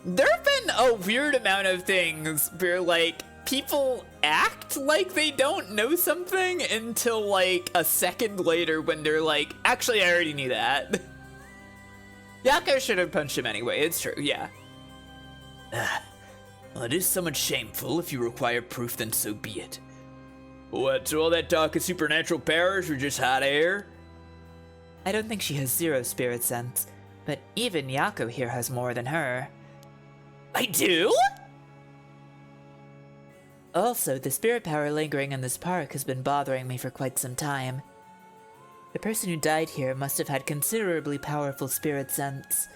There have been a weird amount of things where, like, people act like they don't know something until, like, a second later when they're like, actually, I already knew that. Yako should have punched him anyway, it's true, yeah. Well, it is somewhat shameful. If you require proof, then so be it. What, so all that talk of supernatural powers were just hot air? I don't think she has zero spirit sense, but even Yako here has more than her. I do? Also, the spirit power lingering in this park has been bothering me for quite some time. The person who died here must have had considerably powerful spirit sense.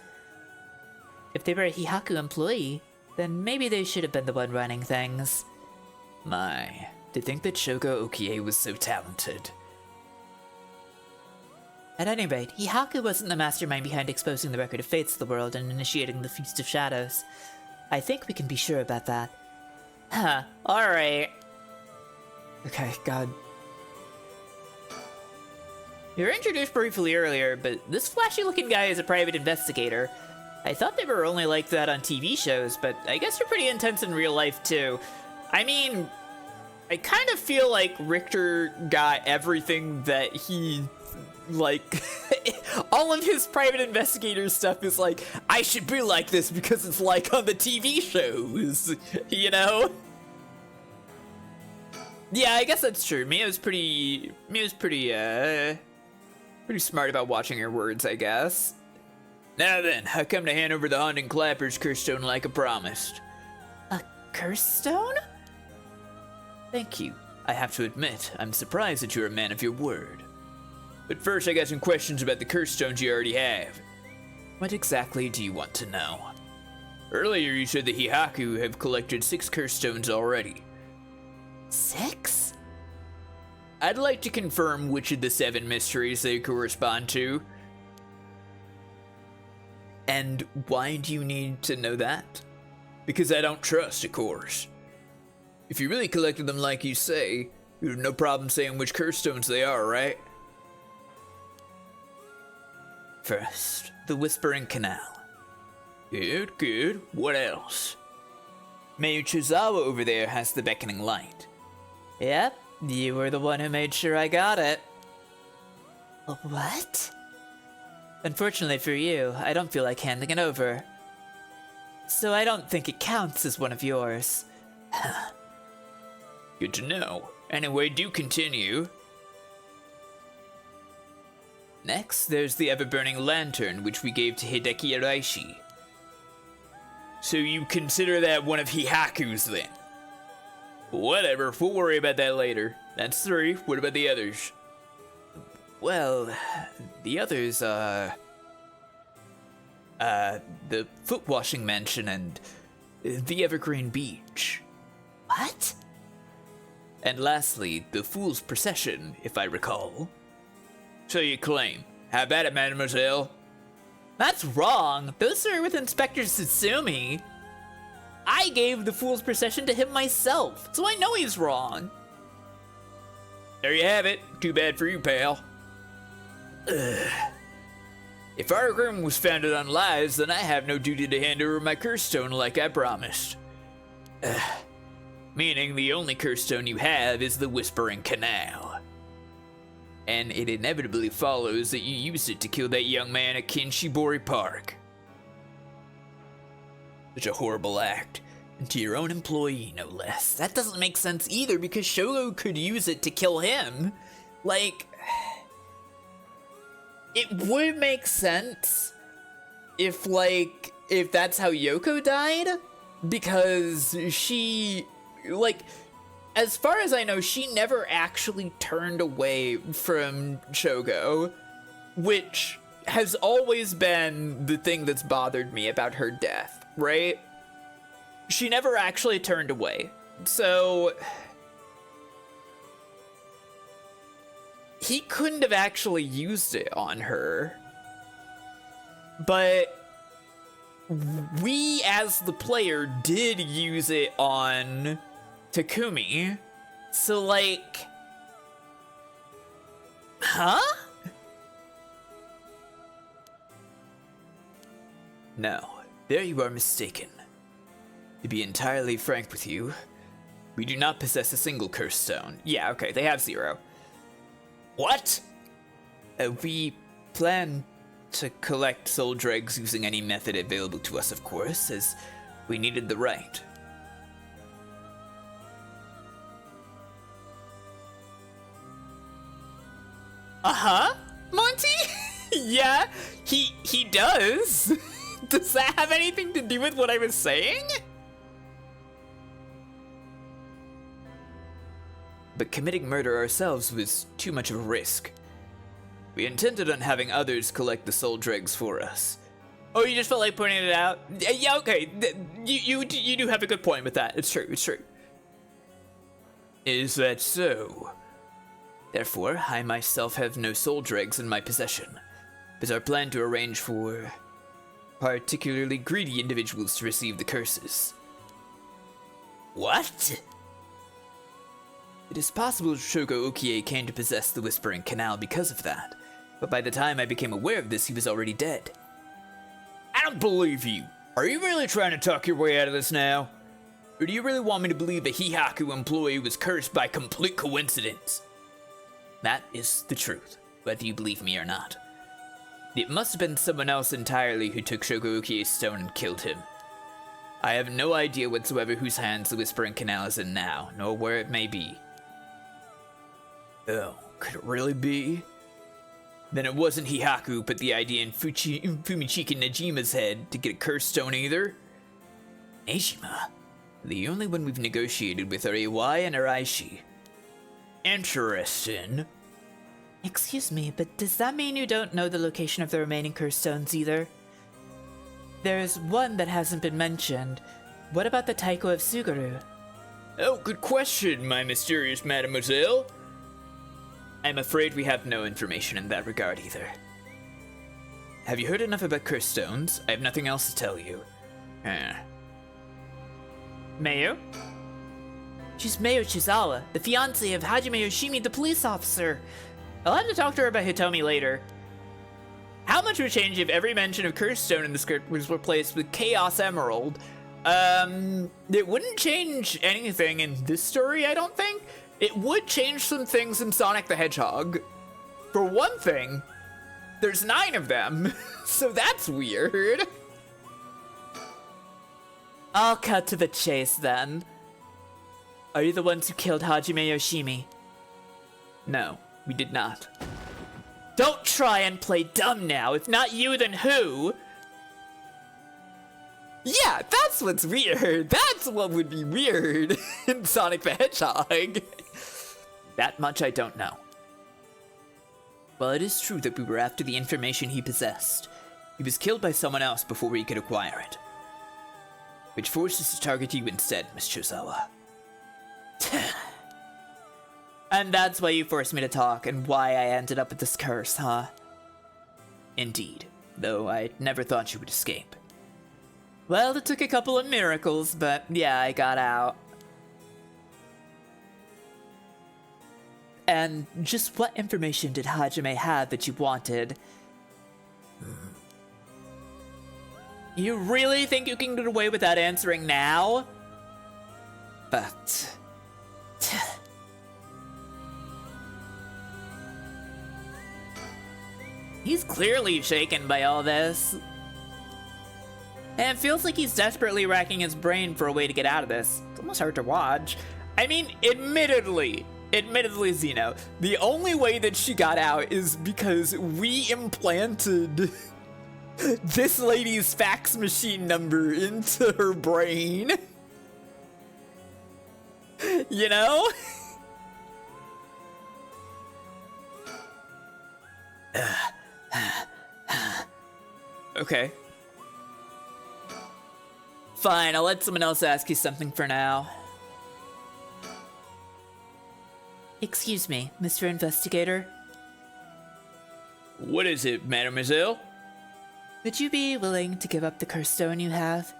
If they were a Hyaku employee, then maybe they should have been the one running things. My, to think that Shogo Okie was so talented. At any rate, Hyaku wasn't the mastermind behind exposing the Record of Fates to the world and initiating the Feast of Shadows. I think we can be sure about that. Huh, alright. Okay, God. You were introduced briefly earlier, but this flashy-looking guy is a private investigator. I thought they were only like that on TV shows, but I guess you're pretty intense in real life, too. I mean, I kind of feel like Richter got everything that he, like, all of his private investigator stuff is like, I should be like this because it's like on the TV shows, you know? Yeah, I guess that's true. Mia's pretty smart about watching her words, I guess. Now then, I come to hand over the Haunting Clapper's curse stone like I promised. A curse stone? Thank you. I have to admit, I'm surprised that you're a man of your word. But first, I got some questions about the curse stones you already have. What exactly do you want to know? Earlier, you said the Hihaku have collected 6 curse stones already. 6? I'd like to confirm which of the 7 mysteries they correspond to. And why do you need to know that? Because I don't trust, of course. If you really collected them like you say, you have no problem saying which curse stones they are, right? First, the Whispering Canal. Good, good. What else? Mayu Chuzawa over there has the Beckoning Light. Yep, you were the one who made sure I got it. What? Unfortunately for you, I don't feel like handing it over. So I don't think it counts as one of yours. Good to know. Anyway, do continue. Next, there's the ever-burning lantern, which we gave to Hideki Araishi. So you consider that one of Hihaku's then? Whatever, we'll worry about that later. That's 3. What about the others? Well, the others are... the Foot-Washing Mansion and the Evergreen Beach. What? And lastly, the Fool's Procession, if I recall. So you claim. How about it, mademoiselle? That's wrong. Those are with Inspector Tsutsumi. I gave the Fool's Procession to him myself, so I know he's wrong. There you have it. Too bad for you, pal. If our agreement was founded on lies, then I have no duty to hand over my curse stone like I promised. Meaning the only curse stone you have is the Whispering Canal. And it inevitably follows that you used it to kill that young man at Kinshibori Park. Such a horrible act. And to your own employee, no less. That doesn't make sense either, because Shogo could use it to kill him. Like, it would make sense if that's how Yoko died, because she, as far as I know, she never actually turned away from Shogo, which has always been the thing that's bothered me about her death, right? She never actually turned away. So he couldn't have actually used it on her. But we, as the player, did use it on Takumi. So, huh? No, there you are mistaken. To be entirely frank with you, we do not possess a single curse stone. Yeah, okay, they have 0. What? We plan to collect soul dregs using any method available to us, of course, as we needed the right. Uh-huh, Monty? Yeah, he does. Does that have anything to do with what I was saying? But committing murder ourselves was too much of a risk. We intended on having others collect the soul dregs for us. Oh, you just felt like pointing it out? Yeah, okay. You do have a good point with that. It's true, it's true. Is that so? Therefore, I myself have no soul dregs in my possession. It is our plan to arrange for particularly greedy individuals to receive the curses. What? It is possible Shogo Okie came to possess the Whispering Canal because of that, but by the time I became aware of this, he was already dead. I don't believe you. Are you really trying to talk your way out of this now? Or do you really want me to believe a Hihaku employee was cursed by complete coincidence? That is the truth, whether you believe me or not. It must have been someone else entirely who took Shogo Okie's stone and killed him. I have no idea whatsoever whose hands the Whispering Canal is in now, nor where it may be. Oh, could it really be? Then it wasn't Hihaku who put the idea in Fumichika Nejima's head to get a curse stone either? Nejima? The only one we've negotiated with are Iwai and Araishi. Interesting. Excuse me, but does that mean you don't know the location of the remaining curse stones either? There's one that hasn't been mentioned. What about the Taiko of Suguru? Oh, good question, my mysterious mademoiselle. I'm afraid we have no information in that regard either. Have you heard enough about curse stones? I have nothing else to tell you. Mayo? She's Mayo Chizawa, the fiancée of Hajime Yoshimi, the police officer. I'll have to talk to her about Hitomi later. How much would change if every mention of Curse Stone in the script was replaced with Chaos Emerald? It wouldn't change anything in this story, I don't think. It would change some things in Sonic the Hedgehog. For one thing, there's 9 of them, so that's weird. I'll cut to the chase then. Are you the ones who killed Hajime Yoshimi? No, we did not. Don't try and play dumb now. If not you, then who? Yeah, that's what's weird. That's what would be weird in Sonic the Hedgehog. That much I don't know. Well, it is true that we were after the information he possessed. He was killed by someone else before we could acquire it. Which forced us to target you instead, Miss Chozawa. And that's why you forced me to talk, and why I ended up with this curse, huh? Indeed, though I never thought you would escape. Well, it took a couple of miracles, but yeah, I got out. And just what information did Hajime have that you wanted? You really think you can get away without answering now? But... He's clearly shaken by all this. And it feels like he's desperately racking his brain for a way to get out of this. It's almost hard to watch. I mean, admittedly, Zeno, the only way that she got out is because we implanted this lady's fax machine number into her brain. You know? Okay. Fine, I'll let someone else ask you something for now. Excuse me, Mr. Investigator. What is it, mademoiselle? Would you be willing to give up the curse stone you have?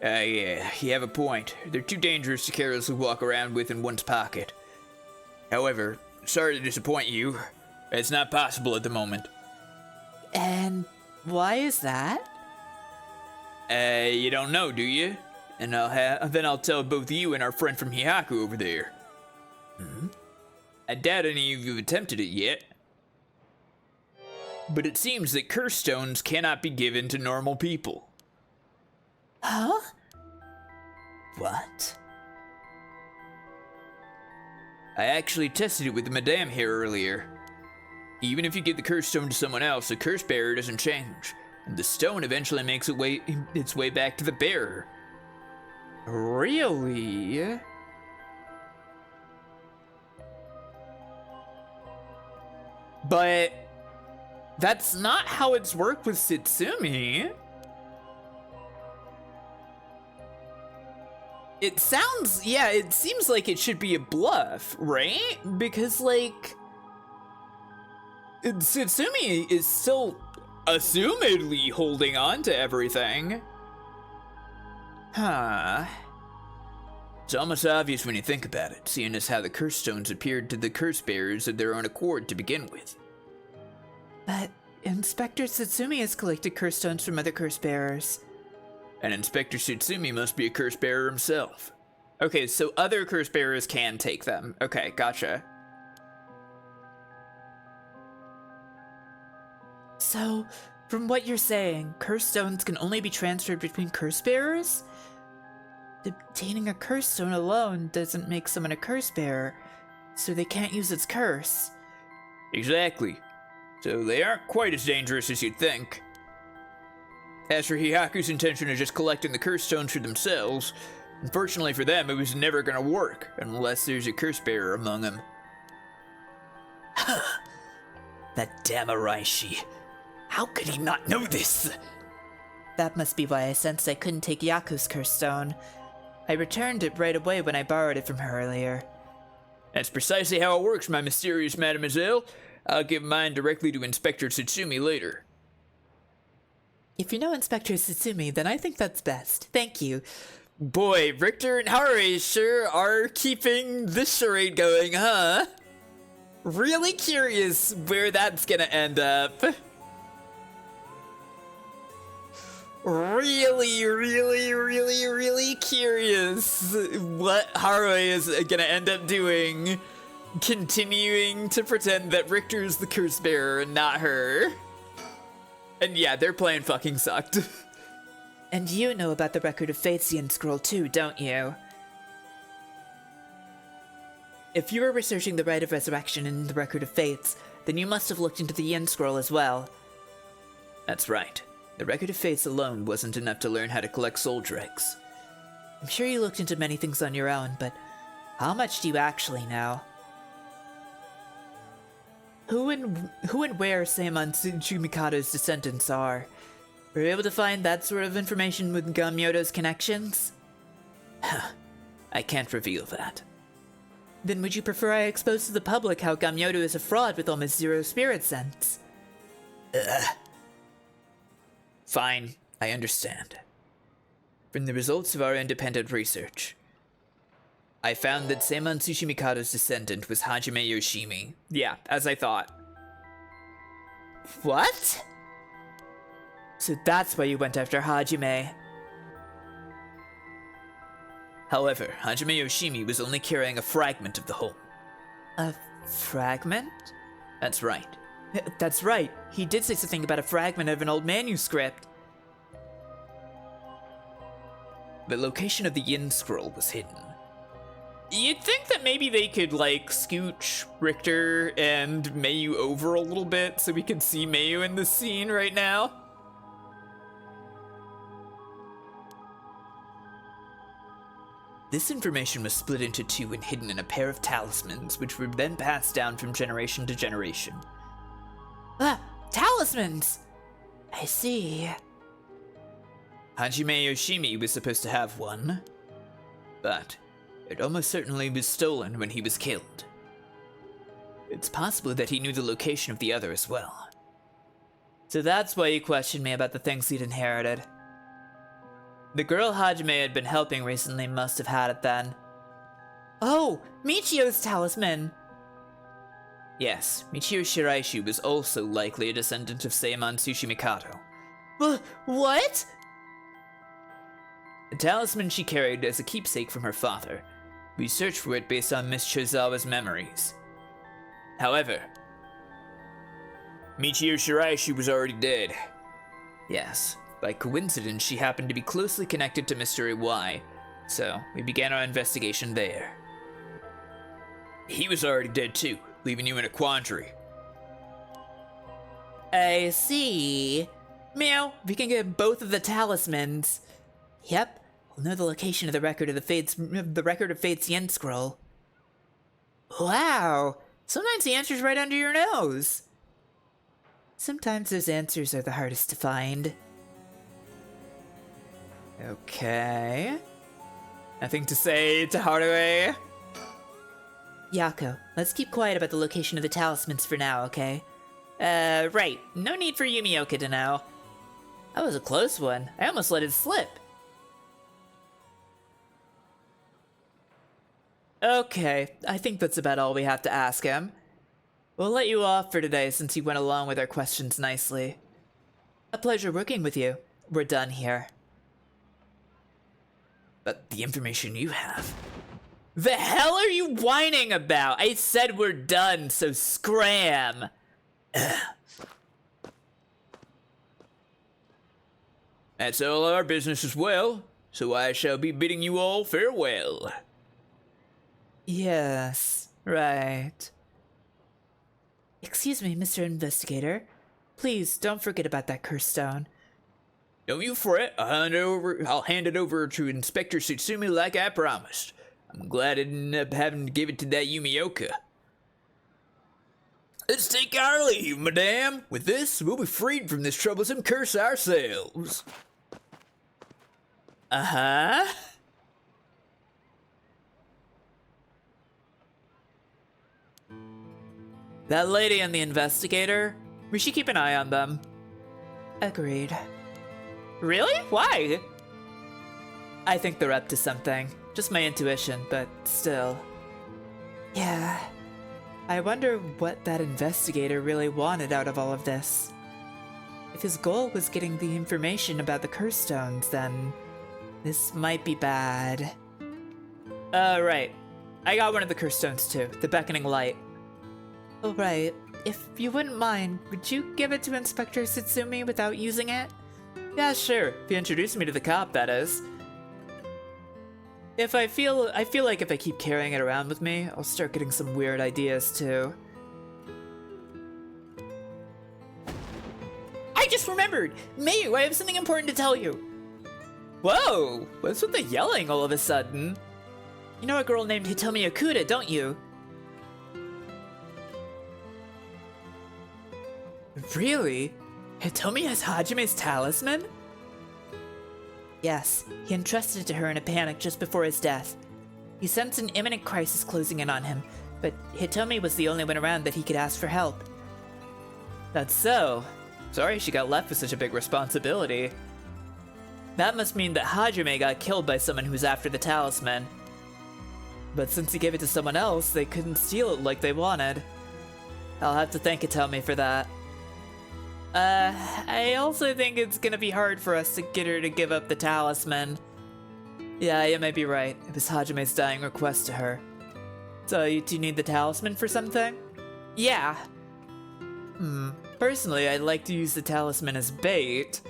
Yeah, you have a point. They're too dangerous to carelessly walk around with in one's pocket. However, sorry to disappoint you. It's not possible at the moment. And why is that? You don't know, do you? And then I'll tell both you and our friend from Hihaku over there. I doubt any of you have attempted it yet. But it seems that curse stones cannot be given to normal people. Huh? What? I actually tested it with the madame here earlier. Even if you give the curse stone to someone else, the curse bearer doesn't change. And the stone eventually makes its way back to the bearer. Really? But that's not how it's worked with Setsumi. It seems like it should be a bluff, right? Because, like, Setsumi is still assumedly holding on to everything. Huh. It's almost obvious when you think about it, seeing as how the curse stones appeared to the curse bearers of their own accord to begin with. But Inspector Satsumi has collected curse stones from other curse bearers. And Inspector Sutsumi must be a curse bearer himself. Okay, so other curse bearers can take them. Okay, gotcha. So, from what you're saying, curse stones can only be transferred between curse bearers? Obtaining a curse stone alone doesn't make someone a curse bearer, so they can't use its curse. Exactly. So they aren't quite as dangerous as you'd think. As for Hihaku's intention of just collecting the curse stones for themselves, unfortunately for them, it was never gonna work unless there's a curse bearer among them. That damn Araishi. How could he not know this? That must be why I sensed I couldn't take Yaku's curse stone. I returned it right away when I borrowed it from her earlier. That's precisely how it works, my mysterious mademoiselle. I'll give mine directly to Inspector Tsutsumi later. If you know Inspector Tsutsumi, then I think that's best. Thank you. Boy, Richter and Haruhi sure are keeping this charade going, huh? Really curious where that's gonna end up. Really curious what Haruhi is gonna end up doing. Continuing to pretend that Richter's the curse bearer and not her. And yeah, their plan fucking sucked. And you know about the Record of Fates Yin scroll too, don't you? If you were researching the Rite of Resurrection in the Record of Fates, then you must have looked into the Yin scroll as well. That's right. The Record of Fates alone wasn't enough to learn how to collect soul dregs. I'm sure you looked into many things on your own, but how much do you actually know? Who and where Seimon Tsuchimikado's descendants are? Were you able to find that sort of information with Gamyoto's connections? I can't reveal that. Then would you prefer I expose to the public how Gamyoto is a fraud with almost zero spirit sense? Fine, I understand. From the results of our independent research, I found that Seimon Tsuchimikado's descendant was Hajime Yoshimi. Yeah, as I thought. What? So that's why you went after Hajime. However, Hajime Yoshimi was only carrying a fragment of the whole. A fragment? That's right. That's right. He did say something about a fragment of an old manuscript. The location of the Yin scroll was hidden. You'd think that maybe they could, like, scooch Richter and Mayu over a little bit so we could see Mayu in the scene right now. This information was split into two and hidden in a pair of talismans, which were then passed down from generation to generation. Ah, talismans! I see. Hajime Yoshimi was supposed to have one, but it almost certainly was stolen when he was killed. It's possible that he knew the location of the other as well. So that's why you questioned me about the things he'd inherited. The girl Hajime had been helping recently must have had it then. Oh, Michio's talisman! Yes, Michio Shiraishi was also likely a descendant of Seimon Tsuchimikado. What? The talisman she carried as a keepsake from her father. We searched for it based on Miss Chozawa's memories. However, Michio Shiraishi was already dead. yes, by coincidence she happened to be closely connected to Mystery Y, so we began our investigation there. He was already dead too, leaving you in a quandary. I see. Meow, we can get both of the talismans. Yep, we'll know the location of the Record of Fates Yen scroll. Wow, sometimes the answer's right under your nose. Sometimes those answers are the hardest to find. Okay. Nothing to say to Haruhi. Yako, let's keep quiet about the location of the talismans for now, okay? Right. No need for Yumioka to know. That was a close one. I almost let it slip. Okay, I think that's about all we have to ask him. We'll let you off for today since you went along with our questions nicely. A pleasure working with you. We're done here. But the information you have... The hell are you whining about? I said we're done, so scram! That's all our business as well, so I shall be bidding you all farewell. Yes, right. Excuse me, Mr. Investigator. Please, don't forget about that curse stone. Don't you fret, I'll hand it over to Inspector Tsutsumi like I promised. I'm glad I didn't end up having to give it to that Yumioka. Let's take Take our leave, madame. With this, we'll be freed from this troublesome curse ourselves. Uh-huh. That lady and the investigator, we should keep an eye on them. Agreed. Really? Why? I think they're up to something. Just my intuition, but still. Yeah. I wonder what that investigator really wanted out of all of this. If his goal was getting the information about the curse stones, then this might be bad. Right. I got one of the curse stones too, the beckoning light. Oh, right. If you wouldn't mind, would you give it to Inspector Satsumi without using it? Yeah, sure. If you introduce me to the cop, that is. I feel like if I keep carrying it around with me, I'll start getting some weird ideas too. I just remembered! Mayu, I have something important to tell you! Whoa! What's with the yelling all of a sudden? You know a girl named Hitomi Okuda, don't you? Really? Hitomi has Hajime's talisman? Yes, he entrusted it to her in a panic just before his death. He sensed an imminent crisis closing in on him, but Hitomi was the only one around that he could ask for help. That's so. Sorry she got left with such a big responsibility. That must mean that Hajime got killed by someone who's after the talisman. But since he gave it to someone else, they couldn't steal it like they wanted. I'll have to thank Hitomi for that. I also think it's gonna be hard for us to get her to give up the talisman. Yeah, you might be right. It was Hajime's dying request to her. So, do you need the talisman for something? Yeah. Personally, I'd like to use the talisman as bait.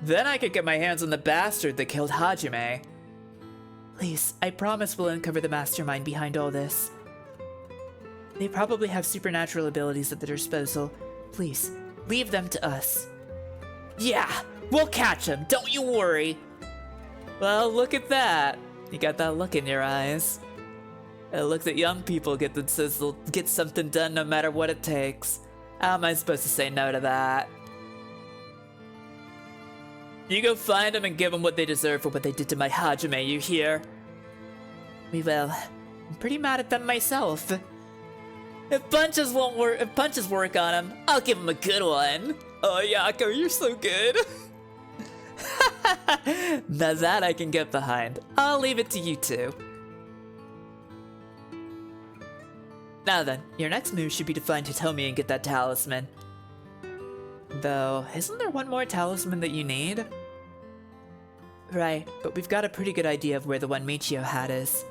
Then I could get my hands on the bastard that killed Hajime. Please, I promise we'll uncover the mastermind behind all this. They probably have supernatural abilities at their disposal. Please, leave them to us. Yeah, we'll catch him, don't you worry. Well, look at that. You got that look in your eyes. It looks that young people that says they'll get something done no matter what it takes. How am I supposed to say no to that? You go find them and give them what they deserve for what they did to my Hajime, you hear? We will. I'm pretty mad at them myself. If punches work on him, I'll give him a good one. Oh, Yako, you're so good. Now that I can get behind. I'll leave it to you two. Now then, your next move should be to find Hitomi and get that talisman. Though, isn't there one more talisman that you need? Right, but we've got a pretty good idea of where the one Michio had is.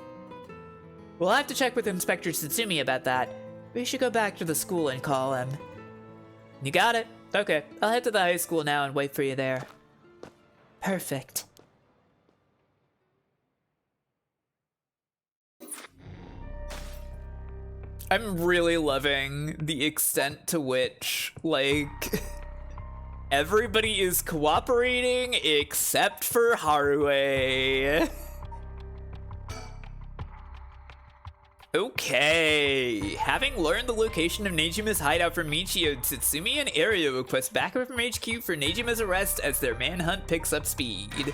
We'll have to check with Inspector Satsumi about that. We should go back to the school and call him. You got it. Okay, I'll head to the high school now and wait for you there. Perfect. I'm really loving the extent to which, like, everybody is cooperating except for Haruhi. Okay, having learned the location of Nejima's hideout from Michio, Satsumi and Ario request backup from HQ for Nejima's arrest as their manhunt picks up speed.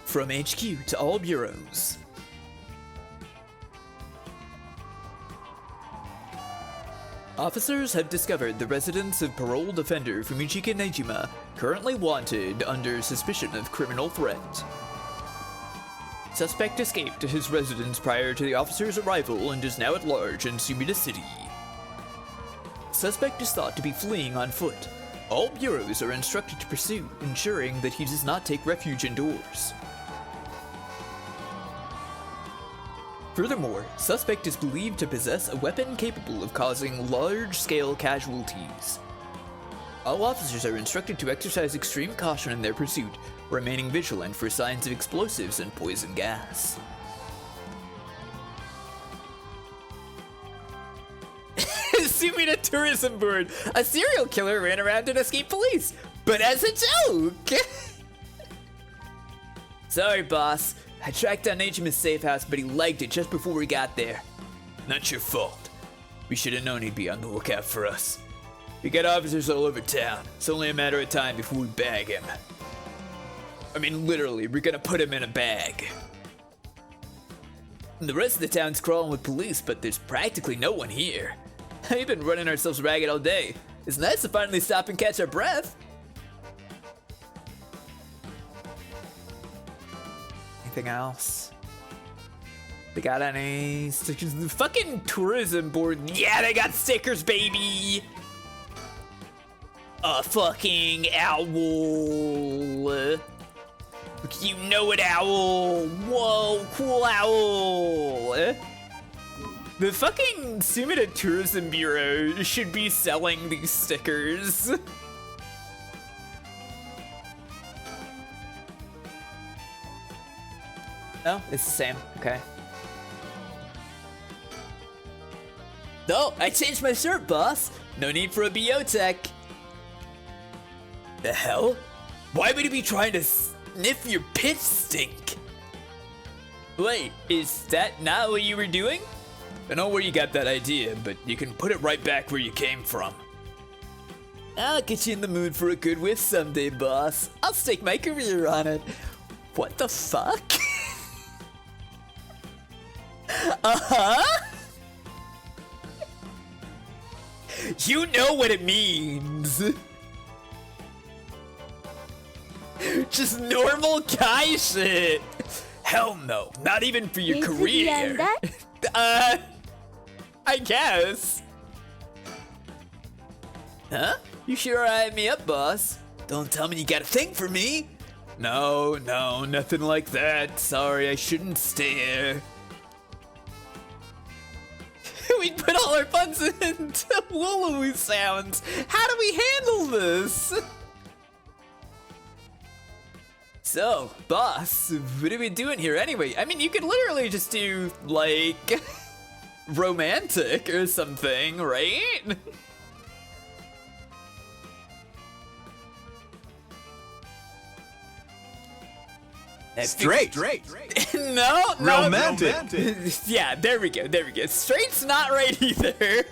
From HQ to all bureaus. Officers have discovered the residence of paroled offender Fumichika Nejima, currently wanted under suspicion of criminal threat. Suspect escaped to his residence prior to the officer's arrival and is now at large in Sumida City. Suspect is thought to be fleeing on foot. All bureaus are instructed to pursue, ensuring that he does not take refuge indoors. Furthermore, suspect is believed to possess a weapon capable of causing large-scale casualties. All officers are instructed to exercise extreme caution in their pursuit, remaining vigilant for signs of explosives and poison gas. Sumida Tourism Board! A serial killer ran around and escaped police, but as a joke! Sorry, boss. I tracked down Nijima's safe house, but he liked it just before we got there. Not your fault. We should have known he'd be on the lookout for us. We got officers all over town. It's only a matter of time before we bag him. I mean, literally, we're gonna put him in a bag. And the rest of the town's crawling with police, but there's practically no one here. We've been running ourselves ragged all day. It's nice to finally stop and catch our breath. Anything else? They got any stickers? The fucking tourism board. Yeah, they got stickers, baby. A fucking owl. You know it, owl. Whoa, cool owl. The fucking Sumida Tourism Bureau should be selling these stickers. Oh, it's the same. Okay. No, I changed my shirt, boss. No need for a BO tech. The hell? Why would he be trying to sniff your piss stink? Wait, is that not what you were doing? I know where you got that idea, but you can put it right back where you came from. I'll get you in the mood for a good whiff someday, boss. I'll stake my career on it. What the fuck? You know what it means. Just normal guy shit. Hell no, not even for your career. I guess. Huh? You sure eyed me up, boss. Don't tell me you got a thing for me. No, nothing like that. Sorry, I shouldn't stare. We put all our funds into Wooloo sounds. How do we handle this? So, boss, what are we doing here anyway? I mean, you could literally just do, like, romantic or something, right? Straight. No. Romantic. Yeah, there we go. Straight's not right either.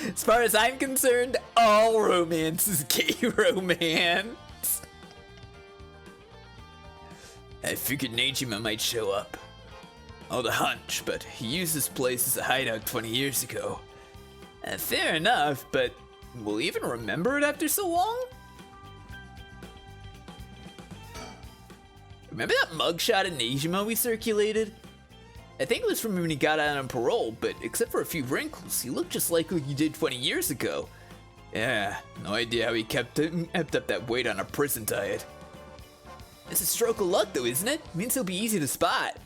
As far as I'm concerned, all romance is gay romance. I figured Nejima might show up. Oh, the hunch, but he used this place as a hideout 20 years ago. Fair enough, but will he even remember it after so long? Remember that mugshot of Nejima we circulated? I think it was from when he got out on parole, but except for a few wrinkles, he looked just like he did 20 years ago. Yeah, no idea how he kept up that weight on a prison diet. It's a stroke of luck though, isn't it? Means he'll be easy to spot.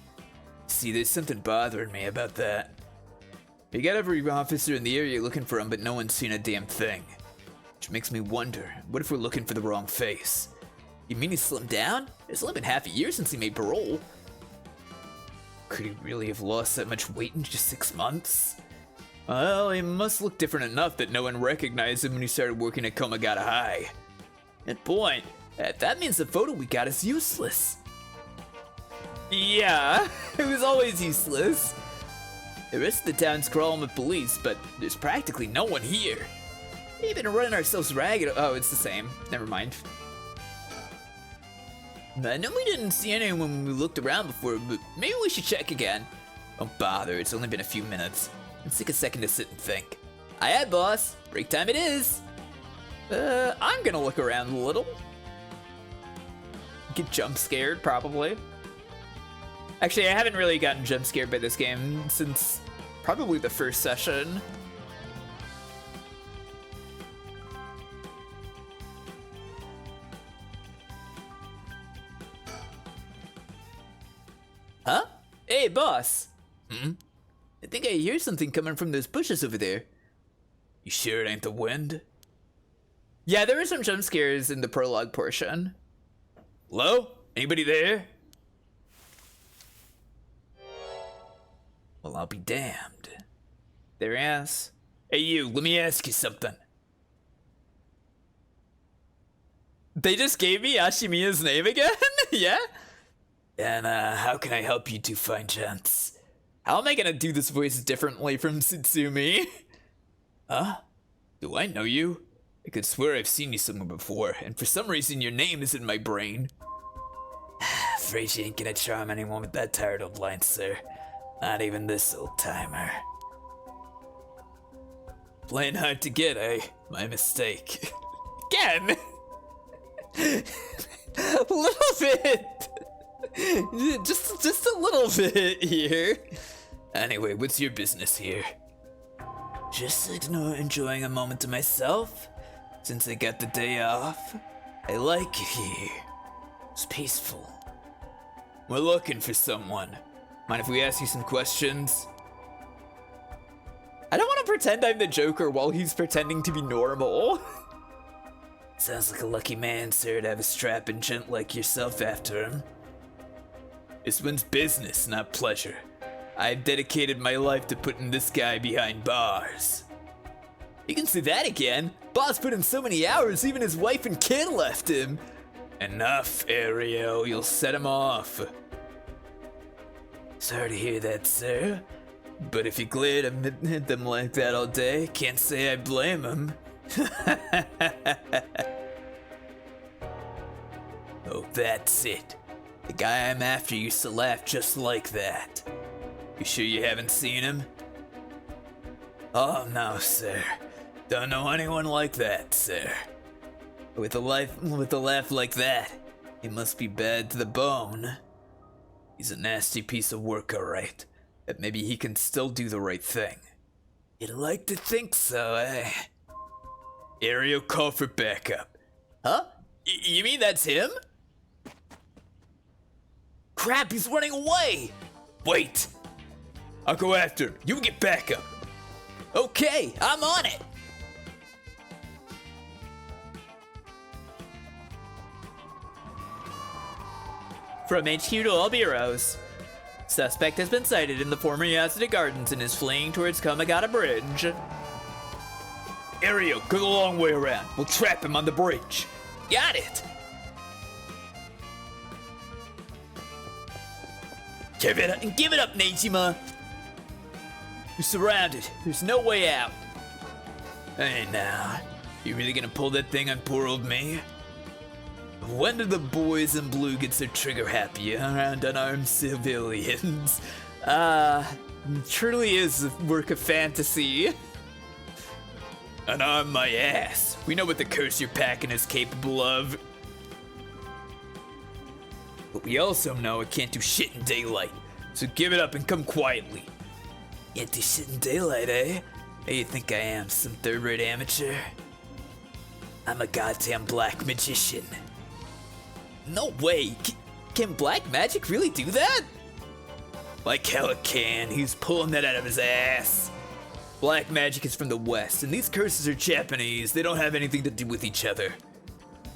See, there's something bothering me about that. We got every officer in the area looking for him, but no one's seen a damn thing. Which makes me wonder, what if we're looking for the wrong face? You mean he slimmed down? It's only been half a year since he made parole. Could he really have lost that much weight in just 6 months? Well, he must look different enough that no one recognized him when he started working at Komagata High. Good point. That means the photo we got is useless. Yeah, it was always useless. The rest of the town's crawling with police, but there's practically no one here. We've been running ourselves ragged. Oh, it's the same. Never mind. I know we didn't see anyone when we looked around before, but maybe we should check again. Don't bother, it's only been a few minutes. Let's take a second to sit and think. Aye, boss. Break time it is. I'm gonna look around a little. Get jump scared, probably. Actually, I haven't really gotten jump scared by this game since probably the first session. Huh? Hey, boss. I think I hear something coming from those bushes over there. You sure it ain't the wind? Yeah, there were some jump scares in the prologue portion. Hello? Anybody there? Well, I'll be damned. There is. Hey, you, let me ask you something. They just gave me Ashimiya's name again? Yeah? And, how can I help you two fine gents? How am I gonna do this voice differently from Tsutsumi? Huh? Do I know you? I could swear I've seen you somewhere before, and for some reason your name is in my brain. Afraid you ain't gonna charm anyone with that tired old line, sir. Not even this old timer. Playing hard to get, eh? My mistake. Again! A little bit! Just a little bit here. Anyway, what's your business here? Just enjoying a moment to myself. Since I got the day off, I like it here. It's peaceful. We're looking for someone. Mind if we ask you some questions? I don't want to pretend I'm the Joker while he's pretending to be normal. Sounds like a lucky man, sir, to have a strapping gent like yourself after him. This one's business, not pleasure. I've dedicated my life to putting this guy behind bars. You can say that again. Boss put in so many hours, even his wife and kid left him. Enough, Ariel, you'll set him off. Sorry to hear that, sir. But if you glare at them like that all day, can't say I blame him. Oh, that's it. The guy I'm after used to laugh just like that. You sure you haven't seen him? Oh, no, sir. Don't know anyone like that, sir. With a laugh like that, he must be bad to the bone. He's a nasty piece of work, alright. But maybe he can still do the right thing. You'd like to think so, eh? Ariel, call for backup. Huh? You mean that's him? Crap, he's running away! Wait! I'll go after him. You get backup. Okay, I'm on it. From HQ to all bureaus. Suspect has been sighted in the former Yasuda Gardens and is fleeing towards Komagata Bridge. Ariel, go the long way around. We'll trap him on the bridge. Got it. Give it up, Nejima. You're surrounded. There's no way out. Hey now, you really gonna pull that thing on poor old me? When do the boys in blue get so trigger happy around unarmed civilians? Truly is a work of fantasy. Unarm my ass. We know what the curse you're packing is capable of. But we also know it can't do shit in daylight. So give it up and come quietly. Can't do shit in daylight, eh? Hey, you think I am, some third-rate amateur? I'm a goddamn black magician. No way. Can black magic really do that? Like hell it can. He's pulling that out of his ass. Black magic is from the West, and these curses are Japanese. They don't have anything to do with each other.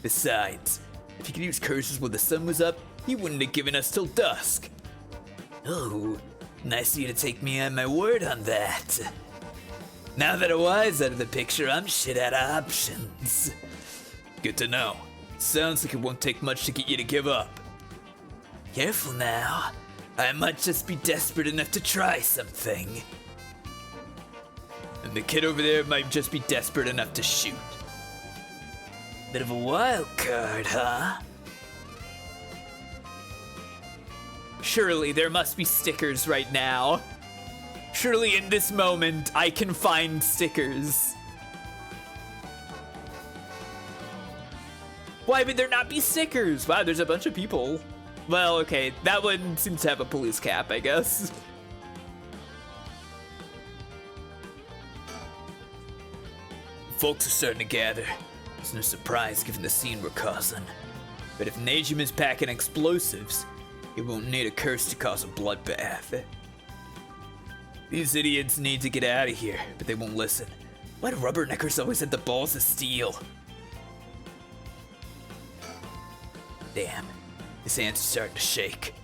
Besides, if he could use curses when the sun was up, he wouldn't have given us till dusk. Oh, nice of you to take me on my word on that. Now that a wise's out of the picture, I'm shit out of options. Good to know. Sounds like it won't take much to get you to give up. Careful now. I might just be desperate enough to try something. And the kid over there might just be desperate enough to shoot. Bit of a wild card, huh? Surely there must be stickers right now. Surely in this moment I can find stickers. Why would there not be stickers? Wow, there's a bunch of people. Well, okay, that one seems to have a police cap, I guess. Folks are starting to gather. It's no surprise given the scene we're causing. But if Nejima's packing explosives, he won't need a curse to cause a bloodbath. These idiots need to get out of here, but they won't listen. Why do rubberneckers always have the balls of steel? Damn, his hands are starting to shake.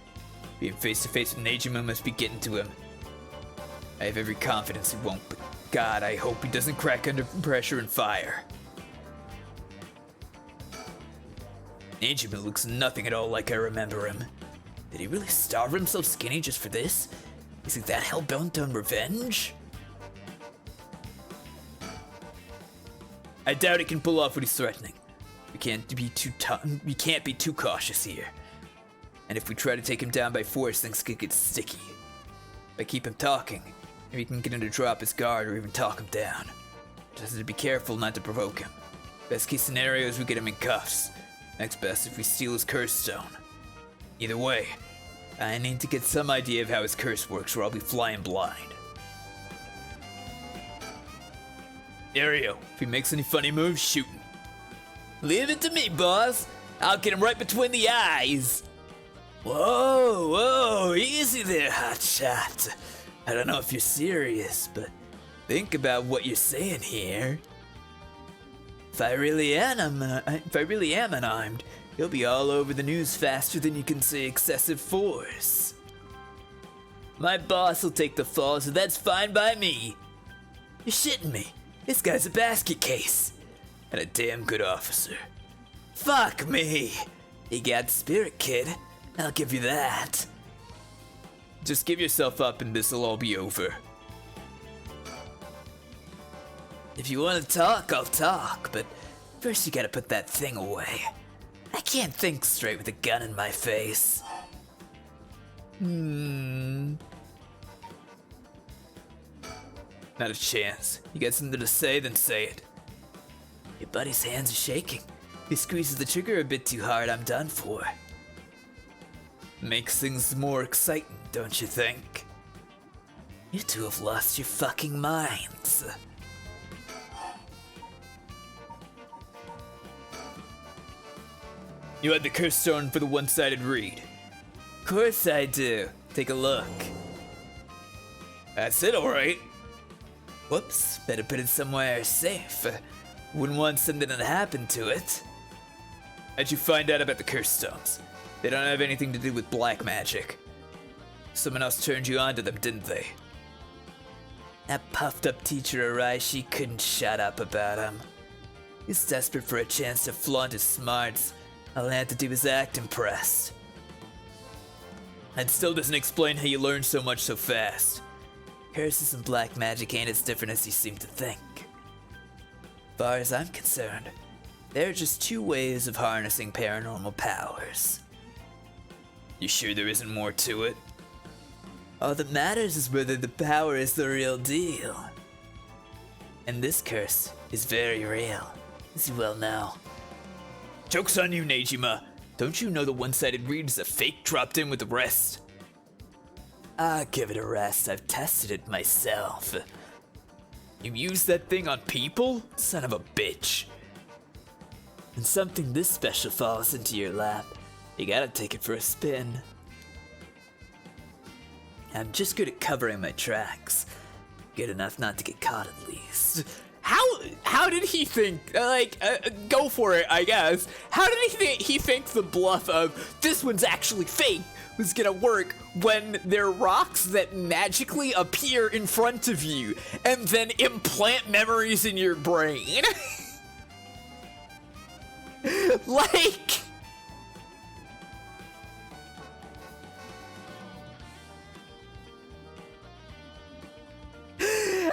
Being face to face with Nejima must be getting to him. I have every confidence he won't, but God, I hope he doesn't crack under pressure and fire. Nejima looks nothing at all like I remember him. Did he really starve himself skinny just for this? Is he that hell-bent on revenge? I doubt he can pull off what he's threatening. We can't be too cautious here. And if we try to take him down by force, things could get sticky. If I keep him talking, maybe we can get him to drop his guard or even talk him down. Just have to be careful not to provoke him. Best case scenario is we get him in cuffs. Next best if we steal his curse stone. Either way, I need to get some idea of how his curse works or I'll be flying blind. Ario, if he makes any funny moves, shoot him. Leave it to me, boss. I'll get him right between the eyes. Whoa, easy there, hotshot. I don't know if you're serious, but think about what you're saying here. If I really am unarmed, he'll be all over the news faster than you can say excessive force. My boss will take the fall, so that's fine by me. You're shitting me. This guy's a basket case. And a damn good officer. Fuck me. He got spirit, kid. I'll give you that. Just give yourself up and this'll all be over. If you want to talk, I'll talk, but first you gotta put that thing away. I can't think straight with a gun in my face. Not a chance. You got something to say, then say it. Your buddy's hands are shaking. If he squeezes the trigger a bit too hard, I'm done for. Makes things more exciting, don't you think? You two have lost your fucking minds. You had the curse stone for the one-sided read. Of course I do. Take a look. That's it, alright. Whoops, better put it somewhere safe. Wouldn't want something to happen to it. How'd you find out about the curse stones? They don't have anything to do with black magic. Someone else turned you on to them, didn't they? That puffed up teacher Araishi couldn't shut up about him. He's desperate for a chance to flaunt his smarts. All I had to do was act impressed. That still doesn't explain how you learned so much so fast. Curses and black magic ain't as different as you seem to think. As far as I'm concerned, there are just two ways of harnessing paranormal powers. You sure there isn't more to it? All that matters is whether the power is the real deal. And this curse is very real, as you well know. Joke's on you, Nejima. Don't you know the one-sided read is a fake dropped in with the rest? Ah, give it a rest. I've tested it myself. You use that thing on people? Son of a bitch. When something this special falls into your lap, you gotta take it for a spin. I'm just good at covering my tracks. Good enough not to get caught at least. How did he think, go for it, I guess. How did he think the bluff of, this one's actually fake, was gonna work when there are rocks that magically appear in front of you and then implant memories in your brain? Like...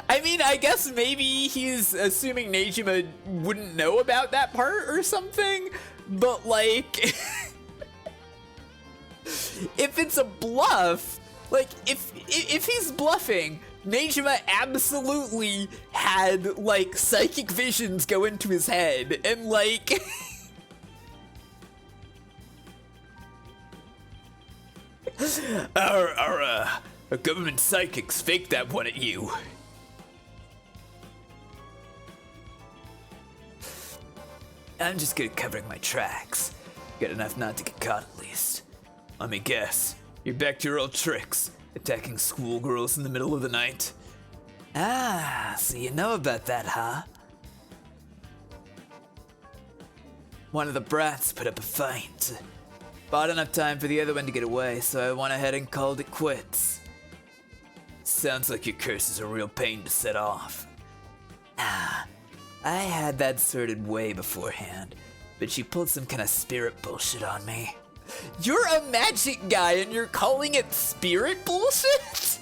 I mean, I guess maybe he's assuming Nejima wouldn't know about that part or something, but like, if it's a bluff, like, if he's bluffing, Nejima absolutely had, like, psychic visions go into his head, and like... Our government psychics faked that one at you. I'm just good at covering my tracks. Good enough not to get caught at least. Let me guess, you're back to your old tricks, attacking schoolgirls in the middle of the night. Ah, so you know about that, huh? One of the brats put up a fight. Bought enough time for the other one to get away, so I went ahead and called it quits. Sounds like your curse is a real pain to set off. Ah, I had that sorted way beforehand. but she pulled some kind of spirit bullshit on me. You're a magic guy and you're calling it spirit bullshit?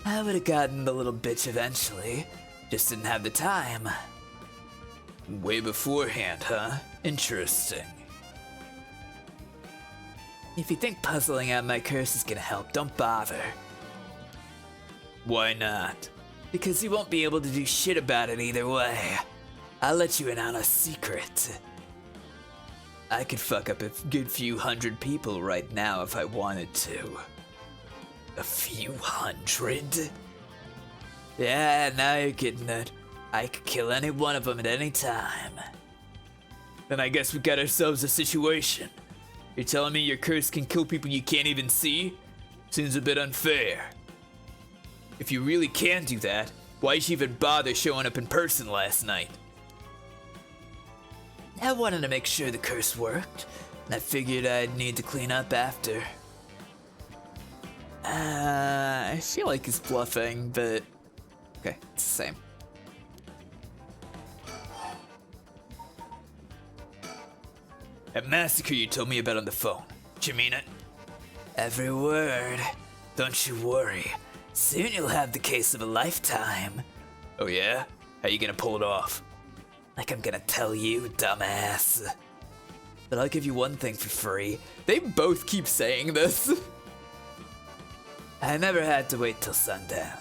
I would have gotten the little bitch eventually, just didn't have the time. Way beforehand, huh? Interesting. If you think puzzling out my curse is gonna help, don't bother. Why not? Because you won't be able to do shit about it either way. I'll let you in on a secret. I could fuck up a good few hundred people right now if I wanted to. A few hundred? Yeah, now you're getting it. I could kill any one of them at any time. Then I guess we got ourselves a situation. You're telling me your curse can kill people you can't even see? Seems a bit unfair. If you really can do that, why'd you even bother showing up in person last night? I wanted to make sure the curse worked, and I figured I'd need to clean up after. I feel like he's bluffing, but okay, it's the same. That massacre you told me about on the phone, did you mean it? Every word. Don't you worry. Soon you'll have the case of a lifetime. Oh yeah? How you gonna pull it off? Like I'm gonna tell you, dumbass. But I'll give you one thing for free. They both keep saying this. I never had to wait till sundown.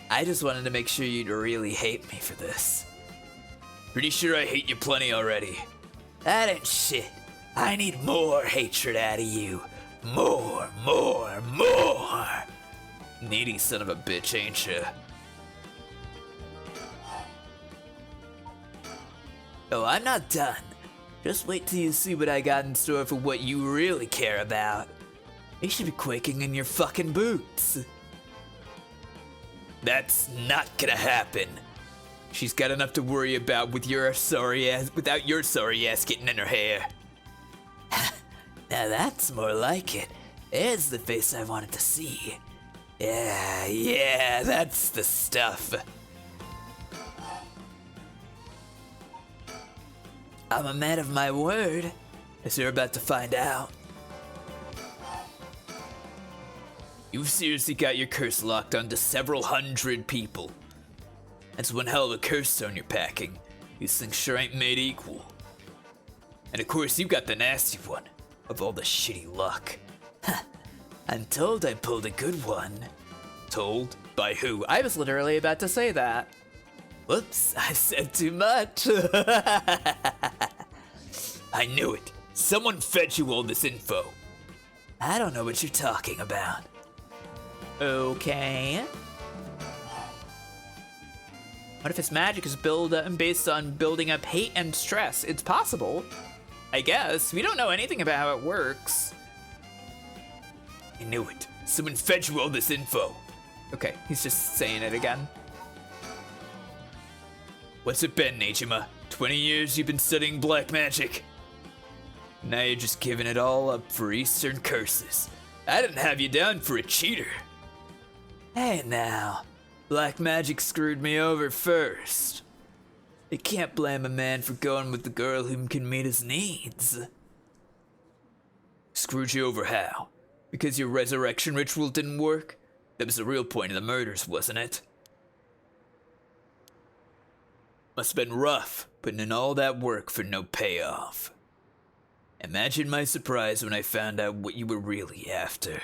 I just wanted to make sure you'd really hate me for this. Pretty sure I hate you plenty already. That ain't shit. I need more hatred out of you. More. Needy son of a bitch, ain't ya? Oh, I'm not done. Just wait till you see what I got in store for what you really care about. You should be quaking in your fucking boots. That's not gonna happen. She's got enough to worry about with your sorry ass, without your sorry ass getting in her hair. Now that's more like it. There's the face I wanted to see. Yeah, that's the stuff. I'm a man of my word, as you're about to find out. You've seriously got your curse locked onto several hundred people. That's one hell of a curse stone you're packing. These things sure ain't made equal. And of course you got the nasty one, of all the shitty luck. I'm told I pulled a good one. Told? By who? I was literally about to say that. Whoops, I said too much. I knew it. Someone fed you all this info. I don't know what you're talking about. Okay. What if his magic is based on building up hate and stress? It's possible. I guess. We don't know anything about how it works. I knew it. Someone fed you all this info. Okay, he's just saying it again. What's it been, Nejima? 20 years you've been studying black magic. Now you're just giving it all up for Eastern curses. I didn't have you down for a cheater. Hey now, black magic screwed me over first. You can't blame a man for going with the girl whom can meet his needs. Screwed you over how? Because your resurrection ritual didn't work? That was the real point of the murders, wasn't it? Must have been rough, putting in all that work for no payoff. Imagine my surprise when I found out what you were really after.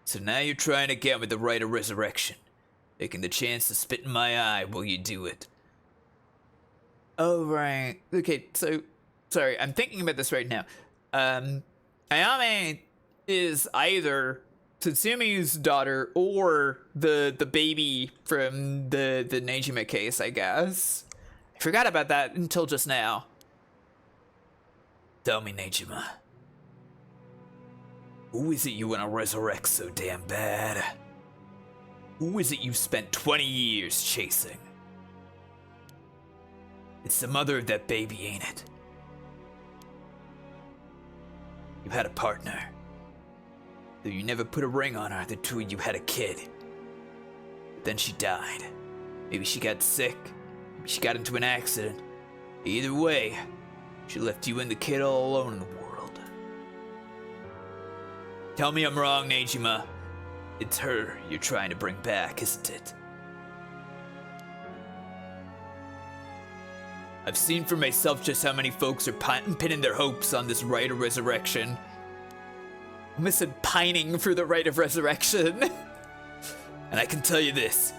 So now you're trying again with the rite of resurrection, taking the chance to spit in my eye while you do it. Oh, right. Okay, so, sorry, I'm thinking about this right now. Ayame is either Tatsumi's daughter or the baby from the Nejima case, I guess. I forgot about that until just now. Tell me, Nejima. Who is it you want to resurrect so damn bad? Who is it you've spent 20 years chasing? It's the mother of that baby, ain't it? You had a partner. Though you never put a ring on her, the two of you had a kid. But then she died. Maybe she got sick. Maybe she got into an accident. Either way, she left you and the kid all alone in the world. Tell me I'm wrong, Nejima. It's her you're trying to bring back, isn't it? I've seen for myself just how many folks are pinning their hopes on this rite of resurrection. I almost said pining for the rite of resurrection. And I can tell you this,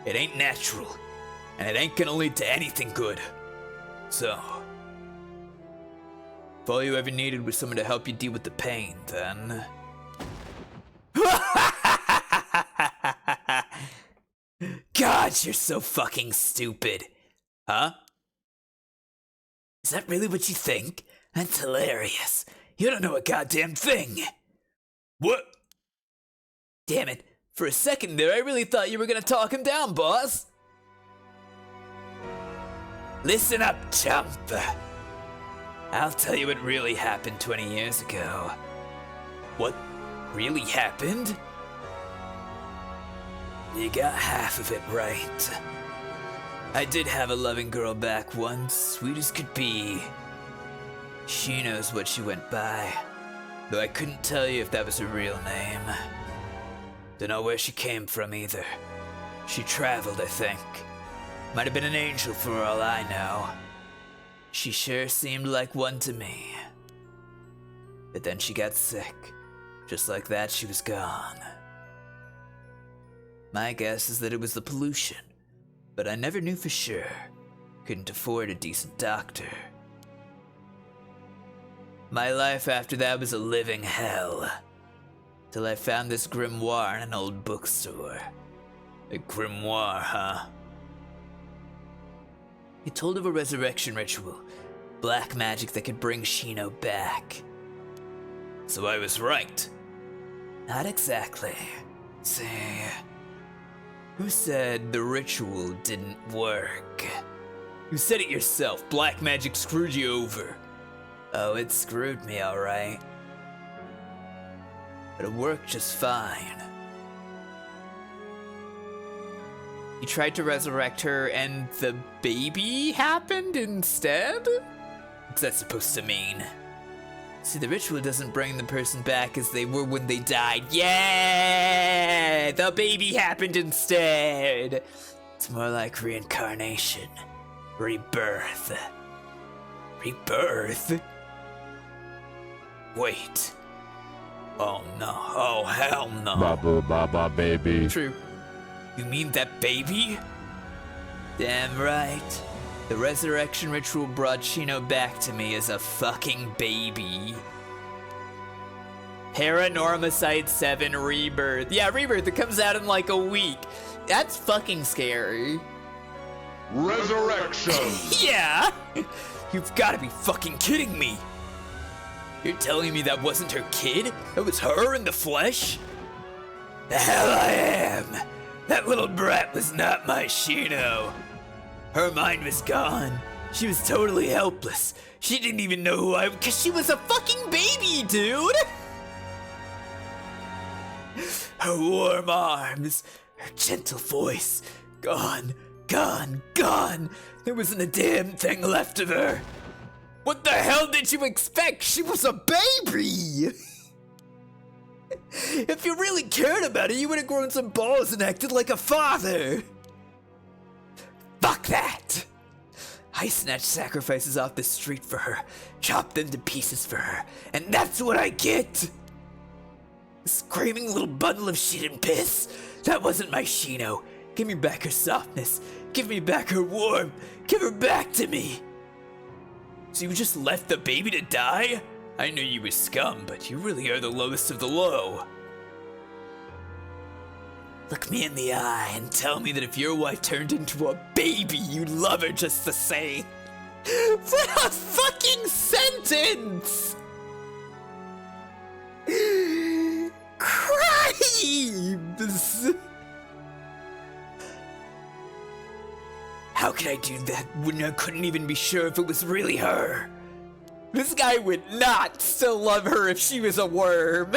it ain't natural, and it ain't gonna lead to anything good. So, if all you ever needed was someone to help you deal with the pain, then... God, you're so fucking stupid. Huh? Is that really what you think? That's hilarious. You don't know a goddamn thing. What? Damn it. For a second there, I really thought you were gonna talk him down, boss. Listen up, chump. I'll tell you what really happened 20 years ago. What really happened? You got half of it right. I did have a loving girl back once, sweet as could be. She knows what she went by, though I couldn't tell you if that was her real name. Don't know where she came from either. She traveled, I think. Might have been an angel for all I know. She sure seemed like one to me. But then she got sick. Just like that, she was gone. My guess is that it was the pollution, but I never knew for sure. Couldn't afford a decent doctor. My life after that was a living hell. Till I found this grimoire in an old bookstore. A grimoire, huh? It told of a resurrection ritual, black magic that could bring Shino back. So I was right. Not exactly. See, who said the ritual didn't work? You said it yourself, black magic screwed you over. Oh, it screwed me, alright. But it worked just fine. You tried to resurrect her and the baby happened instead? What's that supposed to mean? See, the ritual doesn't bring the person back as they were when they died. Yeah! The baby happened instead! It's more like reincarnation. Rebirth. Rebirth? Wait. Oh no. Oh hell no. Baba Baba baby. True. You mean that baby? Damn right. The resurrection ritual brought Shino back to me as a fucking baby. Paranormasight 7 Rebirth. Yeah, Rebirth, it comes out in like a week. That's fucking scary. Resurrection. Yeah! You've gotta be fucking kidding me! You're telling me that wasn't her kid? That was her in the flesh? The hell I am! That little brat was not my Shino. Her mind was gone. She was totally helpless. She didn't even know who I was, cause she was a fucking baby, dude! Her warm arms, her gentle voice, gone, gone, gone. There wasn't a damn thing left of her. What the hell did you expect? She was a baby! If you really cared about it, you would have grown some balls and acted like a father. Fuck that! I snatched sacrifices off the street for her, chopped them to pieces for her, and that's what I get! A screaming little bundle of shit and piss. That wasn't my Shino. Give me back her softness. Give me back her warmth. Give her back to me. So you just left the baby to die? I knew you were scum, but you really are the lowest of the low. Look me in the eye and tell me that if your wife turned into a baby, you'd love her just the same. What a fucking sentence! Crimes! How could I do that when I couldn't even be sure if it was really her? This guy would not still love her if she was a worm.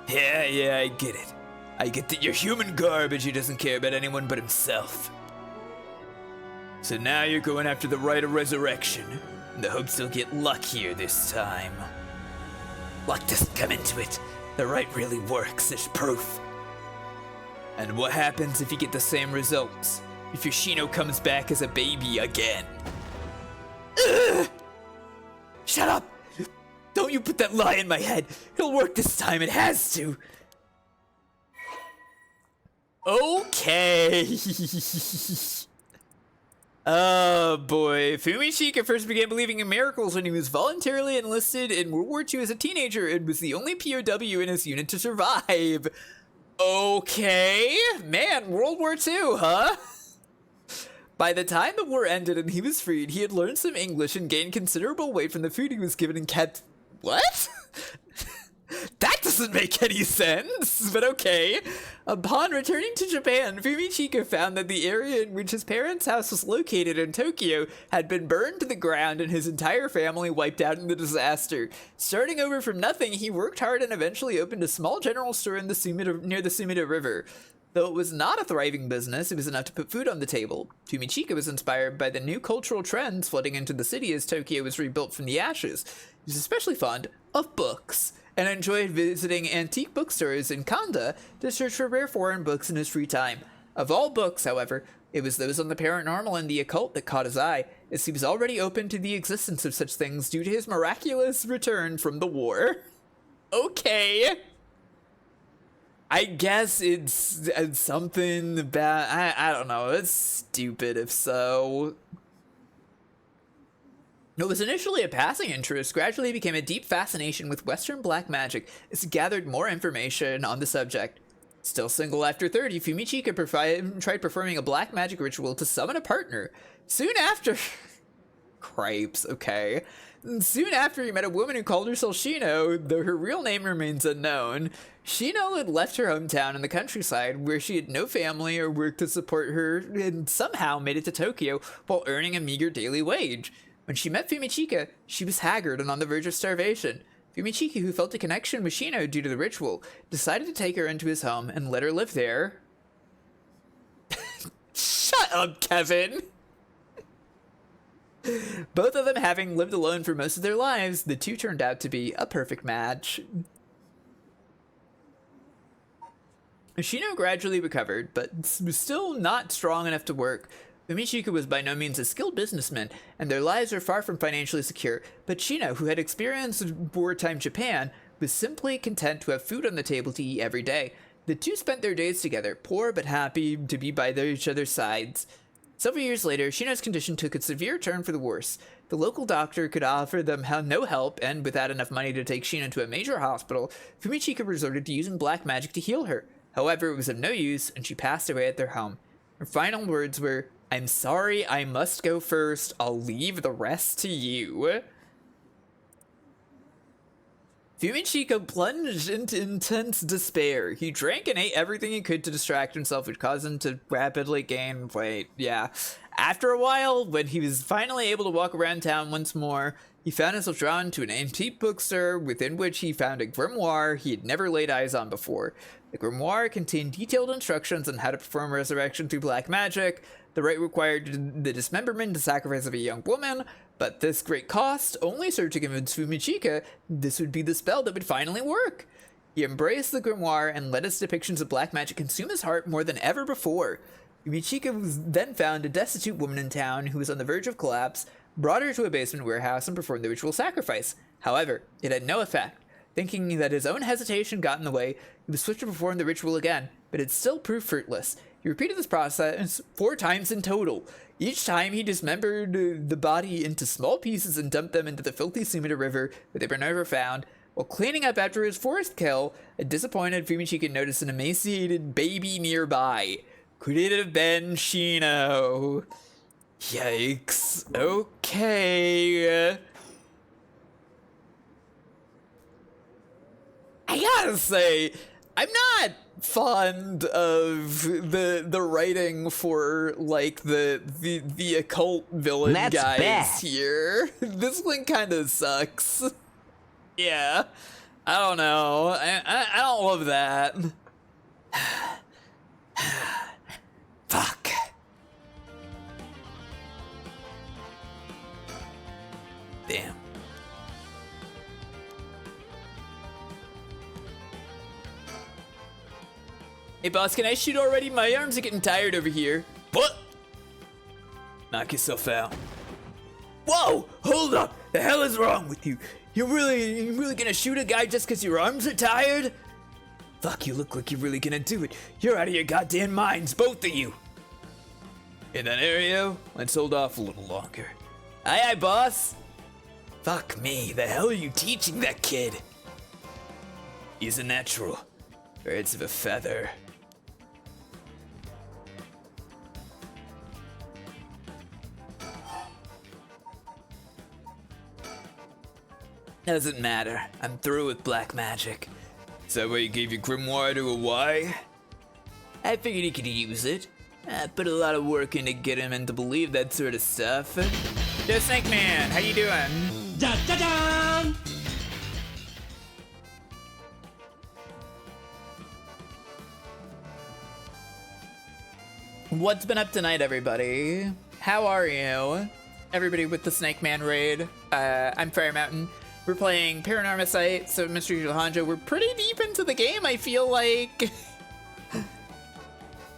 Yeah, I get it. I get that you're human garbage who doesn't care about anyone but himself. So now you're going after the right of resurrection, in the hopes you'll get luckier this time. Luck doesn't come into it. The right really works, there's proof. And what happens if you get the same results? If Yoshino comes back as a baby again? Ugh! Shut up! Don't you put that lie in my head. It'll work this time, it has to. Okay. Oh boy. Fumichika first began believing in miracles when he was voluntarily enlisted in World War II as a teenager and was the only POW in his unit to survive. Okay. Man, World War II, huh? By the time the war ended and he was freed, he had learned some English and gained considerable weight from the food he was given and kept. What? That doesn't make any sense, but okay. Upon returning to Japan, Fumichika found that the area in which his parents' house was located in Tokyo had been burned to the ground and his entire family wiped out in the disaster. Starting over from nothing, he worked hard and eventually opened a small general store in near the Sumida River. Though it was not a thriving business, it was enough to put food on the table. Fumichika was inspired by the new cultural trends flooding into the city as Tokyo was rebuilt from the ashes. He was especially fond of books, and enjoyed visiting antique bookstores in Kanda to search for rare foreign books in his free time. Of all books, however, it was those on the paranormal and the occult that caught his eye, as he was already open to the existence of such things due to his miraculous return from the war. Okay. I guess it's something bad. I don't know. It's stupid if so. What was initially a passing interest gradually became a deep fascination with Western black magic as he gathered more information on the subject. Still single after 30, Fumichika tried performing a black magic ritual to summon a partner. Soon after... Cripes, okay. Soon after, he met a woman who called herself Shino, though her real name remains unknown. Shino had left her hometown in the countryside, where she had no family or work to support her, and somehow made it to Tokyo while earning a meager daily wage. When she met Fumichika, she was haggard and on the verge of starvation. Fumichika, who felt a connection with Shino due to the ritual, decided to take her into his home and let her live there. Shut up, Kevin! Both of them having lived alone for most of their lives, the two turned out to be a perfect match. Shino gradually recovered, but was still not strong enough to work. Fumichika was by no means a skilled businessman, and their lives were far from financially secure, but Shino, who had experienced wartime Japan, was simply content to have food on the table to eat every day. The two spent their days together, poor but happy to be by each other's sides. Several years later, Shino's condition took a severe turn for the worse. The local doctor could offer them no help, and without enough money to take Shino to a major hospital, Fumichika resorted to using black magic to heal her. However, it was of no use, and she passed away at their home. Her final words were, "I'm sorry, I must go first. I'll leave the rest to you." Fumichika plunged into intense despair. He drank and ate everything he could to distract himself, which caused him to rapidly gain weight. Yeah. After a while, when he was finally able to walk around town once more, he found himself drawn to an antique bookstore within which he found a grimoire he had never laid eyes on before. The grimoire contained detailed instructions on how to perform resurrection through black magic. The rite required the dismemberment and sacrifice of a young woman, but this great cost only served to convince Fumichika this would be the spell that would finally work. He embraced the grimoire and let its depictions of black magic consume his heart more than ever before. Fumichika then found a destitute woman in town who was on the verge of collapse, brought her to a basement warehouse, and performed the ritual sacrifice. However, it had no effect. Thinking that his own hesitation got in the way, he was switched to perform the ritual again, but it still proved fruitless. He repeated this process 4 times in total. Each time he dismembered the body into small pieces and dumped them into the filthy Sumida River, where they were never found. While cleaning up after his forced kill, a disappointed Fumichika noticed an emaciated baby nearby. Could it have been Shino? Yikes. Okay. I gotta say, I'm not fond of the writing for like the occult villain That's guys bad. here. This one kind of sucks. Yeah, I don't know. I don't love that. Fuck. Damn. Hey boss, can I shoot already? My arms are getting tired over here. What? Knock yourself out. Whoa! Hold up! The hell is wrong with you? You really gonna shoot a guy just cause your arms are tired? Fuck, you look like you're really gonna do it. You're out of your goddamn minds, both of you. In that area, let's hold off a little longer. Aye aye, boss. Fuck me, the hell are you teaching that kid? He's a natural. Birds of a feather. Doesn't matter. I'm through with black magic. Is that why you gave your grimoire to a Y? I figured he could use it. I put a lot of work in to get him in to believe that sort of stuff. Yo, Snake Man, how you doing? Da da da! What's been up tonight, everybody? How are you? Everybody with the Snake Man raid. I'm firemtn. We're playing Paranormasight, Seven Mysteries of Honjo. We're pretty deep into the game, I feel like.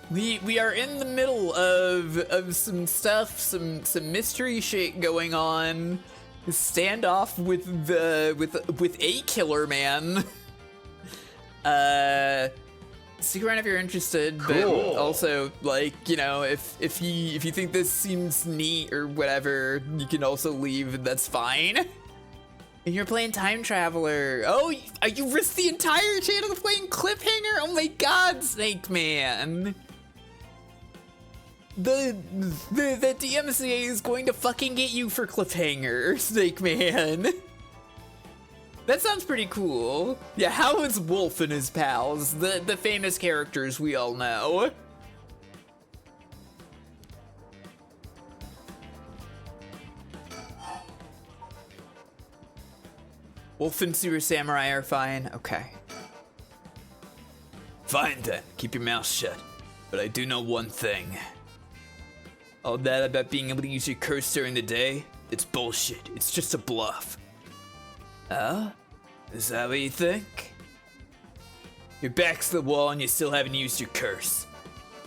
We are in the middle of some stuff, some mystery shit going on. Standoff with a killer man. Stick around if you're interested, but also, like, you know, if you think this seems neat or whatever, you can also leave, and that's fine. And you're playing Time Traveler. Oh, you risked the entire channel to playing Cliffhanger? Oh my god, Snake Man. The DMCA is going to fucking get you for Cliffhanger, Snake Man. That sounds pretty cool. Yeah, how is Wolf and his pals? The famous characters we all know. Wolf and Super Samurai are fine. Okay. Fine then, keep your mouth shut. But I do know one thing. All that about being able to use your curse during the day, it's bullshit. It's just a bluff. Oh? Is that what you think? Your back's to the wall and you still haven't used your curse.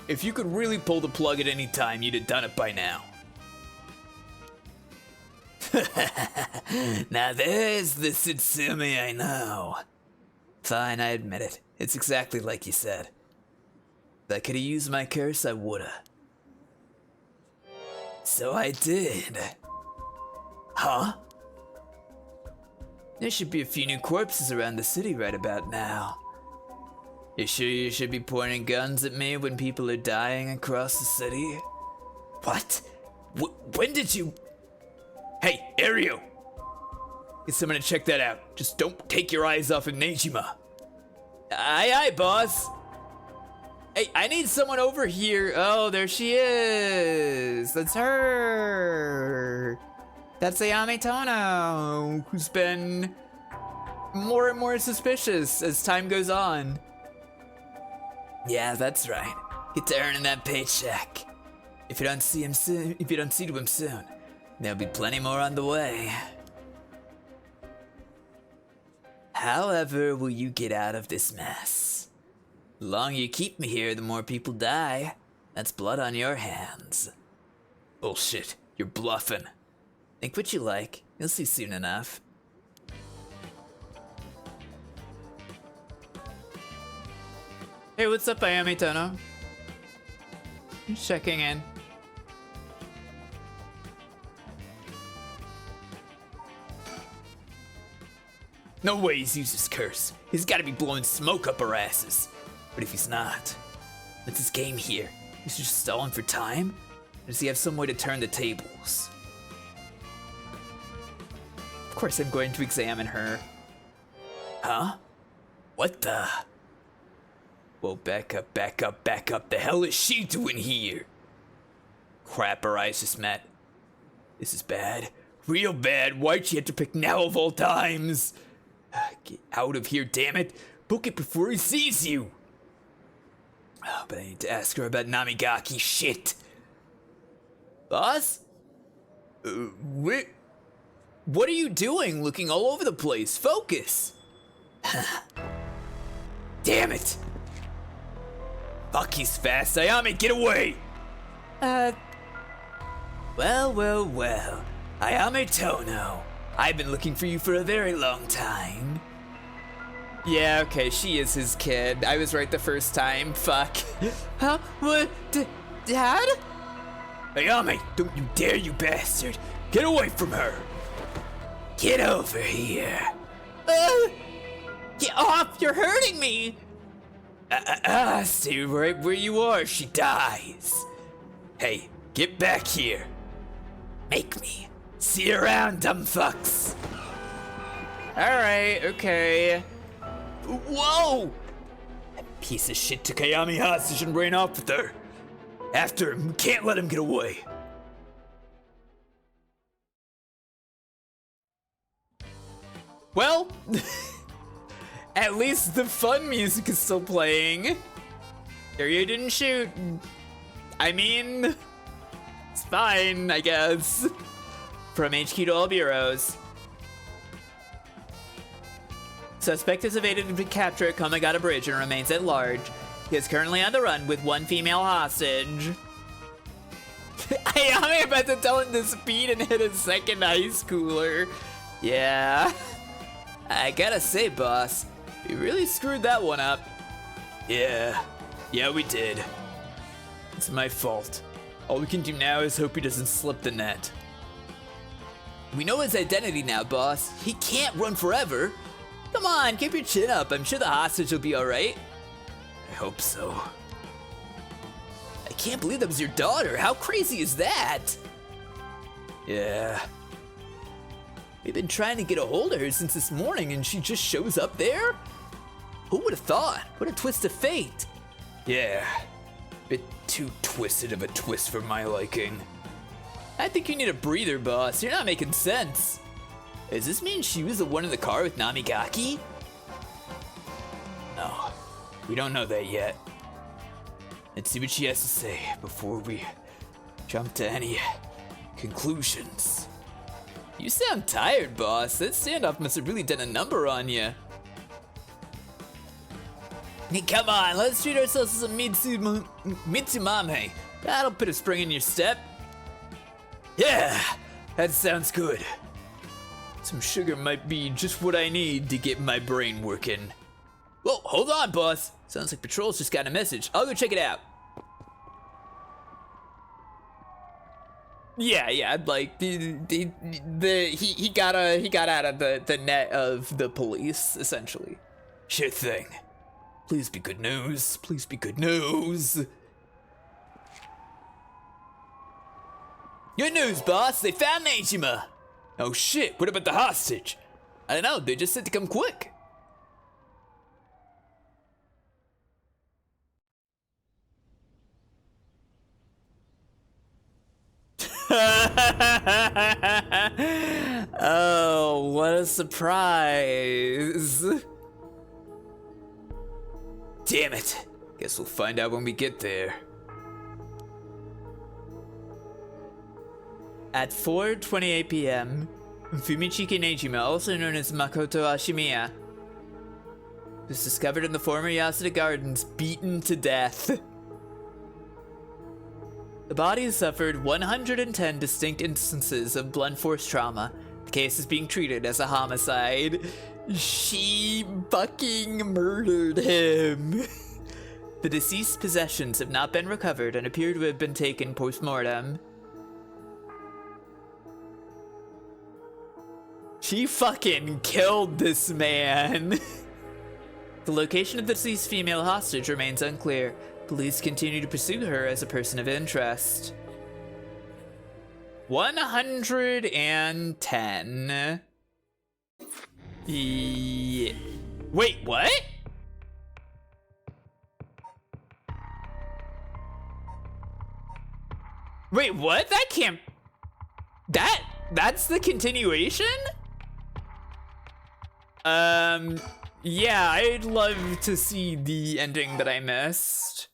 If you could really pull the plug at any time, you'd have done it by now. Now there's the Sutsumi I know. Fine, I admit it. It's exactly like you said. If I could have used my curse, I woulda. So I did. Huh? There should be a few new corpses around the city right about now. You sure you should be pointing guns at me when people are dying across the city? What? When did you... Hey, Ario! Get someone to check that out. Just don't take your eyes off of Nejima. Aye, aye, boss. Hey, I need someone over here. Oh, there she is. That's her. That's Ayame Tono, who's been more and more suspicious as time goes on. Yeah, that's right. Get to earning that paycheck. If you don't see to him soon, there'll be plenty more on the way. However will you get out of this mess? The longer you keep me here, the more people die. That's blood on your hands. Bullshit, you're bluffing. Think what you like, you'll see soon enough. Hey, what's up, Ayame Tono? Just checking in. No way he's used his curse. He's gotta be blowing smoke up our asses. But if he's not, what's his game here? He's just stalling for time? Or does he have some way to turn the tables? Of course I'm going to examine her. Huh? What the? Whoa, back up, back up, back up. The hell is she doing here? Crap, her eyes just met. This is bad. Real bad. Why'd she have to pick now of all times? Get out of here, damn it. Book it before he sees you. Oh, but I need to ask her about Namigaki shit. Boss? Where what are you doing looking all over the place? Focus! Damn it! Fuck, he's fast. Ayame, get away! Well, well, well. Ayame Tono. I've been looking for you for a very long time. Yeah, okay, she is his kid. I was right the first time. Fuck. Huh? What? Dad? Ayame, don't you dare, you bastard! Get away from her! Get over here! Get off! You're hurting me! Stay right where you are, she dies. Hey, get back here. Make me. See you around, dumb fucks. Alright, okay. Whoa! That piece of shit took Ayame hostage and ran off with her. After him, we can't let him get away. Well, at least the fun music is still playing. Area didn't shoot. I mean, it's fine, I guess. From HQ to all bureaus. Suspect is evaded and captured at Komagata Bridge and remains at large. He is currently on the run with one female hostage. I'm about to tell him to speed and hit a second high schooler. Yeah. I gotta say, boss, we really screwed that one up. Yeah, we did. It's my fault. All we can do now is hope he doesn't slip the net. We know his identity now, boss. He can't run forever. Come on, keep your chin up. I'm sure the hostage will be alright. I hope so. I can't believe that was your daughter. How crazy is that? Yeah. We've been trying to get a hold of her since this morning and she just shows up there? Who would have thought? What a twist of fate. Yeah. Bit too twisted of a twist for my liking. I think you need a breather, boss. You're not making sense. Does this mean she was the one in the car with Namigaki? No, we don't know that yet. Let's see what she has to say before we jump to any conclusions. You sound tired, boss. That standoff must have really done a number on you. Hey, come on, let's treat ourselves to some Mitsumame. That'll put a spring in your step. Yeah, that sounds good. Some sugar might be just what I need to get my brain working. Whoa, hold on, boss. Sounds like Patrol's just got a message. I'll go check it out. Yeah, like he got out of the net of the police, essentially. Sure thing. Please be good news. Please be good news. Good news, boss. They found Nejima. Oh shit, what about the hostage? I don't know, they just said to come quick. Oh, what a surprise. Damn it. Guess we'll find out when we get there. At 4:28 p.m., Fumichiki Nejima, also known as Makoto Ashimiya, was discovered in the former Yasuda Gardens, beaten to death. The body has suffered 110 distinct instances of blunt force trauma. The case is being treated as a homicide. She fucking murdered him. The deceased's possessions have not been recovered and appear to have been taken post-mortem. She fucking killed this man. The location of the deceased female hostage remains unclear. Police continue to pursue her as a person of interest. 110. Yeah. Wait, what? Wait, what? That can't... That's the continuation? Yeah, I'd love to see the ending that I missed.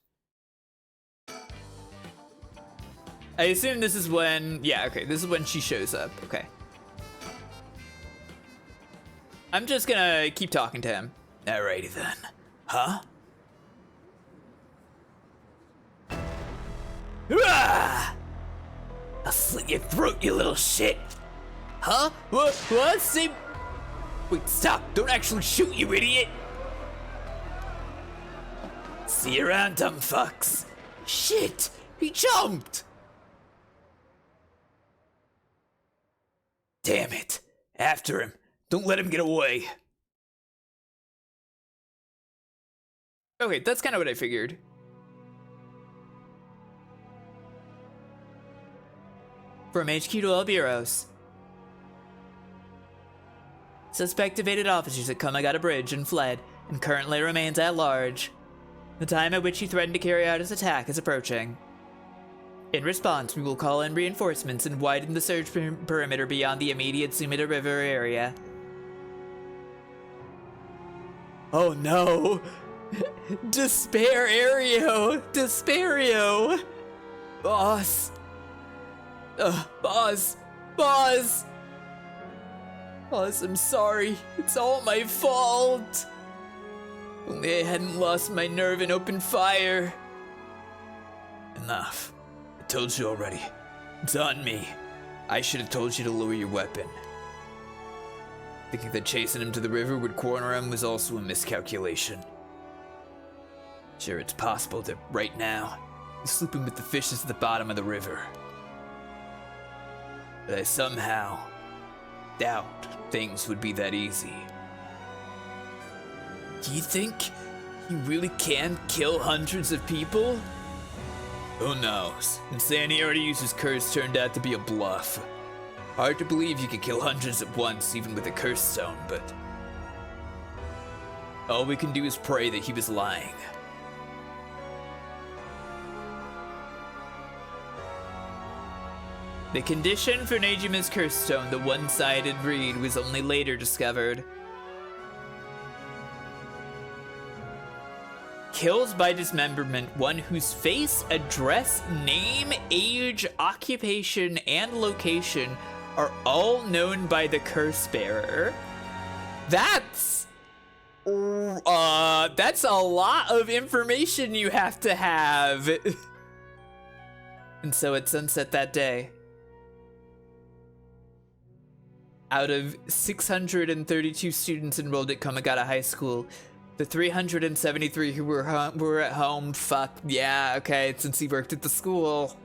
I assume this is when, yeah, okay, this is when she shows up, okay. I'm just gonna keep talking to him. Alrighty then. Huh? Ah! I'll slit your throat, you little shit. Huh? What? Say... Wait, stop. Don't actually shoot, you idiot. See you around, dumb fucks. Shit! He jumped! Damn it. After him. Don't let him get away. Okay, that's kind of what I figured. From HQ to all bureaus. Suspect evaded officers at Komagata Bridge and fled, and currently remains at large. The time at which he threatened to carry out his attack is approaching. In response, we will call in reinforcements and widen the search perimeter beyond the immediate Sumida River area. Oh no! Despairio! Despairio! Boss! Boss! Boss! Boss, I'm sorry. It's all my fault. Only I hadn't lost my nerve and opened fire. Enough. I told you already. It's on me. I should have told you to lower your weapon. Thinking that chasing him to the river would corner him was also a miscalculation. Sure, it's possible that right now, he's sleeping with the fishes at the bottom of the river. But I somehow doubt things would be that easy. Do you think he really can kill hundreds of people? Who knows? And saying he already used his curse turned out to be a bluff. Hard to believe you could kill hundreds at once, even with a curse stone, but all we can do is pray that he was lying. The condition for Nejima's curse stone, the one-sided reed, was only later discovered. Kills by dismemberment, one whose face, address, name, age, occupation, and location are all known by the curse bearer. That's a lot of information you have to have. And so at sunset that day, out of 632 students enrolled at Komagata High School, the 373 who were at home, fuck, yeah, okay, since he worked at the school,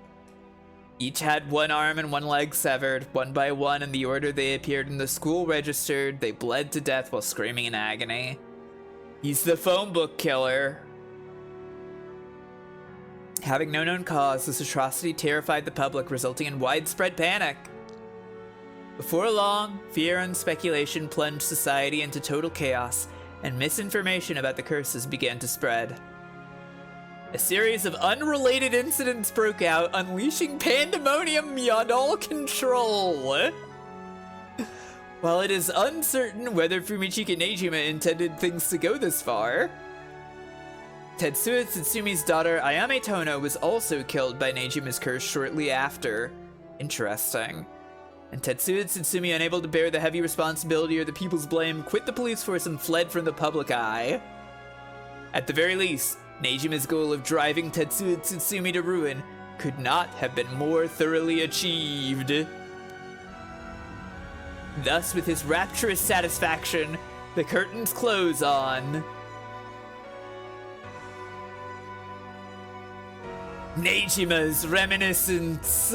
each had one arm and one leg severed, one by one in the order they appeared in the school registered. They bled to death while screaming in agony. He's the phone book killer. Having no known cause, this atrocity terrified the public, resulting in widespread panic. Before long, fear and speculation plunged society into total chaos, and misinformation about the curses began to spread. A series of unrelated incidents broke out, unleashing pandemonium beyond all control. While it is uncertain whether Fumichika Nejima intended things to go this far, Tetsuya Tsutsumi's daughter Ayame Tono was also killed by Nejima's curse shortly after. Interesting. And Tetsuya Tsutsumi, unable to bear the heavy responsibility or the people's blame, quit the police force and fled from the public eye. At the very least, Nejima's goal of driving Tetsuya Tsutsumi to ruin could not have been more thoroughly achieved. Thus, with his rapturous satisfaction, the curtains close on Nejima's reminiscence.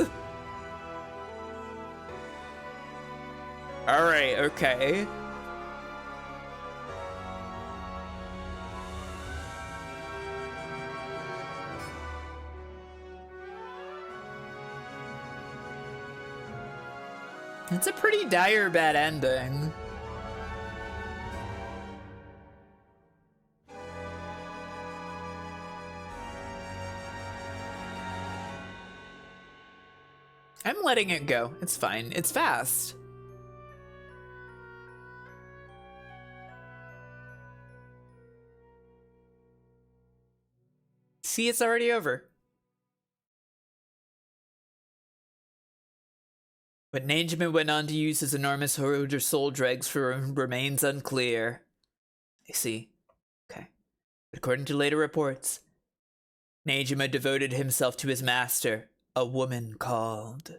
Alright, okay. It's a pretty dire bad ending. I'm letting it go. It's fine. It's fast. See, it's already over. What Najima went on to use his enormous Honjo soul dregs for remains unclear. I see. Okay. But according to later reports, Najima devoted himself to his master, a woman called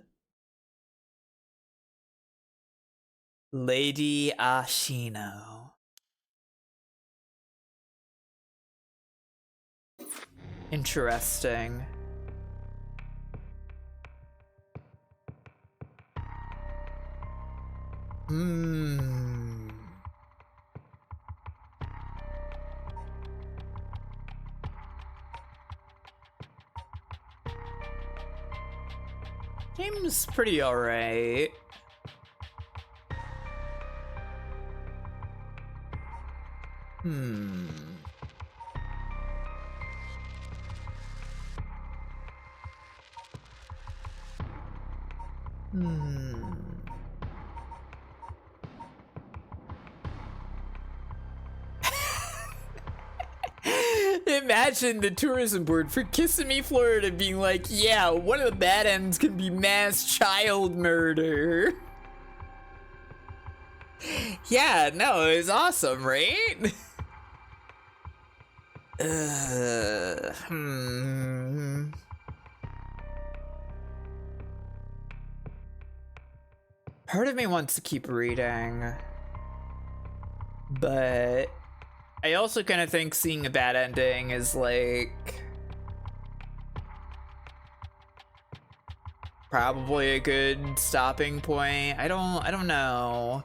Lady Ashino. Interesting. Seems pretty alright. Imagine the tourism board for Kissimmee, Florida being like, yeah, one of the bad ends can be mass child murder. Yeah, no, it's awesome, right? Part of me wants to keep reading, but I also kind of think seeing a bad ending is like probably a good stopping point. I don't know.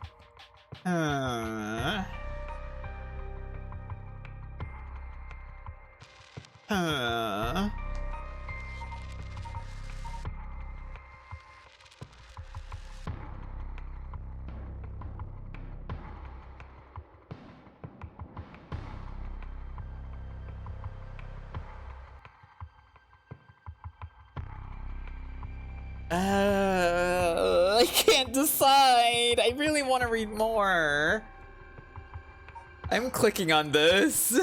I can't decide. I really want to read more. I'm clicking on this.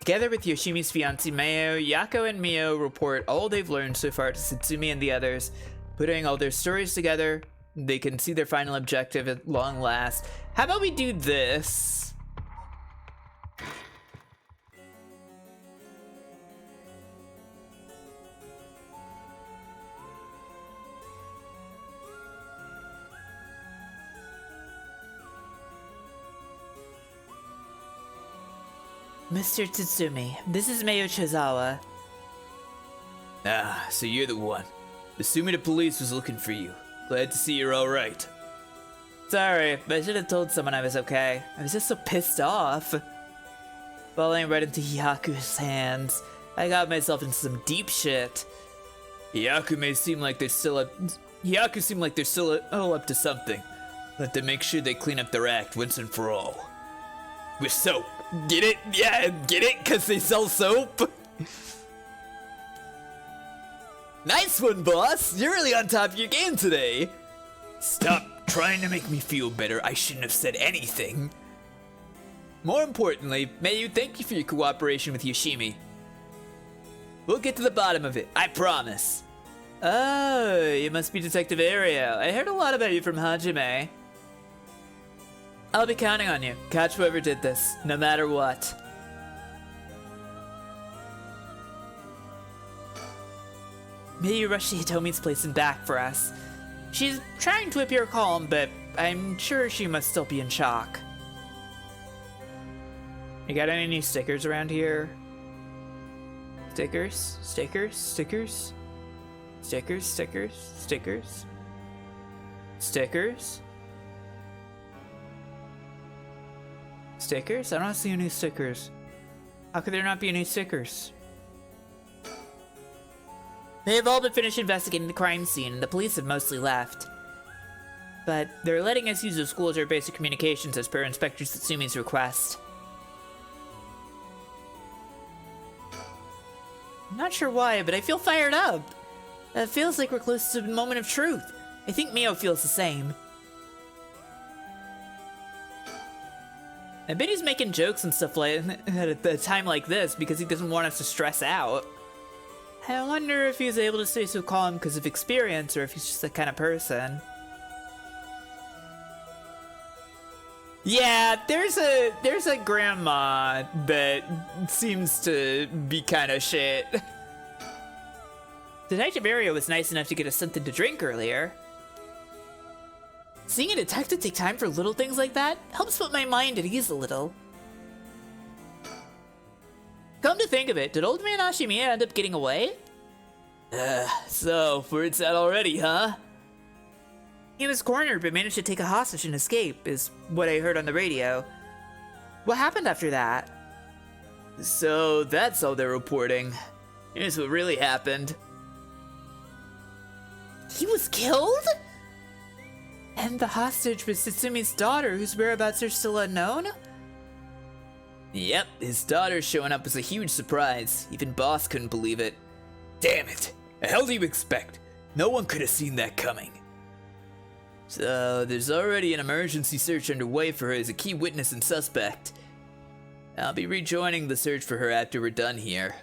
Together with Yoshimi's fiancée Mayo, Yako and Mio report all they've learned so far to Satsumi and the others. Putting all their stories together, they can see their final objective at long last. How about we do this? Mr. Tatsumi, this is Mayo Chizawa. Ah, so you're the one. The Sumida police was looking for you. Glad to see you're alright. Sorry, I should have told someone I was okay. I was just so pissed off. Falling right into Hyaku's hands, I got myself into some deep shit. Hyaku seem like they're still up to something. Let them make sure they clean up their act once and for all. With soap. Get it? Yeah, get it? Cause they sell soap? Nice one, boss! You're really on top of your game today! Stop trying to make me feel better. I shouldn't have said anything. More importantly, Mayu, thank you for your cooperation with Yoshimi. We'll get to the bottom of it, I promise. Oh, you must be Detective Ario. I heard a lot about you from Hajime. I'll be counting on you. Catch whoever did this, no matter what. Maybe you rush to Hitomi's place and back for us. She's trying to appear calm, but I'm sure she must still be in shock. You got any new stickers around here? Stickers? Stickers? Stickers? Stickers? Stickers? Stickers? Stickers? Stickers? I don't see any stickers. How could there not be any stickers? They have all but finished investigating the crime scene, and the police have mostly left. But they're letting us use the school as our basic communications as per Inspector Satsumi's request. I'm not sure why, but I feel fired up. It feels like we're close to a moment of truth. I think Mio feels the same. I bet he's making jokes and stuff like at a time like this because he doesn't want us to stress out. I wonder if he's able to stay so calm because of experience or if he's just that kind of person. Yeah, there's a grandma that seems to be kind of shit. Detective Aria was nice enough to get us something to drink earlier. Seeing a detective take time for little things like that helps put my mind at ease a little. Come to think of it, did old man Ashimiya end up getting away? So, where it's at already, huh? He was cornered but managed to take a hostage and escape, is what I heard on the radio. What happened after that? So, that's all they're reporting. Here's what really happened. He was killed? And the hostage was Tsumi's daughter, whose whereabouts are still unknown? Yep, his daughter showing up was a huge surprise. Even Boss couldn't believe it. Damn it! The hell do you expect? No one could have seen that coming. So, there's already an emergency search underway for her as a key witness and suspect. I'll be rejoining the search for her after we're done here.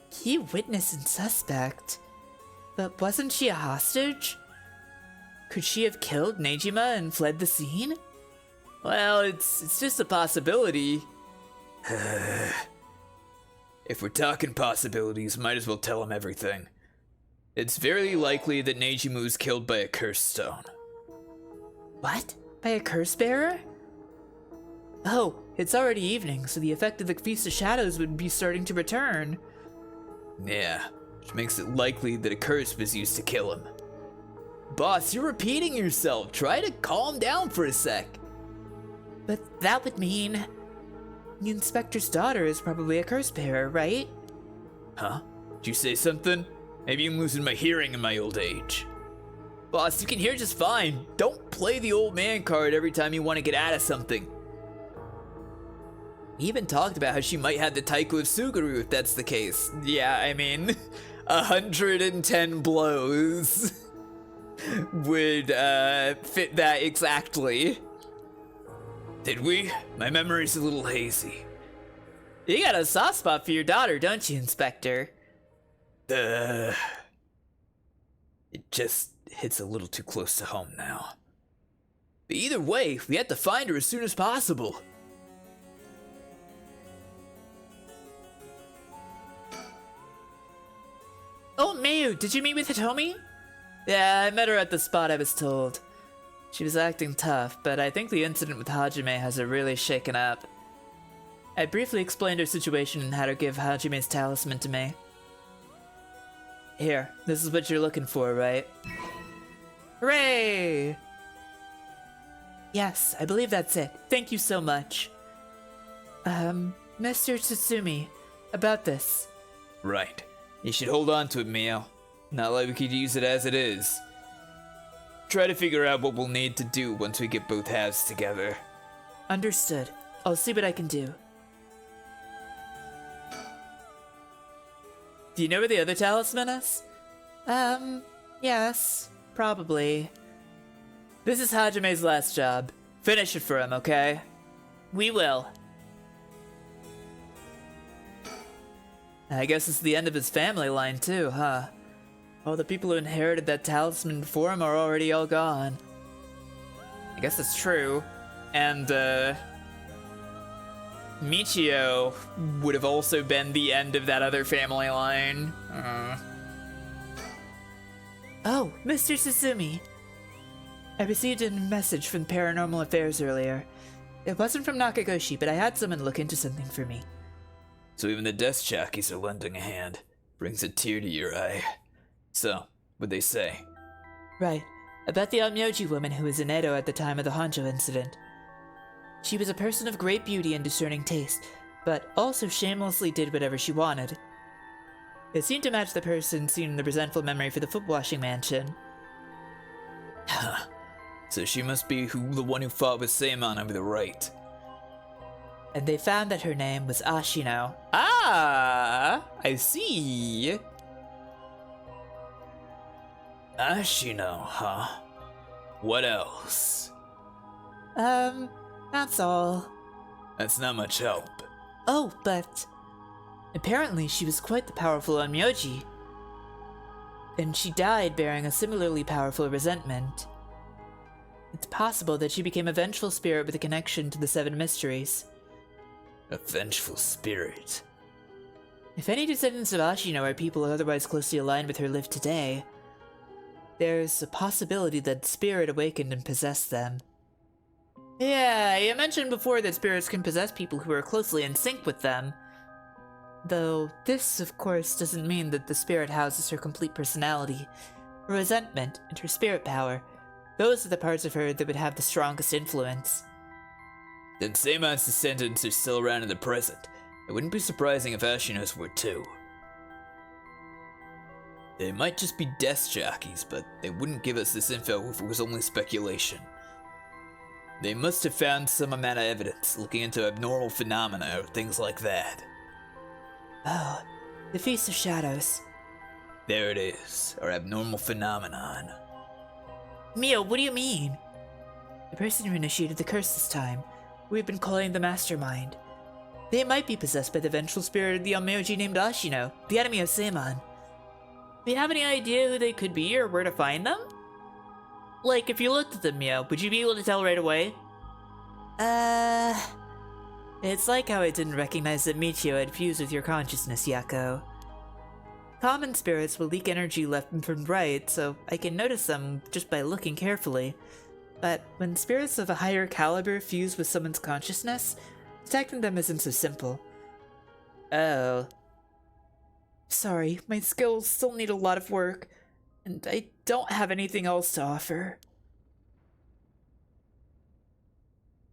Key witness and suspect? But wasn't she a hostage? Could she have killed Nejima and fled the scene? Well, it's just a possibility. If we're talking possibilities, might as well tell him everything. It's very likely that Nejima was killed by a curse stone. What? By a curse bearer? Oh, it's already evening, so the effect of the Feast of Shadows would be starting to return. Yeah, which makes it likely that a curse was used to kill him. Boss, you're repeating yourself. Try to calm down for a sec. But that would mean the inspector's daughter is probably a curse bearer, right? Huh? Did you say something? Maybe I'm losing my hearing in my old age. Boss, you can hear just fine. Don't play the old man card every time you want to get out of something. He even talked about how she might have the Taiko of Suguru if that's the case. Yeah, I mean, 110 blows would fit that exactly. Did we? My memory's a little hazy. You got a soft spot for your daughter, don't you, Inspector? It just hits a little too close to home now. But either way, we have to find her as soon as possible. Oh, Mayu, did you meet with Hitomi? Yeah, I met her at the spot I was told. She was acting tough, but I think the incident with Hajime has her really shaken up. I briefly explained her situation and had her give Hajime's talisman to me. Here, this is what you're looking for, right? Hooray! Yes, I believe that's it. Thank you so much. Mr. Tsutsumi, about this. Right. You should hold on to it, Mio. Not like we could use it as it is. Try to figure out what we'll need to do once we get both halves together. Understood. I'll see what I can do. Do you know where the other talisman is? Yes, probably. This is Hajime's last job. Finish it for him, okay? We will. I guess it's the end of his family line too, huh? All the people who inherited that talisman before him are already all gone. I guess that's true. And, Michio would have also been the end of that other family line. Oh, Mr. Susumi. I received a message from Paranormal Affairs earlier. It wasn't from Nakagoshi, but I had someone look into something for me. So even the desk jockeys are lending a hand. Brings a tear to your eye. So, what'd they say? Right, about the Onmyoji woman who was in Edo at the time of the Honjo incident. She was a person of great beauty and discerning taste, but also shamelessly did whatever she wanted. It seemed to match the person seen in the resentful memory for the foot-washing mansion. Huh. So she must be the one who fought with Seimon over the right. And they found that her name was Ashino. Ah, I see. Ashino, huh? What else? That's all. That's not much help. Oh, but... Apparently, she was quite the powerful onmyoji, and she died bearing a similarly powerful resentment. It's possible that she became a vengeful spirit with a connection to the Seven Mysteries. A vengeful spirit. If any descendants of Ashino or people otherwise closely aligned with her live today, there's a possibility that spirit awakened and possessed them. Yeah, you mentioned before that spirits can possess people who are closely in sync with them. Though this, of course, doesn't mean that the spirit houses her complete personality, her resentment, and her spirit power. Those are the parts of her that would have the strongest influence. Then Seimon's descendants are still around in the present. It wouldn't be surprising if Ashino's were too. They might just be desk jockeys, but they wouldn't give us this info if it was only speculation. They must have found some amount of evidence, looking into abnormal phenomena or things like that. Oh, the Feast of Shadows. There it is, our abnormal phenomenon. Mio, what do you mean? The person who initiated the curse this time, we've been calling the Mastermind. They might be possessed by the vengeful spirit of the onmyoji named Ashino, the enemy of Seimon. Do you have any idea who they could be or where to find them? Like, if you looked at them, Mio, would you be able to tell right away? It's like how I didn't recognize that Michio had fused with your consciousness, Yako. Common spirits will leak energy left and right, so I can notice them just by looking carefully. But when spirits of a higher caliber fuse with someone's consciousness, detecting them isn't so simple. Oh. Sorry, my skills still need a lot of work, and I don't have anything else to offer.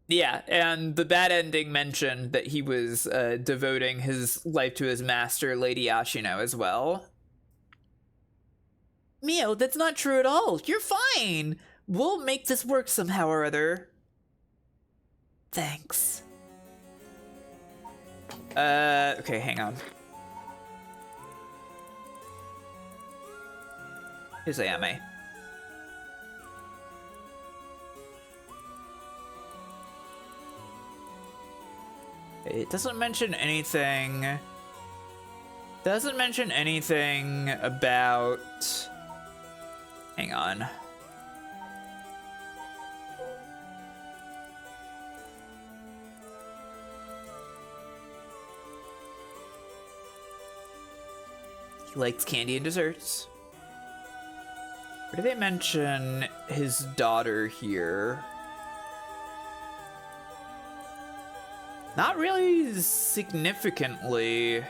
Yeah, and the bad ending mentioned that he was devoting his life to his master, Lady Ashino, as well. Mio, that's not true at all. You're fine. We'll make this work somehow or other. Thanks. Okay, hang on. Here's Ayame. It doesn't mention anything. Doesn't mention anything about. Hang on. He likes candy and desserts. Where do they mention his daughter here? Not really significantly.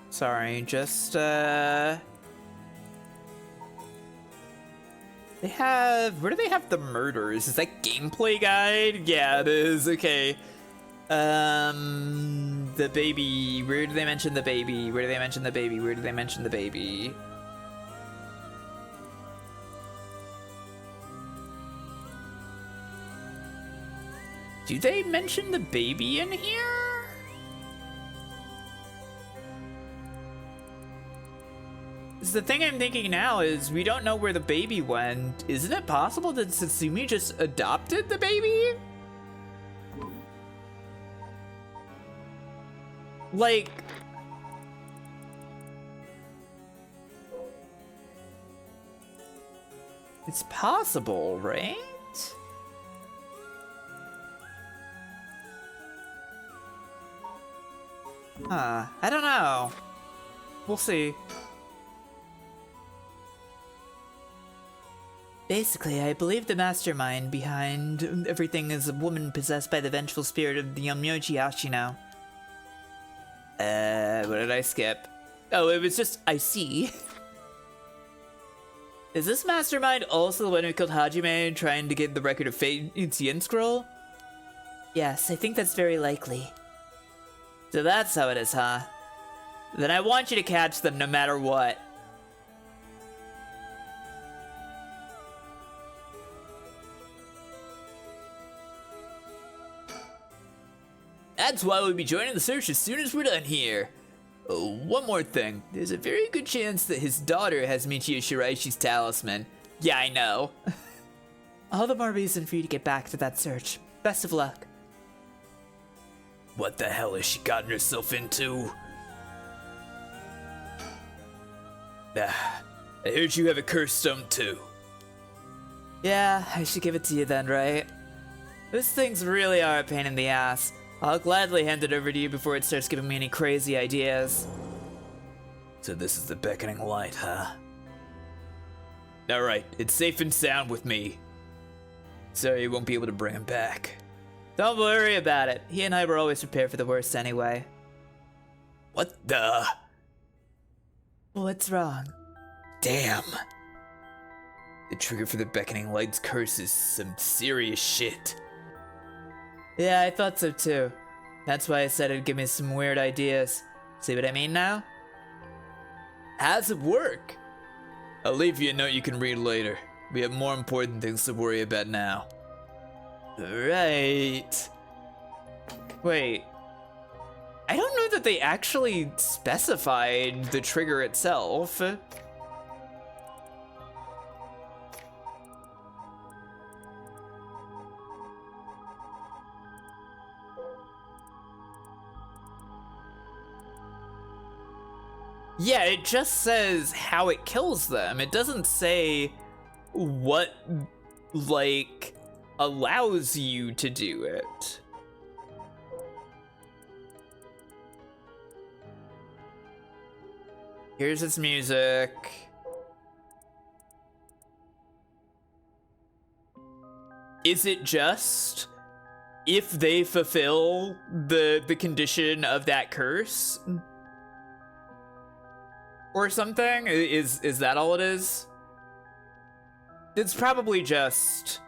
Sorry, just, they have, where do they have the murders? Is that gameplay guide? Yeah, it is, okay. The baby, where do they mention the baby? Where do they mention the baby? Where do they mention the baby? Do they mention the baby in here? The thing I'm thinking now is we don't know where the baby went. Isn't it possible that Satsumi just adopted the baby? Like... It's possible, right? I don't know. We'll see. Basically, I believe the mastermind behind everything is a woman possessed by the vengeful spirit of the onmyoji Ashino. What did I skip? Oh, it was just, I see. Is this mastermind also the one who killed Hajime trying to get the record of Fate Yin Scroll? Yes, I think that's very likely. So that's how it is, huh? Then I want you to catch them no matter what. That's why we'll be joining the search as soon as we're done here. Oh, one more thing. There's a very good chance that his daughter has Michio Shiraishi's talisman. Yeah, I know. All the more reason for you to get back to that search. Best of luck. What the hell has she gotten herself into? Ah, I heard you have a curse stone too. Yeah, I should give it to you then, right? Those things really are a pain in the ass. I'll gladly hand it over to you before it starts giving me any crazy ideas. So this is the beckoning light, huh? Alright, it's safe and sound with me. Sorry you won't be able to bring him back. Don't worry about it. He and I were always prepared for the worst anyway. What the? What's wrong? Damn. The trigger for the beckoning light's curse is some serious shit. Yeah, I thought so too. That's why I said it'd give me some weird ideas. See what I mean now? How's it work? I'll leave you a note you can read later. We have more important things to worry about now. Right. Wait. I don't know that they actually specified the trigger itself. Yeah, it just says how it kills them. It doesn't say what, like, allows you to do it. Here's its music. Is it just if they fulfill the condition of that curse? Or something? Is that all it is? It's probably just...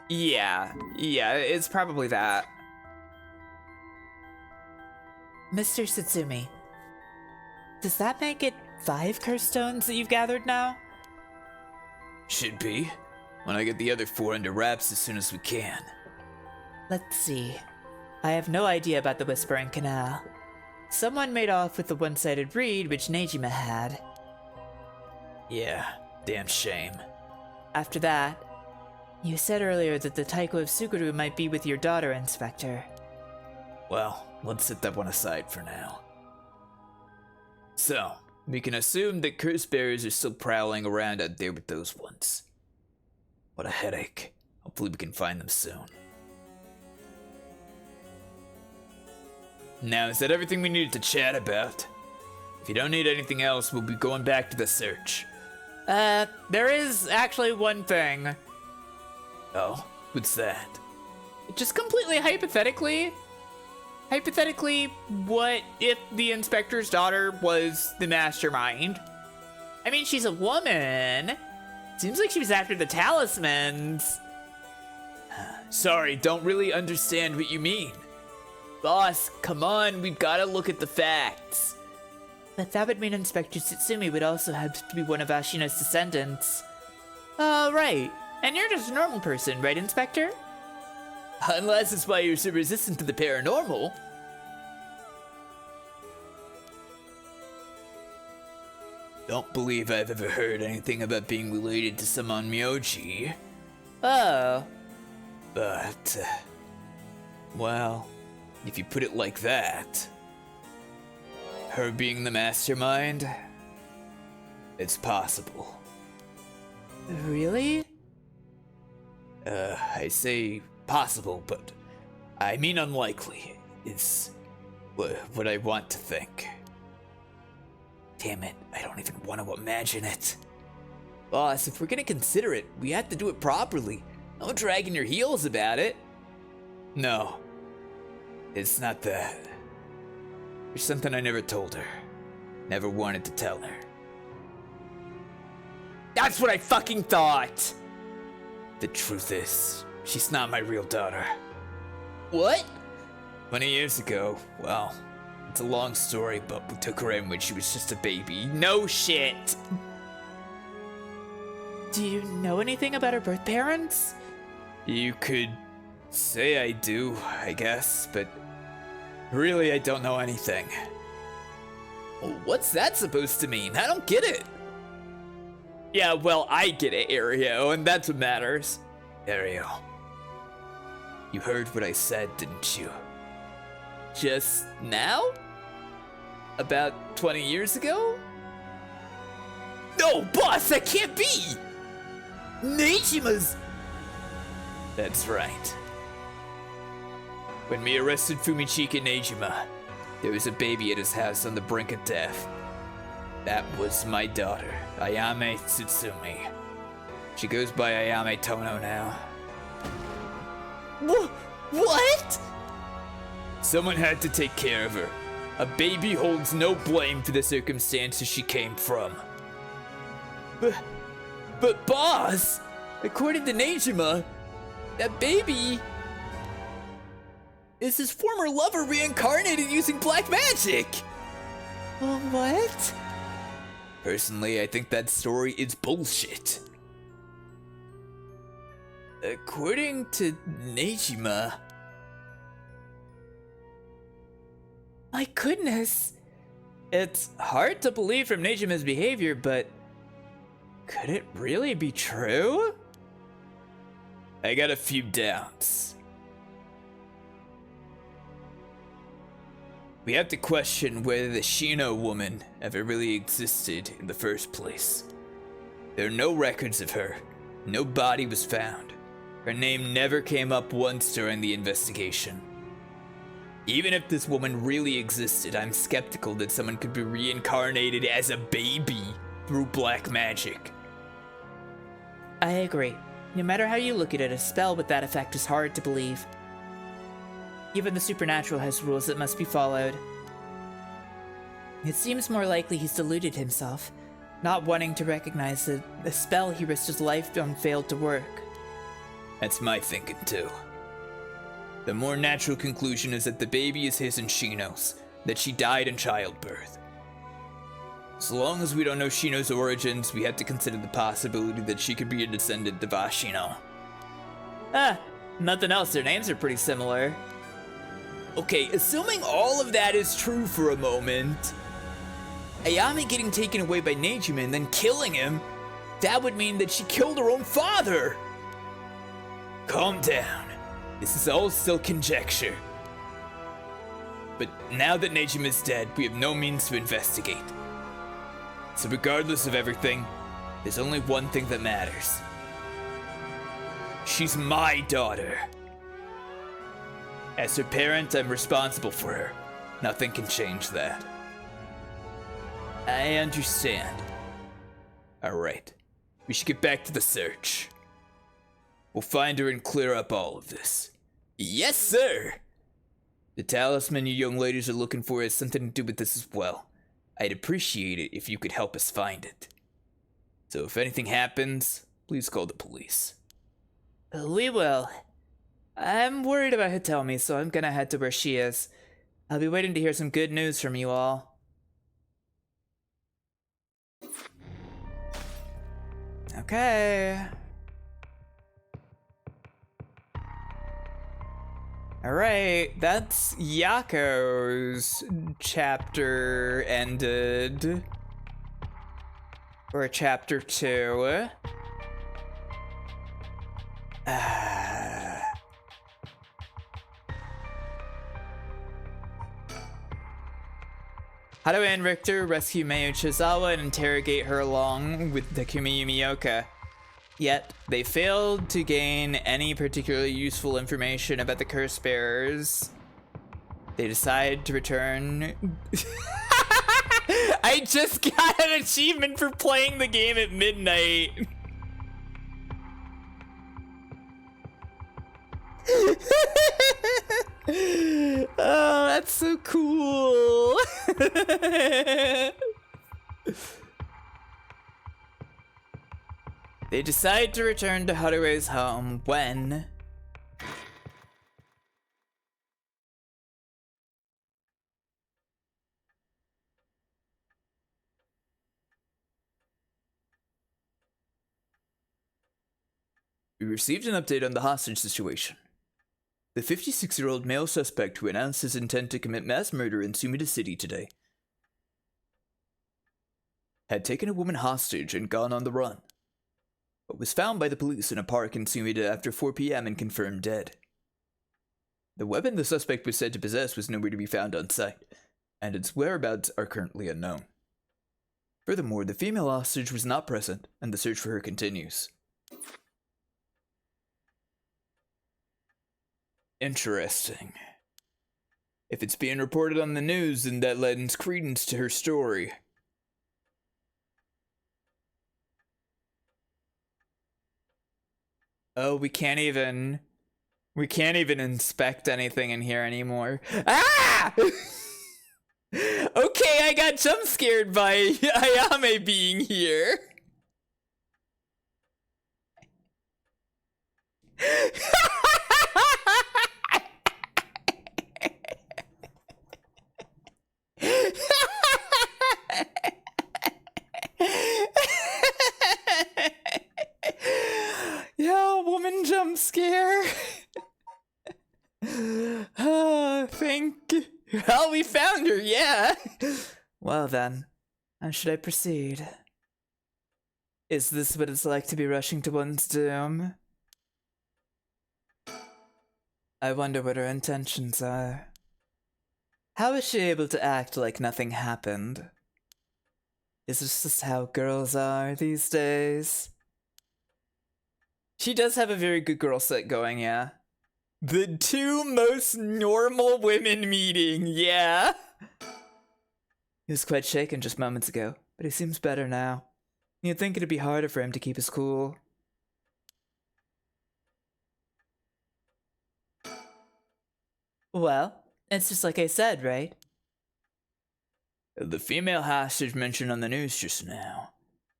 Yeah, it's probably that. Mr. Satsumi, does that make it 5 curse stones that you've gathered now? Should be. When I get the other 4 under wraps as soon as we can. Let's see. I have no idea about the Whispering Canal. Someone made off with the one-sided reed which Nejima had. Yeah, damn shame. After that, you said earlier that the Taiko of Suguru might be with your daughter, Inspector. Well, let's set that one aside for now. So, we can assume that curse bearers are still prowling around out there with those ones. What a headache. Hopefully we can find them soon. Now, is that everything we needed to chat about? If you don't need anything else, we'll be going back to the search. There is actually one thing. Oh, what's that? Just completely hypothetically. Hypothetically, what if the inspector's daughter was the mastermind? I mean, she's a woman. Seems like she was after the talismans. Sorry, don't really understand what you mean. Boss, come on, we've gotta look at the facts. But that would mean Inspector Tsutsumi would also have to be one of Ashina's descendants. Oh, right. And you're just a normal person, right, Inspector? Unless it's why you're so resistant to the paranormal. Don't believe I've ever heard anything about being related to some Onmyoji. Oh. But, well, if you put it like that, her being the mastermind, it's possible. Really? I say possible, but I mean unlikely is what I want to think. Damn it, I don't even want to imagine it. Boss, if we're gonna consider it, we have to do it properly. No dragging your heels about it. No, it's not that. There's something I never told her. Never wanted to tell her. That's what I fucking thought. The truth is, she's not my real daughter. What? 20 years ago, well, it's a long story, but we took her in when she was just a baby. No shit. Do you know anything about her birth parents? You could say I do, I guess, but really I don't know anything. What's that supposed to mean? I don't get it. Yeah, well, I get it, Ario, and that's what matters. Ariel, you heard what I said, didn't you? Just now? About 20 years ago? No, boss, that can't be! Nejima's... That's right. When we arrested Fumichika Nejima, there was a baby at his house on the brink of death. That was my daughter, Ayame Tsutsumi. She goes by Ayame Tono now. What? Someone had to take care of her. A baby holds no blame for the circumstances she came from. But boss, according to Nejima, that baby is his former lover reincarnated using black magic. What? Personally, I think that story is bullshit. According to Nejima... My goodness. It's hard to believe from Nejima's behavior, but could it really be true? I got a few doubts. We have to question whether the Shino woman ever really existed in the first place. There are no records of her. No body was found. Her name never came up once during the investigation. Even if this woman really existed, I'm skeptical that someone could be reincarnated as a baby through black magic. I agree. No matter how you look at it, a spell with that effect is hard to believe. Even the supernatural has rules that must be followed. It seems more likely he's deluded himself, not wanting to recognize that the spell he risked his life on failed to work. That's my thinking too. The more natural conclusion is that the baby is his and Shino's, that she died in childbirth. As long as we don't know Shino's origins, we have to consider the possibility that she could be a descendant of Ashino. Nothing else, their names are pretty similar. Okay, assuming all of that is true for a moment, Ayame getting taken away by Nejima and then killing him, that would mean that she killed her own father! Calm down. This is all still conjecture. But now that Nejima is dead, we have no means to investigate. So regardless of everything, there's only one thing that matters. She's my daughter. As her parent, I'm responsible for her. Nothing can change that. I understand. Alright, we should get back to the search. We'll find her and clear up all of this. Yes, sir! The talisman you young ladies are looking for has something to do with this as well. I'd appreciate it if you could help us find it. So if anything happens, please call the police. We will. I'm worried about Hitomi, so I'm gonna head to where she is. I'll be waiting to hear some good news from you all. Okay. Alright, that's Yako's chapter ended. Or chapter 2. Haruo and Richter rescue Mayu Chizawa and interrogate her along with Takumi Yumioka. Yet, they failed to gain any particularly useful information about the curse bearers. They decide to return. I just got an achievement for playing the game at midnight. Oh, that's so cool. They decide to return to Harue's home when... We received an update on the hostage situation. The 56-year-old male suspect who announced his intent to commit mass murder in Sumida City today had taken a woman hostage and gone on the run. but was found by the police in a park in Sumida after 4 p.m. and confirmed dead. The weapon the suspect was said to possess was nowhere to be found on site, and its whereabouts are currently unknown. Furthermore, the female hostage was not present, and the search for her continues. Interesting. If it's being reported on the news, then that lends credence to her story. Oh, we can't even inspect anything in here anymore. Ah! Okay, I got jump scared by Ayame being here. Yeah, woman jump scare. Well, we found her, yeah. Well then, how should I proceed? Is this what it's like to be rushing to one's doom? I wonder what her intentions are. How is she able to act like nothing happened? Is this just how girls are these days? She does have a very good girl set going, yeah. The two most normal women meeting, yeah. He was quite shaken just moments ago, but he seems better now. You'd think it'd be harder for him to keep his cool. Well, it's just like I said, right? The female hostage mentioned on the news just now.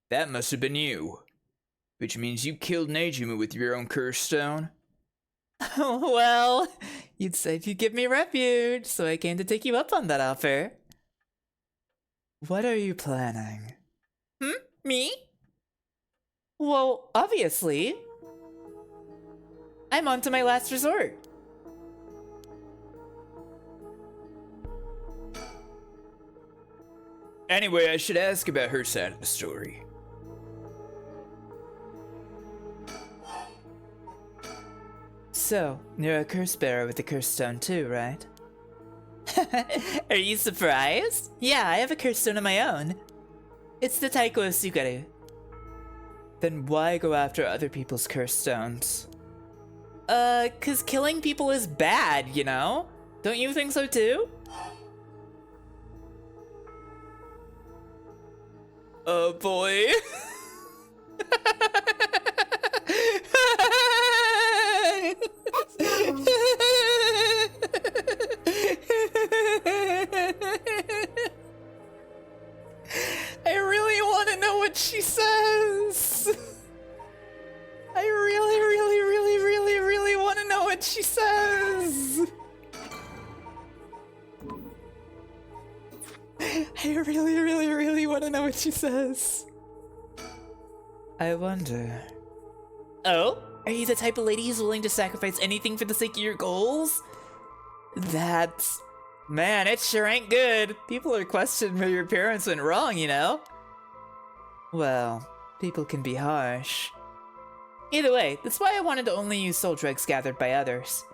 That must have been you. Which means you killed Nejima with your own curse stone? Well, you'd said you'd give me refuge, so I came to take you up on that offer. What are you planning? Me? Well, obviously. I'm on to my last resort. Anyway, I should ask about her side of the story. So, you're a curse bearer with the curse stone too, right? Are you surprised? Yeah, I have a curse stone of my own. It's the Taiko Sugaru. Then why go after other people's curse stones? 'Cause killing people is bad, you know? Don't you think so too? Oh boy. I really want to know what she says. I really want to know what she says. I really want to know what she says. I wonder. Oh? Are you the type of lady who's willing to sacrifice anything for the sake of your goals? That's... Man, it sure ain't good. People are questioning where your parents went wrong, you know? Well, people can be harsh. Either way, that's why I wanted to only use soul drugs gathered by others.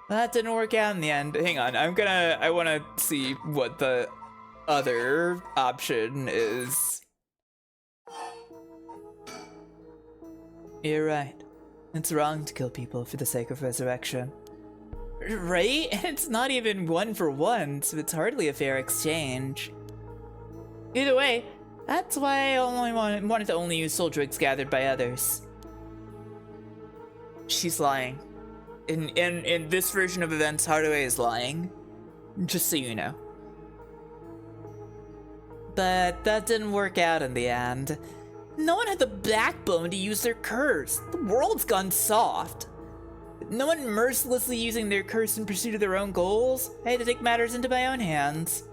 That didn't work out in the end. Hang on, I wanna see what the other option is. You're right. It's wrong to kill people for the sake of resurrection. Right? It's not even 1 for 1, so it's hardly a fair exchange. Either way, that's why I only wanted to only use soul drugs gathered by others. She's lying. In this version of events, Hardaway is lying. Just so you know. But that didn't work out in the end. No one had the backbone to use their curse. The world's gone soft. No one mercilessly using their curse in pursuit of their own goals. I had to take matters into my own hands.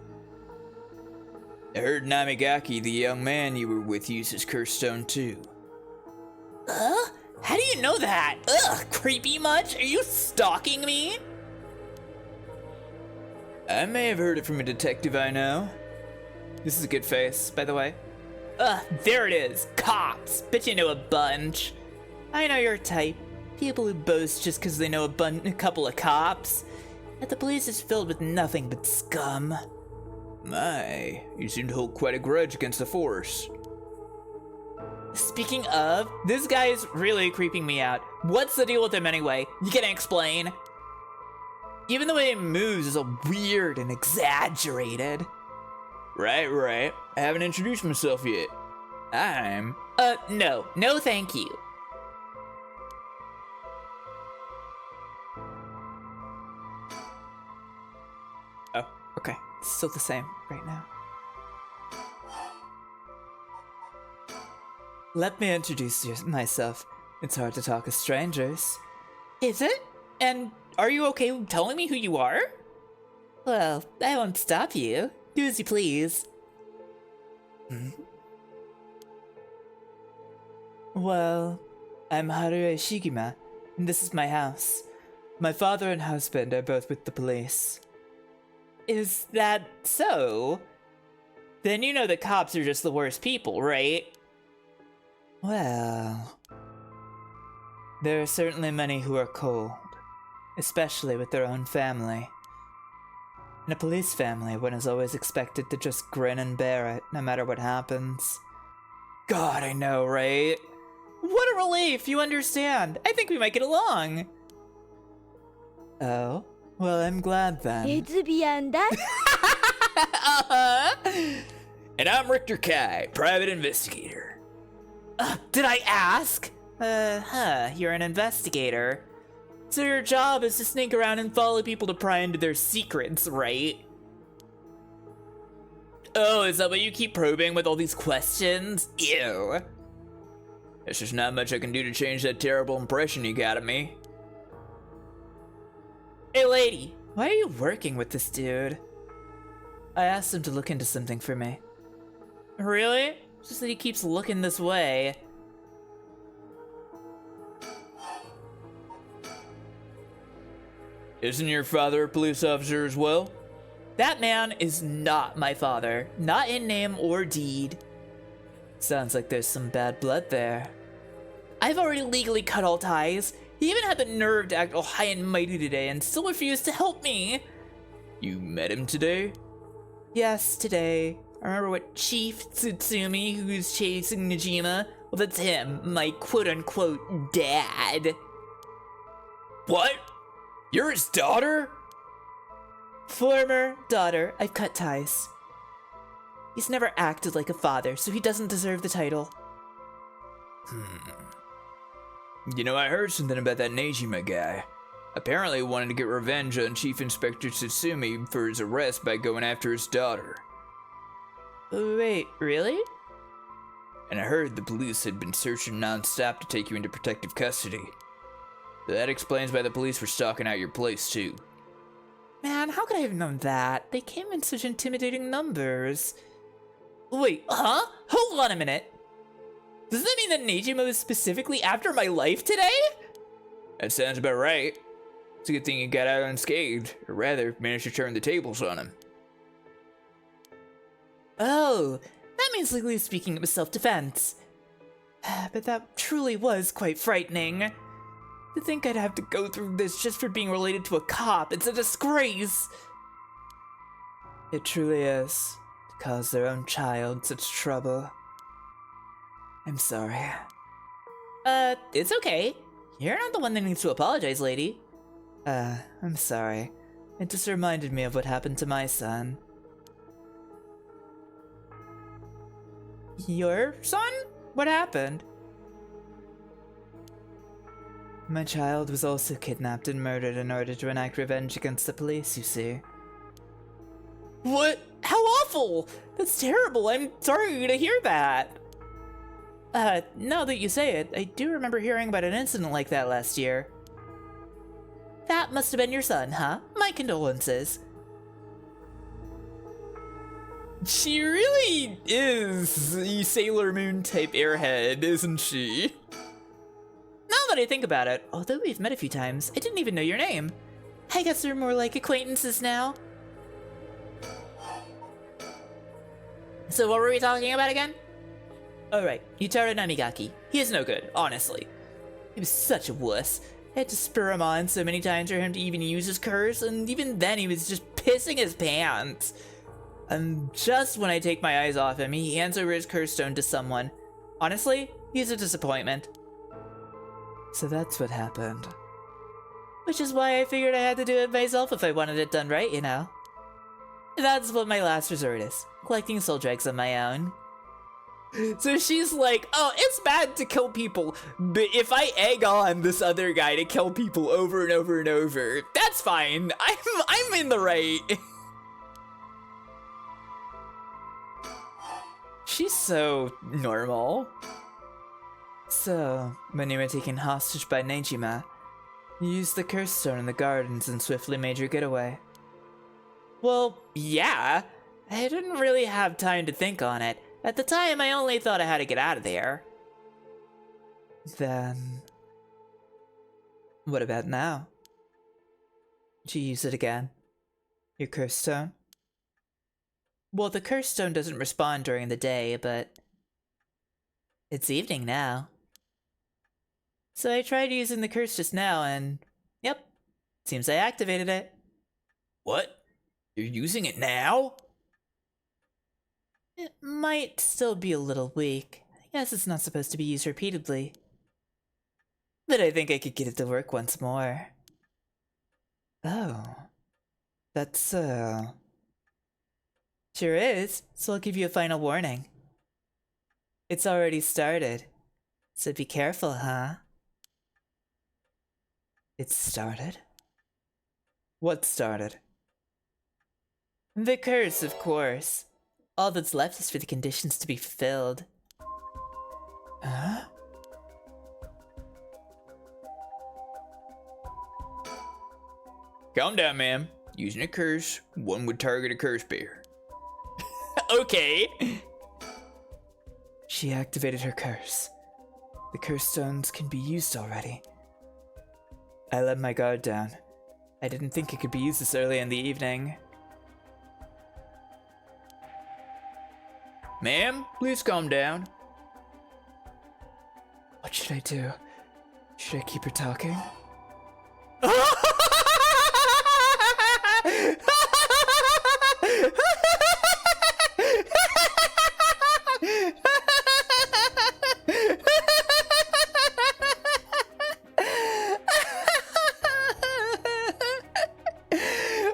I heard Namigaki, the young man you were with, use his curse stone too. How do you know that? Ugh, creepy much? Are you stalking me? I may have heard it from a detective I know. This is a good face, by the way. There it is. Cops. Bet you know a bunch. I know your type. People who boast just because they know a couple of cops. Yet the police is filled with nothing but scum. My, you seem to hold quite a grudge against the force. Speaking of, this guy is really creeping me out. What's the deal with him anyway? You can explain? Even the way he moves is all weird and exaggerated. Right. I haven't introduced myself yet. I'm... No. No thank you. Oh, okay. Still the same right now. Let me introduce myself. It's hard to talk with strangers. Is it? And are you okay telling me who you are? Well, I won't stop you. Do as you please. Well, I'm Haruo Shigima, and this is my house. My father and husband are both with the police. Is that so? Then you know the cops are just the worst people, right? Well, there are certainly many who are cold, especially with their own family. In a police family, one is always expected to just grin and bear it, no matter what happens. God, I know, right? What a relief, you understand. I think we might get along. Oh? Well, I'm glad then. レズビアンだ And I'm Richter Kai, private investigator. Did I ask? You're an investigator. So your job is to sneak around and follow people to pry into their secrets, right? Oh, is that what you keep probing with all these questions? Ew. There's just not much I can do to change that terrible impression you got of me. Hey, lady. Why are you working with this dude? I asked him to look into something for me. Really? It's just that he keeps looking this way. Isn't your father a police officer as well? That man is not my father. Not in name or deed. Sounds like there's some bad blood there. I've already legally cut all ties. He even had the nerve to act all high and mighty today and still refused to help me. You met him today? Yes, today. I remember what Chief Tsutsumi, who's chasing Najima, well, that's him, my quote-unquote dad. What? You're his daughter? Former daughter, I've cut ties. He's never acted like a father, so he doesn't deserve the title. You know, I heard something about that Nejima guy. Apparently he wanted to get revenge on Chief Inspector Tsutsumi for his arrest by going after his daughter. Wait, really? And I heard the police had been searching non-stop to take you into protective custody. That explains why the police were stalking out your place, too. Man, how could I have known that? They came in such intimidating numbers. Wait, huh? Hold on a minute. Does that mean that Nejima was specifically after my life today? That sounds about right. It's a good thing you got out unscathed, or rather, managed to turn the tables on him. Oh, that means legally speaking it was self-defense. But that truly was quite frightening. To think I'd have to go through this just for being related to a cop, it's a disgrace! It truly is, to cause their own child such trouble. I'm sorry. It's okay. You're not the one that needs to apologize, lady. I'm sorry. It just reminded me of what happened to my son. Your son? What happened? My child was also kidnapped and murdered in order to enact revenge against the police, you see. What? How awful! That's terrible. I'm sorry to hear that. Now that you say it, I do remember hearing about an incident like that last year. That must have been your son, huh? My condolences. She really is a Sailor Moon type airhead, isn't she? Now that I think about it, although we've met a few times, I didn't even know your name. I guess we're more like acquaintances now. So what were we talking about again? Alright, Yutaro Namigaki. He is no good, honestly. He was such a wuss. I had to spur him on so many times for him to even use his curse, and even then he was just pissing his pants. And just when I take my eyes off him, he hands over his curse stone to someone. Honestly, he's a disappointment. So that's what happened. Which is why I figured I had to do it myself if I wanted it done right, you know? That's what my last resort is. Collecting soul dregs on my own. So she's like, oh, it's bad to kill people, but if I egg on this other guy to kill people over and over and over, that's fine. I'm in the right. She's so normal. So, when you were taken hostage by Nejima, you used the curse stone in the gardens and swiftly made your getaway. Well, yeah. I didn't really have time to think on it. At the time, I only thought I had to get out of there. Then... what about now? Did you use it again? Your curse stone? Well, the curse stone doesn't respond during the day, but... it's evening now. So I tried using the curse just now, and... yep. Seems I activated it. What? You're using it now? It might still be a little weak. I guess it's not supposed to be used repeatedly. But I think I could get it to work once more. Oh. That's, Sure is, so I'll give you a final warning. It's already started. So be careful, huh? It started? What started? The curse, of course. All that's left is for the conditions to be fulfilled. Huh? Calm down, ma'am. Using a curse, one would target a curse bear. Okay. She activated her curse. The curse stones can be used already. I let my guard down. I didn't think it could be used this early in the evening. Ma'am, please calm down. What should I do? Should I keep her talking?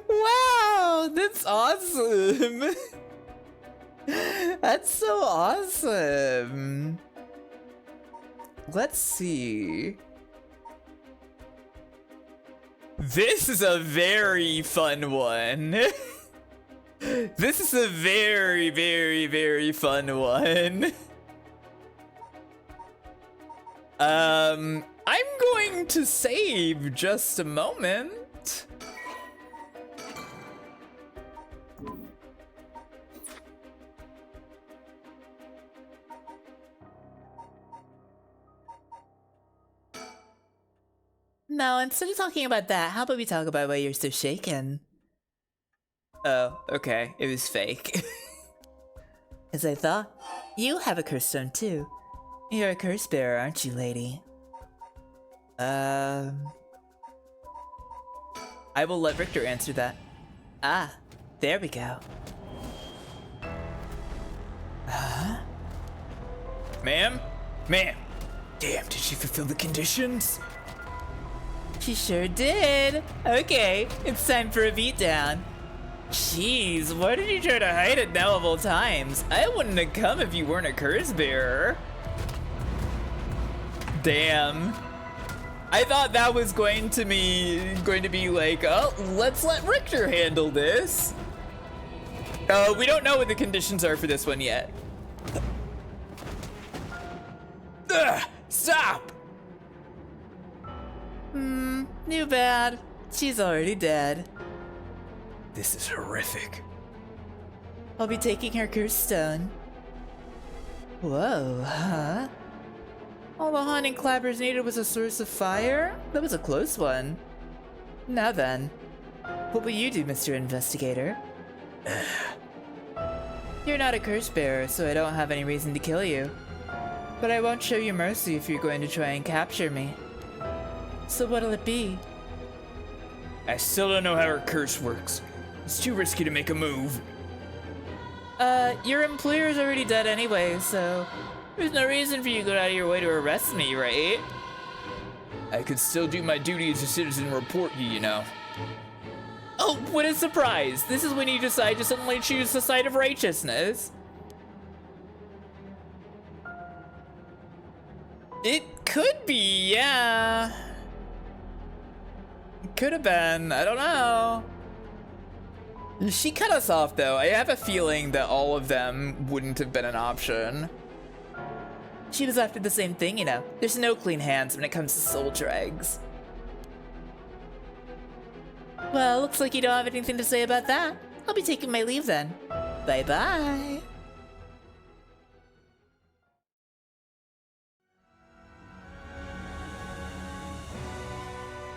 Wow, that's awesome. That's so awesome. Let's see. This is a very fun one. This is a very, very, very fun one. I'm going to save just a moment. No, instead of talking about that, how about we talk about why you're so shaken? Oh, okay. It was fake. As I thought, you have a curse stone too. You're a curse bearer, aren't you, lady? I will let Richter answer that. Ah, there we go. Huh? Ma'am? Ma'am! Damn, did she fulfill the conditions? She sure did. Okay, it's time for a beatdown. Jeez, why did you try to hide it now of all times? I wouldn't have come if you weren't a curse bearer. Damn. I thought that was going to be like, oh, let's let Richter handle this. We don't know what the conditions are for this one yet. Ugh, stop! Too bad. She's already dead. This is horrific. I'll be taking her curse stone. Whoa, huh? All the haunting clappers needed was a source of fire? That was a close one. Now then, what will you do, Mr. Investigator? You're not a curse bearer, so I don't have any reason to kill you. But I won't show you mercy if you're going to try and capture me. So what'll it be? I still don't know how her curse works. It's too risky to make a move. Your employer's already dead anyway, so there's no reason for you to go out of your way to arrest me, right? I could still do my duty as a citizen and report you, you know. Oh, what a surprise! This is when you decide to suddenly choose the side of righteousness. It could be, yeah. It could have been, I don't know. She cut us off though. I have a feeling that all of them wouldn't have been an option. She was after the same thing, you know. There's no clean hands when it comes to soul dregs. Well, looks like you don't have anything to say about that. I'll be taking my leave then. Bye-bye.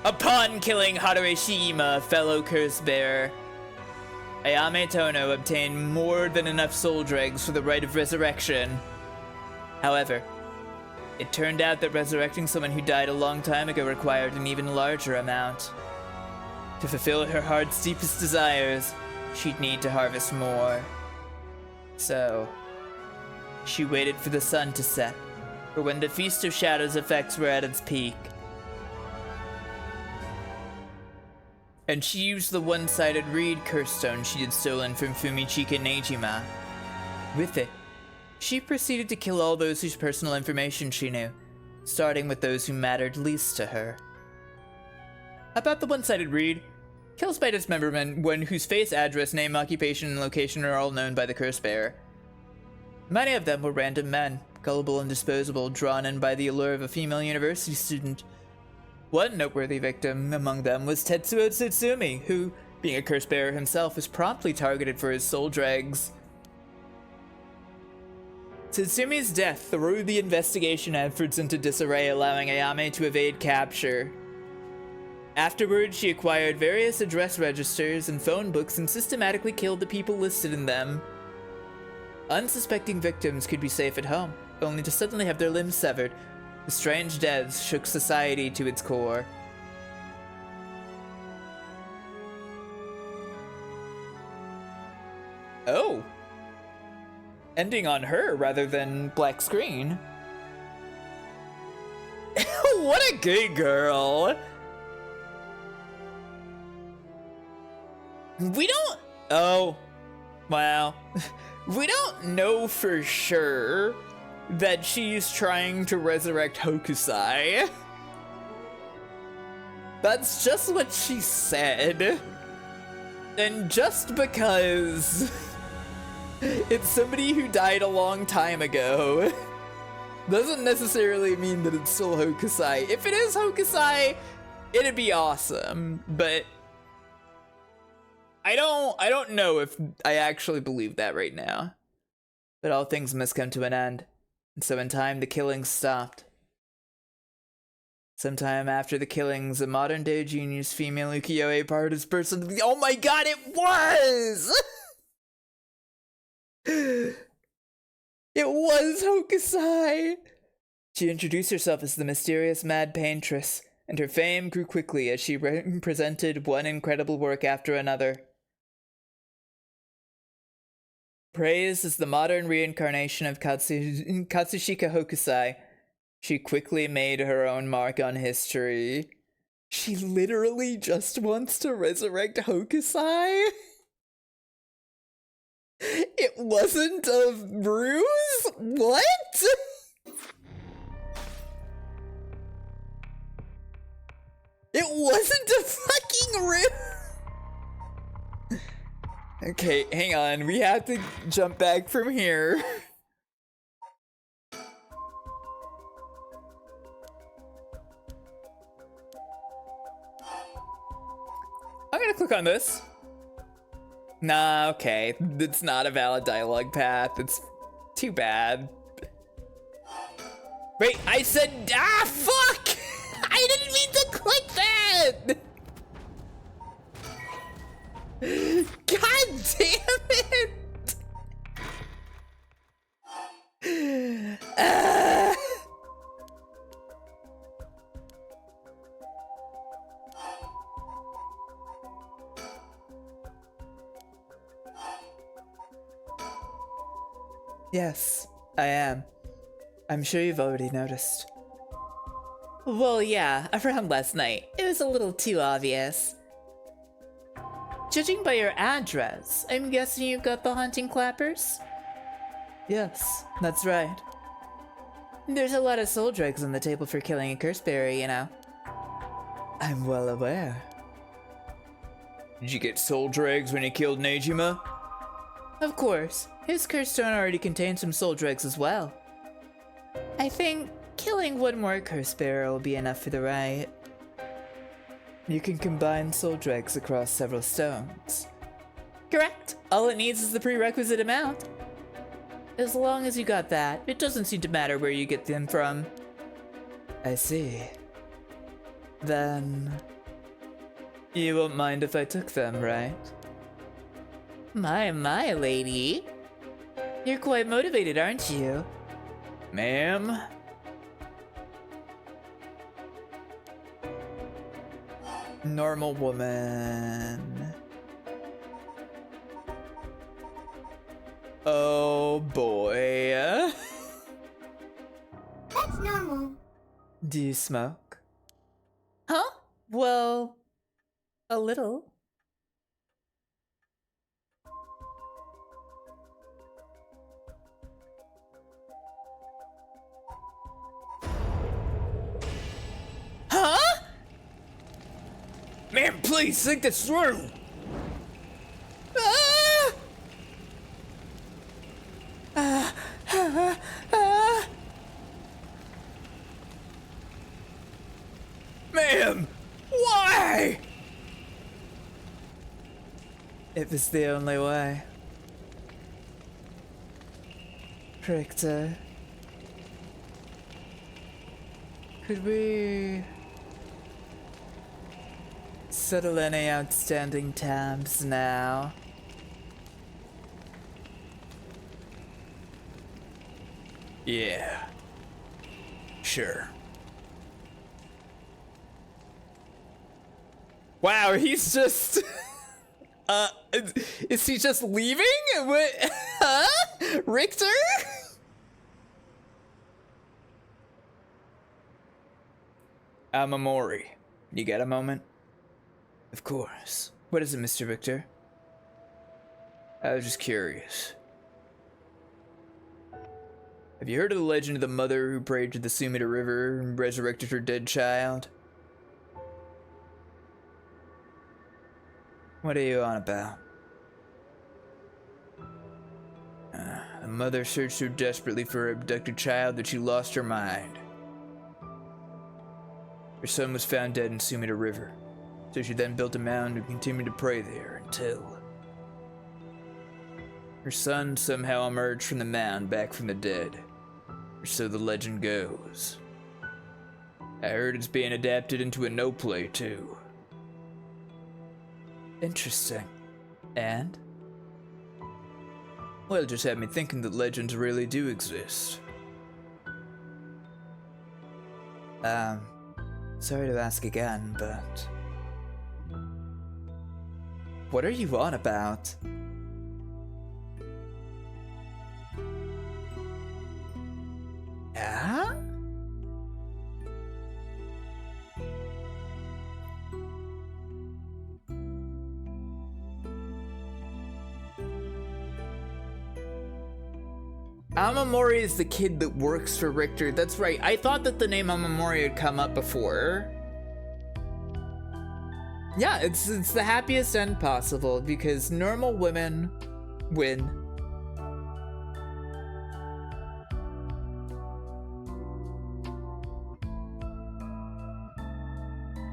Upon killing Haruishima, fellow curse bearer, Ayame Tono obtained more than enough soul dregs for the rite of resurrection. However, it turned out that resurrecting someone who died a long time ago required an even larger amount. To fulfill her heart's deepest desires, she'd need to harvest more. So, she waited for the sun to set, for when the Feast of Shadows effects were at its peak. And she used the one-sided reed curse stone she had stolen from Fumichika Nejima. With it, she proceeded to kill all those whose personal information she knew, starting with those who mattered least to her. About the one-sided reed, kills by dismemberment one whose face, address, name, occupation, and location are all known by the curse bearer. Many of them were random men, gullible and disposable, drawn in by the allure of a female university student. One noteworthy victim among them was Tetsuo Tsutsumi, who, being a curse bearer himself, was promptly targeted for his soul dregs. Tsutsumi death threw the investigation efforts into disarray, allowing Ayame to evade capture. Afterwards, she acquired various address registers and phone books and systematically killed the people listed in them. Unsuspecting victims could be safe at home, only to suddenly have their limbs severed. The strange deaths shook society to its core. Oh. Ending on her rather than black screen. What a gay girl. We don't... Oh. Wow. We don't know for sure that she's trying to resurrect Hokusai. That's just what she said. And just because it's somebody who died a long time ago doesn't necessarily mean that it's still Hokusai. If it is Hokusai, it'd be awesome, but I don't know if I actually believe that right now. But all things must come to an end. And so in time, the killings stopped. Sometime after the killings, a modern-day genius female ukiyo-e artist person... Oh my god, it was! It was Hokusai! She introduced herself as the mysterious Mad Paintress, and her fame grew quickly as she presented one incredible work after another. Praised as the modern reincarnation of Katsushika Hokusai, she quickly made her own mark on history. She literally just wants to resurrect Hokusai? It wasn't a ruse? What? It wasn't a fucking ruse? Okay, hang on. We have to jump back from here. I'm gonna click on this. Nah, okay. It's not a valid dialogue path. It's too bad. Wait, I said, fuck! I didn't mean to click that! God damn it! Yes, I am. I'm sure you've already noticed. Well, yeah, around last night. It was a little too obvious. Judging by your address, I'm guessing you got the haunting clappers? Yes, that's right. There's a lot of soul dregs on the table for killing a cursebearer, you know. I'm well aware. Did you get soul dregs when you killed Nejima? Of course, his curse stone already contains some soul dregs as well. I think killing one more cursebearer will be enough for the rite. You can combine soul dregs across several stones. Correct. All it needs is the prerequisite amount. As long as you got that, it doesn't seem to matter where you get them from. I see. Then... you won't mind if I took them, right? My, lady. You're quite motivated, aren't you? Ma'am? Normal woman. Oh boy. That's normal. Do you smoke? Huh? Well, a little. Huh? Ma'am, please think this through. Ah! Ma'am, why? It was the only way. Richter. Could we settle any outstanding tabs now? Yeah. Sure. Wow, he's just... is he just leaving? What? Huh? Richter? Amamori. You got a moment? Of course. What is it, Mr. Richter? I was just curious. Have you heard of the legend of the mother who prayed to the Sumida River and resurrected her dead child? What are you on about? The mother searched so desperately for her abducted child that she lost her mind. Her son was found dead in Sumida River, so she then built a mound and continued to pray there until... her son somehow emerged from the mound back from the dead, or so the legend goes. I heard it's being adapted into a no-play too. Interesting. And? Well, it just had me thinking that legends really do exist. Sorry to ask again, but... what are you on about? Yeah? Amamori is the kid that works for Richter. That's right. I thought that the name Amamori had come up before. Yeah, it's the happiest end possible because normal women win.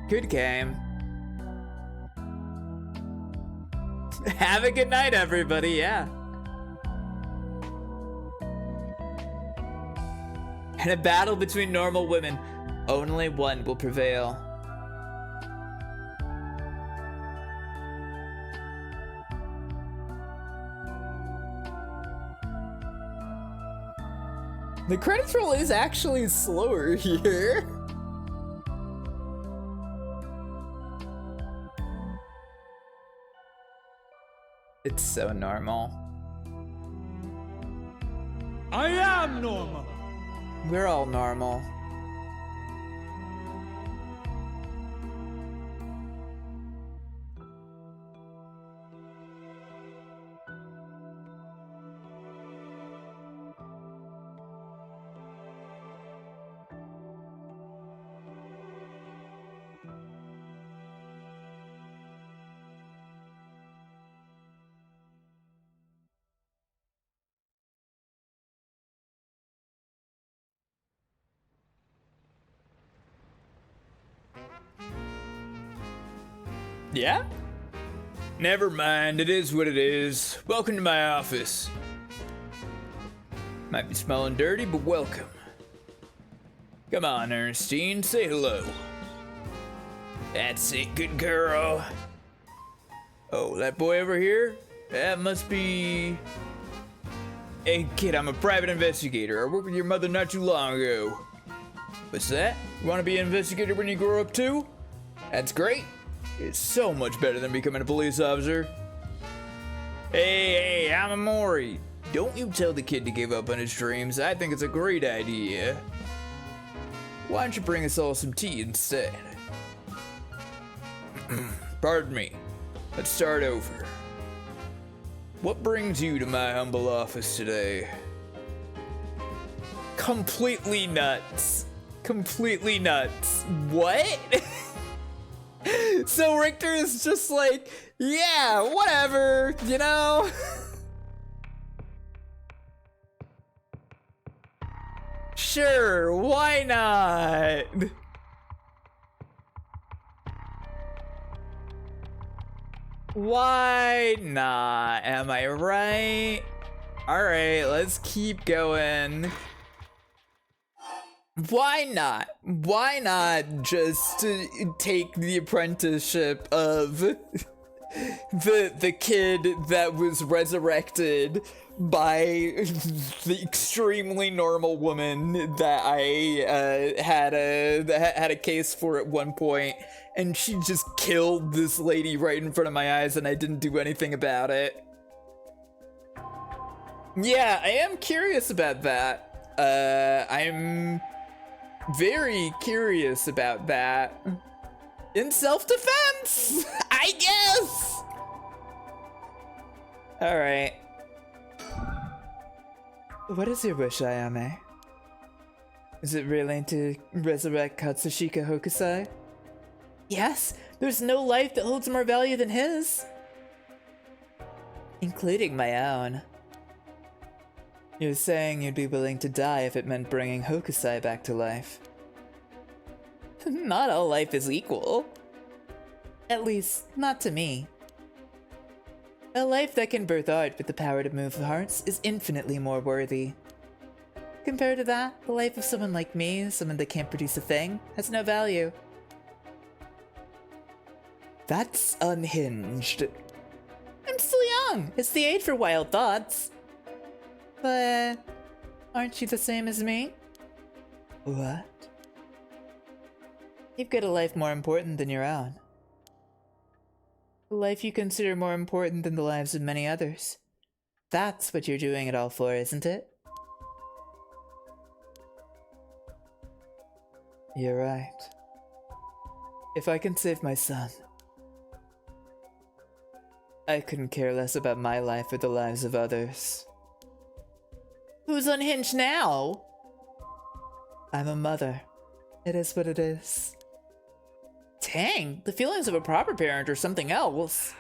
Good game. Have a good night, everybody. Yeah. In a battle between normal women, only one will prevail. The credits roll is actually slower here. It's so normal. I am normal. We're all normal. Yeah? Never mind, it is what it is. Welcome to my office. Might be smelling dirty, but welcome. Come on, Ernestine, say hello. That's it, good girl. Oh, that boy over here? That must be... Hey, kid, I'm a private investigator. I worked with your mother not too long ago. What's that? You want to be an investigator when you grow up too? That's great. It's so much better than becoming a police officer. Hey, I'm Amori. Don't you tell the kid to give up on his dreams. I think it's a great idea. Why don't you bring us all some tea instead? Pardon me. Let's start over. What brings you to my humble office today? Completely nuts. Completely nuts. What? So Richter is just like, yeah, whatever, you know? Sure, why not? Why not? Am I right? Alright, let's keep going. Why not? Why not just take the apprenticeship of the kid that was resurrected by the extremely normal woman that I had a case for at one point, and she just killed this lady right in front of my eyes, and I didn't do anything about it. Yeah, I am curious about that. I'm very curious about that. In self-defense, I guess. All right. What is your wish, Ayame? Is it really to resurrect Katsushika Hokusai? Yes, there's no life that holds more value than his. Including my own. You're saying you'd be willing to die if it meant bringing Hokusai back to life. Not all life is equal. At least, not to me. A life that can birth art with the power to move hearts is infinitely more worthy. Compared to that, the life of someone like me, someone that can't produce a thing, has no value. That's unhinged. I'm still young. It's the age for wild thoughts. But aren't you the same as me? What? You've got a life more important than your own. A life you consider more important than the lives of many others. That's what you're doing it all for, isn't it? You're right. If I can save my son, I couldn't care less about my life or the lives of others. Who's unhinged now? I'm a mother. It is what it is. Dang, the feelings of a proper parent or something else.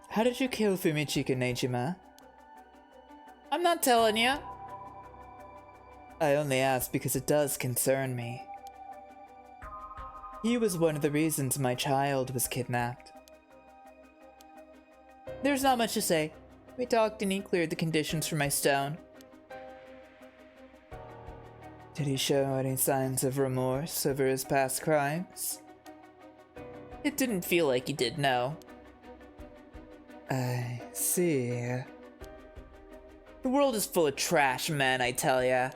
How did you kill Fumichika Neijima? I'm not telling you. I only ask because it does concern me. He was one of the reasons my child was kidnapped. There's not much to say. We talked and he cleared the conditions for my stone. Did he show any signs of remorse over his past crimes? It didn't feel like he did, no. I see. The world is full of trash men, I tell ya.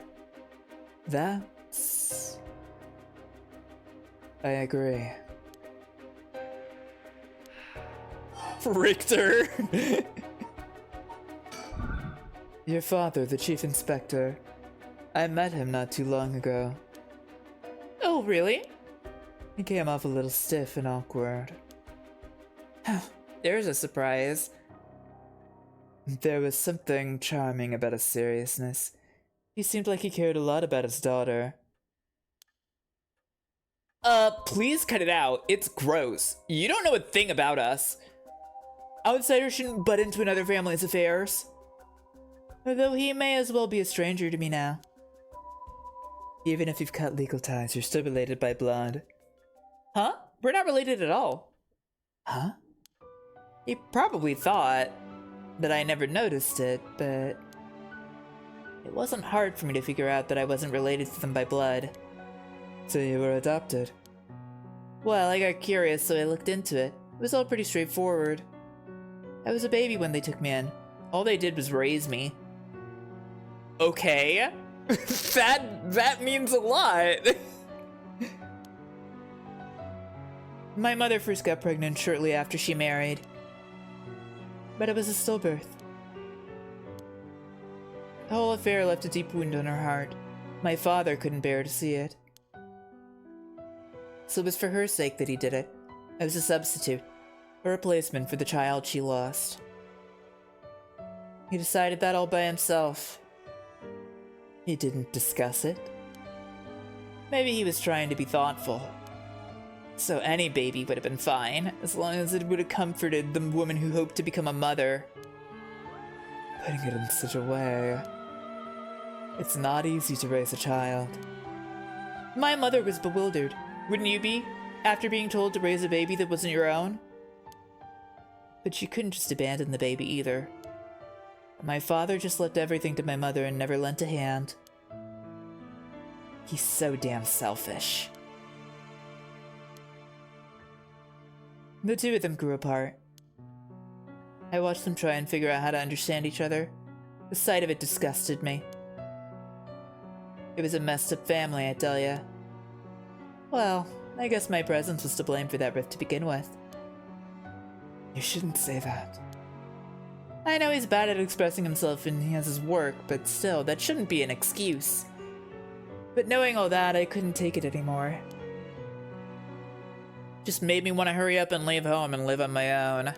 That's... I agree. Richter. Your father, the chief inspector. I met him not too long ago. Oh, really? He came off a little stiff and awkward. There's a surprise. There was something charming about his seriousness. He seemed like he cared a lot about his daughter. Please cut it out. It's gross. You don't know a thing about us. Outsiders shouldn't butt into another family's affairs. Although he may as well be a stranger to me now. Even if you've cut legal ties, you're still related by blood. Huh? We're not related at all. Huh? You probably thought. That I never noticed it, but... It wasn't hard for me to figure out that I wasn't related to them by blood. So you were adopted? Well, I got curious, so I looked into it. It was all pretty straightforward. I was a baby when they took me in. All they did was raise me. Okay. that means a lot. My mother first got pregnant shortly after she married. But it was a stillbirth. The whole affair left a deep wound on her heart. My father couldn't bear to see it. So it was for her sake that he did it. I was a substitute, a replacement for the child she lost. He decided that all by himself. He didn't discuss it. Maybe he was trying to be thoughtful. So any baby would have been fine, as long as it would have comforted the woman who hoped to become a mother. Putting it in such a way... It's not easy to raise a child. My mother was bewildered. Wouldn't you be? After being told to raise a baby that wasn't your own? But she couldn't just abandon the baby either. My father just left everything to my mother and never lent a hand. He's so damn selfish. The two of them grew apart. I watched them try and figure out how to understand each other. The sight of it disgusted me. It was a messed up family, I tell ya. Well, I guess my presence was to blame for that rift to begin with. You shouldn't say that. I know he's bad at expressing himself and he has his work, but still, that shouldn't be an excuse. But knowing all that, I couldn't take it anymore. Just made me want to hurry up and leave home and live on my own.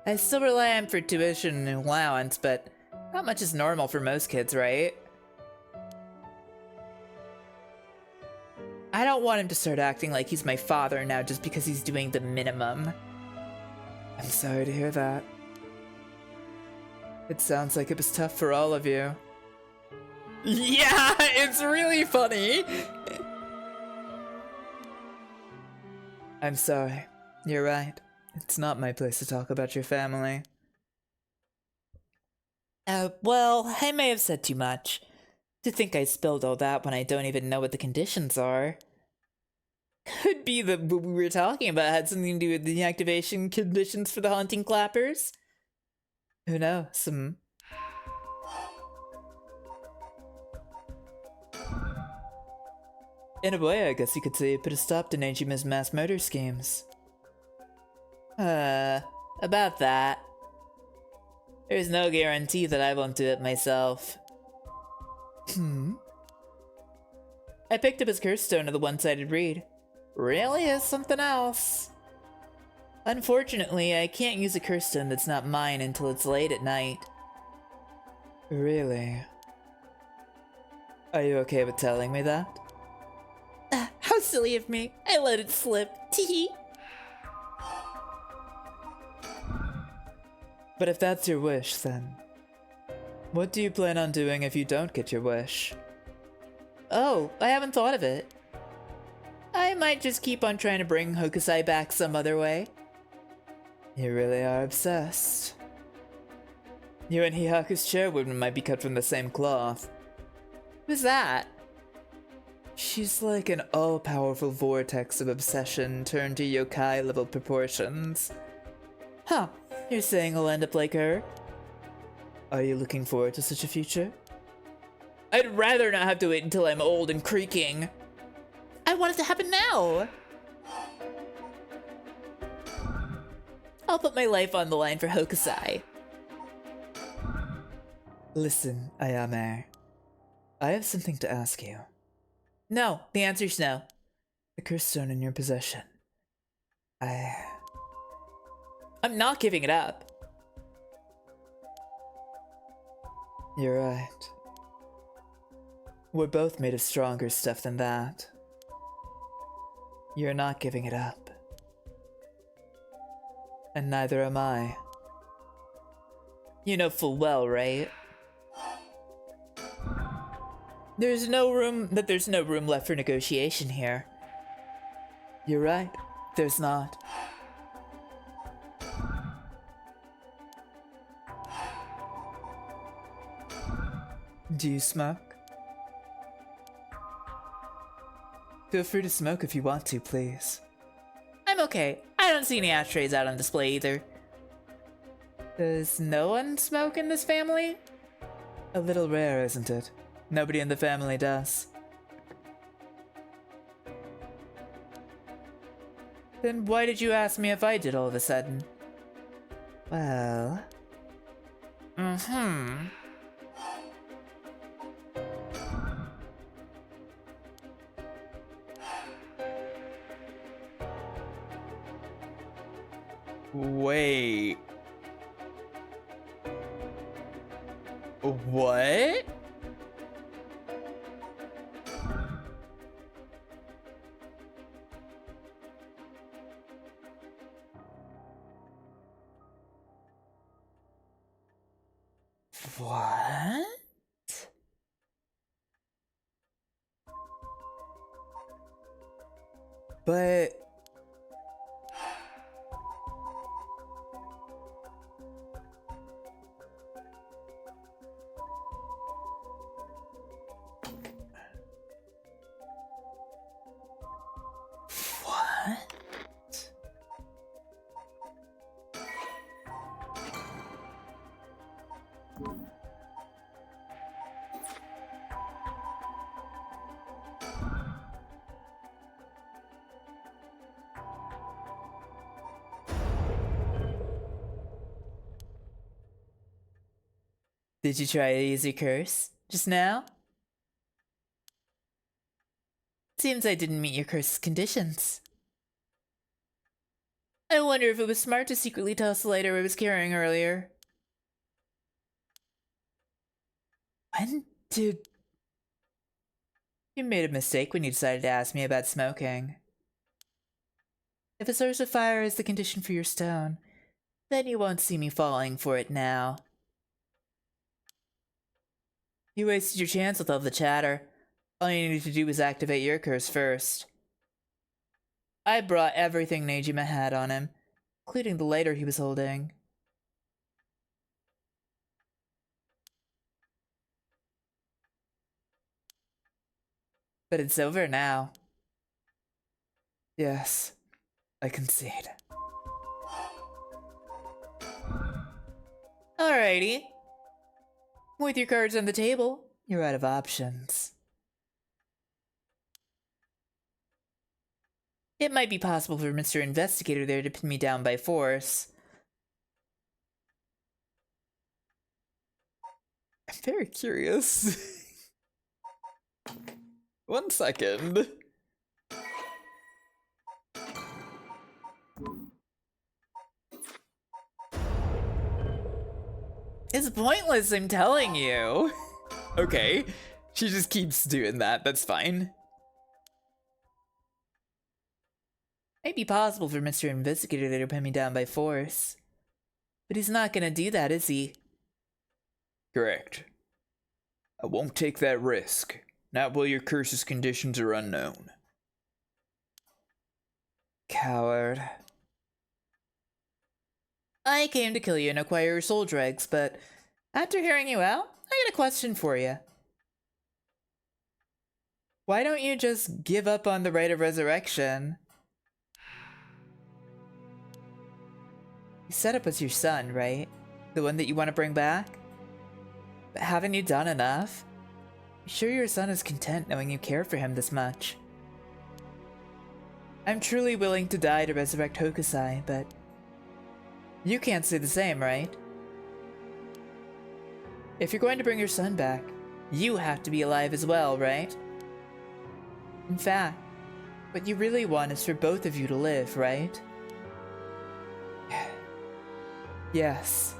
I still rely on for tuition and allowance, but not much is normal for most kids, right? I don't want him to start acting like he's my father now just because he's doing the minimum. I'm sorry to hear that. It sounds like it was tough for all of you. Yeah, it's really funny. I'm sorry. You're right. It's not my place to talk about your family. Well, I may have said too much. To think I spilled all that when I don't even know what the conditions are. Could be that what we were talking about had something to do with the activation conditions for the haunting clappers. Who knows? In a way, I guess you could say it put a stop to Nejima's mass murder schemes. About that. There's no guarantee that I won't do it myself. I picked up his curse stone of the one-sided reed. Really is something else. Unfortunately, I can't use a curse stone that's not mine until it's late at night. Really? Are you okay with telling me that? How silly of me. I let it slip. Teehee. But if that's your wish, then... What do you plan on doing if you don't get your wish? Oh, I haven't thought of it. I might just keep on trying to bring Hokusai back some other way. You really are obsessed. You and Hihaku's chairwoman might be cut from the same cloth. Who's that? She's like an all-powerful vortex of obsession turned to yokai-level proportions. Huh, you're saying I'll end up like her? Are you looking forward to such a future? I'd rather not have to wait until I'm old and creaking. I want it to happen now! I'll put my life on the line for Hokusai. Listen, Ayame. I have something to ask you. No, the answer's no. The cursed stone in your possession. I'm not giving it up. You're right. We're both made of stronger stuff than that. You're not giving it up. And neither am I. You know full well, right? There's no room left for negotiation here. You're right. There's not. Do you smoke? Feel free to smoke if you want to, please. I'm okay. I don't see any ashtrays out on display either. Does no one smoke in this family? A little rare, isn't it? Nobody in the family does. Then why did you ask me if I did all of a sudden? Well... Wait. What? What? But... What? Did you try to use your curse just now? Seems I didn't meet your curse's conditions. I wonder if it was smart to secretly tell us the lighter I was carrying earlier. When did... You made a mistake when you decided to ask me about smoking. If a source of fire is the condition for your stone, then you won't see me falling for it now. You wasted your chance with all the chatter. All you needed to do was activate your curse first. I brought everything Nejima had on him, including the lighter he was holding. But it's over now. Yes, I concede. Alrighty. With your cards on the table, You're out of options. it might be possible for Mr. Investigator there to pin me down by force. I'm very curious. 1 second. It's pointless, I'm telling you. Okay, she just keeps doing that, that's fine. Might be possible for Mr. Investigator there to pin me down by force. But he's not gonna do that, is he? Correct. I won't take that risk. Not while your curse's conditions are unknown. Coward. I came to kill you and acquire your soul dregs, but after hearing you out, I got a question for you. Why don't you just give up on the right of resurrection? You said it was your son, right? The one that you want to bring back? But haven't you done enough? I'm sure your son is content knowing you care for him this much. I'm truly willing to die to resurrect Hokusai, but You can't say the same, right? If you're going to bring your son back, you have to be alive as well, right? In fact, what you really want is for both of you to live, right? Yes.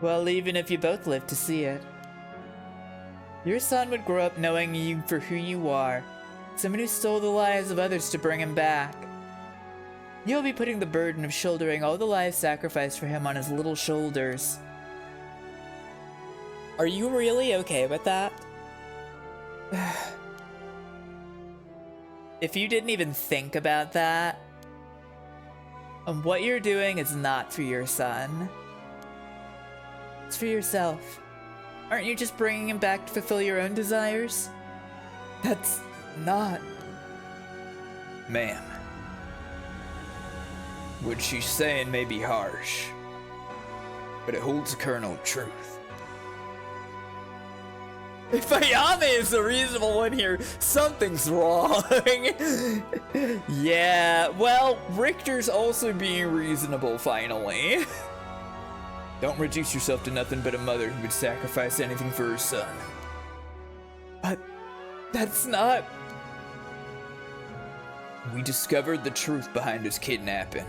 Well, even if you both live to see it, your son would grow up knowing you for who you are, someone who stole the lives of others to bring him back. You'll be putting the burden of shouldering all the lives sacrificed for him on his little shoulders. Are you really okay with that? If you didn't even think about that, what you're doing is not for your son. It's for yourself. Aren't you just bringing him back to fulfill your own desires? That's not... Ma'am, what she's saying may be harsh, but it holds a kernel of truth. If Ayame is the reasonable one here, something's wrong. Yeah, well, Richter's also being reasonable, finally. Don't reduce yourself to nothing but a mother who would sacrifice anything for her son. But that's not... We discovered the truth behind his kidnapping.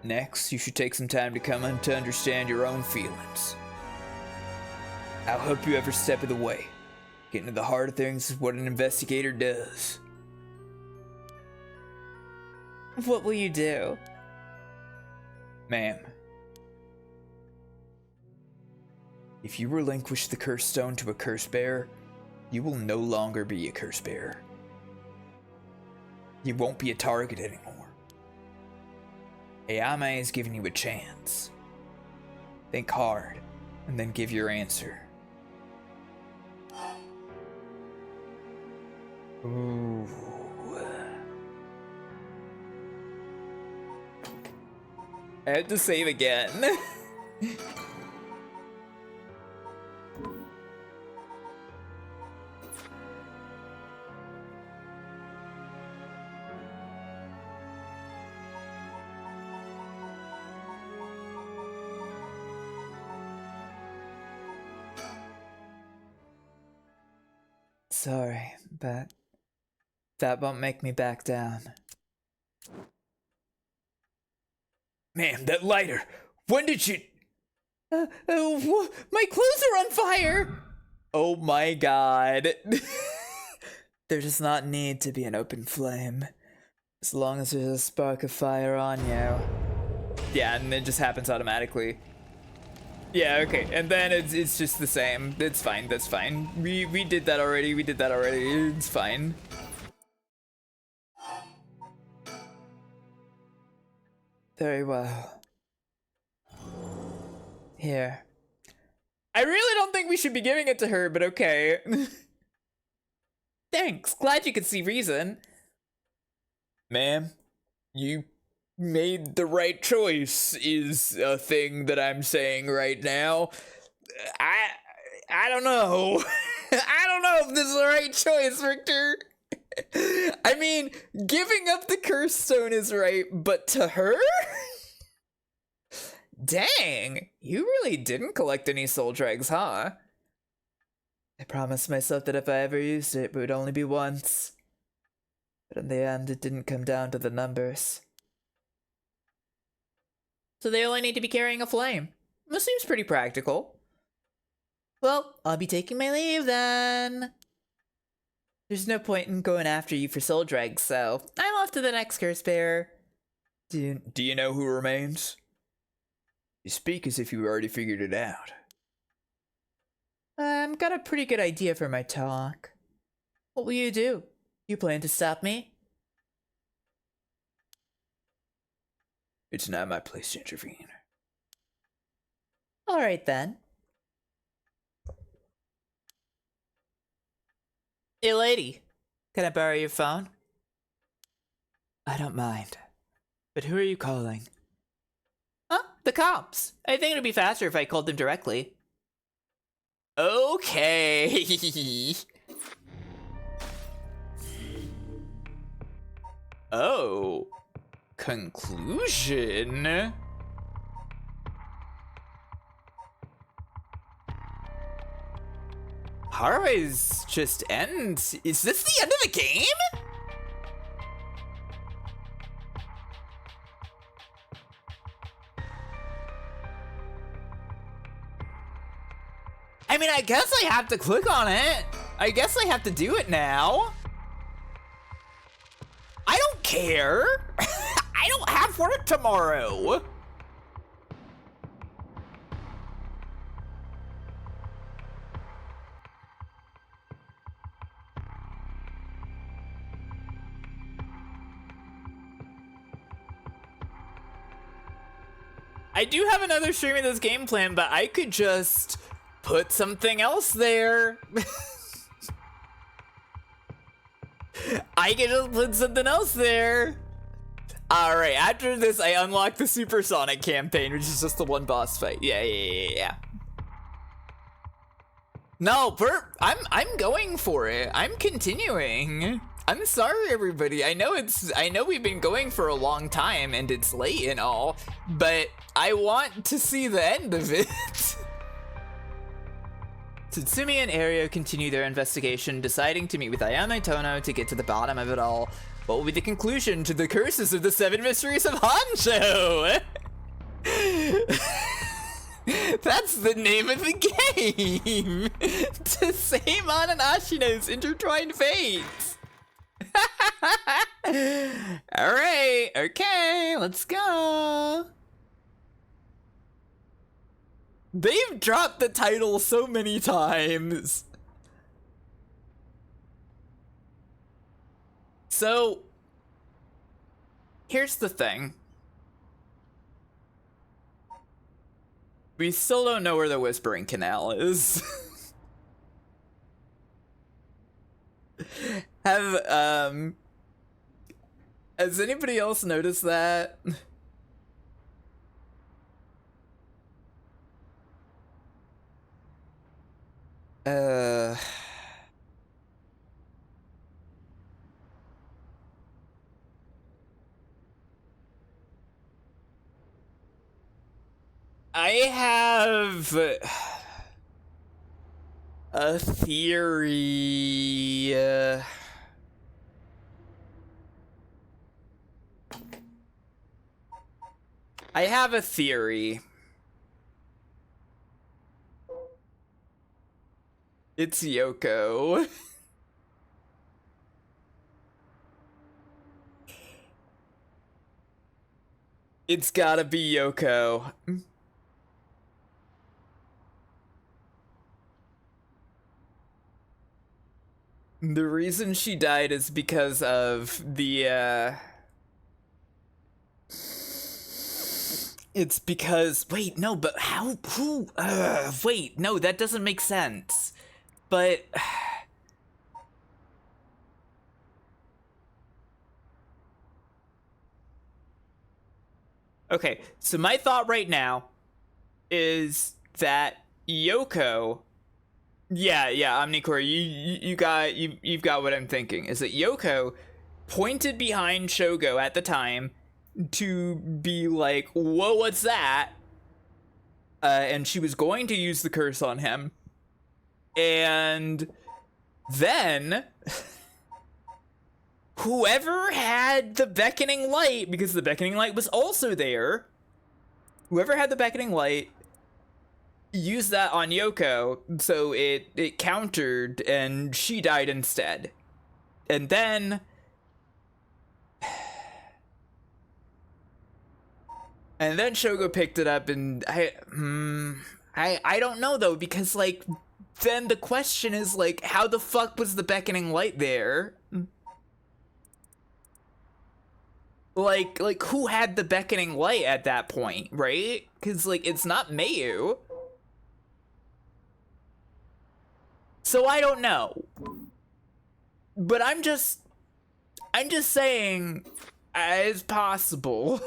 Next, you should take some time to come to understand your own feelings. I'll help you every step of the way. Getting to the heart of things is what an investigator does. What will you do? Ma'am, if you relinquish the curse stone to a curse bearer, you will no longer be a curse bearer. You won't be a target anymore. Ayame is giving you a chance. Think hard, and then give your answer. Ooh. I had to save again. Sorry, but that won't make me back down. Ma'am, that lighter! When did you... My clothes are on fire! Oh my god. There does not need to be an open flame, as long as there's a spark of fire on you. Yeah, and it just happens automatically. Yeah, okay, and then it's just the same. It's fine, that's fine. We did that already, it's fine. Very well. Here. I really don't think we should be giving it to her, but okay. Thanks, glad you could see reason. Ma'am, you made the right choice is a thing that I'm saying right now. I don't know. I don't know if this is the right choice, Richter. I mean, giving up the curse stone is right, but to her? Dang, you really didn't collect any soul dregs, huh? I promised myself that if I ever used it, it would only be once. But in the end, it didn't come down to the numbers. So they only need to be carrying a flame. This seems pretty practical. Well, I'll be taking my leave then. There's no point in going after you for soul dregs, so I'm off to the next curse bearer. Do you know who remains? You speak as if you already figured it out. Got a pretty good idea for my talk. What will you do? You plan to stop me? It's not my place to intervene. Alright then. Hey lady, Can I borrow your phone? I don't mind. But who are you calling? huh? The cops. I think it'd be faster if I called them directly. Okay. Oh. conclusion? Harui's just ends. Is this the end of the game? I mean, I guess I have to click on it. I guess I have to do it now. I don't care. I don't have work tomorrow. I do have another stream of this game plan, but I could just put something else there. I can just put something else there. Alright, after this, I unlock the Supersonic campaign, which is just the one boss fight. Yeah. No, I'm going for it. I'm continuing. I'm sorry, everybody. I know we've been going for a long time and it's late and all, but I want to see the end of it. Tsutsumi and Ario continue their investigation, deciding to meet with Ayame Tono to get to the bottom of it all. What will be the conclusion to the curses of the Seven Mysteries of Honjo? That's the name of the game! Tseimon and Ashino's intertwined fates! Alright, okay, let's go! They've dropped the title so many times. So, here's the thing. We still don't know where the Whispering Canal is. Has anybody else noticed that? I have a theory. I have a theory. It's Yoko. It's gotta be Yoko. The reason she died is because of the, it's because, wait, no, but how, who, wait, no, that doesn't make sense. But, okay, so my thought right now is that Yoko, yeah, Omnicore, you've got what I'm thinking, is that Yoko pointed behind Shogo at the time to be like, whoa, what's that? And she was going to use the curse on him. And then whoever had the beckoning light, because the beckoning light was also there, whoever had the beckoning light used that on Yoko, so it countered and she died instead. And then Shogo picked it up, and I don't know though, because like then the question is like, how the fuck was the beckoning light there? Like who had the beckoning light at that point, right? Because like it's not Mayu. So I don't know. But I'm just saying it's possible.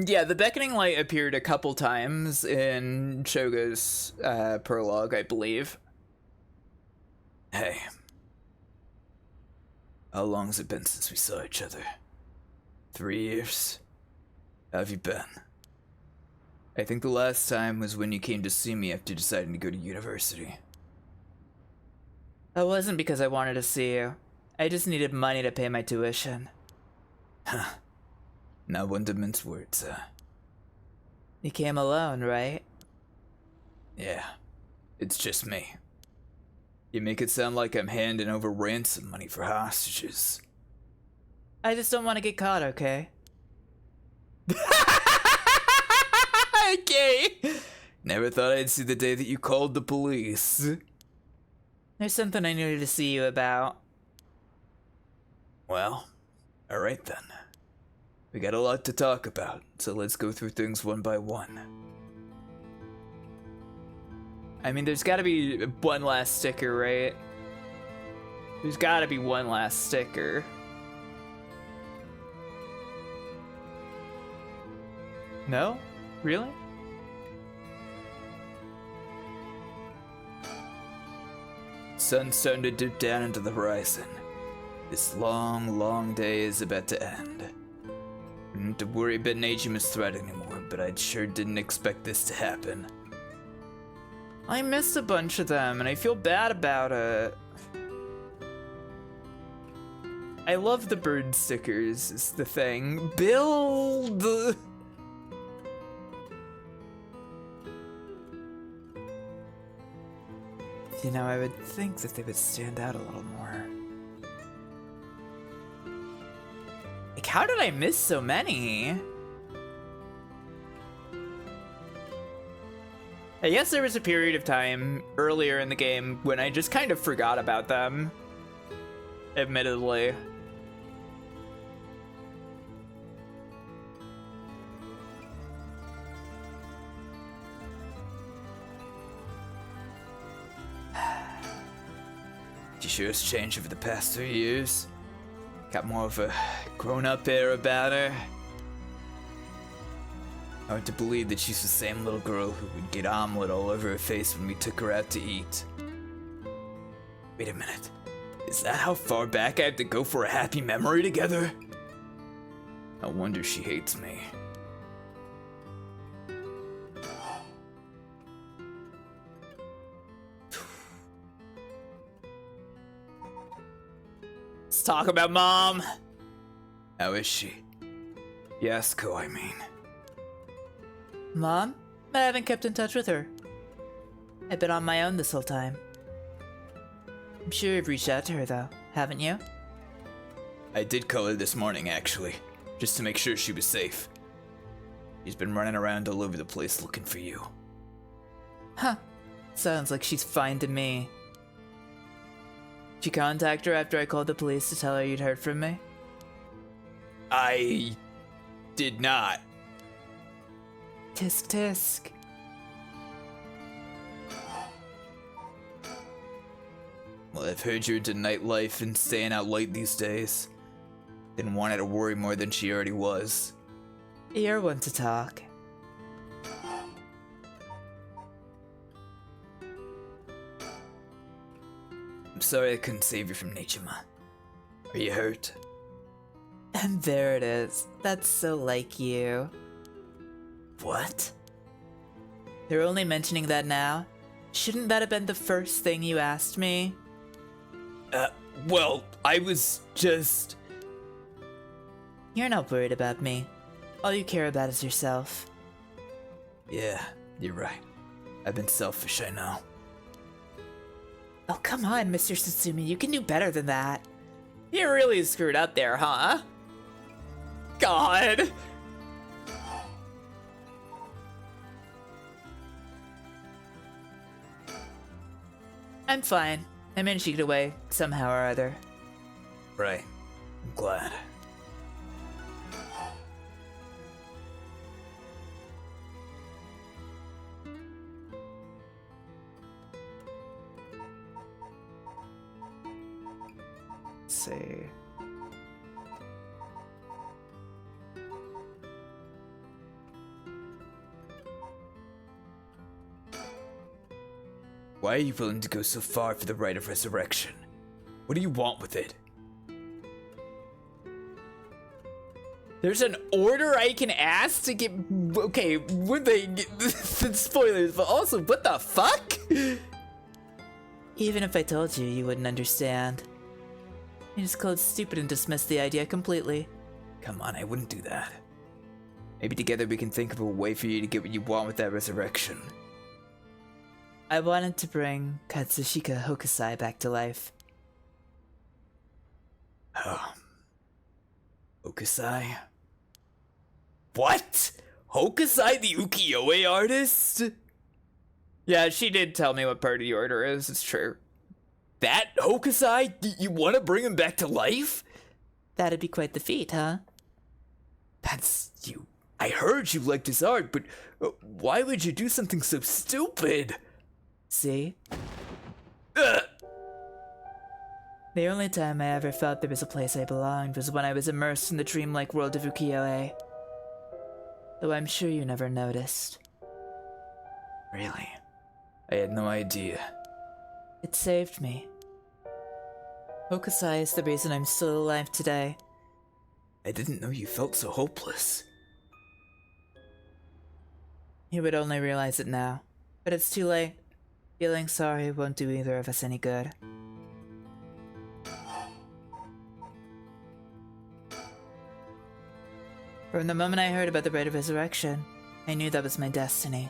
Yeah, the beckoning light appeared a couple times in Shogo's prologue, I believe. Hey. How long's it been since we saw each other? 3 years? How have you been? I think the last time was when you came to see me after deciding to go to university. That wasn't because I wanted to see you. I just needed money to pay my tuition. Huh. Not one to mince words, You came alone, right? Yeah. It's just me. You make it sound like I'm handing over ransom money for hostages. I just don't want to get caught, okay? Okay! Never thought I'd see the day that you called the police. There's something I needed to see you about. Well, alright then. We got a lot to talk about, so let's go through things one by one. I mean, there's gotta be one last sticker, right? There's gotta be one last sticker. No? Really? Sun's starting to dip down into the horizon. This long, long day is about to end. I don't have to worry about Nejima's threat anymore, but I sure didn't expect this to happen. I missed a bunch of them, and I feel bad about it. I love the bird stickers, is the thing. Build! You know, I would think that they would stand out a little more. Like, how did I miss so many? I guess there was a period of time earlier in the game when I just kind of forgot about them. Admittedly. She sure has changed over the past 3 years. Got more of a grown-up air about her. Hard to believe that she's the same little girl who would get omelet all over her face when we took her out to eat. Wait a minute. Is that how far back I have to go for a happy memory together? No wonder she hates me. Let's talk about Mom. How is she? Yasuko, I mean. Mom? I haven't kept in touch with her. I've been on my own this whole time. I'm sure you've reached out to her though, haven't you? I did call her this morning, actually, just to make sure she was safe. She's been running around all over the place looking for you. Huh. Sounds like she's fine to me. Did you contact her after I called the police to tell her you'd heard from me? I did not. Tisk tisk. Well, I've heard you're into nightlife and staying out late these days. Didn't want her to worry more than she already was. You're one to talk. I'm sorry I couldn't save you from Nejima. Are you hurt? And there it is. That's so like you. What? You're only mentioning that now? Shouldn't that have been the first thing you asked me? Well, I was just... You're not worried about me. All you care about is yourself. Yeah, you're right. I've been selfish, I know. Oh, come on, Mr. Satsumi. You can do better than that. You really screwed up there, huh? God. I'm fine. I managed to get away somehow or other. Right. I'm glad. Let's see. Why are you willing to go so far for the right of resurrection? What do you want with it? There's an order I can ask to get. Okay, would they get spoilers, but also, what the fuck? Even if I told you, you wouldn't understand. You just called stupid and dismissed the idea completely. Come on, I wouldn't do that. Maybe together we can think of a way for you to get what you want with that resurrection. I wanted to bring Katsushika Hokusai back to life. Oh. Hokusai? What? Hokusai the ukiyo-e artist? Yeah, she did tell me what part of the order is. It's true. That Hokusai? You want to bring him back to life? That'd be quite the feat, huh? That's you. I heard you liked his art, but why would you do something so stupid? See? Ugh. The only time I ever felt there was a place I belonged was when I was immersed in the dreamlike world of ukiyo-e. Though I'm sure you never noticed. Really? I had no idea. It saved me. Hokusai is the reason I'm still alive today. I didn't know you felt so hopeless. You would only realize it now, but it's too late. Feeling sorry won't do either of us any good. From the moment I heard about the rite of resurrection, I knew that was my destiny.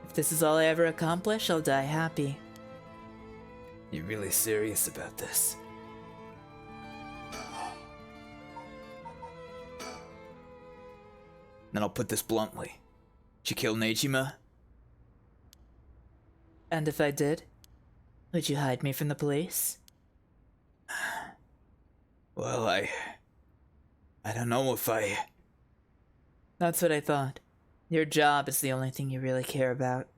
If this is all I ever accomplish, I'll die happy. You're really serious about this? Then I'll put this bluntly. Did you kill Nejima? And if I did, would you hide me from the police? Well, I don't know if I... That's what I thought. Your job is the only thing you really care about.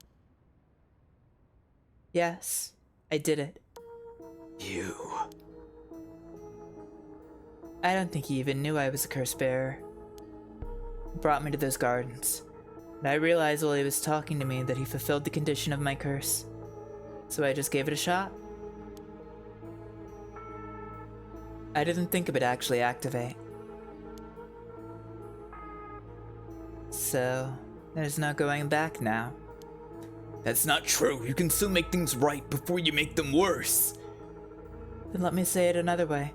Yes, I did it. You... I don't think he even knew I was a curse bearer. He brought me to those gardens, and I realized while he was talking to me that he fulfilled the condition of my curse. So I just gave it a shot. I didn't think it would actually activate. So, there's no going back now. That's not true. You can still make things right before you make them worse. Then let me say it another way.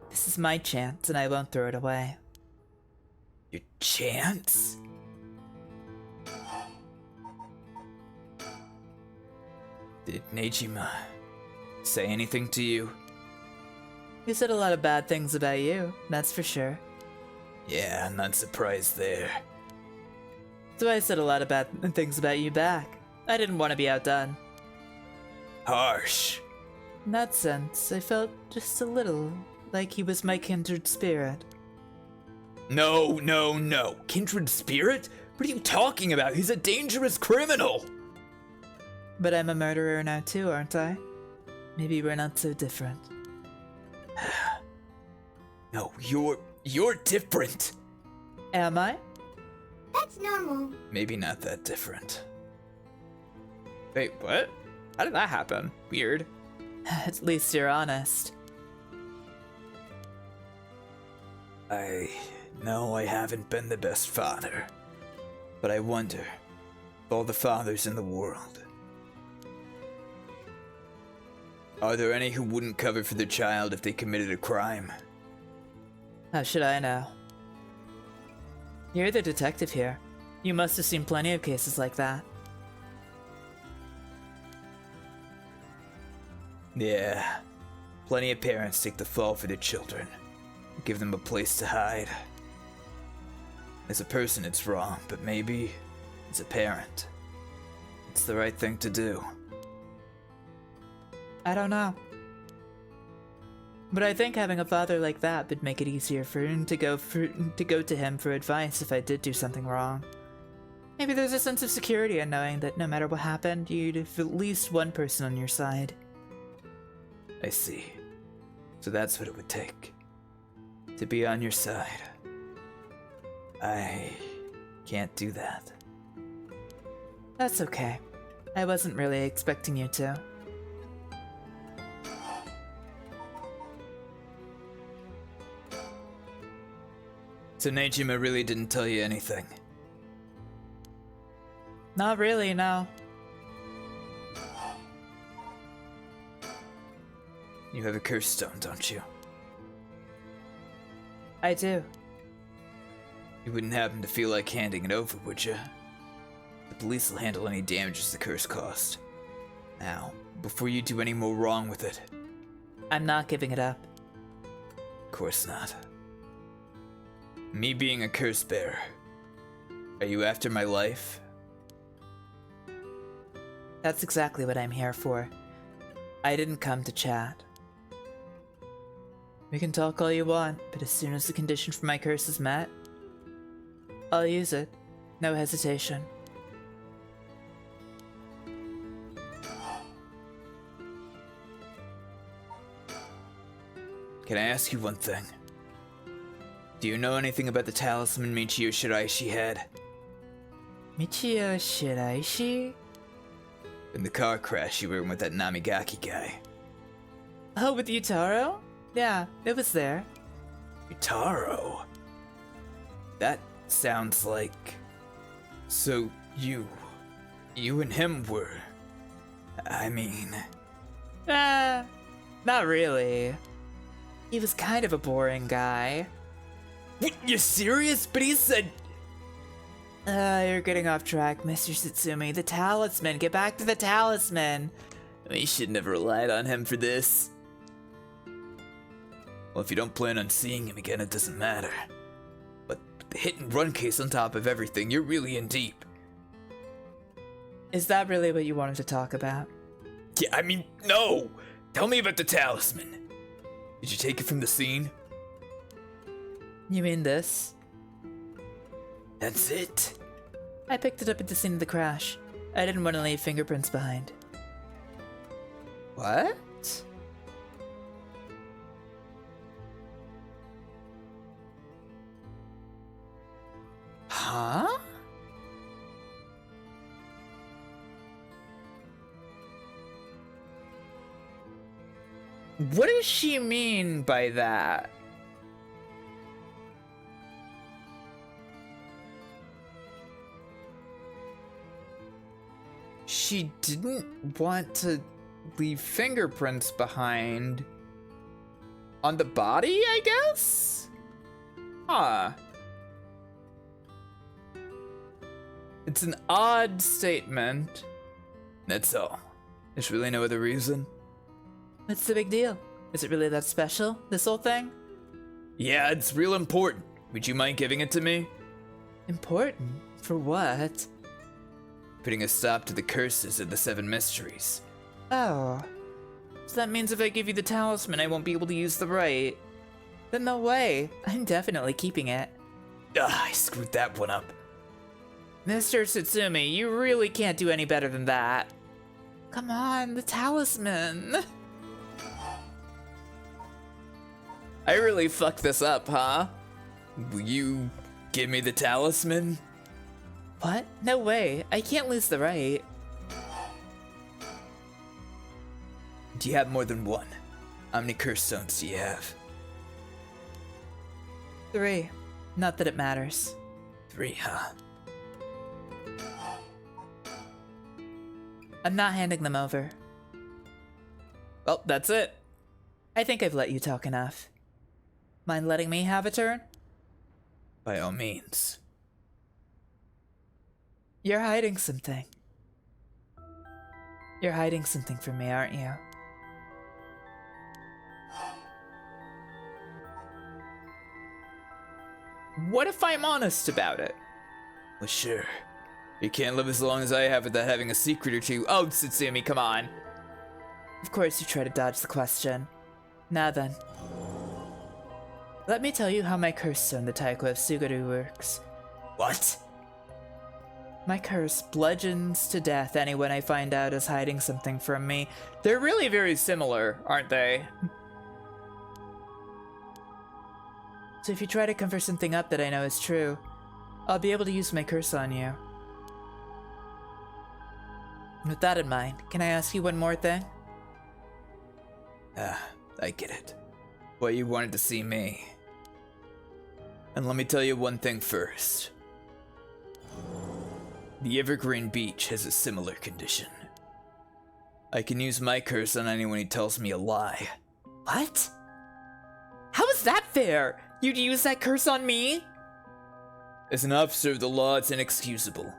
This is my chance, and I won't throw it away. Your chance? Did Nejima say anything to you? He said a lot of bad things about you, that's for sure. Yeah, I'm not surprised there. So I said a lot of bad things about you back. I didn't want to be outdone. Harsh. In that sense, I felt just a little like he was my kindred spirit. No. Kindred spirit? What are you talking about? He's a dangerous criminal! But I'm a murderer now too, aren't I? Maybe we're not so different. No, you're different. Am I? That's normal. Maybe not that different. Wait, what? How did that happen? Weird. At least you're honest. I know I haven't been the best father, but I wonder, of all the fathers in the world, are there any who wouldn't cover for their child if they committed a crime? How should I know? You're the detective here. You must have seen plenty of cases like that. Yeah, plenty of parents take the fall for their children, give them a place to hide. As a person, it's wrong, but maybe, as a parent, it's the right thing to do. I don't know. But I think having a father like that would make it easier for him to go to him for advice if I did do something wrong. Maybe there's a sense of security in knowing that no matter what happened, you'd have at least one person on your side. I see. So that's what it would take. To be on your side. I can't do that. That's okay. I wasn't really expecting you to. So Nejima really didn't tell you anything? Not really, no. You have a curse stone, don't you? I do. You wouldn't happen to feel like handing it over, would you? The police will handle any damages the curse caused. Now, before you do any more wrong with it. I'm not giving it up. Of course not. Me being a curse bearer. Are you after my life? That's exactly what I'm here for. I didn't come to chat. We can talk all you want, but as soon as the condition for my curse is met, I'll use it. No hesitation. Can I ask you one thing? Do you know anything about the talisman Michio Shiraishi had? Michio Shiraishi? In the car crash you were in with that Namigaki guy. Oh, with Yutaro? Yeah, it was there. Utaro? That sounds like... So you and him were... I mean... Not really. He was kind of a boring guy. What, you serious? But he said... You're getting off track, Mr. Satsumi. The talisman. Get back to the talisman. We should never relied on him for this. Well, if you don't plan on seeing him again, it doesn't matter. But the hit and run case on top of everything, you're really in deep. Is that really what you wanted to talk about? Yeah, I mean, no! Tell me about the talisman. Did you take it from the scene? You mean this? That's it? I picked it up at the scene of the crash. I didn't want to leave fingerprints behind. What? Huh? What does she mean by that? She didn't want to leave fingerprints behind on the body, I guess? Huh. It's an odd statement. That's all. There's really no other reason? What's the big deal? Is it really that special, this whole thing? Yeah, it's real important. Would you mind giving it to me? Important? For what? Putting a stop to the curses of the Seven Mysteries. Oh. So that means if I give you the talisman, I won't be able to use the right. Then no way. I'm definitely keeping it. Ah, I screwed that one up. Mr. Satsumi, you really can't do any better than that. Come on, the talisman. I really fucked this up, huh? Will you give me the talisman? What? No way. I can't lose the right. Do you have more than one? How many curse stones do you have? 3. Not that it matters. 3, huh? I'm not handing them over. Well, that's it. I think I've let you talk enough. Mind letting me have a turn? By all means. You're hiding something. You're hiding something from me, aren't you? What if I'm honest about it? Well, sure. You can't live as long as I have without having a secret or two. Oh, Tsutsumi, come on. Of course you try to dodge the question. Now then. Let me tell you how my curse stone, the Taiko of Sugaru, works. What? My curse bludgeons to death anyone I find out is hiding something from me. They're really very similar, aren't they? So if you try to cover something up that I know is true, I'll be able to use my curse on you. With that in mind, can I ask you one more thing? I get it. Well, you wanted to see me. And let me tell you one thing first. The Evergreen Beach has a similar condition. I can use my curse on anyone who tells me a lie. What? How is that fair? You'd use that curse on me? As an officer of the law, it's inexcusable.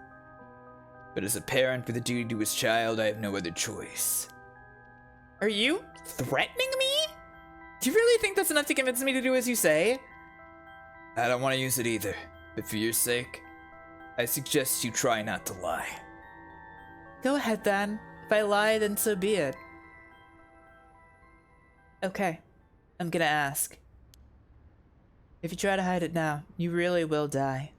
But as a parent with a duty to his child, I have no other choice. Are you threatening me? Do you really think that's enough to convince me to do as you say? I don't want to use it either, but for your sake, I suggest you try not to lie. Go ahead then. If I lie, then so be it. Okay, I'm gonna ask. If you try to hide it now, you really will die.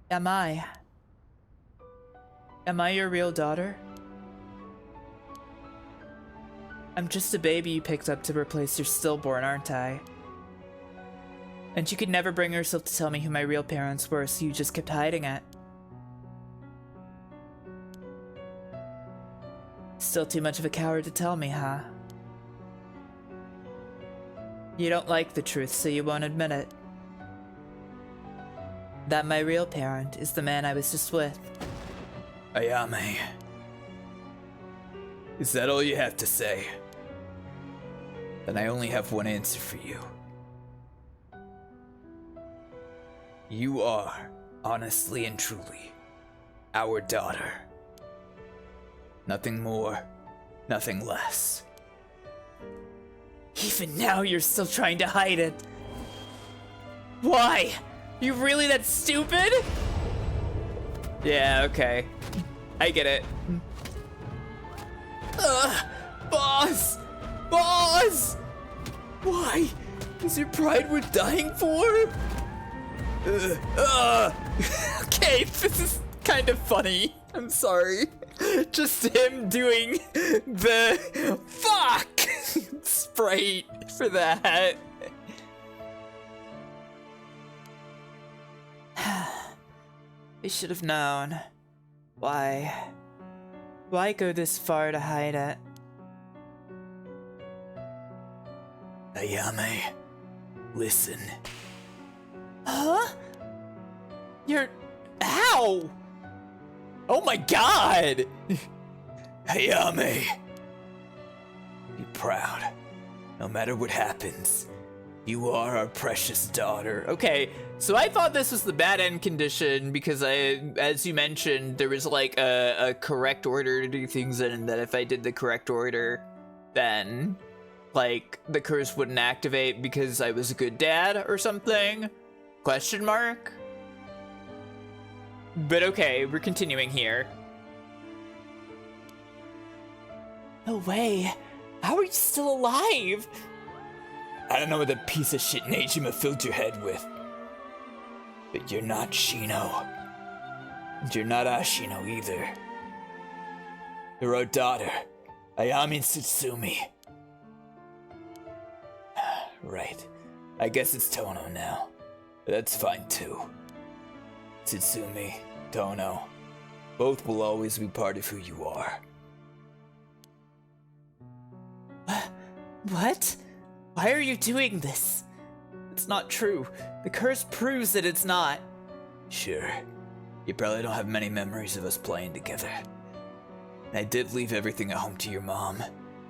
Am I your real daughter? I'm just a baby you picked up to replace your stillborn, aren't I? And you could never bring yourself to tell me who my real parents were, so you just kept hiding it. Still too much of a coward to tell me, huh? You don't like the truth, so you won't admit it. That my real parent is the man I was just with. Ayame. Is that all you have to say? Then I only have one answer for you. You are, honestly and truly, our daughter. Nothing more, nothing less. Even now, you're still trying to hide it. Why? You really that stupid? Yeah, okay. I get it. Boss! Boss! Why? Is it pride we're dying for? Okay, this is kind of funny. I'm sorry. Just him doing the fuck sprite for that. I should have known. Why? Why go this far to hide it? Ayame, listen. Huh? You're... How? Oh my god! Ayame! Be proud. No matter what happens, you are our precious daughter. Okay, so I thought this was the bad end condition because as you mentioned, there was like a correct order to do things in, and that if I did the correct order, then like the curse wouldn't activate because I was a good dad or something? Question mark? But okay, we're continuing here. No way. How are you still alive? I don't know what that piece of shit Nejima filled your head with. But you're not Shino. And you're not Ashino either. You're our daughter, Ayame Tsutsumi. Right. I guess it's Tono now. But that's fine too. Tsutsumi, Tono, both will always be part of who you are. What? Why are you doing this? It's not true. The curse proves that it's not. Sure. You probably don't have many memories of us playing together. And I did leave everything at home to your mom.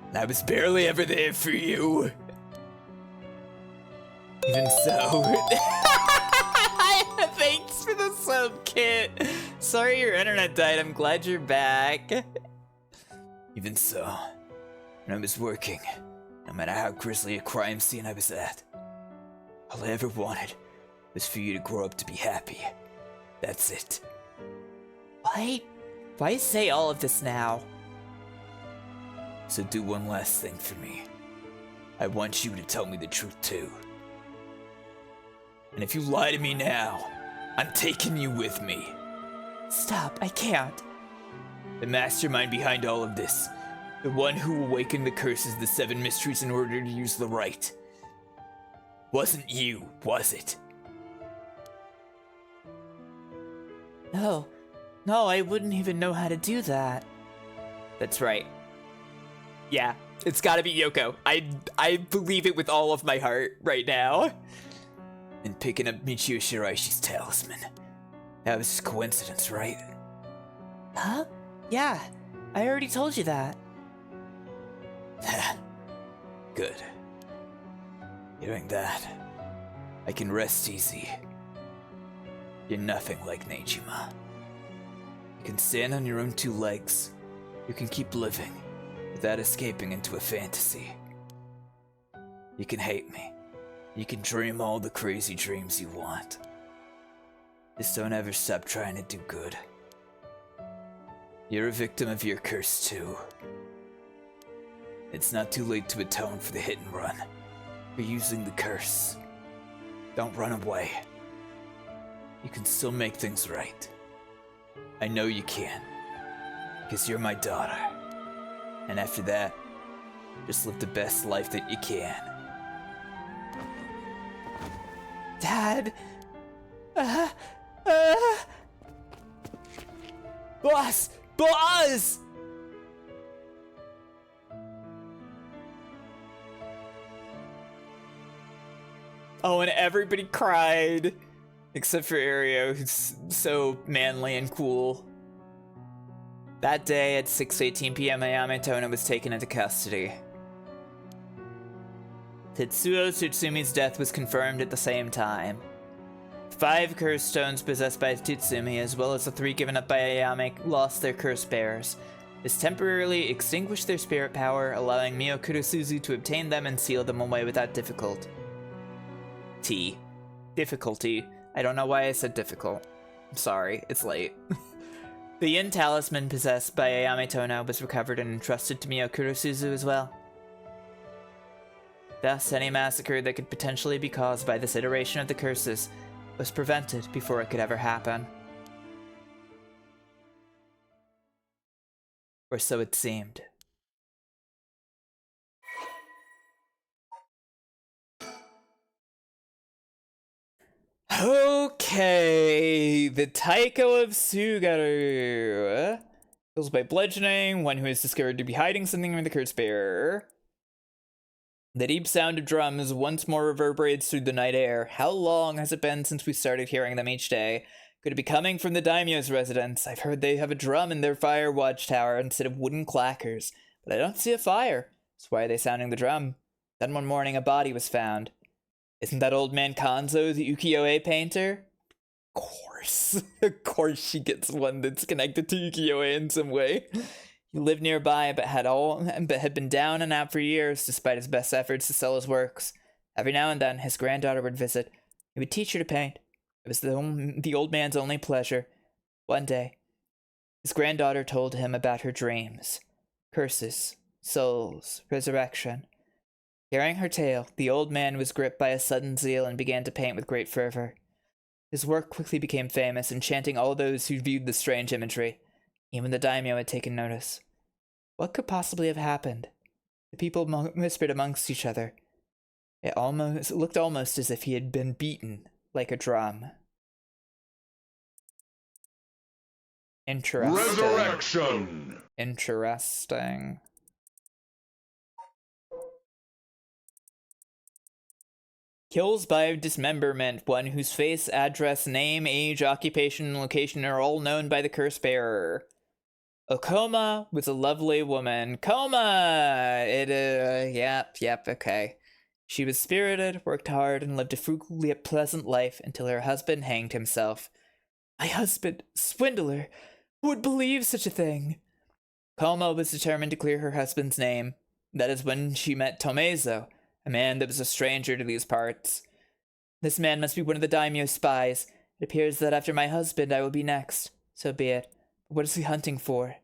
And I was barely ever there for you. Even so... Thanks for the sub, Kit. Sorry your internet died. I'm glad you're back. Even so, when I was working, no matter how grisly a crime scene I was at, all I ever wanted was for you to grow up to be happy. That's it. Why say all of this now? So do one last thing for me. I want you to tell me the truth too. And if you lie to me now, I'm taking you with me. Stop, I can't. The mastermind behind all of this, the one who awakened the curses, the Seven Mysteries in order to use the right, wasn't you, was it? No, I wouldn't even know how to do that. That's right. Yeah, It's gotta be Yoko. I believe it with all of my heart right now. And picking up Michio Shiraishi's talisman. That was just coincidence, right? Huh? Yeah, I already told you that. Good. Hearing that, I can rest easy. You're nothing like Nejima. You can stand on your own two legs. You can keep living without escaping into a fantasy. You can hate me. You can dream all the crazy dreams you want. Just don't ever stop trying to do good. You're a victim of your curse too. It's not too late to atone for the hit and run. You're using the curse. Don't run away. You can still make things right. I know you can. Because you're my daughter. And after that, just live the best life that you can. Dad! Boss! Boss! Oh, and everybody cried. Except for Ario, who's so manly and cool. That day at 6:18 p.m., Ayame Tona was taken into custody. Tetsuo Tsutsumi death was confirmed at the same time. 5 curse stones possessed by Tsutsumi, as well as the 3 given up by Ayame, lost their curse bearers. This temporarily extinguished their spirit power, allowing Mio Kurosuzu to obtain them and seal them away without difficulty. Difficulty. I don't know why I said difficult. I'm sorry, it's late. The Yin talisman possessed by Ayame Tona was recovered and entrusted to Mio Kurosuzu as well. Thus, any massacre that could potentially be caused by this iteration of the curses was prevented before it could ever happen. Or so it seemed. Okay, the Taiko of Sugaru. Kills by bludgeoning, one who is discovered to be hiding something with the curse bearer. The deep sound of drums once more reverberates through the night air. How long has it been since we started hearing them each day? Could it be coming from the daimyo's residence? I've heard they have a drum in their fire watchtower instead of wooden clackers, but I don't see a fire. So why are they sounding the drum? Then one morning a body was found. Isn't that old man Kanzo the ukiyo-e painter? Of course. Of course she gets one that's connected to ukiyo-e in some way. He lived nearby but had been down and out for years despite his best efforts to sell his works. Every now and then his granddaughter would visit. He would teach her to paint. It was the old man's only pleasure. One day, his granddaughter told him about her dreams. Curses, souls, resurrection. Hearing her tale, the old man was gripped by a sudden zeal and began to paint with great fervor. His work quickly became famous, enchanting all those who viewed the strange imagery. Even the daimyo had taken notice. What could possibly have happened? The people whispered amongst each other. It looked almost as if he had been beaten like a drum. Interesting. Resurrection! Interesting. Kills by dismemberment, one whose face, address, name, age, occupation, and location are all known by the curse bearer. Okoma was a lovely woman. Koma! Yep, okay. She was spirited, worked hard, and lived a frugally yet pleasant life until her husband hanged himself. My husband, swindler! Who would believe such a thing? Koma was determined to clear her husband's name. That is when she met Tomezo, a man that was a stranger to these parts. This man must be one of the daimyo's spies. It appears that after my husband I will be next. So be it. But what is he hunting for?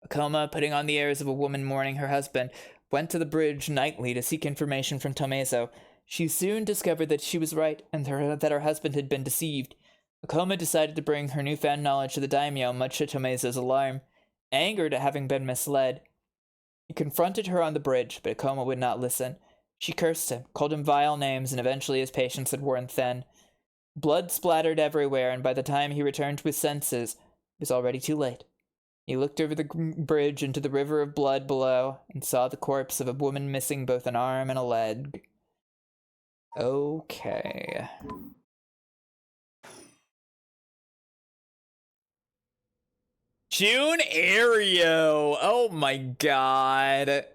Akoma, putting on the airs of a woman mourning her husband, went to the bridge nightly to seek information from Tomezo. She soon discovered that she was right, and that her husband had been deceived. Akoma decided to bring her newfound knowledge to the daimyo, much to Tomezo's alarm. Angered at having been misled, he confronted her on the bridge, but Akoma would not listen. She cursed him, called him vile names, and eventually his patience had worn thin. Blood splattered everywhere, and by the time he returned to his senses, it was already too late. He looked over the bridge into the river of blood below and saw the corpse of a woman missing both an arm and a leg. Okay. June Aereo! Oh my god.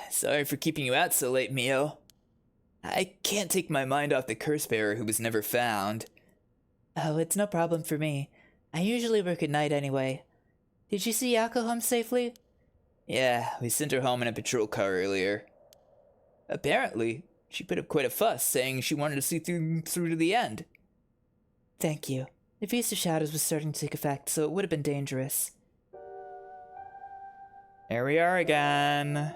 Sorry for keeping you out so late, Mio. I can't take my mind off the curse bearer who was never found. Oh, it's no problem for me. I usually work at night anyway. Did you see Yako home safely? Yeah, we sent her home in a patrol car earlier. Apparently, she put up quite a fuss, saying she wanted to see through to the end. Thank you. The Feast of Shadows was starting to take effect, so it would have been dangerous. Here we are again.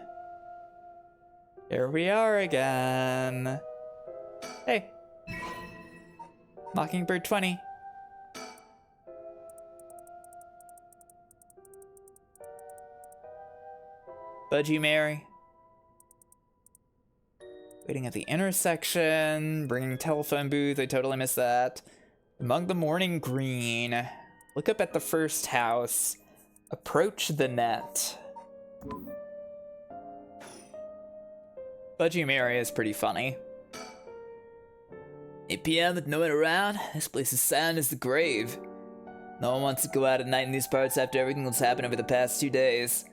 Here we are again. Hey. Mockingbird 20. Budgie Mary. Waiting at the intersection. Bringing telephone booth. I totally missed that. Among the morning green. Look up at the first house. Approach the net. Budgie Mary is pretty funny. 8 p.m. with no one around? This place is silent as the grave. No one wants to go out at night in these parts after everything that's happened over the past 2 days.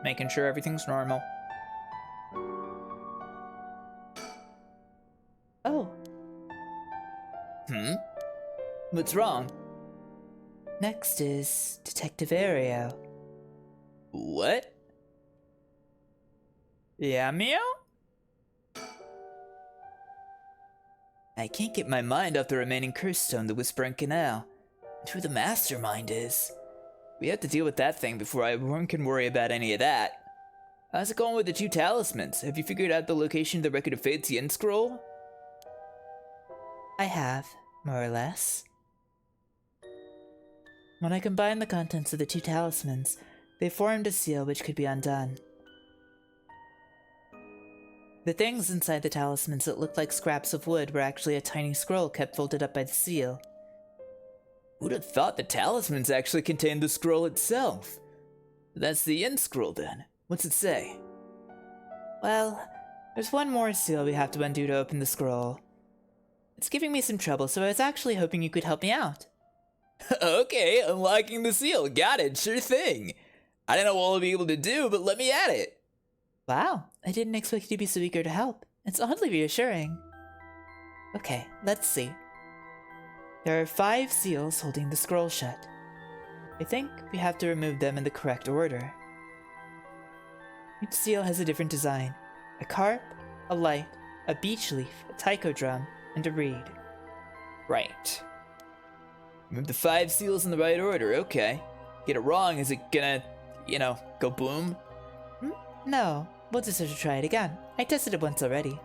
Making sure everything's normal. Oh, What's wrong? next is Detective Aereo. What? Yeah, Mio? I can't get my mind off the remaining curse stone, the Whispering Canal, and who the mastermind is. We have to deal with that thing before everyone can worry about any of that. How's it going with the 2 talismans? Have you figured out the location of the Record of Fate's Yen scroll? I have, more or less. When I combined the contents of the 2 talismans, they formed a seal which could be undone. The things inside the talismans that looked like scraps of wood were actually a tiny scroll kept folded up by the seal. Who'd have thought the talismans actually contained the scroll itself? That's the Yen scroll then. What's it say? Well, there's one more seal we have to undo to open the scroll. It's giving me some trouble, so I was actually hoping you could help me out. Okay, unlocking the seal. Got it, sure thing. I don't know what I'll be able to do, but let me at it. Wow, I didn't expect you to be so eager to help. It's oddly reassuring. Okay, let's see. There are 5 seals holding the scroll shut. I think we have to remove them in the correct order. Each seal has a different design. A carp, a light, a beech leaf, a taiko drum, and a reed. Right. Move the 5 seals in the right order, okay. Get it wrong, is it gonna, go boom? No, we'll just have to try it again. I tested it once already.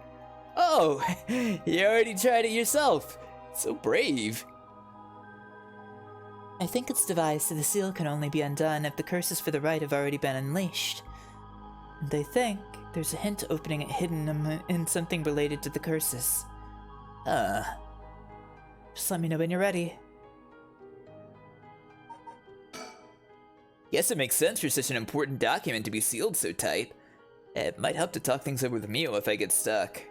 Oh, you already tried it yourself. So brave. I think it's devised so the seal can only be undone if the curses for the right have already been unleashed. And I think there's a hint opening it hidden in something related to the curses. Just let me know when you're ready. Guess it makes sense for such an important document to be sealed so tight. It might help to talk things over with Mio if I get stuck.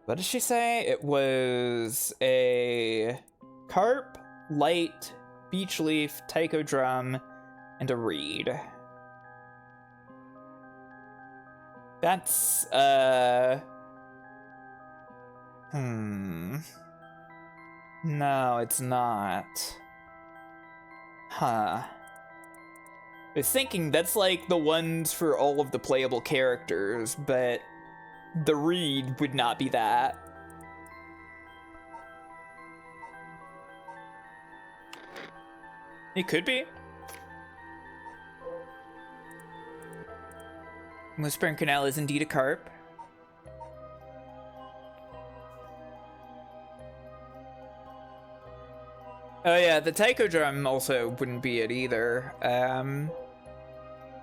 What did she say? It was a carp, light, beech leaf, taiko drum, and a reed. That's, No, it's not. Huh. I was thinking that's like the ones for all of the playable characters, but the reed would not be that. It could be. Whispering Canal is indeed a carp. Oh yeah, the taiko drum also wouldn't be it either.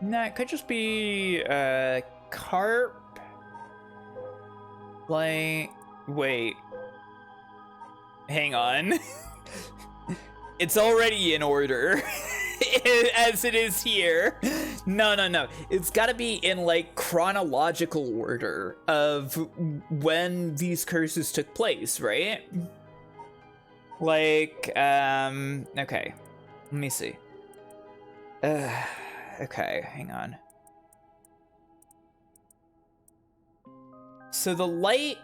No, it could just be carp. Like, wait. Hang on. It's already in order. As it is here. No. It's gotta be in like chronological order of when these curses took place, right? Like, okay. Let me see. Okay, hang on. So the light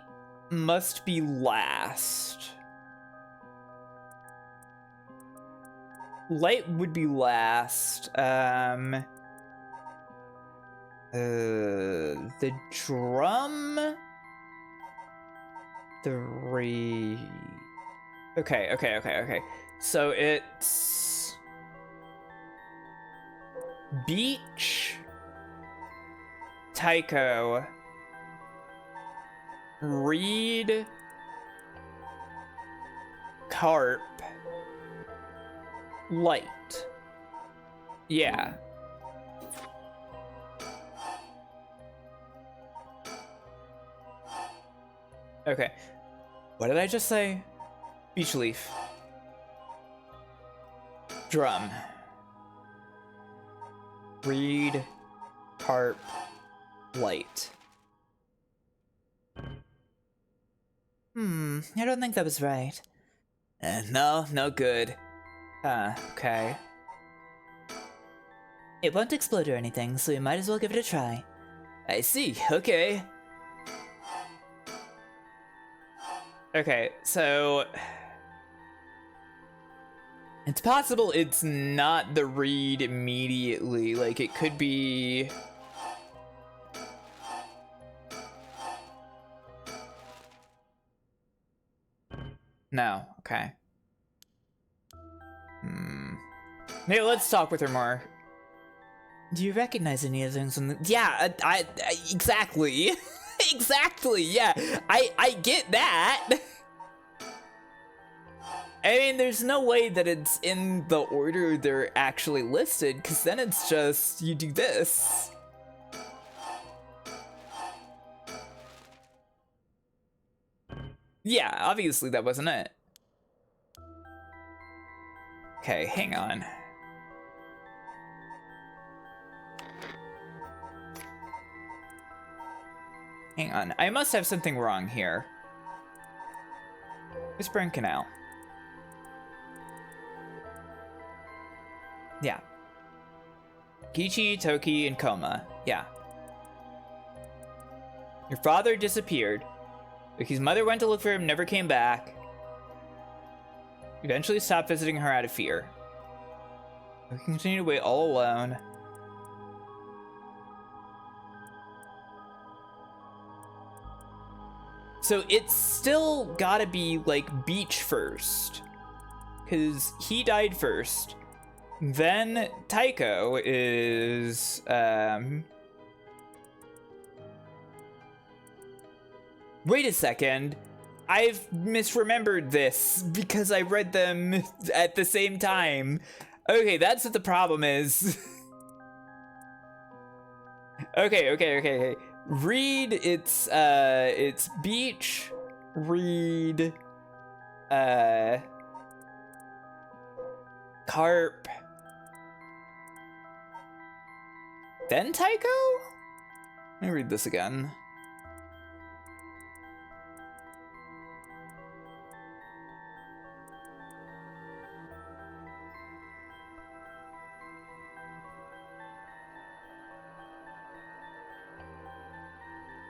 must be last. Light would be last. The drum. Okay. So it's beach, Tycho, reed, carp, light. Yeah. Okay. What did I just say? Beach leaf. Drum. Reed. Carp. Light. I don't think that was right. No good. Okay. It won't explode or anything, so we might as well give it a try. I see, okay. Okay, so... It's possible it's not the reed immediately, like it could be... No, okay. Maybe let's talk with her more. Do you recognize any of things? Yeah, I exactly. Exactly, yeah. I get that. I mean, there's no way that it's in the order they're actually listed, because then it's just, you do this. Yeah, obviously that wasn't it. Okay, hang on. Hang on, I must have something wrong here. Whispering Canal. Yeah. Kichi, Toki, and Koma. Yeah. Your father disappeared. Toki's mother went to look for him, never came back. Eventually stopped visiting her out of fear. We continue to wait all alone. So it's still gotta be like beach first. Cause he died first. Then Tycho is wait a second. I've misremembered this because I read them at the same time. Okay, that's what the problem is. Okay. Reed, it's beach, reed, carp, then Tycho? Let me read this again.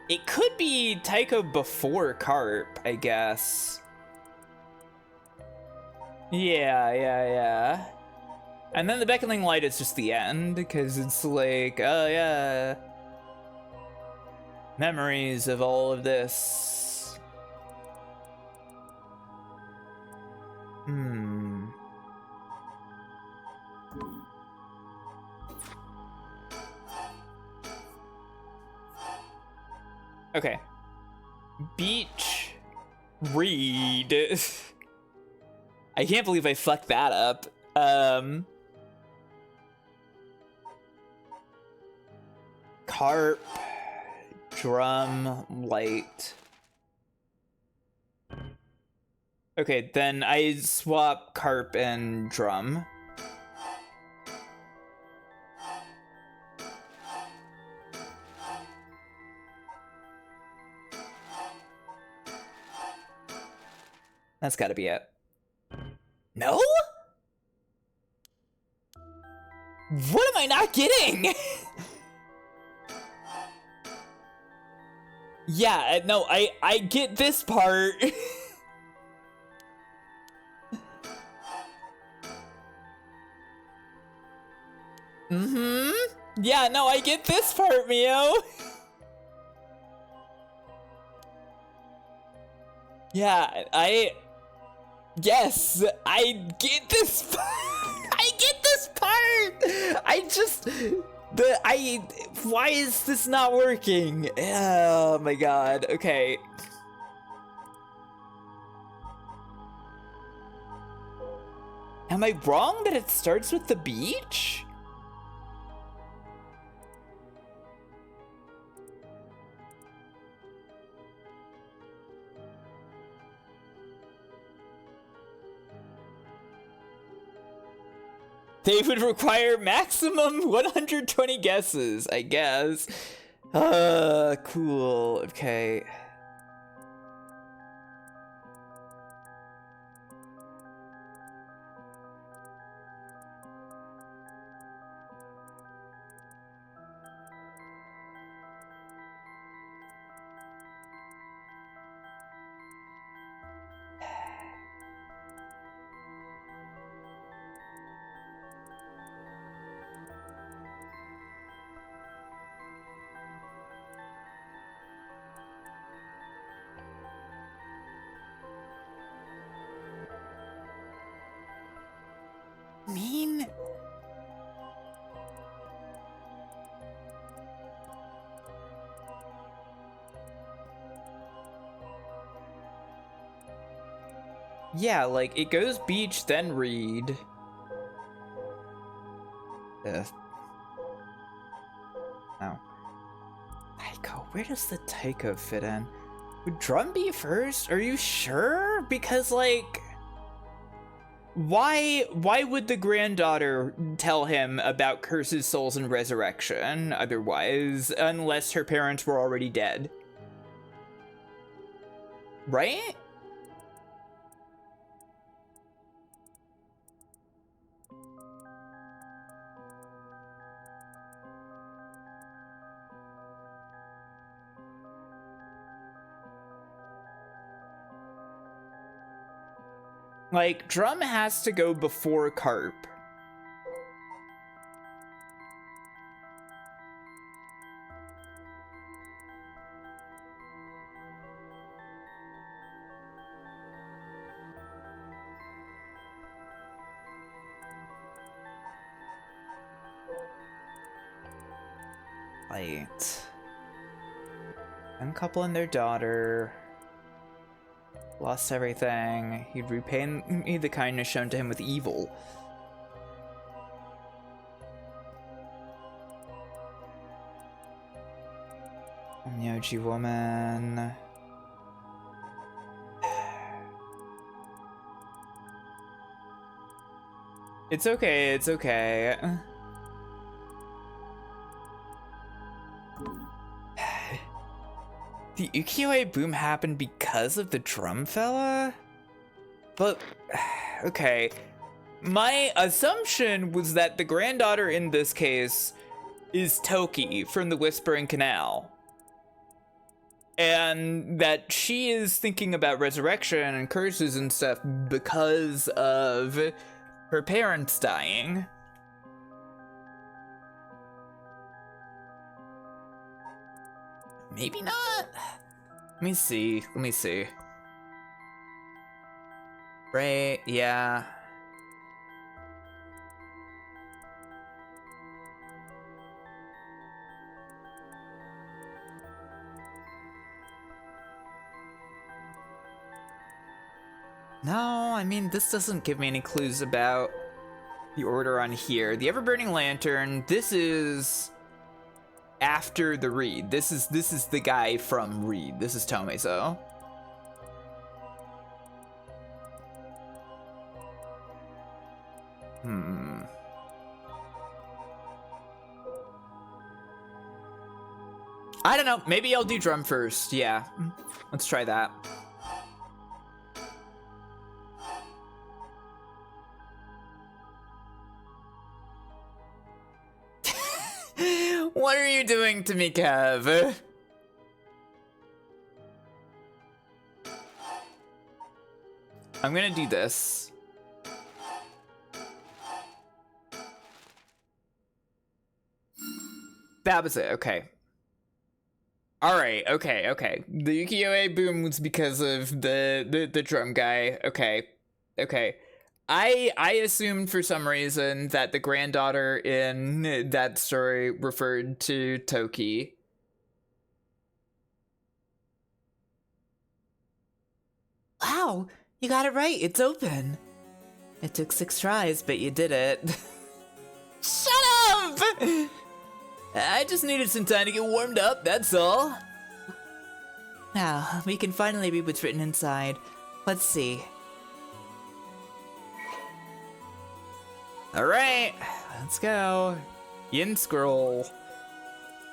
It could be Tycho before Carp, I guess. Yeah. And then the beckoning light is just the end, because it's like, oh yeah. Memories of all of this. Okay. Beach. Reed. I can't believe I fucked that up. carp, drum, light. Okay, then I swap carp and drum. That's gotta be it. No? What am I not getting? Yeah, no, I get this part. Yeah, no, I get this part, Mio. Yeah, yes, I get this part. I get this part. Why is this not working? Oh my god. Okay. Am I wrong that it starts with the beach? They would require maximum 120 guesses, I guess. Cool. Okay. Mean. Yeah, like, it goes beach, then read. No. Taiko, where does the Taiko fit in? Would drum be first? Are you sure? Because, like, why would the granddaughter tell him about curses, souls, and resurrection otherwise, unless her parents were already dead? Right? Like, drum has to go before carp. Light. Young couple and their daughter. Lost everything. He'd repay me the kindness shown to him with evil. Myoji woman. It's okay, it's okay. The ukiyo-e boom happened because of the drum fella? But, okay. My assumption was that the granddaughter in this case is Toki from the Whispering Canal. And that she is thinking about resurrection and curses and stuff because of her parents dying. Maybe not. Let me see. Right, yeah. No, I mean, this doesn't give me any clues about the order on here. The Ever-Burning Lantern, this is after the Reed. This is the guy from Reed. This is Tomezo. I don't know. Maybe I'll do drum first. Yeah. Let's try that. What are you doing to me, Kev? I'm gonna do this. That was it, okay. Alright, okay. The ukiyo-e boom was because of the drum guy. Okay. I assumed for some reason that the granddaughter in that story referred to Toki. Wow, you got it right. It's open. It took 6 tries, but you did it. Shut up! I just needed some time to get warmed up, that's all. Now, we can finally read what's written inside. Let's see. Alright, let's go. Yin Scroll.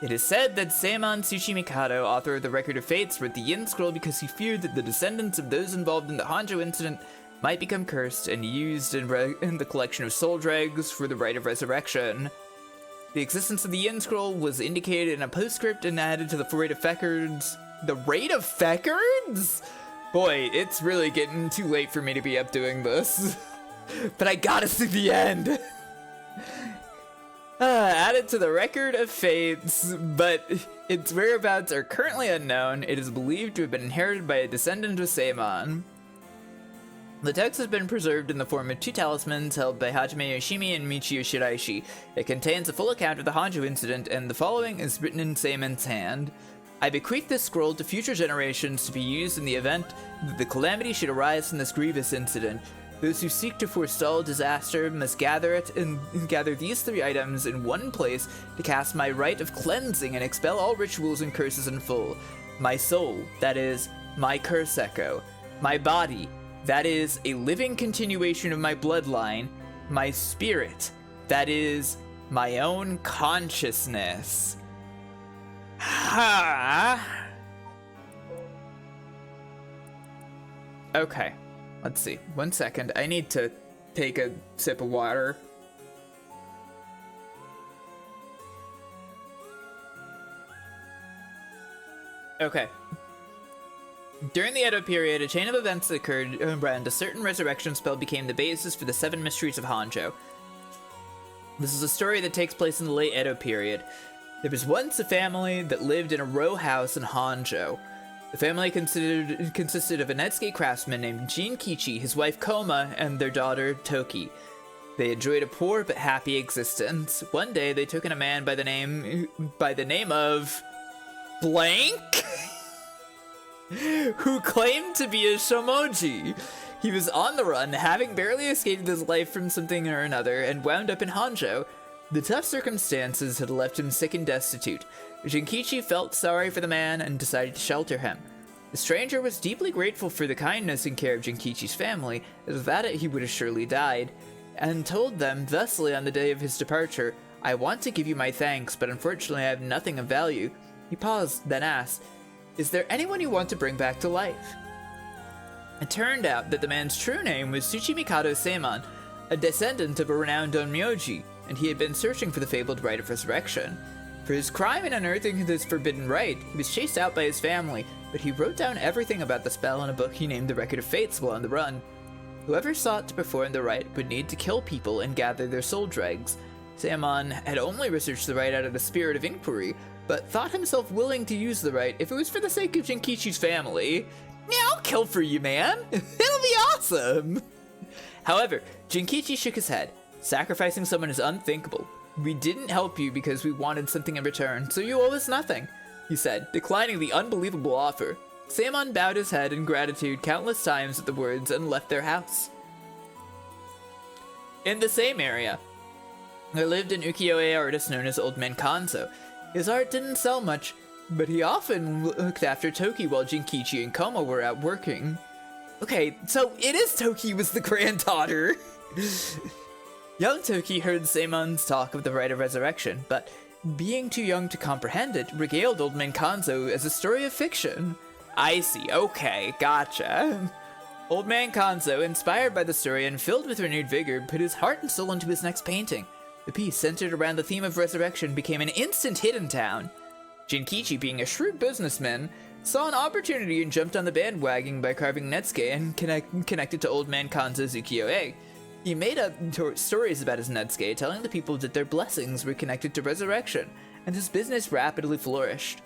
It is said that Seimon Tsuchimikado, author of the Record of Fates, wrote the Yin Scroll because he feared that the descendants of those involved in the Honjo incident might become cursed and used in the collection of soul dregs for the rite of resurrection. The existence of the Yin Scroll was indicated in a postscript and added to the Rite of Feckards. The Rite of Feckards? Boy, it's really getting too late for me to be up doing this. But I gotta see the end! Added to the Record of Fates, but its whereabouts are currently unknown. It is believed to have been inherited by a descendant of Seimon. The text has been preserved in the form of 2 talismans held by Hajime Yoshimi and Michio Shiraishi. It contains a full account of the Honjo incident, and the following is written in Seimon's hand. I bequeath this scroll to future generations to be used in the event that the calamity should arise from this grievous incident. Those who seek to forestall disaster must gather it and gather these 3 items in one place to cast my rite of cleansing and expel all rituals and curses in full. My soul, that is, my curse echo. My body, that is, a living continuation of my bloodline. My spirit, that is, my own consciousness. Ha! Okay. Let's see. 1 second. I need to take a sip of water. Okay. During the Edo period, a chain of events that occurred around a certain resurrection spell became the basis for the Seven Mysteries of Honjo. This is a story that takes place in the late Edo period. There was once a family that lived in a row house in Honjo. The family consisted of a Netsuke craftsman named Jinkichi, his wife Koma, and their daughter Toki. They enjoyed a poor but happy existence. One day, they took in a man by the name of blank, who claimed to be a shomoji. He was on the run, having barely escaped his life from something or another, and wound up in Honjo. The tough circumstances had left him sick and destitute. Jinkichi felt sorry for the man and decided to shelter him. The stranger was deeply grateful for the kindness and care of Jinkichi's family, as without it he would have surely died, and told them thusly on the day of his departure, "I want to give you my thanks, but unfortunately I have nothing of value." He paused, then asked, "Is there anyone you want to bring back to life?" It turned out that the man's true name was Tsuchimikado Seimon, a descendant of a renowned onmyoji, and he had been searching for the fabled rite of resurrection. For his crime in unearthing this forbidden rite, he was chased out by his family, but he wrote down everything about the spell in a book he named the Record of Fates while on the run. Whoever sought to perform the rite would need to kill people and gather their soul dregs. Seimon had only researched the rite out of the spirit of inquiry, but thought himself willing to use the rite if it was for the sake of Jinkichi's family. "Yeah, I'll kill for you, man. It'll be awesome." However, Jinkichi shook his head. "Sacrificing someone is unthinkable. We didn't help you because we wanted something in return, so you owe us nothing," he said, declining the unbelievable offer. Seimon bowed his head in gratitude countless times at the words and left their house. In the same area, there lived an ukiyo-e artist known as Old Man Kanzo. His art didn't sell much, but he often looked after Toki while Jinkichi and Koma were out working. Okay, so it is Toki was the granddaughter. Young Toki heard Seimon's talk of the rite of resurrection, but being too young to comprehend it, regaled Old Man Kanzo as a story of fiction. I see, okay, gotcha. Old Man Kanzo, inspired by the story and filled with renewed vigor, put his heart and soul into his next painting. The piece, centered around the theme of resurrection, became an instant hit in town. Jinkichi, being a shrewd businessman, saw an opportunity and jumped on the bandwagon by carving Netsuke and connected to Old Man Kanzo's ukiyo-e. He made up stories about his Netsuke, telling the people that their blessings were connected to resurrection, and his business rapidly flourished.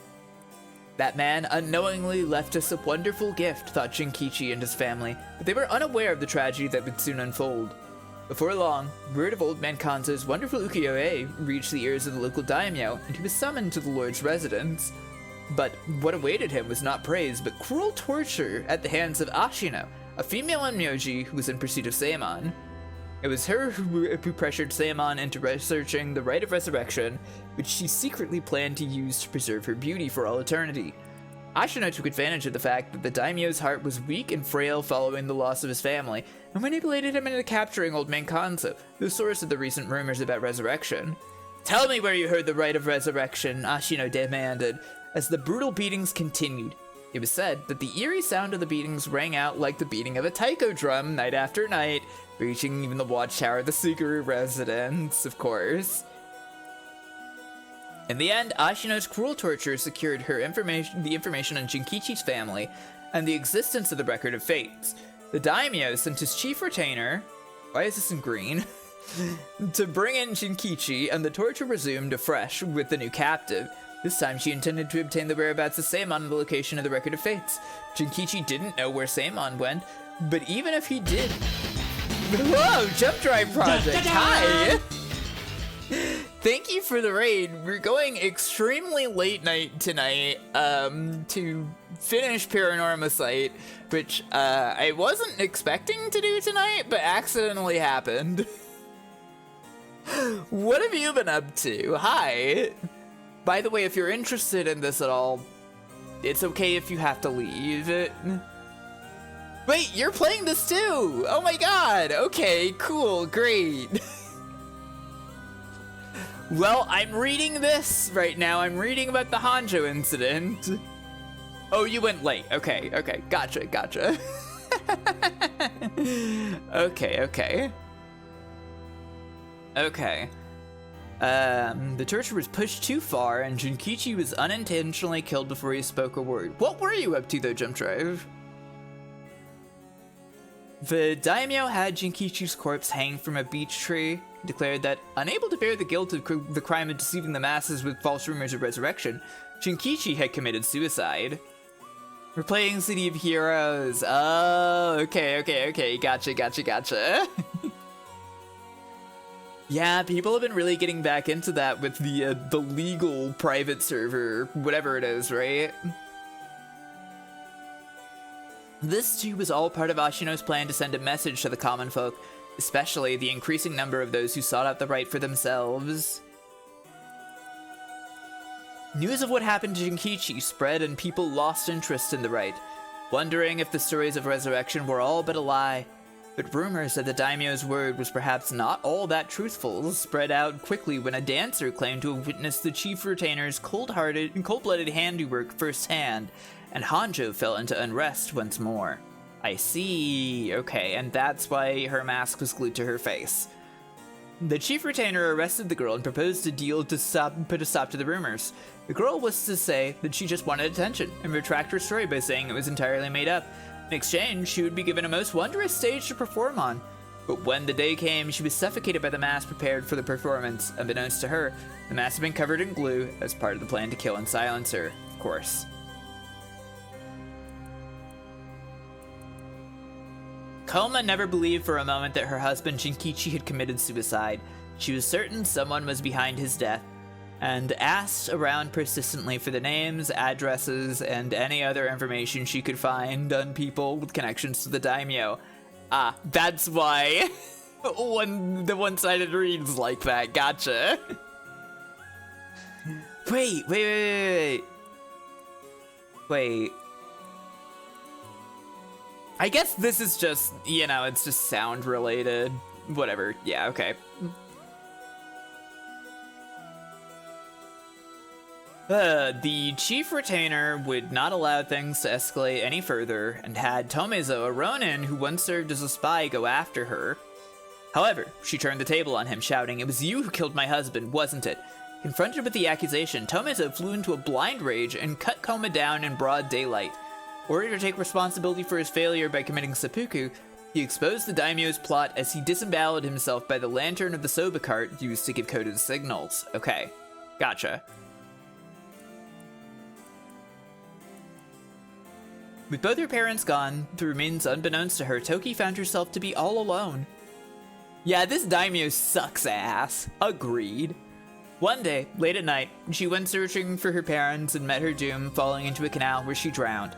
That man unknowingly left us a wonderful gift, thought Jinkichi and his family, but they were unaware of the tragedy that would soon unfold. Before long, word of Old Man Kanzo's wonderful ukiyo-e reached the ears of the local daimyo, and he was summoned to the lord's residence. But what awaited him was not praise, but cruel torture at the hands of Ashino, a female onmyoji who was in pursuit of Seimon. It was her who pressured Seimon into researching the rite of resurrection, which she secretly planned to use to preserve her beauty for all eternity. Ashino took advantage of the fact that the daimyo's heart was weak and frail following the loss of his family, and manipulated him into capturing Old Man Kanzo, the source of the recent rumors about resurrection. "Tell me where you heard the rite of resurrection," Ashino demanded, as the brutal beatings continued. It was said that the eerie sound of the beatings rang out like the beating of a taiko drum night after night, reaching even the watchtower of the Suguru residence, of course. In the end, Ashino's cruel torture secured her the information on Jinkichi's family and the existence of the Record of Fates. The daimyo sent his chief retainer, why is this in green, to bring in Jinkichi, and the torture resumed afresh with the new captive. This time she intended to obtain the whereabouts of Seimon and the location of the Record of Fates. Jinkichi didn't know where Seimon went, but even if he did... Whoa, Jump Drive Project, hi! Thank you for the raid. We're going extremely late night tonight to finish Paranormasight, which I wasn't expecting to do tonight, but accidentally happened. What have you been up to? Hi! By the way, if you're interested in this at all, it's okay if you have to leave. Wait, you're playing this too! Oh my god! Okay, cool, great. Well, I'm reading this right now. I'm reading about the Honjo incident. Oh, you went late. Okay, gotcha. Okay. The torture was pushed too far, and Jinkichi was unintentionally killed before he spoke a word. What were you up to, though, Jump Drive? The daimyo had Jinkichi's corpse hang from a beech tree, and declared that, unable to bear the guilt of the crime of deceiving the masses with false rumors of resurrection, Jinkichi had committed suicide. We're playing City of Heroes. Oh, okay. Gotcha. Yeah, people have been really getting back into that with the legal private server, whatever it is, right? This too was all part of Ashino's plan to send a message to the common folk, especially the increasing number of those who sought out the right for themselves. News of what happened to Jinkichi spread and people lost interest in the rite, wondering if the stories of resurrection were all but a lie. But rumors that the daimyo's word was perhaps not all that truthful spread out quickly when a dancer claimed to have witnessed the chief retainer's cold-blooded handiwork firsthand, and Honjo fell into unrest once more. I see, okay, and that's why her mask was glued to her face. The chief retainer arrested the girl and proposed a deal to put a stop to the rumors. The girl was to say that she just wanted attention, and retract her story by saying it was entirely made up. In exchange, she would be given a most wondrous stage to perform on. But when the day came, she was suffocated by the mask prepared for the performance. Unbeknownst to her, the mask had been covered in glue as part of the plan to kill and silence her, of course. Koma never believed for a moment that her husband Jinkichi had committed suicide. She was certain someone was behind his death, and asked around persistently for the names, addresses, and any other information she could find on people with connections to the daimyo. Ah, that's why the one-sided reads like that, gotcha. Wait. I guess this is just, you know, it's just sound related. Whatever. Yeah, okay. The chief retainer would not allow things to escalate any further and had Tomezo, a Ronin who once served as a spy, go after her. However, she turned the table on him, shouting, "It was you who killed my husband, wasn't it?" Confronted with the accusation, Tomezo flew into a blind rage and cut Koma down in broad daylight. Ordered to take responsibility for his failure by committing seppuku, he exposed the daimyo's plot as he disemboweled himself by the lantern of the soba cart used to give coded signals. Okay, gotcha. With both her parents gone, through means unbeknownst to her, Toki found herself to be all alone. Yeah, this daimyo sucks ass. Agreed. One day, late at night, she went searching for her parents and met her doom, falling into a canal where she drowned.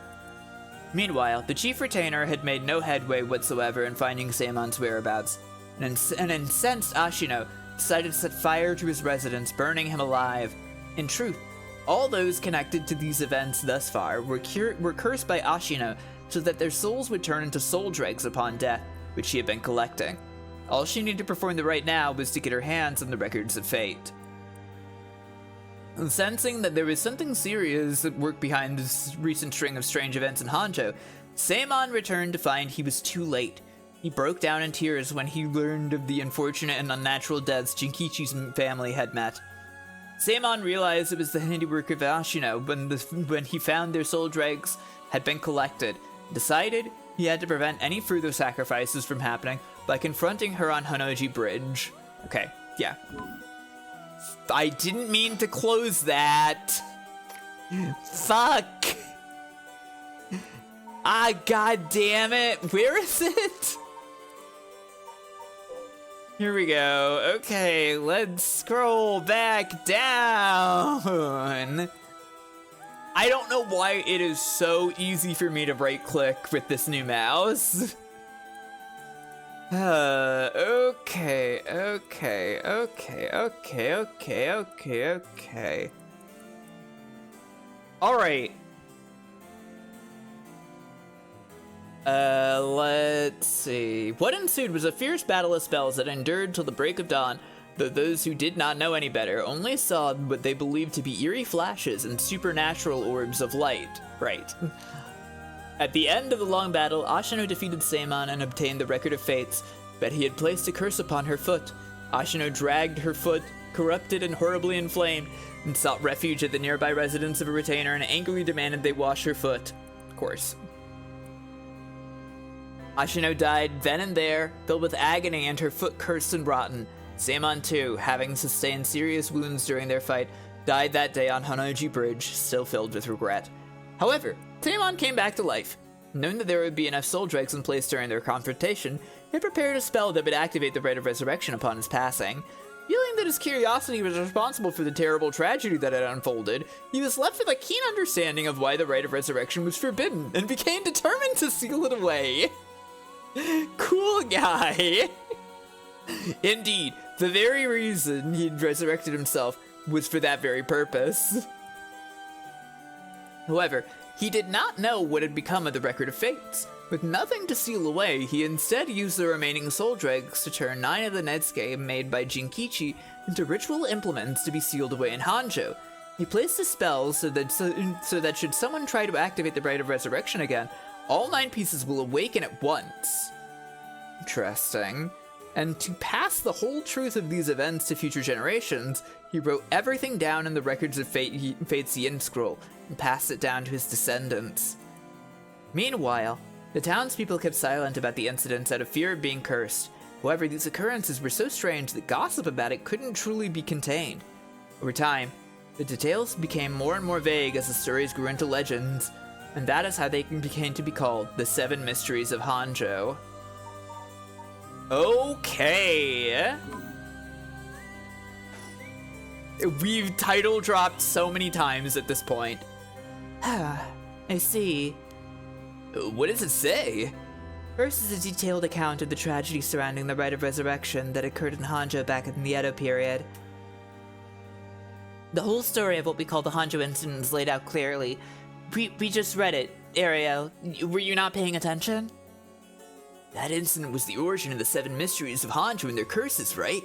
Meanwhile, the chief retainer had made no headway whatsoever in finding Seimon's whereabouts. An incensed Ashino decided to set fire to his residence, burning him alive. In truth, all those connected to these events thus far were cursed by Ashino so that their souls would turn into soul dregs upon death, which she had been collecting. All she needed to perform right now was to get her hands on the records of fate. Sensing that there was something serious at work behind this recent string of strange events in Honjo, Seimon returned to find he was too late. He broke down in tears when he learned of the unfortunate and unnatural deaths Jinkichi's family had met. Seimon realized it was the handiwork of Ashino when he found their soul dregs had been collected, decided he had to prevent any further sacrifices from happening by confronting her on Honnoji Bridge. Okay, yeah. I didn't mean to close that. Fuck. Ah, god damn it. Where is it? Here we go. Okay, let's scroll back down. I don't know why it is so easy for me to right click with this new mouse. Okay. Alright. Let's see. What ensued was a fierce battle of spells that endured till the break of dawn, though those who did not know any better only saw what they believed to be eerie flashes and supernatural orbs of light. Right. At the end of the long battle, Ashino defeated Seimon and obtained the Record of Fates, but he had placed a curse upon her foot. Ashino dragged her foot, corrupted and horribly inflamed, and sought refuge at the nearby residence of a retainer and angrily demanded they wash her foot. Of course. Ashino died then and there, filled with agony and her foot cursed and rotten. Seimon too, having sustained serious wounds during their fight, died that day on Honnoji Bridge, still filled with regret. However, Seimon came back to life. Knowing that there would be enough soul dregs in place during their confrontation, he prepared a spell that would activate the Rite of Resurrection upon his passing. Feeling that his curiosity was responsible for the terrible tragedy that had unfolded, he was left with a keen understanding of why the Rite of Resurrection was forbidden, and became determined to seal it away. Cool guy. Indeed, the very reason he'd resurrected himself was for that very purpose. However, he did not know what had become of the Record of Fates. With nothing to seal away, he instead used the remaining soul dregs to turn 9 of the Netsuke made by Jinkichi into ritual implements to be sealed away in Honjo. He placed a spell so that should someone try to activate the Rite of Resurrection again, all 9 pieces will awaken at once. Interesting. And to pass the whole truth of these events to future generations, he wrote everything down in the Records of Fate's Yin Scroll, and passed it down to his descendants. Meanwhile, the townspeople kept silent about the incidents out of fear of being cursed. However, these occurrences were so strange that gossip about it couldn't truly be contained. Over time, the details became more and more vague as the stories grew into legends, and that is how they became to be called the Seven Mysteries of Honjo. Okay. We've title dropped so many times at this point. I see. What does it say? First is a detailed account of the tragedy surrounding the Rite of Resurrection that occurred in Honjo back in the Edo period. The whole story of what we call the Honjo incident is laid out clearly. We just read it. Ariel, were you not paying attention? That incident was the origin of the Seven Mysteries of Honjo and their curses, right?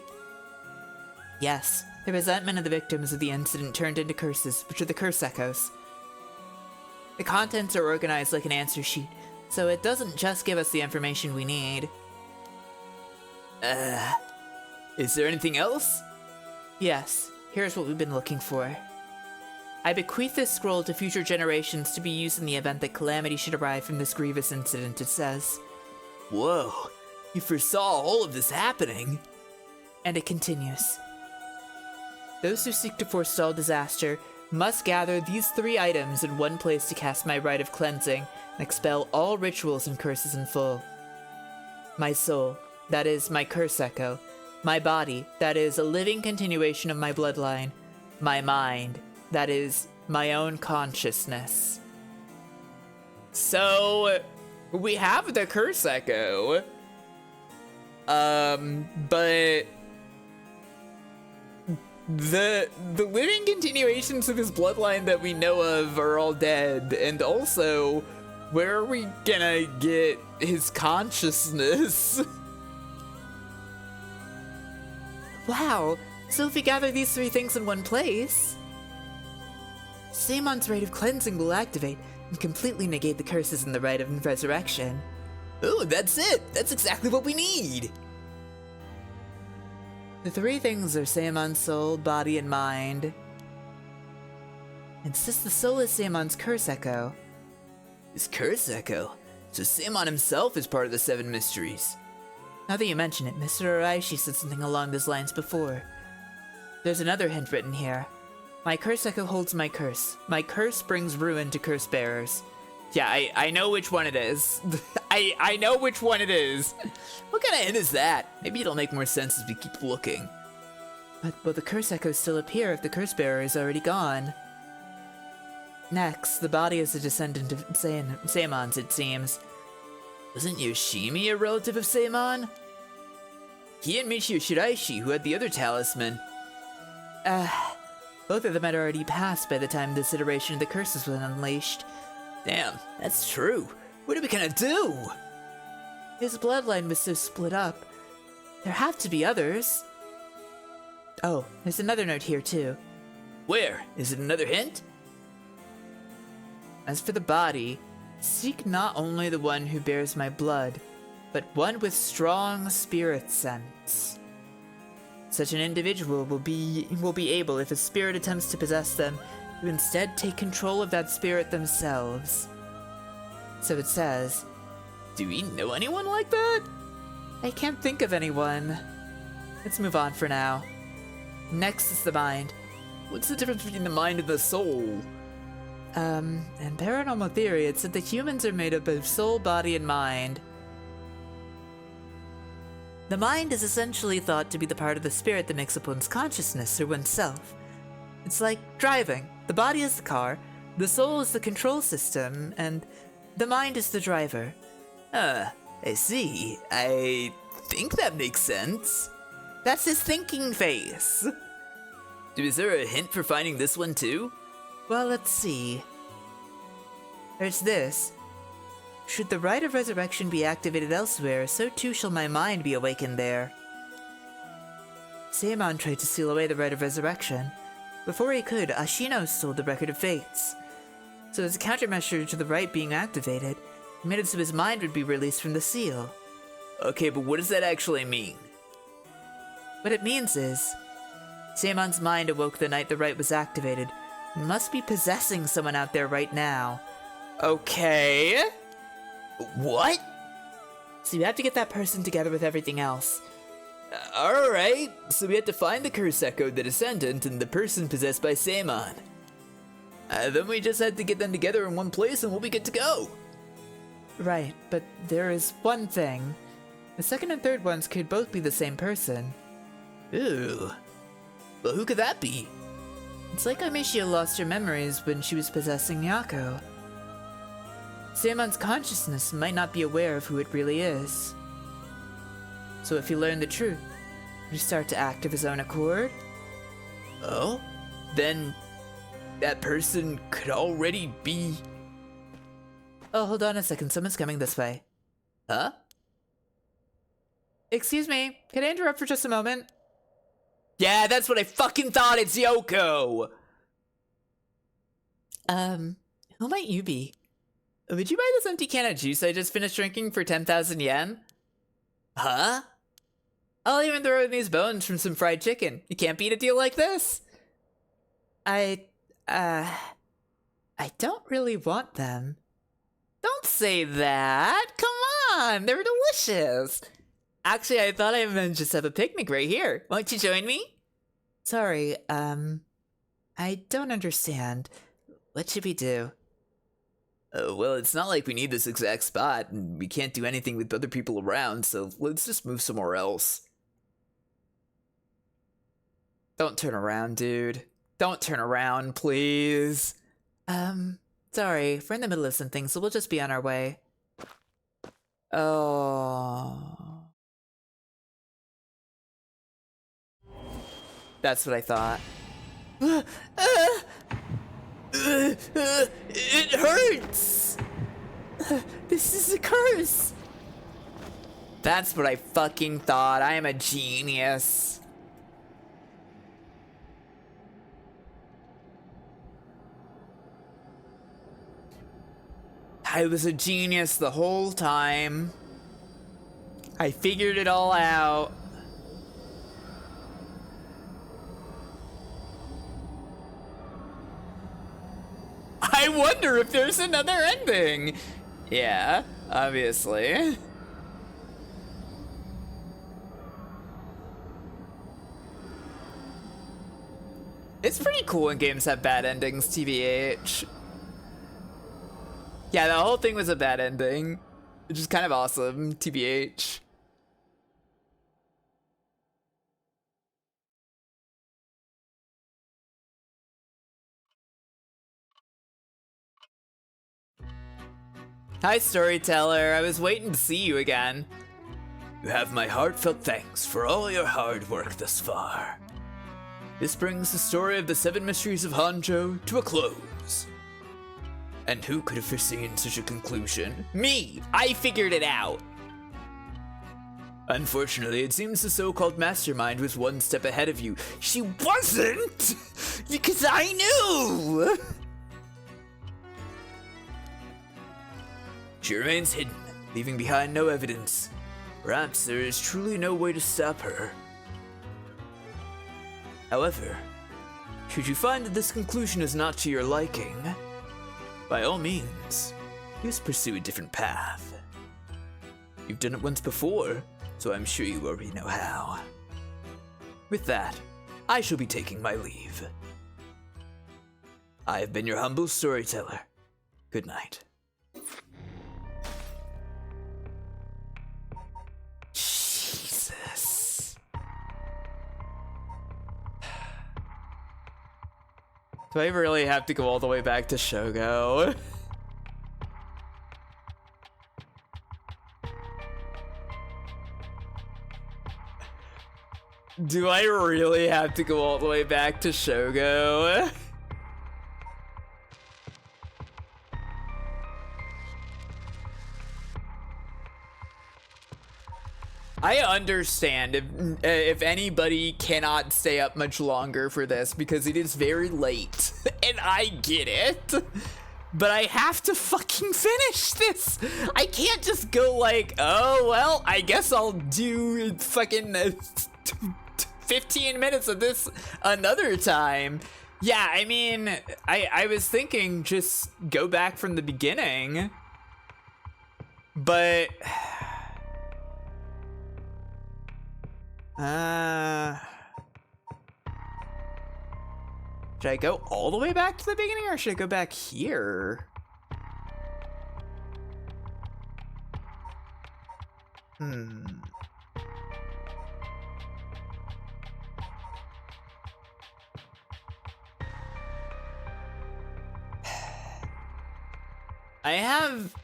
Yes. The resentment of the victims of the incident turned into curses, which are the curse echoes. The contents are organized like an answer sheet, so it doesn't just give us the information we need. Is there anything else? Yes, here's what we've been looking for. I bequeath this scroll to future generations to be used in the event that calamity should arrive from this grievous incident, it says. Whoa, you foresaw all of this happening. And it continues. Those who seek to forestall disaster must gather these 3 items in one place to cast my rite of cleansing and expel all rituals and curses in full. My soul, that is my curse echo. My body, that is a living continuation of my bloodline. My mind, that is my own consciousness. So, we have the curse echo. But the living continuations of his bloodline that we know of are all dead, and also, where are we gonna get his consciousness? Wow, so if we gather these 3 things in one place, Seimon's rite of cleansing will activate and completely negate the curses in the rite of resurrection. Oh, that's it! That's exactly what we need! The 3 things are Seimon's soul, body, and mind. And since the soul is Seimon's curse echo... His curse echo? So Seimon himself is part of the Seven Mysteries. Now that you mention it, Mr. Araishi said something along those lines before. There's another hint written here. My curse echo holds my curse. My curse brings ruin to curse bearers. Yeah, I know which one it is. I know which one it is. What kind of hint is that? Maybe it'll make more sense as we keep looking. But will the curse echoes still appear if the curse bearer is already gone? Next, the body is a descendant of Seimon's, it seems. Wasn't Yoshimi a relative of Seimon? He and Michio Shiraishi, who had the other talisman. Both of them had already passed by the time this iteration of the curses was unleashed. Damn, that's true. What are we gonna do? His bloodline was so split up. There have to be others. Oh, there's another note here too. Where? Is it another hint? As for the body, seek not only the one who bears my blood, but one with strong spirit sense. Such an individual will be able, if a spirit attempts to possess them, to instead take control of that spirit themselves. So it says. Do we know anyone like that? I can't think of anyone. Let's move on for now. Next is the mind. What's the difference between the mind and the soul? In paranormal theory, it said that humans are made up of soul, body, and mind. The mind is essentially thought to be the part of the spirit that makes up one's consciousness or oneself. It's like driving. The body is the car, the soul is the control system, and the mind is the driver. I see. I think that makes sense. That's his thinking face. Is there a hint for finding this one too? Well, let's see. There's this. Should the rite of resurrection be activated elsewhere, so too shall my mind be awakened there. Seimon tried to seal away the rite of resurrection. Before he could, Ashino stole the record of fates. So as a countermeasure to the rite being activated, he made it so his mind would be released from the seal. Okay, but what does that actually mean? What it means is, Seimon's mind awoke the night the rite was activated, and must be possessing someone out there right now. Okay. What? So you have to get that person together with everything else. Alright, so we have to find the curse echo, the descendant, and the person possessed by Seimon. Then we just had to get them together in one place and we'll be good to go. Right, but there is one thing. The second and third ones could both be the same person. Ooh. Well, who could that be? It's like Amishiya lost her memories when she was possessing Yako. Seimon's consciousness might not be aware of who it really is. So if he learned the truth, would he start to act of his own accord? Oh? then that person could already be... Oh, hold on a second. Someone's coming this way. Huh? Excuse me. Can I interrupt for just a moment? Yeah, that's what I fucking thought. It's Yoko. Who might you be? Would you buy this empty can of juice I just finished drinking for 10,000 yen? Huh? I'll even throw in these bones from some fried chicken. You can't beat a deal like this. I don't really want them. Don't say that. Come on, they're delicious. Actually, I thought I might just have a picnic right here. Won't you join me? Sorry, I don't understand. What should we do? Well, it's not like we need this exact spot, and we can't do anything with other people around, so let's just move somewhere else. Don't turn around, dude. Don't turn around, please. Sorry, we're in the middle of something, so we'll just be on our way. Oh. That's what I thought. It hurts! This is a curse! That's what I fucking thought. I am a genius. I was a genius the whole time. I figured it all out. I wonder if there's another ending. Yeah, obviously. It's pretty cool when games have bad endings, TBH. Yeah, the whole thing was a bad ending, which is kind of awesome, TBH. Hi, storyteller. I was waiting to see you again. You have my heartfelt thanks for all your hard work thus far. This brings the story of the Seven Mysteries of Honjo to a close. And who could have foreseen such a conclusion? Me! I figured it out! Unfortunately, it seems the so-called mastermind was one step ahead of you. She wasn't! Because I knew! She remains hidden, leaving behind no evidence. Perhaps there is truly no way to stop her. However, should you find that this conclusion is not to your liking, by all means, just pursue a different path. You've done it once before, so I'm sure you already know how. With that, I shall be taking my leave. I have been your humble storyteller. Good night. Jesus. Do I really have to go all the way back to Shogo? Do I really have to go all the way back to Shogo? I understand if anybody cannot stay up much longer for this because it is very late, and I get it, but I have to fucking finish this. I can't just go like, oh, well, I guess I'll do fucking 15 minutes of this another time. Yeah, I mean, I was thinking just go back from the beginning, but... should I go all the way back to the beginning or should I go back here? I have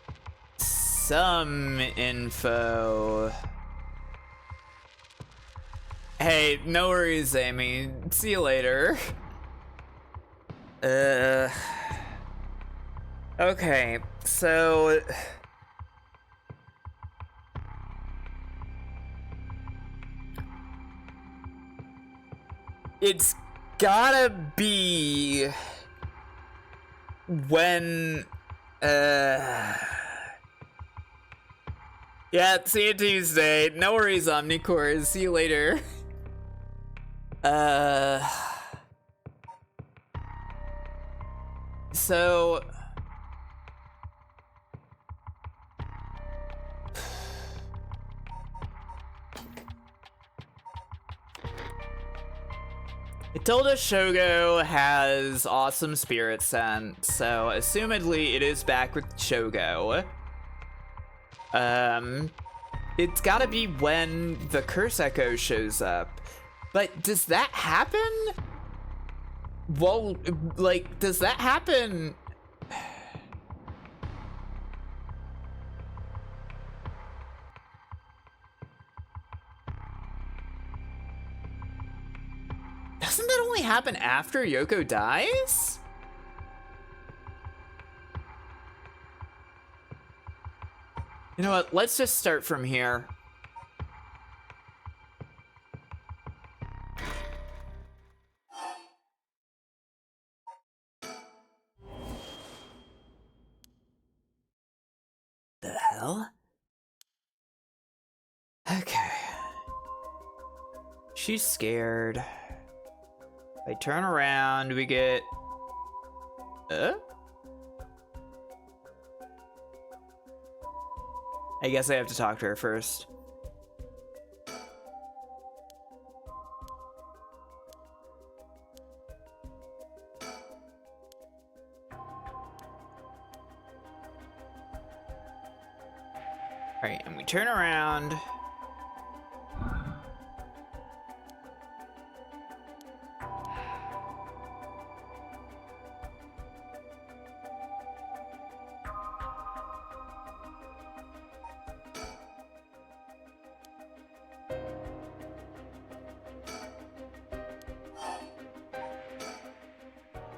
some info. Hey, no worries, Amy. See you later. Okay, so... It's gotta be... when... Yeah, see you Tuesday. No worries, Omnicore. See you later. So... Matilda Shogo has awesome spirit scent, so assumedly it is back with Shogo. It's gotta be when the Curse Echo shows up. But does that happen? Well, like, does that happen? Doesn't that only happen after Yoko dies? You know what? Let's just start from here. The hell? Okay. She's scared. I turn around, we get... I guess I have to talk to her first. Alright, and we turn around.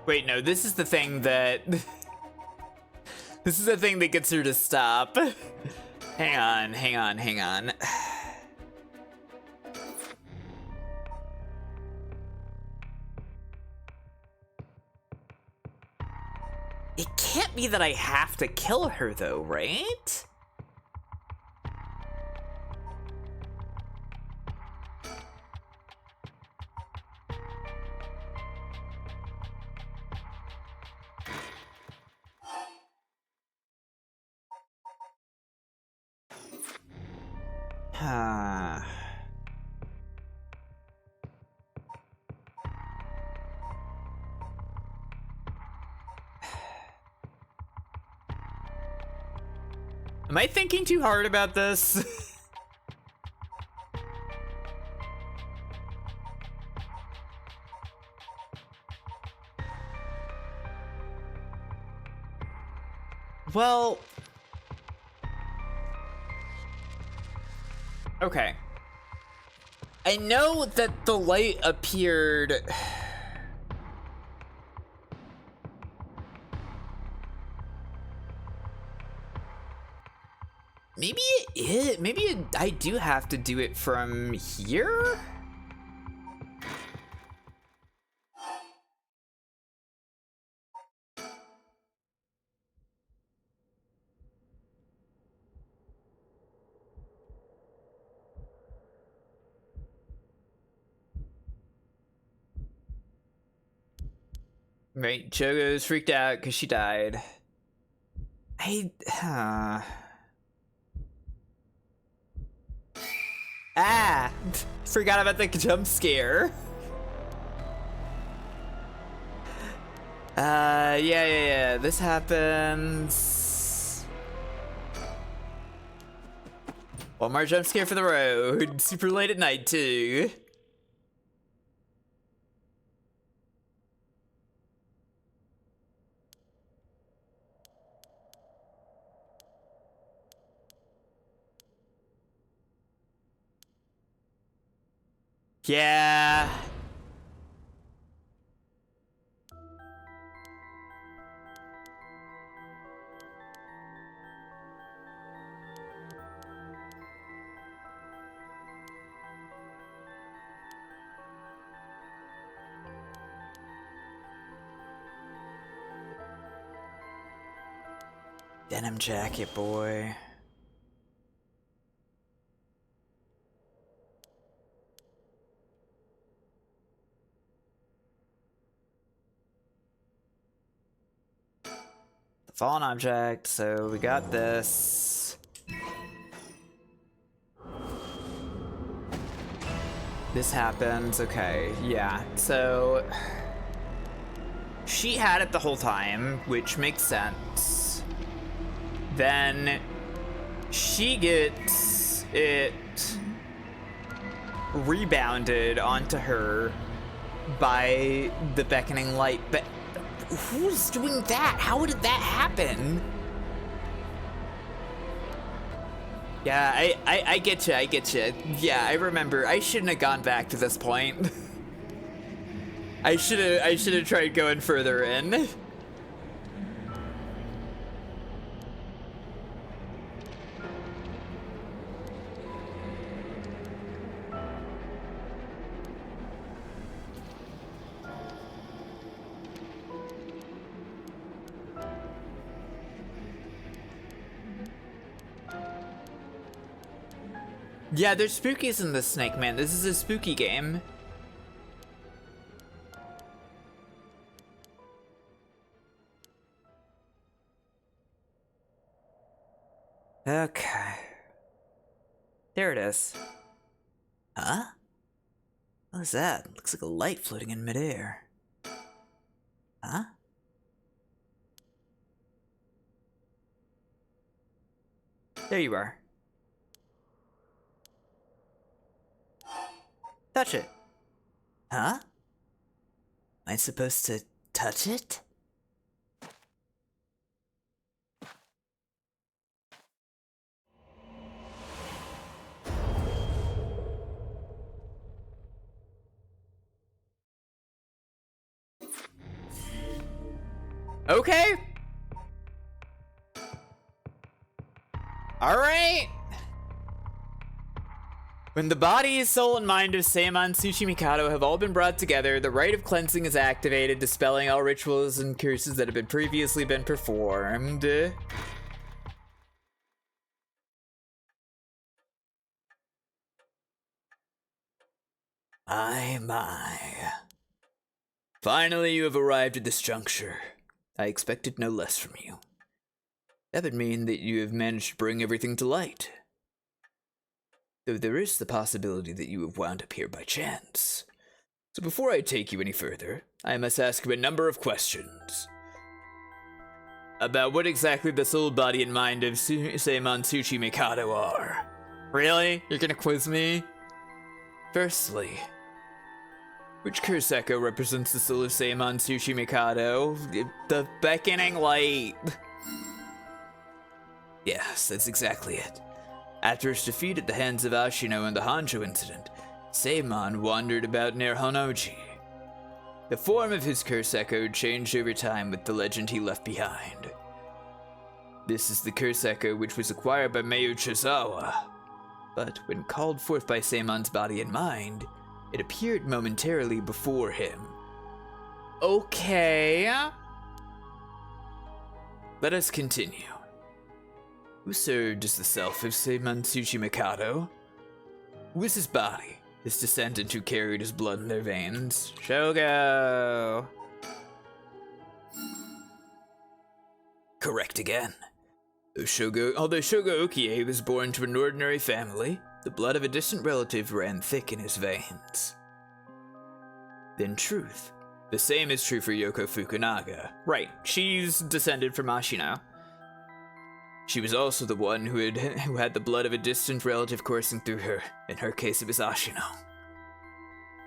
Wait, no, this is the thing that... this is the thing that gets her to stop. Hang on, hang on, hang on. It can't be that I have to kill her though, right? Am I thinking too hard about this? Well... okay. I know that the light appeared... maybe I do have to do it from here? Right, Chogo's freaked out because she died. Ah! Forgot about the jump scare. Yeah. This happens. One more jump scare for the road. Super late at night, too. Yeah. Denim jacket, boy. The fallen object, so we got this. This happens, okay, yeah. So she had it the whole time, which makes sense. Then she gets it rebounded onto her by the beckoning light. But who's doing that? How did that happen? Yeah, I get you, I get you. Yeah, I remember. I shouldn't have gone back to this point. I should have tried going further in. Yeah, there's spookies in this, Snake Man. This is a spooky game. Okay. There it is. Huh? What is that? Looks like a light floating in midair. Huh? There you are. Touch it. Huh? Am I supposed to touch it? Okay. All right. When the body, soul, and mind of Seimon Tsuchimikado have all been brought together, the rite of cleansing is activated, dispelling all rituals and curses that have been previously been performed. My. Finally, you have arrived at this juncture. I expected no less from you. That would mean that you have managed to bring everything to light. Though there is the possibility that you have wound up here by chance. So before I take you any further, I must ask you a number of questions. About what exactly the soul, body, and mind of Seimon Tsuchimikado are. Really? You're gonna quiz me? Firstly, which curse echo represents the soul of Seimon Tsuchimikado? The beckoning light. Yes, that's exactly it. After his defeat at the hands of Ashino in the Honjo incident, Seimon wandered about near Honnoji. The form of his curse echo changed over time with the legend he left behind. This is the curse echo which was acquired by Mayu Chizawa, but when called forth by Seimon's body and mind, it appeared momentarily before him. Okay. Let us continue. Who served as the self of Seimon Tsuchimikado? Who is his body, his descendant who carried his blood in their veins? Shogo! Correct again. Although Shogo Okie was born to an ordinary family, the blood of a distant relative ran thick in his veins. Then truth. The same is true for Yoko Fukunaga. Right, she's descended from Ashino. She was also the one who had the blood of a distant relative coursing through her. In her case, it was Ashino.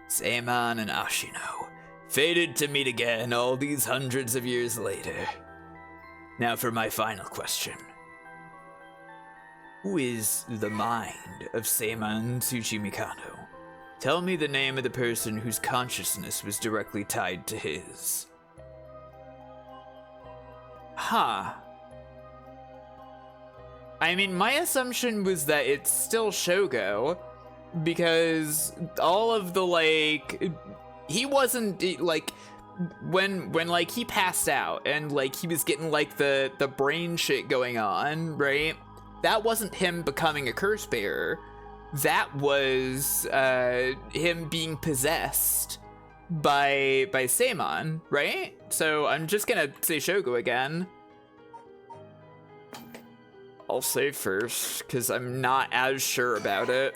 Seimon and Ashino, fated to meet again all these hundreds of years later. Now for my final question. Who is the mind of Seimon Tsuchimikado? Tell me the name of the person whose consciousness was directly tied to his. Huh. I mean, my assumption was that it's still Shogo, because all of the, he wasn't, when like he passed out and like he was getting like the brain shit going on, right? That wasn't him becoming a curse bearer. That was him being possessed by Seimon, right? So I'm just gonna say Shogo again. I'll say first, because I'm not as sure about it.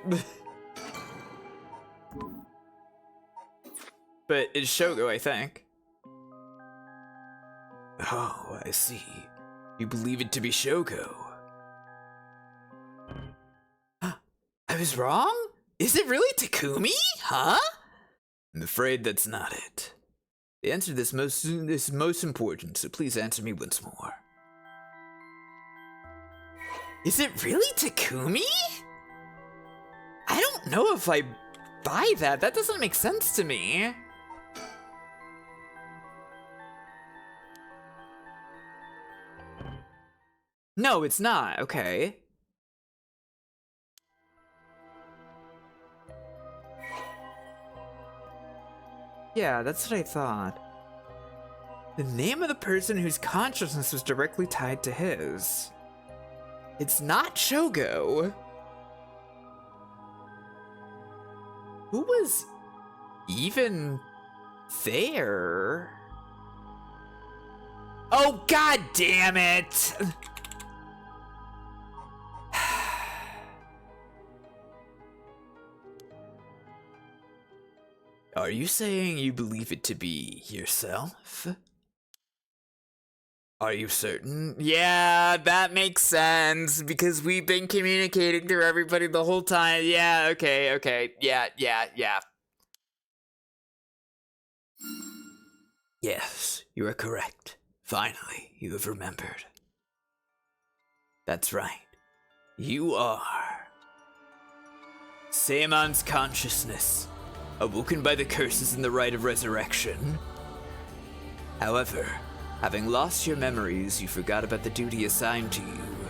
But it's Shogo, I think. Oh, I see. You believe it to be Shogo. I was wrong? Is it really Takumi? Huh? I'm afraid that's not it. The answer to this is most important, so please answer me once more. Is it really Takumi? I don't know if I buy that. That doesn't make sense to me. No, it's not. Okay. Yeah, that's what I thought. The name of the person whose consciousness was directly tied to his. It's not Shogo. Who was even there? Oh, god damn it! Are you saying you believe it to be yourself? Are you certain? Yeah, that makes sense, because we've been communicating through everybody the whole time. Yeah, okay. Yeah. Yes, you are correct. Finally, you have remembered. That's right. You are Seimon's consciousness, awoken by the curses and the rite of resurrection. However, having lost your memories, you forgot about the duty assigned to you.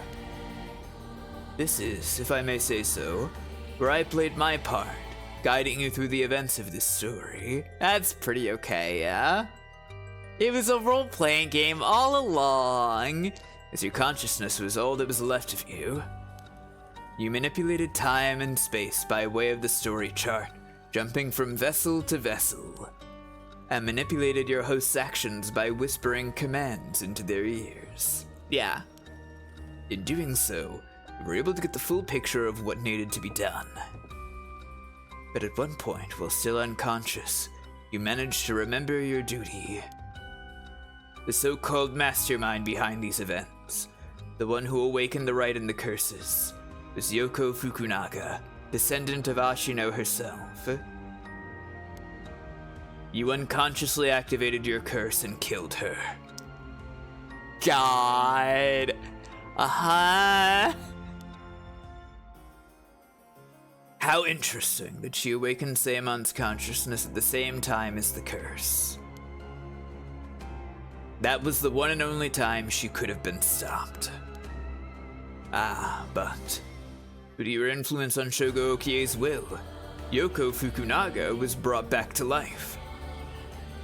This is, if I may say so, where I played my part, guiding you through the events of this story. That's pretty okay, yeah? It was a role-playing game all along. As your consciousness was all that was left of you, you manipulated time and space by way of the story chart, jumping from vessel to vessel, and manipulated your host's actions by whispering commands into their ears. Yeah. In doing so, you were able to get the full picture of what needed to be done. But at one point, while still unconscious, you managed to remember your duty. The so-called mastermind behind these events, the one who awakened the rite and the curses, was Yoko Fukunaga, descendant of Ashino herself. You unconsciously activated your curse and killed her. God. Uh-huh. How interesting that she awakened Seimon's consciousness at the same time as the curse. That was the one and only time she could have been stopped. But due to your influence on Shogo Okie's will, Yoko Fukunaga was brought back to life.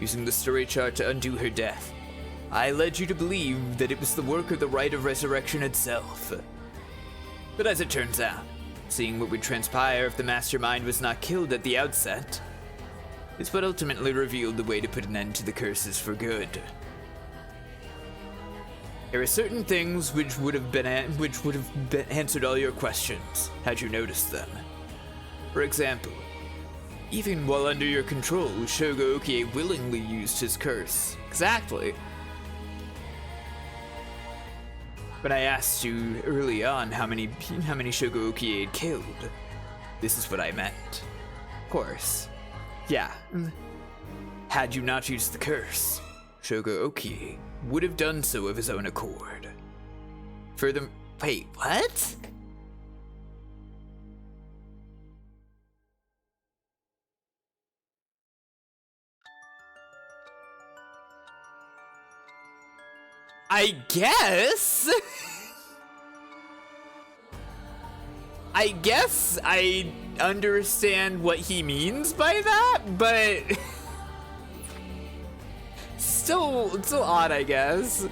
Using the story chart to undo her death, I led you to believe that it was the work of the rite of resurrection itself. But as it turns out, seeing what would transpire if the mastermind was not killed at the outset, is what ultimately revealed the way to put an end to the curses for good. There are certain things which would have answered all your questions had you noticed them. For example, even while under your control, Shogo Okie willingly used his curse. Exactly. When I asked you early on how many Shogo Okie had killed, this is what I meant. Of course. Yeah. Had you not used the curse, Shogo Okie would have done so of his own accord. Further, Wait, what? I guess. I guess I understand what he means by that, but still odd, I guess.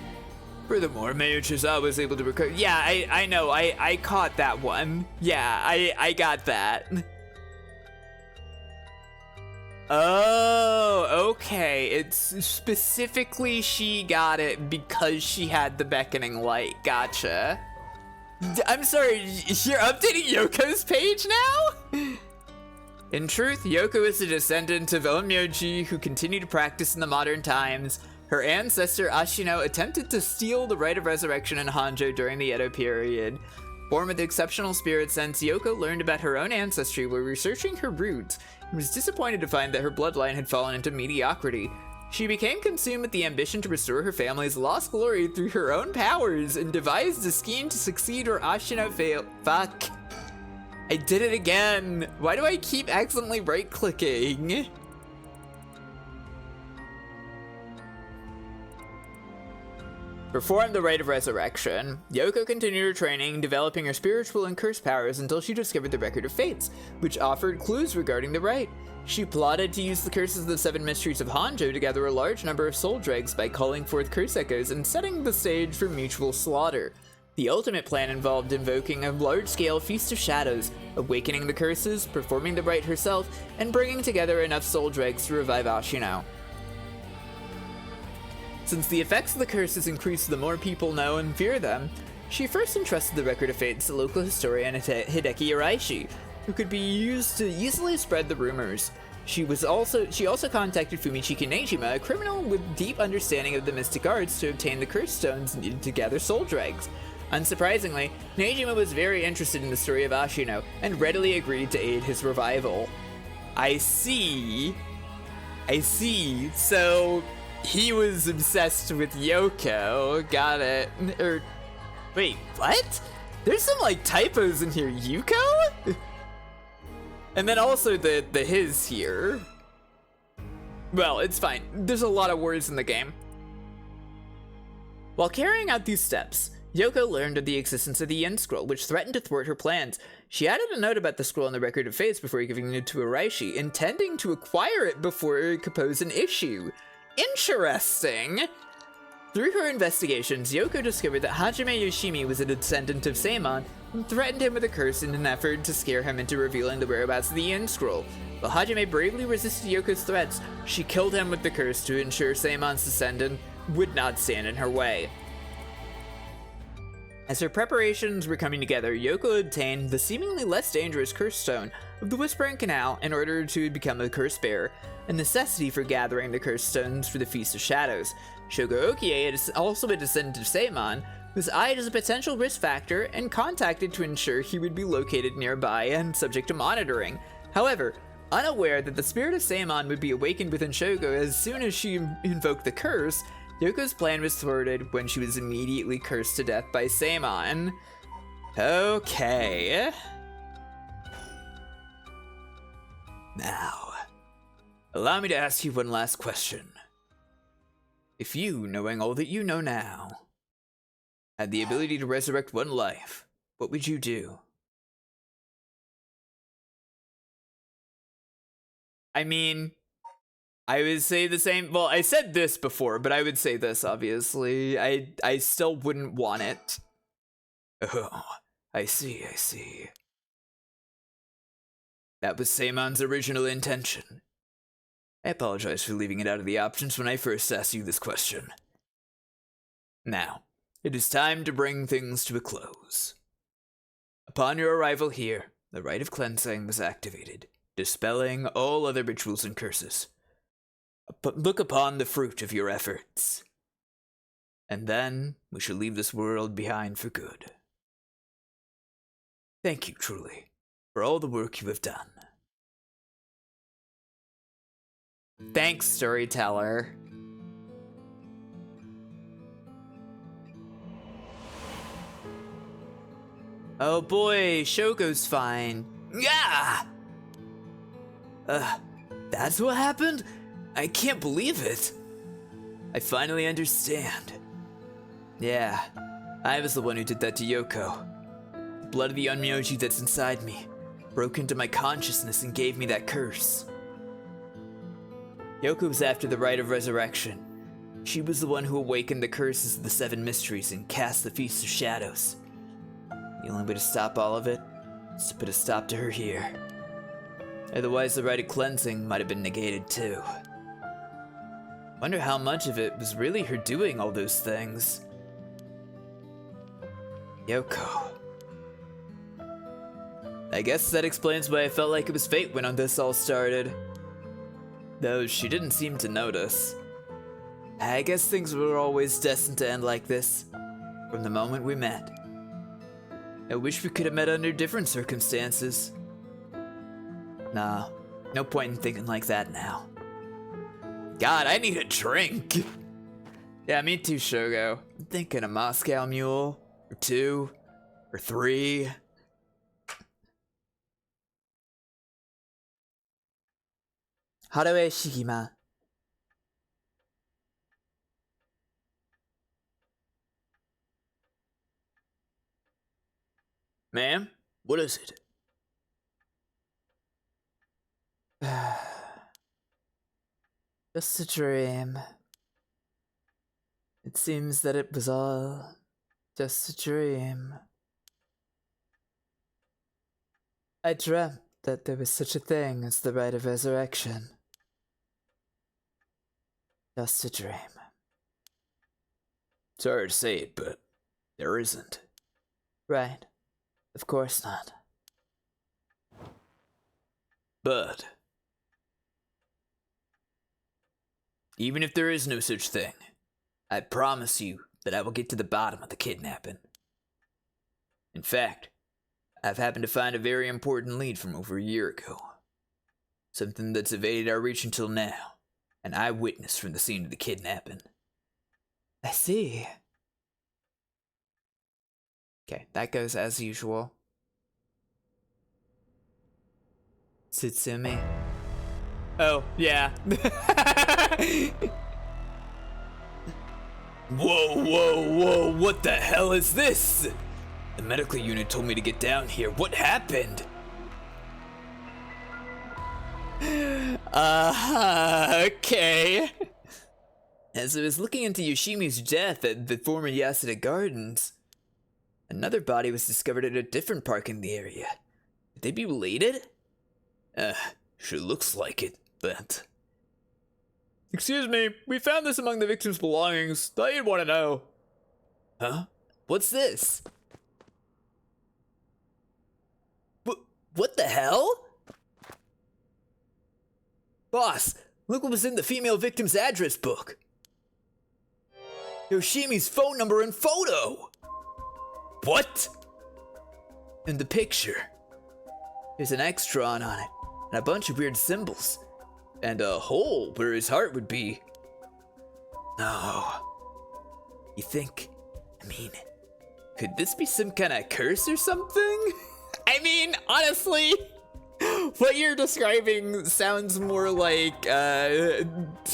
Furthermore, Mayor Chizawa was able to recover. Yeah, I know. I caught that one. Yeah, I got that. Oh, okay. It's specifically she got it because she had the beckoning light. Gotcha. I'm sorry, you're updating Yoko's page now? In truth, Yoko is a descendant of Onmyoji who continued to practice in the modern times. Her ancestor Ashino attempted to steal the rite of resurrection in Honjo during the Edo period. Born with exceptional spirit sense, Yoko learned about her own ancestry while researching her roots and was disappointed to find that her bloodline had fallen into mediocrity. She became consumed with the ambition to restore her family's lost glory through her own powers and devised a scheme to succeed where Ashino failed. Fuck. I did it again. Why do I keep accidentally right-clicking? Performed the rite of resurrection, Yoko continued her training, developing her spiritual and curse powers until she discovered the Record of Fates, which offered clues regarding the rite. She plotted to use the curses of the Seven Mysteries of Honjo to gather a large number of soul dregs by calling forth curse echoes and setting the stage for mutual slaughter. The ultimate plan involved invoking a large-scale Feast of Shadows, awakening the curses, performing the rite herself, and bringing together enough soul dregs to revive Ashino. Since the effects of the curses increase the more people know and fear them, she first entrusted the Record of Fates to local historian Hideki Araishi, who could be used to easily spread the rumors. She also contacted Fumichiki Nejima, a criminal with deep understanding of the mystic arts, to obtain the curse stones needed to gather soul dregs. Unsurprisingly, Nejima was very interested in the story of Ashino and readily agreed to aid his revival. I see. So he was obsessed with Yoko. Got it. Wait, what? There's some like typos in here. Yuko? And then also the his here. Well, it's fine. There's a lot of words in the game. While carrying out these steps, Yoko learned of the existence of the Yen Scroll, which threatened to thwart her plans. She added a note about the scroll in the Record of Fates before giving it to Araishi, intending to acquire it before it could pose an issue. Interesting! Through her investigations, Yoko discovered that Hajime Yoshimi was a descendant of Seimon and threatened him with a curse in an effort to scare him into revealing the whereabouts of the Yen Scroll. While Hajime bravely resisted Yoko's threats, she killed him with the curse to ensure Seimon's descendant would not stand in her way. As her preparations were coming together, Yoko obtained the seemingly less dangerous curse stone of the Whispering Canal in order to become a curse bearer, a necessity for gathering the curse stones for the Feast of Shadows. Shogo Okie, also a descendant of Seimon, was eyed as a potential risk factor and contacted to ensure he would be located nearby and subject to monitoring. However, unaware that the spirit of Seimon would be awakened within Shogo as soon as she invoked the curse, Yoko's plan was thwarted when she was immediately cursed to death by Seimon. Okay. Now, allow me to ask you one last question. If you, knowing all that you know now, had the ability to resurrect one life, what would you do? I mean, I would say the same. Well, I said this before, but I would say this, obviously. I still wouldn't want it. Oh, I see. That was Seimon's original intention. I apologize for leaving it out of the options when I first asked you this question. Now, it is time to bring things to a close. Upon your arrival here, the rite of cleansing was activated, dispelling all other rituals and curses. But look upon the fruit of your efforts. And then we shall leave this world behind for good. Thank you, truly, for all the work you have done. Thanks, storyteller. Oh boy, Shogo's fine. Yeah! That's what happened? I can't believe it. I finally understand. Yeah, I was the one who did that to Yoko. The blood of the Onmyoji that's inside me broke into my consciousness and gave me that curse. Yoko was after the rite of resurrection. She was the one who awakened the curses of the Seven Mysteries and cast the Feast of Shadows. The only way to stop all of it is to put a stop to her here. Otherwise, the rite of cleansing might have been negated too. Wonder how much of it was really her doing all those things. Yoko. I guess that explains why I felt like it was fate when this all started. Though she didn't seem to notice. I guess things were always destined to end like this, from the moment we met. I wish we could have met under different circumstances. Nah, no point in thinking like that now. God, I need a drink! Yeah, me too, Shogo. I'm thinking a Moscow Mule, or 2, or 3. Haruo Shigima. Ma'am, what is it? Just a dream. It seems that it was all just a dream. I dreamt that there was such a thing as the rite of resurrection. Just a dream. Sorry to say it, but there isn't. Right. Of course not. But even if there is no such thing, I promise you that I will get to the bottom of the kidnapping. In fact, I've happened to find a very important lead from over a year ago. Something that's evaded our reach until now. An eyewitness from the scene of the kidnapping. I see. Okay, that goes as usual. Tsutsumi. Oh, yeah. Whoa, what the hell is this? The medical unit told me to get down here. What happened? Okay. As I was looking into Yoshimi's death at the former Yasuda Gardens, another body was discovered at a different park in the area. Could they be related? Sure looks like it, but... Excuse me, we found this among the victim's belongings. Thought you'd want to know. Huh? What's this? What the hell? Boss, look what was in the female victim's address book. Yoshimi's phone number and photo. What? In the picture, there's an X drawn on it, and a bunch of weird symbols, and a hole where his heart would be. No. You think, could this be some kind of curse or something? I mean, honestly, what you're describing sounds more like a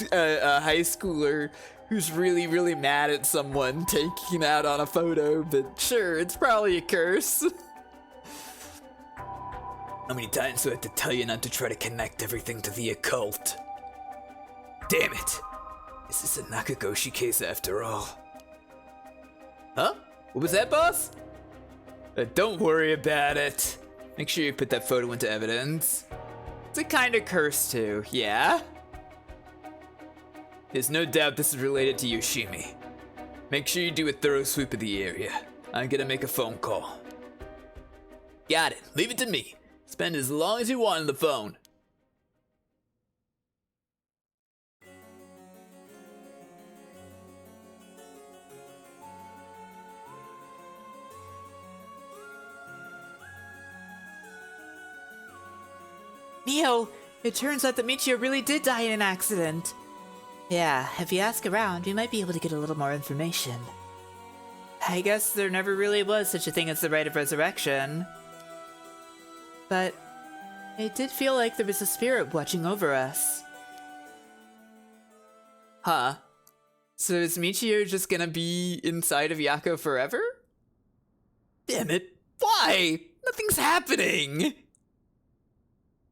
high schooler who's really, really mad at someone taking out on a photo, but sure, it's probably a curse. How many times do I have to tell you not to try to connect everything to the occult? Damn it! This is a Nakagoshi case after all. Huh? What was that, boss? Don't worry about it. Make sure you put that photo into evidence. It's a kind of curse too, yeah? There's no doubt this is related to Yoshimi. Make sure you do a thorough sweep of the area. I'm gonna make a phone call. Got it. Leave it to me. Spend as long as you want on the phone. Neo, it turns out that Michio really did die in an accident. Yeah, if you ask around, we might be able to get a little more information. I guess there never really was such a thing as the rite of resurrection. But it did feel like there was a spirit watching over us. Huh. So is Michio just gonna be inside of Yako forever? Damn it. Why? Nothing's happening.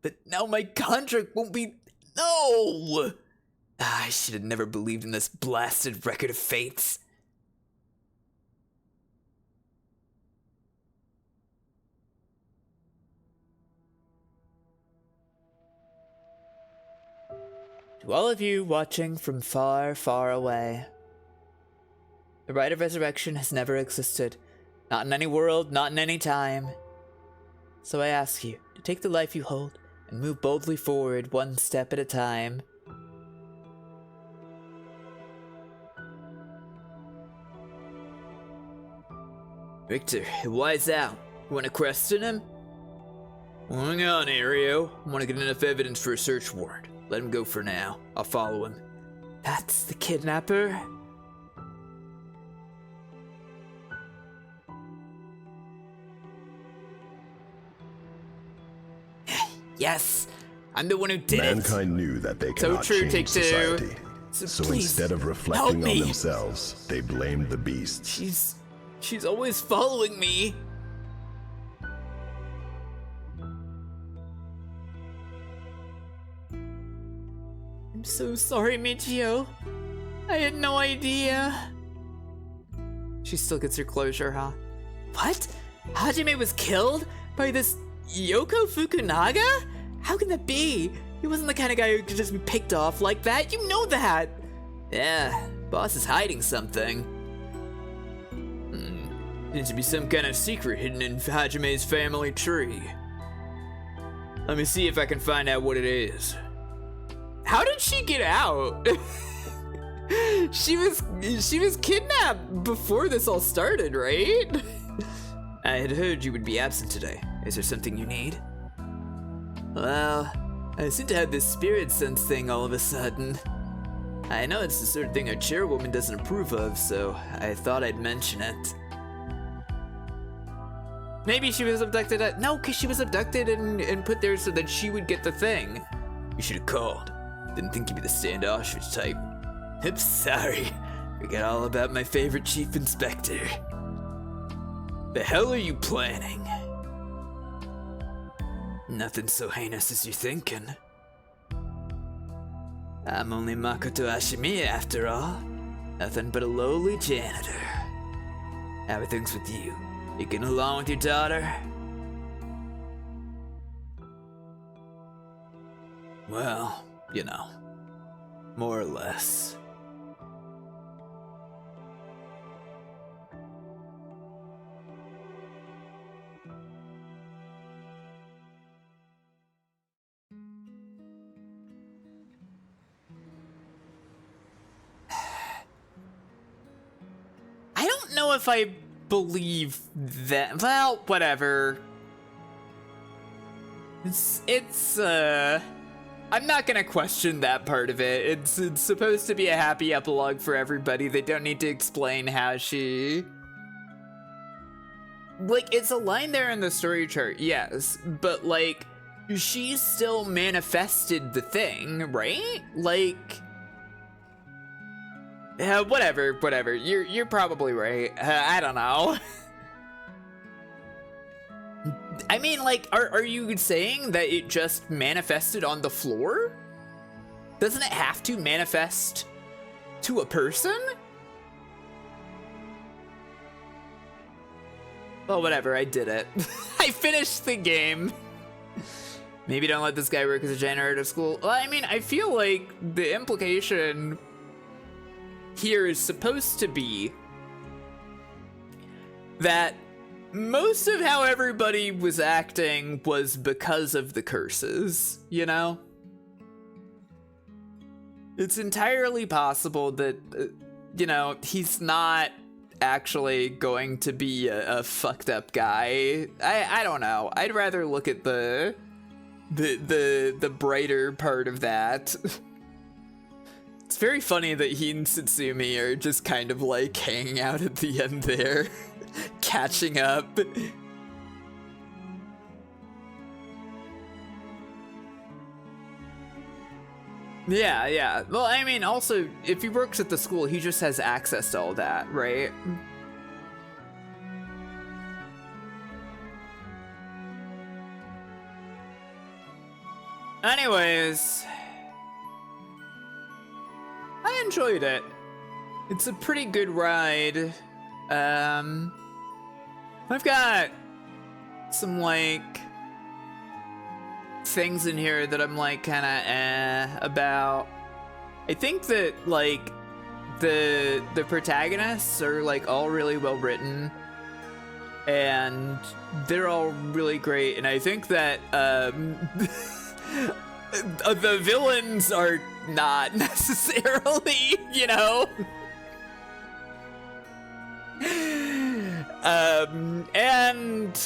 But now my contract won't be... No! I should have never believed in this blasted record of fates. To all of you watching from far, far away, the rite of resurrection has never existed. Not in any world, not in any time. So I ask you to take the life you hold and move boldly forward one step at a time. Victor, wise out. You want to question him? Hang on, Ario. I want to get enough evidence for a search warrant. Let him go for now. I'll follow him. That's the kidnapper? Yes, I'm the one who did Mankind knew that they So cannot true, change Take Two. society. So So please, instead of help reflecting on me. themselves, they blamed the beast. She's always following me. I'm so sorry, Michio. I had no idea. She still gets her closure, huh? What? Hajime was killed by this Yoko Fukunaga? How can that be? He wasn't the kind of guy who could just be picked off like that. You know that. Yeah, boss is hiding something. Seems to be some kind of secret hidden in Hajime's family tree. Let me see if I can find out what it is. How did she get out? she was kidnapped before this all started, right? I had heard you would be absent today. Is there something you need? Well, I seem to have this spirit sense thing all of a sudden. I know it's the sort of thing our chairwoman doesn't approve of, so I thought I'd mention it. Maybe she was abducted no, because she was abducted and put there so that she would get the thing. You should have called. Didn't think you'd be the standoffish type. Oops, sorry. Forgot all about my favorite chief inspector. The hell are you planning? Nothing so heinous as you're thinking. I'm only Makoto Ashimiya after all. Nothing but a lowly janitor. How are things with you? You getting along with your daughter? Well, you know, more or less. I don't know if I believe that. Well, whatever. I'm not gonna question that part of it. It's supposed to be a happy epilogue for everybody. They don't need to explain how she... Like, it's a line there in the story chart, yes, but like, she still manifested the thing, right? Like... whatever. You're probably right. I don't know. I mean, like, are you saying that it just manifested on the floor? Doesn't it have to manifest to a person? Well, whatever, I did it. I finished the game. Maybe don't let this guy work as a janitor at school. Well, I mean, I feel like the implication here is supposed to be that most of how everybody was acting was because of the curses, you know? It's entirely possible that, you know, he's not actually going to be a fucked up guy. I don't know. I'd rather look at the brighter part of that. It's very funny that he and Satsumi are just kind of like hanging out at the end there, catching up. Yeah. Well, I mean, also, if he works at the school, he just has access to all that, right? Anyways... enjoyed it. It's a pretty good ride. I've got some like things in here that I'm like kind of about. I think that like the protagonists are like all really well written, and they're all really great. And I think that the villains are not necessarily, you know. And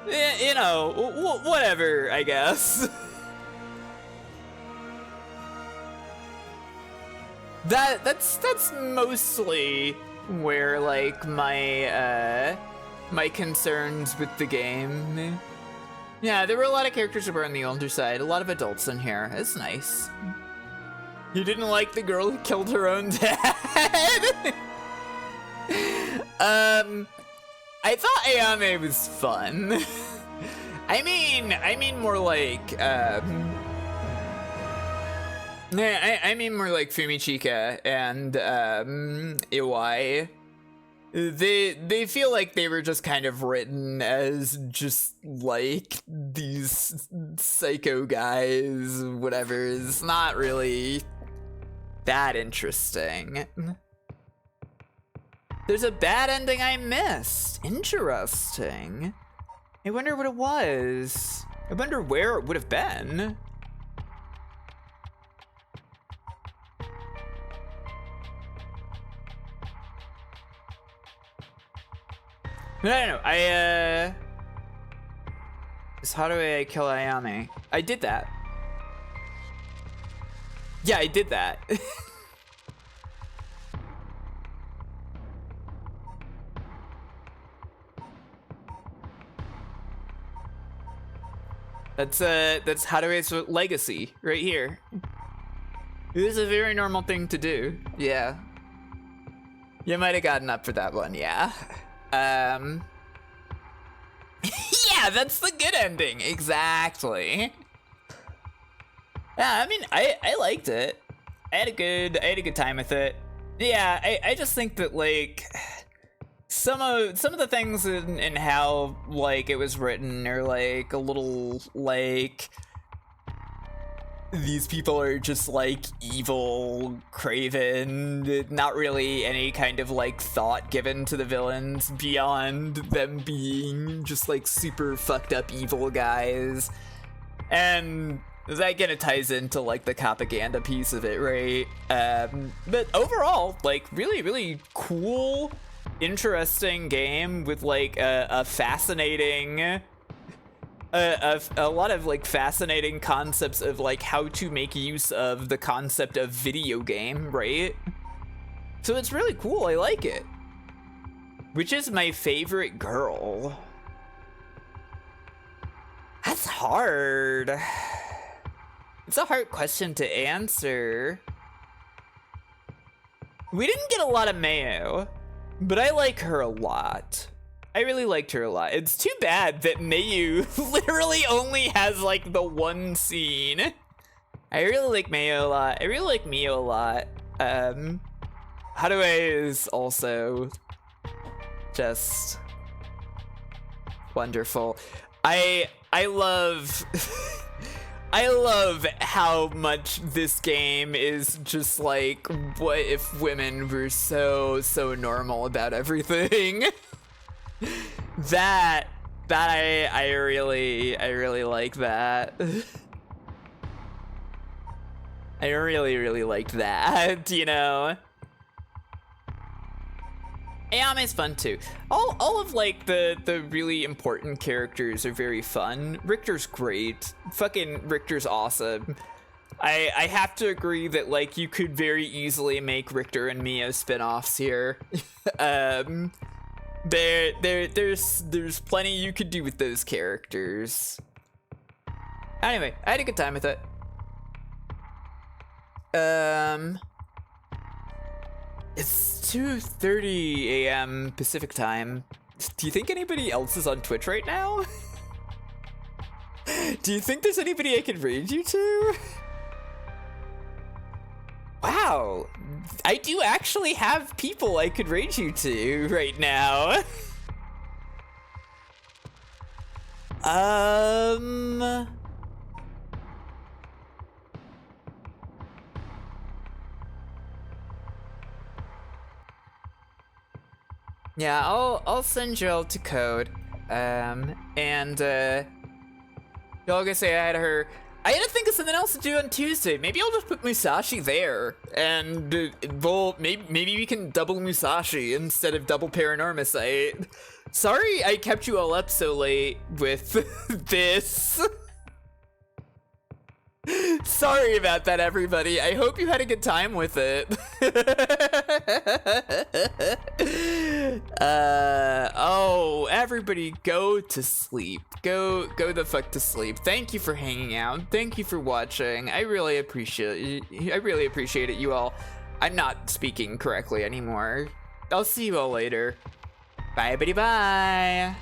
you know, whatever, I guess. That's mostly where like my my concerns with the game. Yeah, there were a lot of characters that were on the older side, a lot of adults in here. It's nice. You didn't like the girl who killed her own dad? I thought Ayame was fun. I mean more like, I mean more like Fumichika and, Iwai. They feel like they were just kind of written as just like these psycho guys, whatever. It's not really that interesting. There's a bad ending I missed. Interesting. I wonder what it was. I wonder where it would have been. No, it's how do I kill Ayame? I did that. Yeah, I did that. That's Harue's legacy right here. It is a very normal thing to do. Yeah. You might have gotten up for that one, yeah. Yeah, that's the good ending. Exactly. Yeah, I mean, I liked it. I had a good time with it. Yeah, I just think that like some of the things in how like it was written are like a little like these people are just like evil, craven, not really any kind of like thought given to the villains beyond them being just like super fucked up evil guys. And that kind of ties into like the propaganda piece of it, right? But overall, like really cool, interesting game with like a fascinating a lot of like fascinating concepts of like how to make use of the concept of video game, right? So it's really cool. I like it. Which is my favorite girl? That's hard. It's a hard question to answer. We didn't get a lot of Mayo, but I like her a lot. I really liked her a lot. It's too bad that Mayu literally only has like the one scene. I really like Mayo a lot. I really like Mio a lot. Haruo is also just wonderful. I love I love how much this game is just like, what if women were so normal about everything? that I really like that. I really liked that, you know. Ayame's fun too. All of like the really important characters are very fun. Richter's great. Fucking Richter's awesome. I have to agree that like you could very easily make Richter and Mio spin-offs here. There's plenty you could do with those characters. Anyway, I had a good time with it. It's 2:30 a.m. Pacific time. Do you think anybody else is on Twitch right now? Do you think there's anybody I could raid you to? Wow, wow, I do actually have people I could raid you to right now. Yeah, I'll send you all to code. And y'all gonna say hi to her. I had to think of something else to do on Tuesday. Maybe I'll just put Musashi there, and maybe we can double Musashi instead of double Paranormasight. Sorry I kept you all up so late with this. Sorry about that, everybody. I hope you had a good time with it. Oh, everybody go to sleep. Go the fuck to sleep. Thank you for hanging out. Thank you for watching. I really appreciate it, you all. I'm not speaking correctly anymore. I'll see you all later. Bye, buddy, bye.